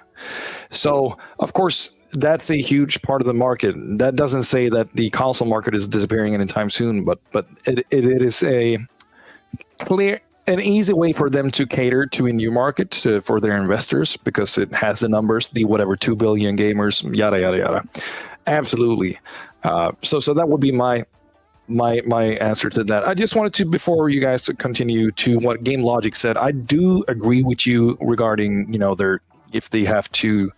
[SPEAKER 2] So, of course, that's a huge part of the market. That doesn't say that the console market is disappearing anytime soon, but it is a clear, an easy way for them to cater to a new market for their investors, because it has the numbers, the whatever 2 billion gamers, yada yada yada. Absolutely. So that would be my answer to that. I just wanted to, before you guys continue to what GameLogiq said, I do agree with you regarding, if they have to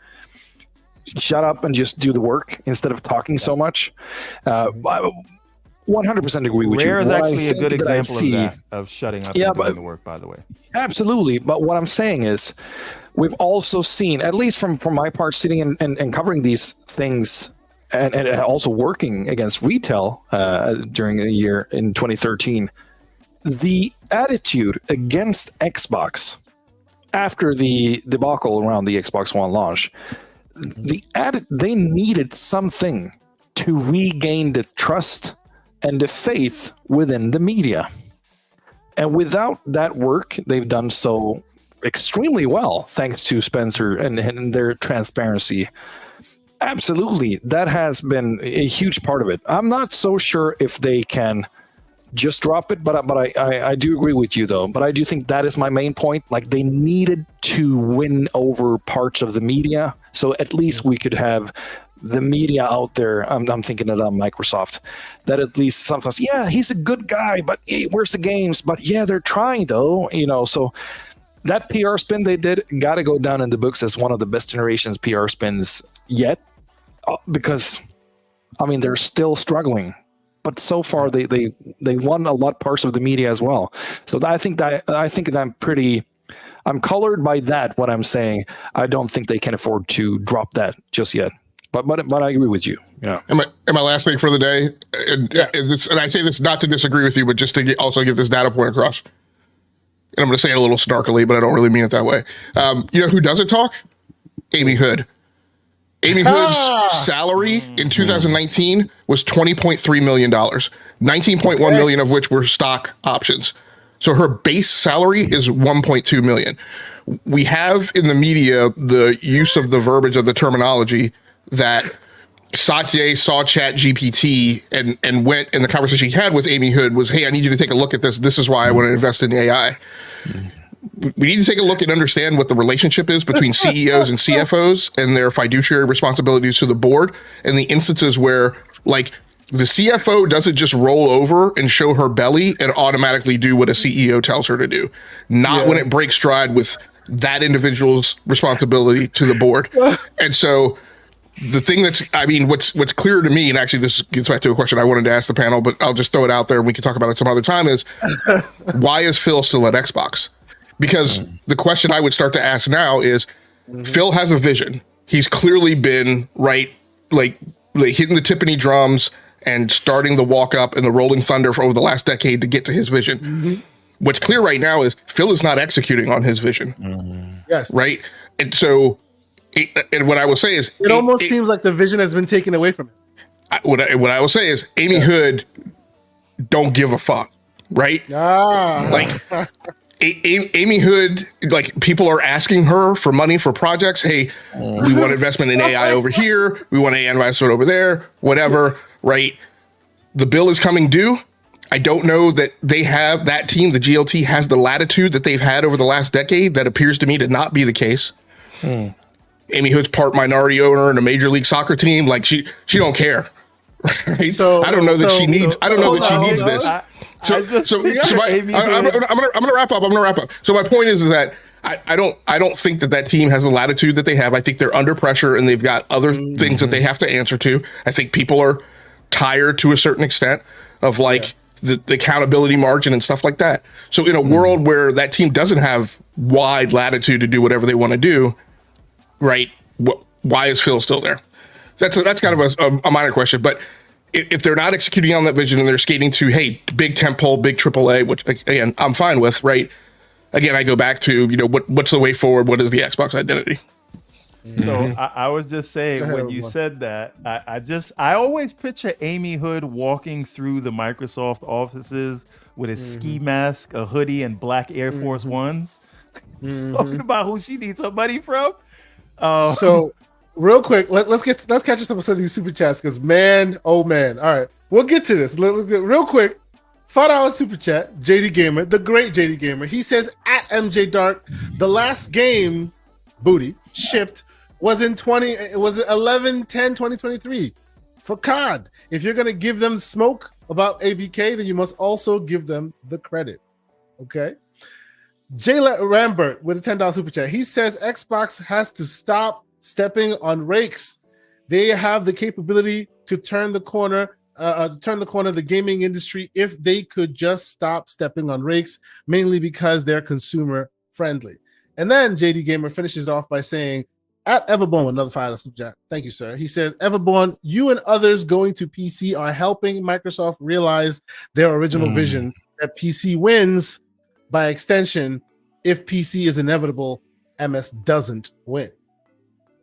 [SPEAKER 2] shut up and just do the work instead of talking so much. I 100% agree with you.
[SPEAKER 3] Rare is
[SPEAKER 2] What
[SPEAKER 3] actually a good example
[SPEAKER 2] of
[SPEAKER 3] that, of shutting up and doing the work, by the way.
[SPEAKER 2] Absolutely. But what I'm saying is, we've also seen, at least from my part, sitting and covering these things and also working against retail during a year in 2013, the attitude against Xbox after the debacle around the Xbox One launch, they needed something to regain the trust and the faith within the media. And without that work, they've done so extremely well, thanks to Spencer and their transparency. Absolutely, that has been a huge part of it. I'm not so sure if they can just drop it, but I do agree with you, though. But I do think that is my main point. Like, they needed to win over parts of the media, so at least we could have the media out there. I'm thinking of Microsoft, that at least sometimes, yeah, he's a good guy, but hey, where's the games? But yeah, they're trying though, So that PR spin they did got to go down in the books as one of the best generations PR spins yet, because they're still struggling. But so far, they won a lot parts of the media as well. So I think that I'm colored by that. What I'm saying, I don't think they can afford to drop that just yet. But I agree with you. Yeah.
[SPEAKER 5] And my last thing for the day, and I say this not to disagree with you, but just to also get this data point across. And I'm going to say it a little snarkily, but I don't really mean it that way. You know who doesn't talk? Amy Hood. Amy Hood's salary in 2019 was $20.3 million, 19.1 million of which were stock options. So her base salary is $1.2 million. We have in the media the use of the verbiage of the terminology that Satya saw ChatGPT and went, and the conversation he had with Amy Hood was, hey, I need you to take a look at this. This is why I want to invest in AI. We need to take a look and understand what the relationship is between CEOs and CFOs and their fiduciary responsibilities to the board, and the instances where, like, the CFO doesn't just roll over and show her belly and automatically do what a CEO tells her to do. Not when it breaks stride with that individual's responsibility to the board. And so the thing what's clear to me, and actually this gets back to a question I wanted to ask the panel, but I'll just throw it out there and we can talk about it some other time, is why is Phil still at Xbox? Because the question I would start to ask now is, Phil has a vision. He's clearly been like hitting the timpani drums and starting the walk up and the rolling thunder for over the last decade to get to his vision. What's clear right now is Phil is not executing on his vision.
[SPEAKER 1] Yes.
[SPEAKER 5] Right. And so, and what I will say is,
[SPEAKER 1] it almost seems like the vision has been taken away from him.
[SPEAKER 5] What I will say is, Amy Hood don't give a fuck. Right. Like, Amy Hood, like, people are asking her for money for projects. Hey, we want investment in AI over here. We want AI investment over there, whatever, right? The bill is coming due. I don't know that they have, that team, the GLT, has the latitude that they've had over the last decade. That appears to me to not be the case. Amy Hood's part minority owner in a Major League Soccer team. Like, she don't care. Right? So I don't know that she needs. I don't know that she needs this. I'm gonna wrap up. So my point is that I don't think that team has the latitude that they have. I think they're under pressure and they've got other things that they have to answer to. I think people are tired to a certain extent of the accountability margin and stuff like that. So in a world where that team doesn't have wide latitude to do whatever they want to do, right? Why is Phil still there? That's kind of a minor question, but if they're not executing on that vision and they're skating to, hey, big tentpole, big AAA, which again I'm fine with, right? Again, I go back to, what's the way forward? What is the Xbox identity?
[SPEAKER 3] So I was just saying, when you said that, I always picture Amy Hood walking through the Microsoft offices with a ski mask, a hoodie, and black Air Force Ones. talking about who she needs her money from.
[SPEAKER 1] So, real quick, let's catch us up with some of these super chats because man, oh man. All right, we'll get to this. Let's get real quick. $5 super chat, JD Gamer, the great JD Gamer. He says at MJ Dark, the last game booty shipped was in 11/10/2023 for COD. If you're gonna give them smoke about ABK, then you must also give them the credit. Okay. Jay Rambert with a $10 super chat. He says Xbox has to stop stepping on rakes. They have the capability to turn the corner of the gaming industry if they could just stop stepping on rakes, mainly because they're consumer friendly. And then JD Gamer finishes it off by saying, at Everborn, another $5 super chat. Thank you, sir. He says, Everborn, you and others going to PC are helping Microsoft realize their original vision that PC wins. By extension, if PC is inevitable, MS doesn't win.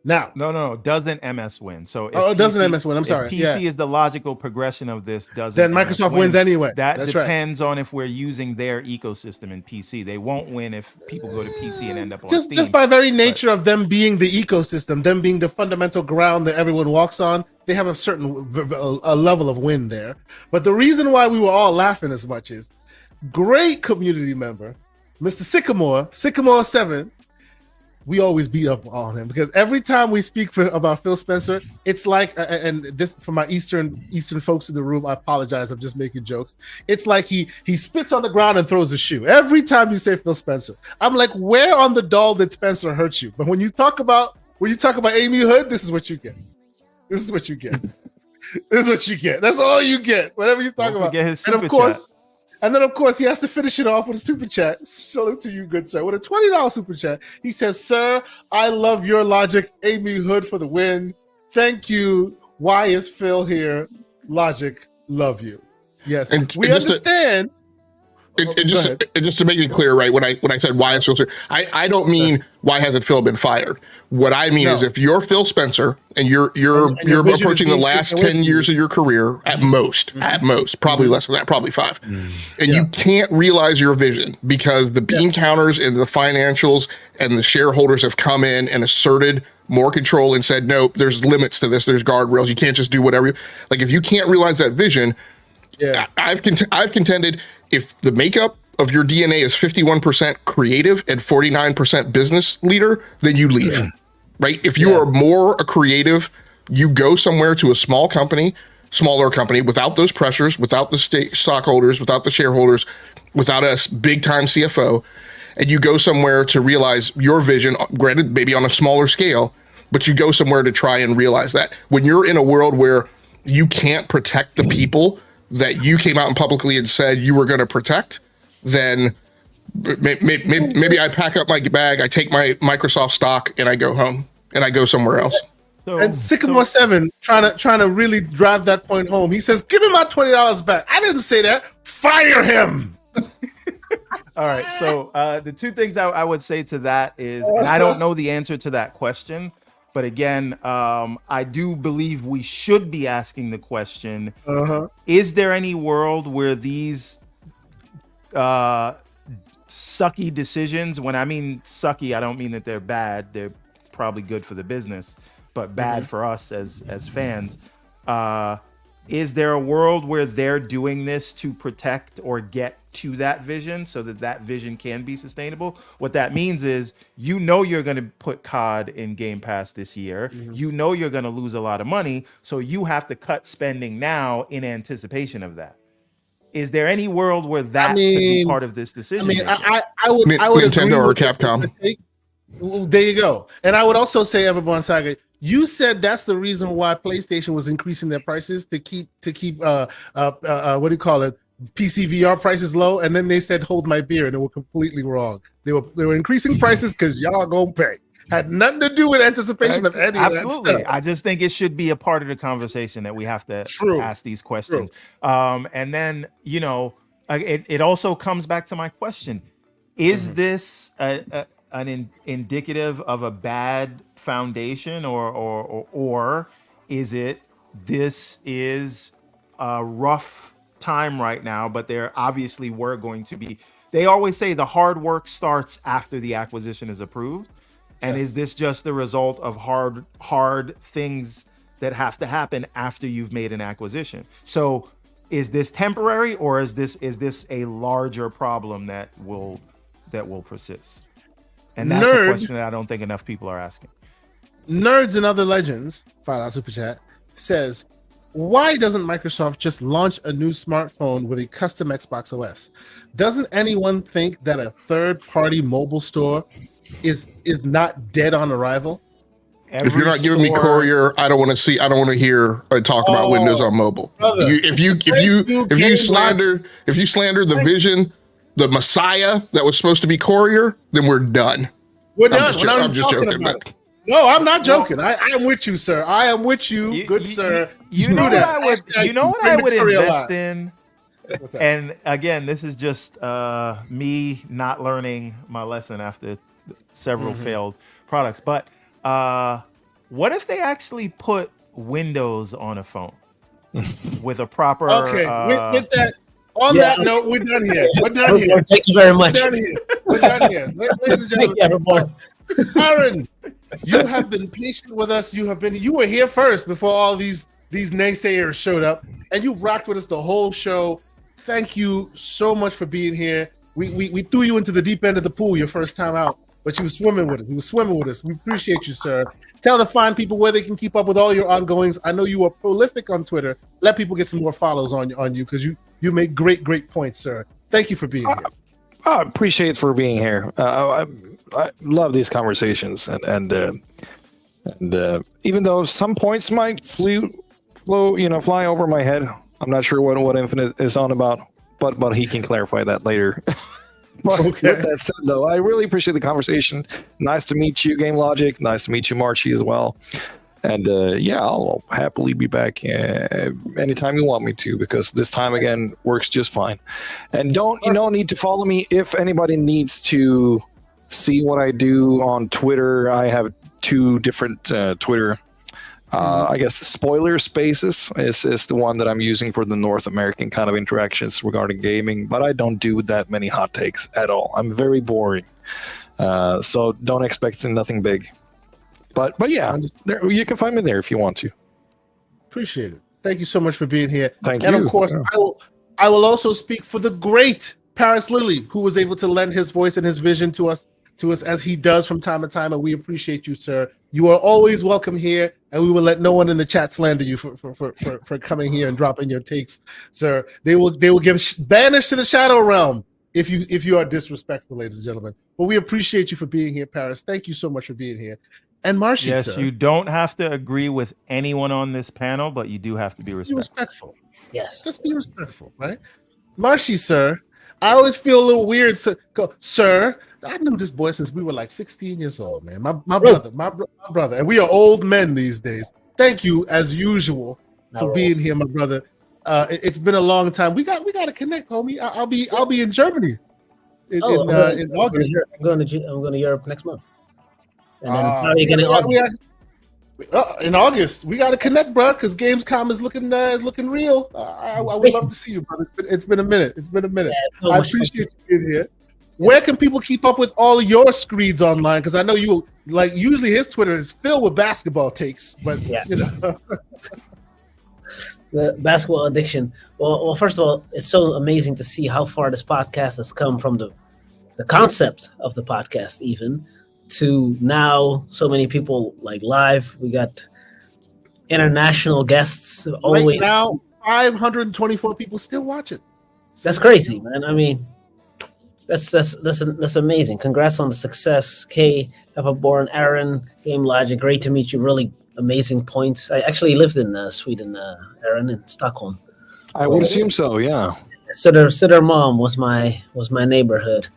[SPEAKER 1] Now,
[SPEAKER 3] no, doesn't MS win? So
[SPEAKER 1] if doesn't MS win? I'm sorry.
[SPEAKER 3] If PC is the logical progression of this. Doesn't
[SPEAKER 1] then Microsoft wins anyway?
[SPEAKER 3] That depends on if we're using their ecosystem in PC. They won't win if people go to PC and end up on Steam.
[SPEAKER 1] Just by very nature of them being the ecosystem, them being the fundamental ground that everyone walks on, they have a certain a level of win there. But the reason why we were all laughing as much is great community member, Mr. Sycamore 7. We always beat up on him because every time we speak about Phil Spencer, it's like, and this for my Eastern folks in the room, I apologize, I'm just making jokes. It's like he spits on the ground and throws a shoe every time you say Phil Spencer. I'm like, where on the doll did Spencer hurt you? But when you talk about Amy Hood, this is what you get. This is what you get. That's all you get. Whatever you talk about. And then, of course, he has to finish it off with a super chat. Salute to you, good sir. With a $20 super chat, he says, "Sir, I love your logic. Amy Hood for the win. Thank you. Why is Phil here? Logic, love you." Yes, we understand.
[SPEAKER 5] Just to make it clear, right? When I said why is Phil Spencer, I don't mean why hasn't Phil been fired. What I mean is if you're Phil Spencer and you're approaching the last 10 years of your career at most, probably less than that, probably 5, and you can't realize your vision because the bean counters and the financials and the shareholders have come in and asserted more control and said, no, there's limits to this. There's guardrails. You can't just do whatever. Like if you can't realize that vision, I've contended. If the makeup of your DNA is 51% creative and 49% business leader, then you leave, right? If you are more a creative, you go somewhere to a smaller company without those pressures, without the stockholders, without the shareholders, without a big time CFO, and you go somewhere to realize your vision, granted, maybe on a smaller scale, but you go somewhere to try and realize that. When you're in a world where you can't protect the people that you came out and publicly and said you were going to protect, then maybe I pack up my bag, I take my Microsoft stock, and I go home and I go somewhere else.
[SPEAKER 1] And Sycamore 7 trying to really drive that point home. He says, "Give him my $20 back." I didn't say that. Fire him.
[SPEAKER 3] All right. So the two things I would say to that is, and I don't know the answer to that question. But again, I do believe we should be asking the question, is there any world where these sucky decisions, when I mean sucky, I don't mean that they're bad. They're probably good for the business, but bad for us as fans. Is there a world where they're doing this to protect or get to that vision so that vision can be sustainable? What that means is, you're going to put COD in Game Pass this year. You're going to lose a lot of money. So you have to cut spending now in anticipation of that. Is there any world where that could be part of this decision?
[SPEAKER 1] I would
[SPEAKER 5] Nintendo or Capcom.
[SPEAKER 1] There you go. And I would also say, Everborn Saga, you said that's the reason why PlayStation was increasing their prices to keep what do you call it, PC VR prices low, and then they said hold my beer, and they were completely wrong. They were increasing prices because y'all gonna pay. Had nothing to do with anticipation of any of that stuff.
[SPEAKER 3] I just think it should be a part of the conversation that we have to ask these questions. And then it also comes back to my question: is this an indicative of a bad foundation, or is it this is a rough time right now, but there obviously were going to be they always say the hard work starts after the acquisition is approved. And
[SPEAKER 1] Yes.
[SPEAKER 3] is this just the result of hard things that have to happen after you've made an acquisition? So is this temporary, or is this a larger problem that will persist? And that's a question that I don't think enough people are asking.
[SPEAKER 1] Nerds and Other Legends, $5 super chat, says, why doesn't Microsoft just launch a new smartphone with a custom Xbox OS? Doesn't anyone think that a third-party mobile store is not dead on arrival?
[SPEAKER 5] If you're not giving me Courier, I don't want to hear talk about Windows on mobile.
[SPEAKER 1] Brother,
[SPEAKER 5] If you slander the vision, the Messiah that was supposed to be Courier, then we're done.
[SPEAKER 1] We're done.
[SPEAKER 5] I'm just joking. But
[SPEAKER 1] No, I'm not joking. I am with you, sir. I am with you, good sir.
[SPEAKER 3] You know what I would invest in?
[SPEAKER 1] What's that?
[SPEAKER 3] And again, this is just me not learning my lesson after several failed products. But what if they actually put Windows on a phone with a proper?
[SPEAKER 1] Okay, with that. On that note, we're done here. We're done here.
[SPEAKER 6] Thank you very much.
[SPEAKER 1] We're done here. We're done here. Ladies and
[SPEAKER 6] Thank you,
[SPEAKER 1] gentlemen,
[SPEAKER 6] Everborn.
[SPEAKER 1] Aaron, you have been patient with us. You were here first before all these naysayers showed up, and you rocked with us the whole show. Thank you so much for being here. We threw you into the deep end of the pool your first time out, but you were swimming with us. We appreciate you, sir. Tell the fine people where they can keep up with all your ongoings. I know you are prolific on Twitter. Let people get some more follows on you, because you make great points, sir. Thank you for being here.
[SPEAKER 2] I appreciate for being here. I love these conversations, and even though some points might fly over my head, I'm not sure what Infinite is on about, but he can clarify that later. But
[SPEAKER 1] Okay.
[SPEAKER 2] with that said, though, I really appreciate the conversation. Nice to meet you, GameLogiq. Nice to meet you, Marchi, as well. And I'll happily be back anytime you want me to, because this time again works just fine. And you don't need to follow me if anybody needs to see what I do on Twitter. I have 2 different Twitter. I guess Spoiler Spaces is the one that I'm using for the North American kind of interactions regarding gaming, but I don't do that many hot takes at all. I'm very boring. So don't expect nothing big. But yeah, you can find me there if you want to.
[SPEAKER 1] Appreciate it. Thank you so much for being here.
[SPEAKER 2] Thank
[SPEAKER 1] and
[SPEAKER 2] you.
[SPEAKER 1] of course, I will also speak for the great Paris Lilly, who was able to lend his voice and his vision to us as he does from time to time, and we appreciate you, sir. You are always welcome here, and we will let no one in the chat slander you for coming here and dropping your takes, sir. They will give banish to the shadow realm if you are disrespectful, ladies and gentlemen. But we appreciate you for being here, Paris. Thank you so much for being here. And Marchi,
[SPEAKER 3] Yes,
[SPEAKER 1] sir,
[SPEAKER 3] you don't have to agree with anyone on this panel, but you do have to be
[SPEAKER 1] be
[SPEAKER 3] respectful.
[SPEAKER 1] respectful.
[SPEAKER 6] Yes.
[SPEAKER 1] Just be respectful, right? Marchi, sir, I always feel a little weird. Sir, I knew this boy since we were like 16 years old, man. My brother, and we are old men these days. Thank you, as usual, for being here, my brother. It's been a long time. We got to connect, homie. I'll be in Germany in August.
[SPEAKER 6] I'm going to Europe next month. And then probably getting August.
[SPEAKER 1] In August, we got to connect, bro, because Gamescom is looking real. I would love to see you, brother. It's been a minute. I appreciate you being here. Where can people keep up with all your screeds online? Because I know you usually his Twitter is filled with basketball takes, but
[SPEAKER 6] The basketball addiction. Well, first of all, it's so amazing to see how far this podcast has come from the concept of the podcast, even to now. So many people live. We got international guests. Always
[SPEAKER 1] right now, 524 people still watch it.
[SPEAKER 6] That's crazy, man. I mean, that's amazing. Congrats on the success, Kay, Everborn, Aaron, GameLogiq. Great to meet you. Really amazing points. I actually lived in Sweden, Aaron, in Stockholm.
[SPEAKER 2] I would assume so, yeah.
[SPEAKER 6] Södermalm was my neighborhood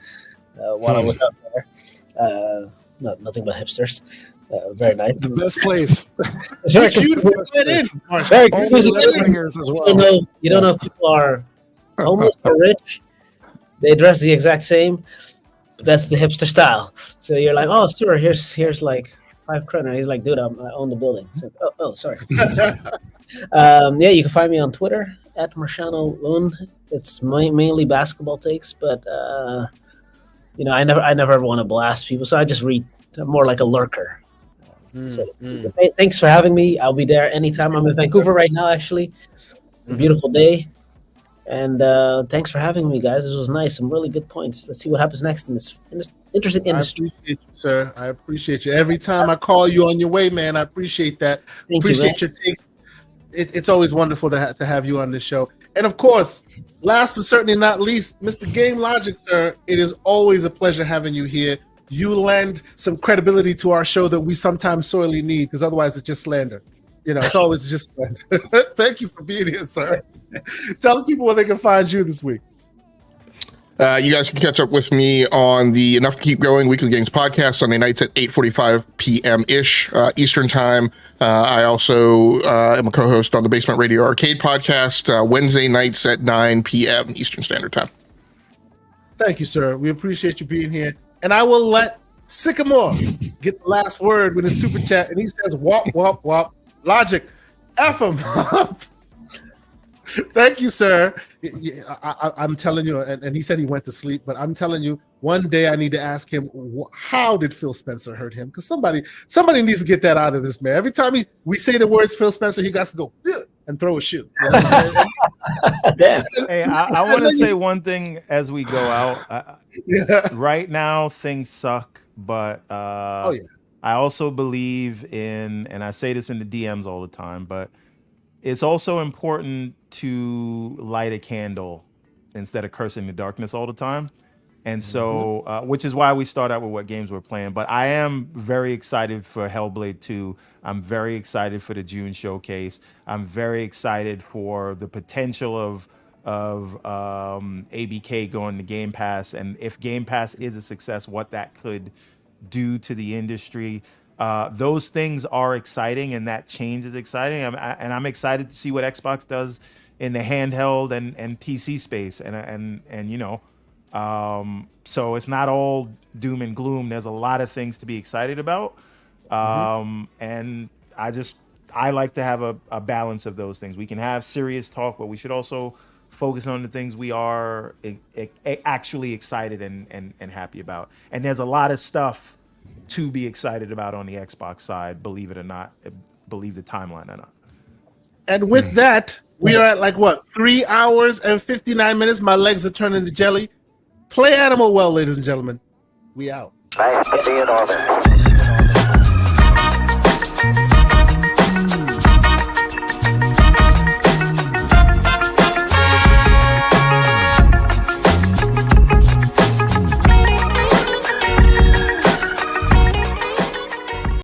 [SPEAKER 6] while I was out there. Nothing but hipsters. Very nice.
[SPEAKER 2] The best place.
[SPEAKER 6] It's very very confusing.
[SPEAKER 2] As well.
[SPEAKER 6] You don't know if people are homeless or rich. They dress the exact same, but that's the hipster style. So you're like, oh, sure, here's like 5 kroner. He's like, dude, I own the building. Like, oh, sorry. You can find me on Twitter at Marciano Lun. It's mainly basketball takes, but I never want to blast people, so I just read more like a lurker. Hey, thanks for having me. I'll be there anytime. I'm in Vancouver right now, actually. It's a beautiful day. And thanks for having me, guys. This was nice. Some really good points. Let's see what happens next in this interesting industry.
[SPEAKER 1] I appreciate you, sir. I appreciate you. Every time I call you on your way, man, I appreciate that. Appreciate your takes. It's always wonderful to have you on this show. And of course, last but certainly not least, Mr. GameLogiq, sir, it is always a pleasure having you here. You lend some credibility to our show that we sometimes sorely need, because otherwise it's just slander. It's always just slander. Thank you for being here, sir. Tell the people where they can find you this week.
[SPEAKER 5] You guys can catch up with me on the Enough to Keep Going Weekly Games podcast Sunday nights at 8:45 p.m.-ish Eastern Time. I also am a co-host on the Basement Radio Arcade podcast Wednesday nights at 9 p.m. Eastern Standard Time.
[SPEAKER 1] Thank you, sir. We appreciate you being here. And I will let Sycamore get the last word with his super chat. And he says, wop, wop, wop. Logic, F him up. Thank you, sir. I'm telling you, and he said he went to sleep, but I'm telling you, one day I need to ask him, how did Phil Spencer hurt him? Because somebody needs to get that out of this man. Every time we say the words Phil Spencer, he got to go and throw a shoe.
[SPEAKER 6] Damn.
[SPEAKER 3] Hey, I want to say one thing as we go out. Right now, things suck, but I also believe in, and I say this in the DMs all the time, but it's also important to light a candle instead of cursing the darkness all the time. And so, which is why we start out with what games we're playing. But I am very excited for Hellblade 2. I'm very excited for the June showcase. I'm very excited for the potential of ABK going to Game Pass. And if Game Pass is a success, what that could do to the industry. Those things are exciting, and that change is exciting. I'm excited to see what Xbox does in the handheld and PC space. So it's not all doom and gloom. There's a lot of things to be excited about. And I like to have a balance of those things. We can have serious talk, but we should also focus on the things we are actually excited and happy about. And there's a lot of stuff to be excited about on the Xbox side, believe it or not, believe the timeline or not.
[SPEAKER 1] And with that, we are at 3 hours and 59 minutes. My legs are turning to jelly. Play Animalwell, ladies and gentlemen. We out.
[SPEAKER 7] Nice to be in orbit.